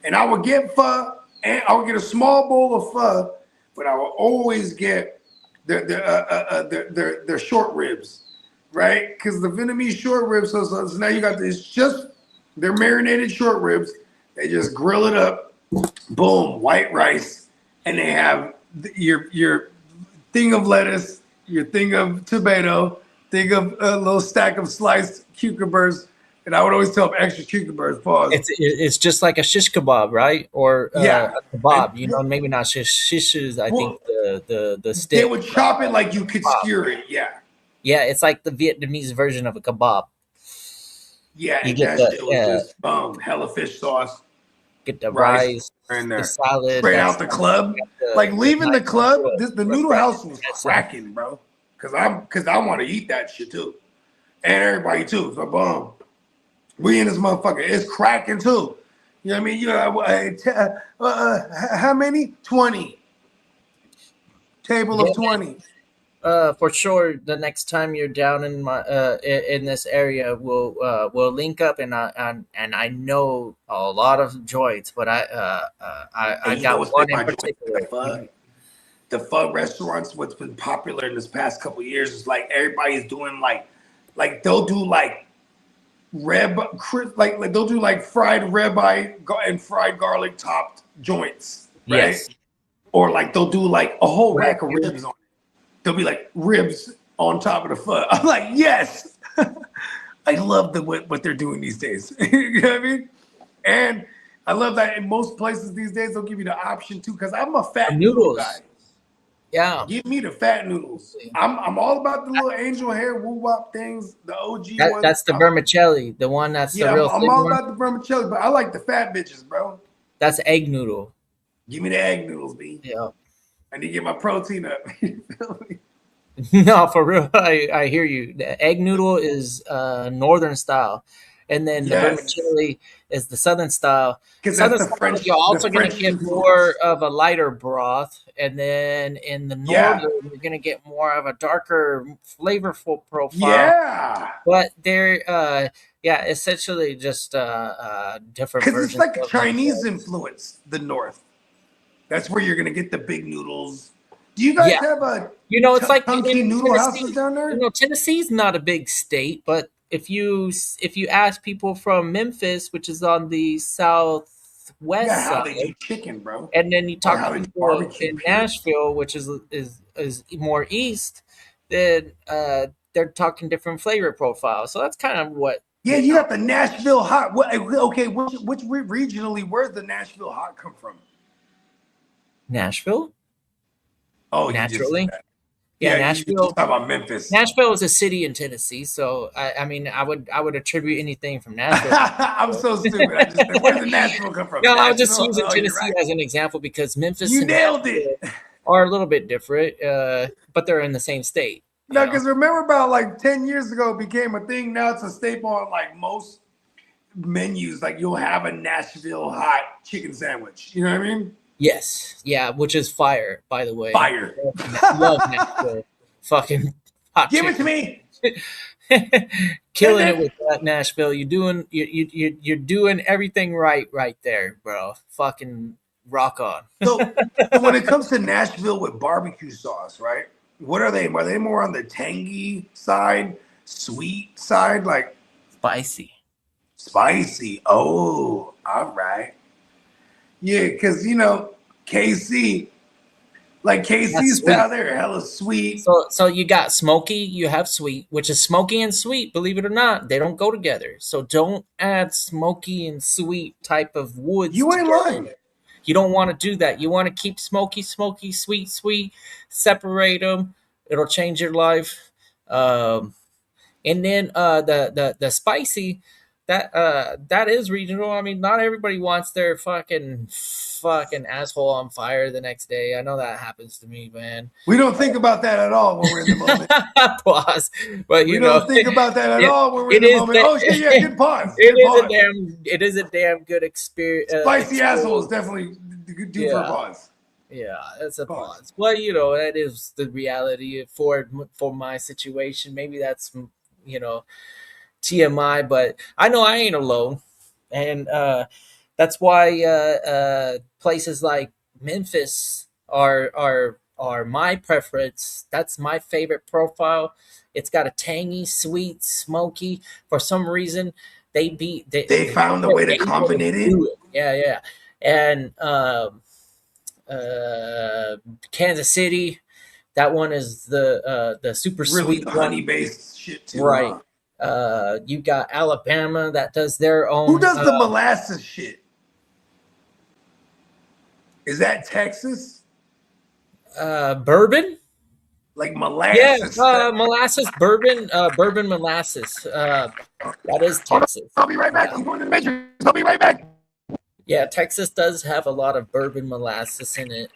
E: And I would get pho, and I would get a small bowl of pho, but I would always get their short ribs, right? Because the Vietnamese short ribs, so now you got this just they're marinated short ribs. They just grill it up, boom, white rice, and they have your thing of lettuce, your thing of tomato, thing of a little stack of sliced cucumbers. And I would always tell them extra cucumbers. Pause.
F: It's just like a shish kebab, right? Or
E: Yeah.
F: a kebab. You know, maybe not shish is I think the stick.
E: They would chop it like you could skewer it. Yeah.
F: Yeah, it's like the Vietnamese version of a kebab.
E: Yeah,
F: You
E: and
F: get
E: that
F: the-
E: shit was
F: yeah.
E: just hella fish sauce
F: Get the
E: Rice
F: rice,
E: in
F: the
E: there.
F: salad.
E: straight
F: that's-
E: out the club.
F: the-
E: Like leaving the club,
F: the
E: the noodle house was
F: refreshing.
E: cracking, bro. Cause I want to eat that shit too, and everybody too. So boom, we in this motherfucker. It's cracking too. You know what I mean? You know, how many? 20. Table of
F: Yeah.
E: 20.
F: For sure, the next time you're down in my in this area, we'll link up, and I know a lot of joints, but I
E: And you know
F: got
E: what's
F: one
E: been
F: in
E: my joint?
F: particular.
E: The pho restaurants, what's been popular in this past couple of years is like everybody's doing like they'll do like like they'll do like fried ribeye and fried garlic topped joints, right?
F: Yes.
E: Or like they'll do like a whole rack of ribs on it. They'll be like ribs on top of the pho. I'm like, yes. I love what they're doing these days. You know what I mean? And I love that in most places these days they'll give you the option too, because I'm a fat noodle
F: Noodles.
E: guy.
F: Yeah.
E: Give me the fat noodles. I'm all about the little angel hair woo wop things, the OG ones.
F: That's the vermicelli, the one that's
E: Yeah,
F: the real
E: I'm
F: thin
E: all
F: one.
E: about the vermicelli, but I like the fat bitches, bro.
F: That's egg noodle.
E: Give me the egg noodles, B.
F: Yeah.
E: I need to get my protein up. You feel me?
F: No, for real. I hear you. The egg noodle is northern style, and then the
E: Yes.
F: vermicelli is the southern style.
E: Because
F: Southern
E: that's the
F: style,
E: French.
F: you're also
E: the
F: going to
E: French
F: get
E: influence.
F: more of a lighter broth, and then in the
E: Yeah.
F: northern, you're going to get more of a darker, flavorful profile.
E: Yeah.
F: But they're essentially just different
E: Because it's
F: versions.
E: like a
F: of
E: Chinese
F: themselves.
E: influence, the North. That's where you're going to get the big noodles. Do you guys
F: Yeah.
E: have a
F: You know, it's like
E: chunky
F: in
E: noodle
F: Tennessee.
E: houses down there?
F: You know, Tennessee's not a big state, but if you ask people from Memphis, which is on the southwest
E: Yeah, how they
F: side,
E: eat chicken, bro.
F: and then you
E: how
F: talk
E: they
F: to
E: do
F: people
E: barbecue,
F: in
E: period.
F: Nashville, which is more east, then they're talking different flavor profiles. So that's kind of what.
E: Yeah, you got the Nashville hot. Okay, which regionally, where's the Nashville hot come from?
F: Nashville.
E: Oh, you just said
F: Naturally.
E: that.
F: Yeah,
E: you
F: Nashville.
E: talk about Memphis.
F: Nashville is a city in Tennessee, so I mean, I would attribute anything from Nashville.
E: I'm so stupid. I just where did Nashville come from?
F: No, I was just
E: Nashville?
F: using
E: Oh, you're
F: Tennessee
E: right.
F: as an example because Memphis
E: You
F: and
E: nailed
F: Nashville
E: it.
F: are a little bit different, but they're in the same state. you
E: No,
F: know?
E: because remember about like 10 years ago it became a thing. Now it's a staple on like most menus. Like you'll have a Nashville hot chicken sandwich. You know what I mean?
F: Yes, yeah, which is fire, by the way.
E: Fire.
F: Love Nashville. Fucking hot
E: Give it to
F: chicken.
E: me.
F: Killing it with that Nashville. You're doing everything right there, bro. Fucking rock on.
E: So when it comes to Nashville with barbecue sauce, right? What are they? Are they more on the tangy side, sweet side, like
F: Spicy.
E: spicy? Oh, all right. Yeah, because KC, like KC
F: That's
E: style,
F: sweet.
E: they're hella sweet.
F: So you got smoky, you have sweet, which is smoky and sweet. Believe it or not, they don't go together. So don't add smoky and sweet type of woods.
E: You ain't
F: together.
E: lying.
F: You don't want to do that. You want to keep smoky, sweet. Separate them. It'll change your life. And then the spicy, that is regional. I mean, not everybody wants their fucking asshole on fire the next day. I know that happens to me, man.
E: We don't think about that at all when we're in the moment.
F: Pause. But
E: We don't think about that at all when we're in the moment. Oh shit, yeah, good pause.
F: It is a damn good experience.
E: Spicy asshole is definitely good for a pause.
F: Yeah, it's a pause. Well, that is the reality for my situation. Maybe that's TMI, but I know I ain't alone, and that's why places like Memphis are my preference. That's my favorite profile. It's got a tangy, sweet, smoky. For some reason, they
E: found a way to combine it.
F: Yeah, and Kansas City. That one is the super
E: really
F: sweet
E: honey based shit too.
F: Right.
E: Huh?
F: You got Alabama that does their own.
E: Who does the molasses shit? Is that Texas?
F: Bourbon?
E: Like molasses?
F: Yeah, molasses, bourbon molasses. That is Texas.
E: I'll be right back. I'm going to the Matrix. I'll be right back.
F: Yeah, Texas does have a lot of bourbon molasses in it,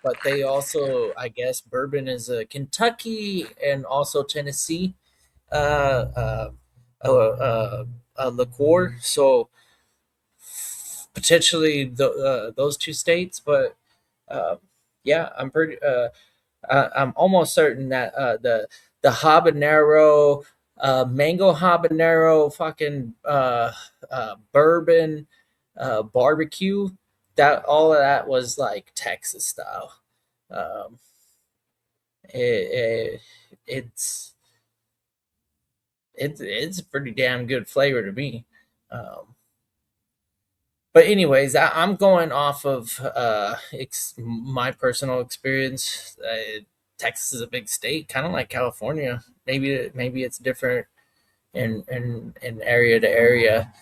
F: but they also, I guess, bourbon is a Kentucky and also Tennessee a liqueur. So potentially those two states, but yeah, I'm almost certain that the habanero, mango habanero, fucking bourbon. Barbecue, that all of that was like Texas style. It's a pretty damn good flavor to me. But anyways, I'm going off of my personal experience. Texas is a big state, kind of like California. Maybe it's different in area to area.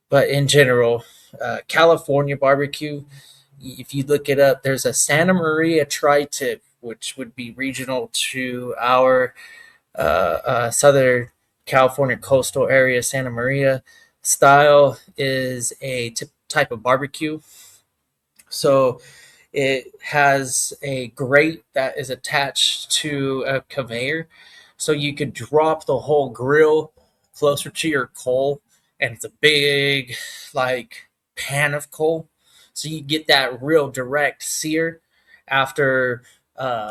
F: But in general, California barbecue, if you look it up, there's a Santa Maria tri-tip, which would be regional to our Southern California coastal area. Santa Maria style is a type of barbecue. So it has a grate that is attached to a conveyor. So you could drop the whole grill closer to your coal. And it's a big, like, pan of coal. So you get that real direct sear after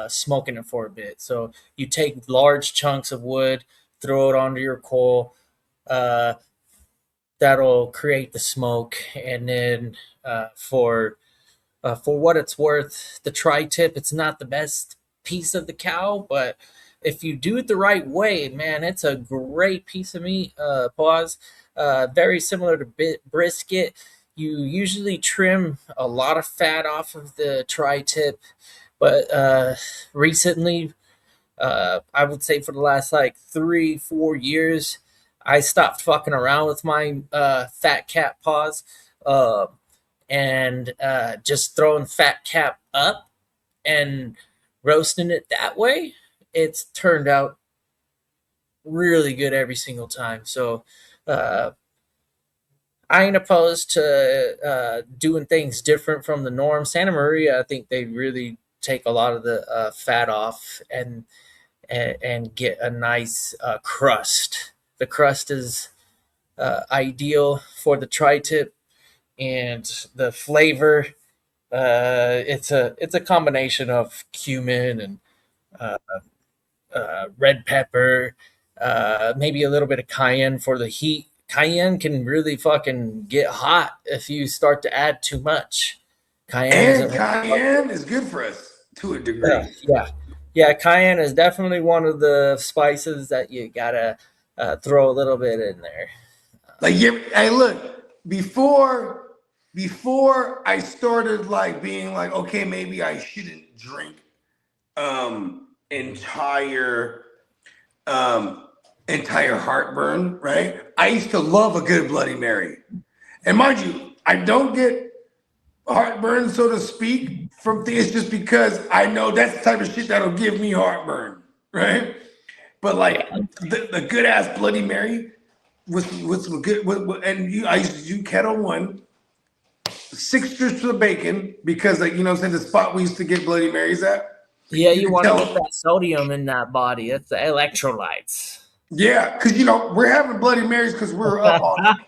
F: smoking it for a bit. So you take large chunks of wood, throw it onto your coal. That'll create the smoke. And then for what it's worth, the tri-tip, it's not the best piece of the cow, but if you do it the right way, man, it's a great piece of meat. Pause. Very similar to brisket. You usually trim a lot of fat off of the tri-tip, but recently, I would say for the last like 3-4 years, I stopped fucking around with my fat cap paws and just throwing fat cap up and roasting it that way, it's turned out really good every single time. So I ain't opposed to doing things different from the norm. Santa Maria, I think they really take a lot of the fat off and get a nice crust. The crust is ideal for the tri-tip, and the flavor, it's a combination of cumin and red pepper, maybe a little bit of cayenne for the heat. Cayenne can really fucking get hot if you start to add too much.
E: Cayenne is good for us to a degree.
F: Yeah, cayenne is definitely one of the spices that you gotta throw a little bit in there.
E: Hey, look, before I started like being like, okay, maybe I shouldn't drink entire heartburn, right? I used to love a good Bloody Mary. And mind you, I don't get heartburn, so to speak, from things just because I know that's the type of shit that'll give me heartburn, right? But like the good ass Bloody Mary with some good, I used to do Kettle One, 6 strips of bacon, because like, you know what I'm saying, the spot we used to get Bloody Marys at.
F: Yeah, you want to get that sodium in that body. It's the electrolytes.
E: Yeah, because, you know, we're having Bloody Marys because we're up all night.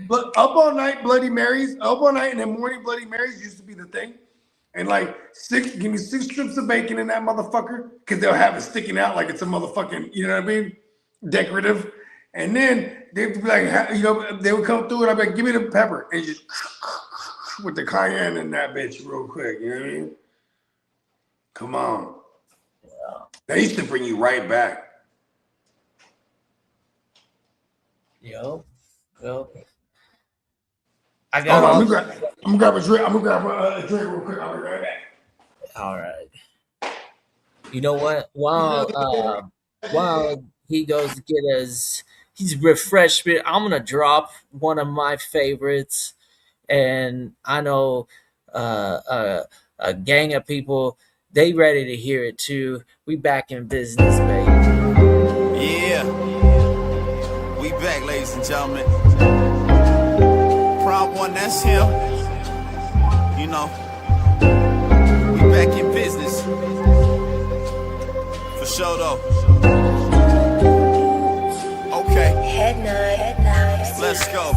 E: But up all night Bloody Marys, up all night, and then morning Bloody Marys used to be the thing. And like give me 6 strips of bacon in that motherfucker, because they'll have it sticking out like it's a motherfucking, you know what I mean, decorative. And then they'd be like, you know, they would come through and I'd be like, give me the pepper, and just with the cayenne in that bitch real quick. You know what I mean? Come on. Yeah. They used to bring you right back.
F: Yo.
E: I'm gonna grab a drink. I'm gonna grab a drink real quick. I'll be right back.
F: All right. You know what? While he goes to get his refreshment, I'm gonna drop one of my favorites, and I know a gang of people, they ready to hear it too. We back in business, baby.
J: Yeah, we back, ladies and gentlemen. Prop one, that's him. You know, we back in business. For sure though. Okay. Head nod. Let's go.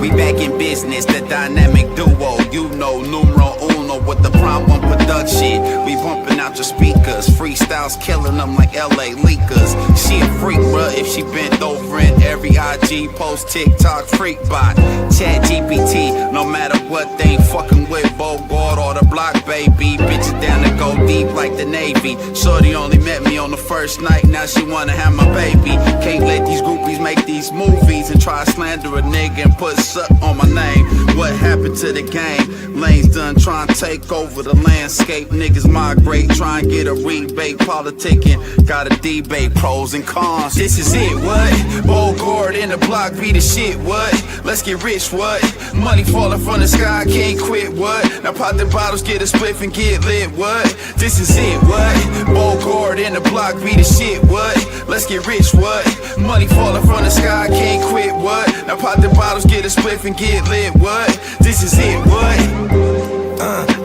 J: We back in business, the dynamic duo. You know, numero uno with the Prime One production. We bumping out your speakers, freestyles killing them like LA Leakers. She a freak, bruh, if she bent over in every IG post, TikTok freak bot. Chat GPT, no matter what, they ain't fucking with Bogart or the block, baby. Bitches down to go deep like the Navy. Shorty only met me on the first night, now she wanna have my baby. Can't let these groupies make these movies and try to slander a nigga and put suck on my name. What happened to the game? Lanes done trying to take over the landscape. Niggas migrate, try and get a rebate. Politicking, gotta debate pros and cons. This is it, what? Bogart in the block be the shit, what? Let's get rich, what? Money falling from the sky, can't quit, what? Now pop the bottles, get a spliff and get lit, what? This is it, what? Bogart in the block be the shit, what? Let's get rich, what? Money falling from the sky, can't quit, what? Now pop the bottles, get a spliff and get lit, what? This is it, what?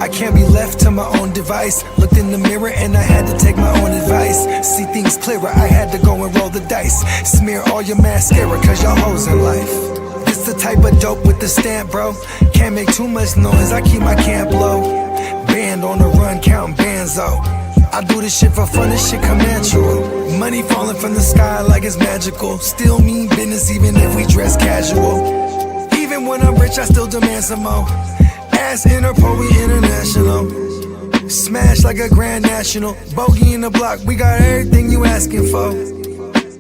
K: I can't be left to my own device. Looked in the mirror and I had to take my own advice. See things clearer, I had to go and roll the dice. Smear all your mascara cause y'all hoes in life. This the type of dope with the stamp, bro. Can't make too much noise, I keep my camp low. Band on the run, counting banzo. I do this shit for fun, this shit come natural. Money falling from the sky like it's magical. Still mean business even if we dress casual. Even when I'm rich, I still demand some more. Ass Interpol, we international. Smash like a grand national. Bogey in the block, we got everything you asking for.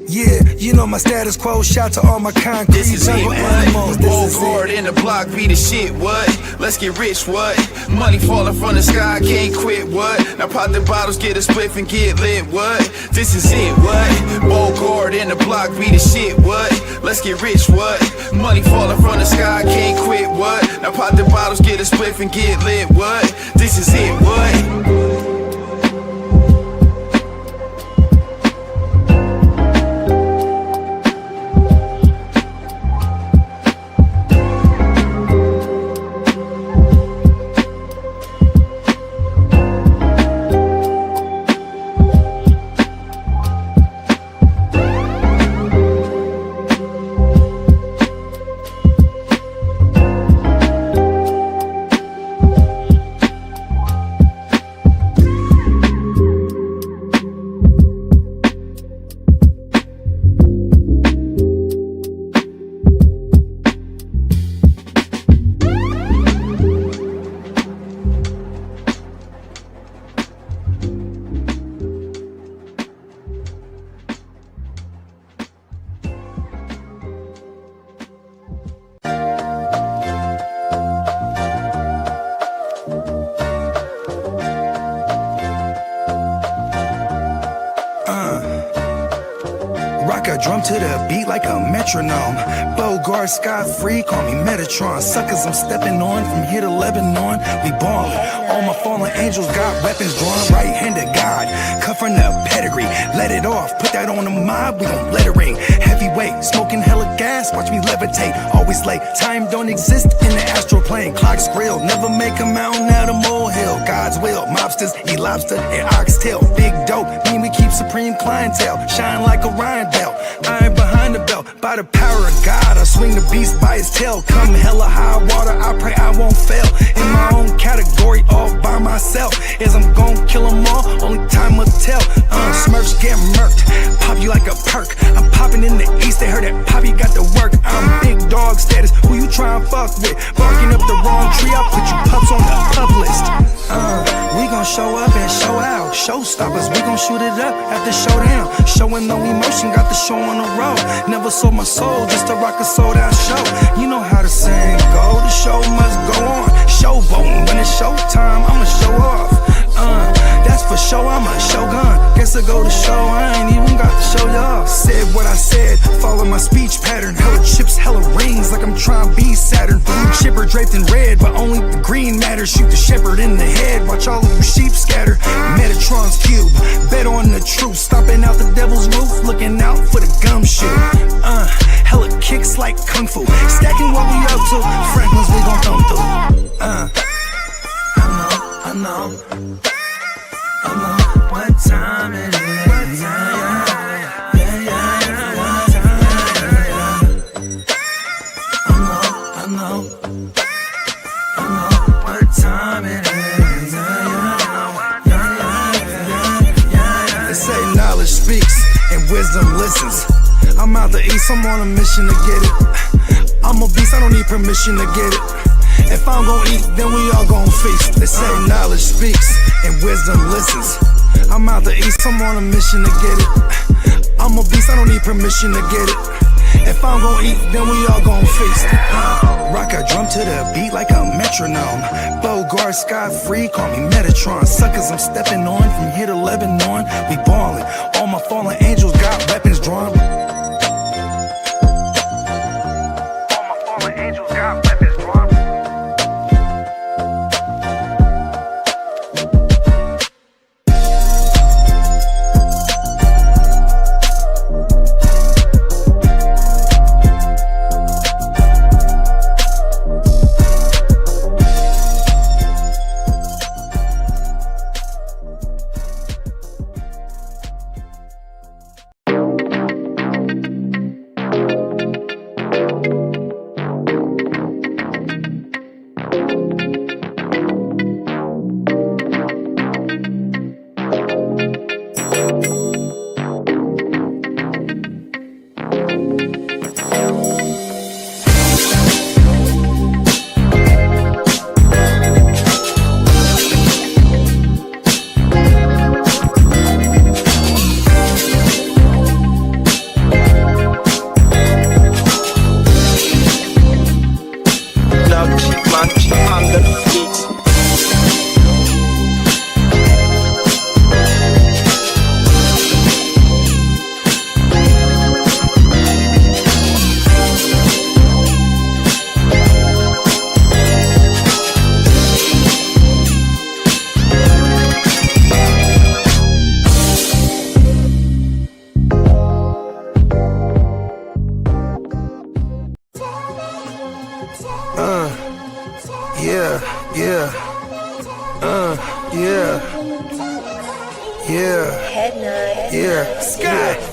K: Yeah, you know my status quo. Shout to all my concrete jungle animals.
J: Bogart in the block be the shit, what? Let's get rich, what? Money falling from the sky, can't quit, what? Now pop the bottles, get a spliff and get lit, what? This is it, what? Bogart in the block be the shit, what? Let's get rich, what? Money falling from the sky, can't quit, what? Now pop the bottles, get a spliff and get lit, what? This is it, what?
K: drum to the beat like a metronome. Bogart, Scott Free, call me Metatron. Suckers I'm stepping on from here to Lebanon. We ballin'. All my fallen angels got weapons drawn. Right-handed God, cut from the pedigree. Let it off, put that on the mob, we gon' let it ring. Heavyweight, smoking hella gas, watch me levitate. Always late, time don't exist in the astral plane. Clock's grill, never make a mountain out of molehill. God's will, mobsters, eat lobster and oxtail. Big dope, mean we keep supreme clientele. Shine like Orion belt, iron behind the belt. By the power of God, I swing the beast by his tail. Come hella high water, I pray I won't fail. In my own category, all by myself. As I'm gon' kill them all, only time will tell. Smurfs get murked, pop you like a perk. I'm popping in the east, they heard that Poppy got the work. I'm big dog status, who you tryin' fuck with? Barking up the wrong tree, I'll put you pups on the pub list. We gon' show up and show out. Showstoppers, we gon' shoot it up at the showdown. Showing no emotion, got the show on the road. Never sold my soul just to rock a sold out show. You know how the saying go, the show must go on. Showboating, when it's showtime, I'ma show off. That's for sure, I'm a shogun. Guess I go to show, I ain't even got to show y'all. Said what I said, follow my speech pattern. Hella chips, hella rings, like I'm trying to be Saturn. Blue chipper draped in red, but only the green matters. Shoot the shepherd in the head, watch all of you sheep scatter. Metatron's cube, bet on the truth. Stomping out the devil's roof, looking out for the gumshoe. Hella kicks like kung fu, stacking what we up to. Franklin's we gon' thumb through. I know what time it is. I know what time it is. They say knowledge speaks and wisdom listens. I'm out the east, I'm on a mission to get it. I'm a beast, I don't need permission to get it. If I'm gon' eat, then we all gon' feast. They say knowledge speaks and wisdom listens. I'm out the east, I'm on a mission to get it. I'm a beast, I don't need permission to get it. If I'm gon' eat, then we all gon' feast. Rock a drum to the beat like a metronome. Bogart, Scott Free, call me Metatron. Suckers I'm stepping on from here to Lebanon. We ballin'. All my fallen angels got weapons drawn. All my fallen angels got weapons drawn.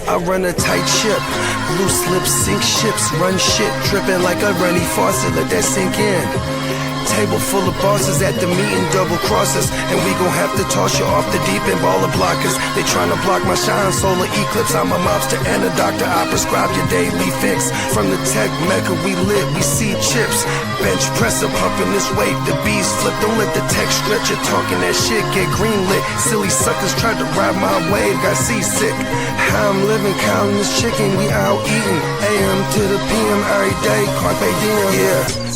K: I run a tight ship, loose lips sink ships, run shit, dripping like a runny faucet, let that sink in. Table full of bosses at the meeting, double crosses, and we gon' have to toss you off the deep end, ball of blockers. They tryna block my shine, solar eclipse. I'm a mobster and a doctor, I prescribe your daily fix. From the tech mecca we lit, we see chips. Bench presser pumping this weight, the bees flip. Don't let the tech stretch, you're talking that shit, get greenlit. Silly suckers tried to ride my wave, got seasick. How I'm living, counting this chicken, we out eating. AM to the PM, PM, every day, carpe diem.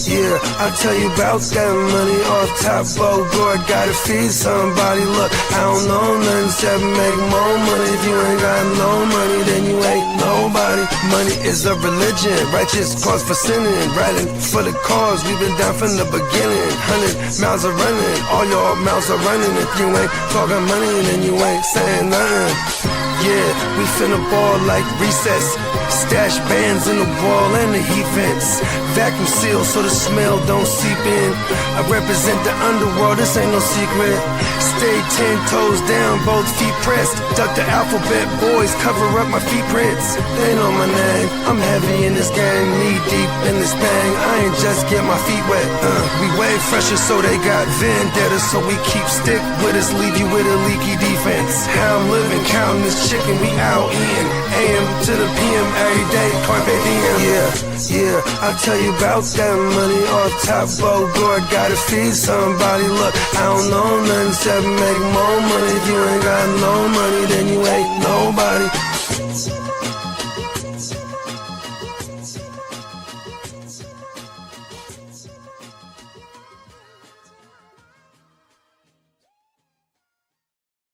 K: Yeah, I'll tell you about that money off top, Bogart, gotta feed somebody. Look, I don't know nothing except make more money. If you ain't got no money, then you ain't nobody. Money is a religion, righteous cause for sinning, riding for the cause, we've been down from the beginning. 100 miles are running, all your mouths are running. If you ain't talking money, then you ain't saying nothing. Yeah, we finna ball like recess. Stash bands in the wall and the heat vents. Vacuum sealed so the smell don't seep in. I represent the underworld, this ain't no secret. Stay 10 toes down, both feet pressed. Duck the alphabet boys, cover up my feet prints. They know my name, I'm heavy in this game, knee deep in this bang. I ain't just get my feet wet. We way fresher so they got vendetta. So we keep stick with us, leave you with a leaky defense. How I'm living, counting this chicken, we out in. AM to the PM every day, carpe diem. Yeah, I'll tell you about that money off top, Bogart, gotta feed somebody. Look, I don't know nothing except make more money. If you ain't got no money, then you ain't nobody.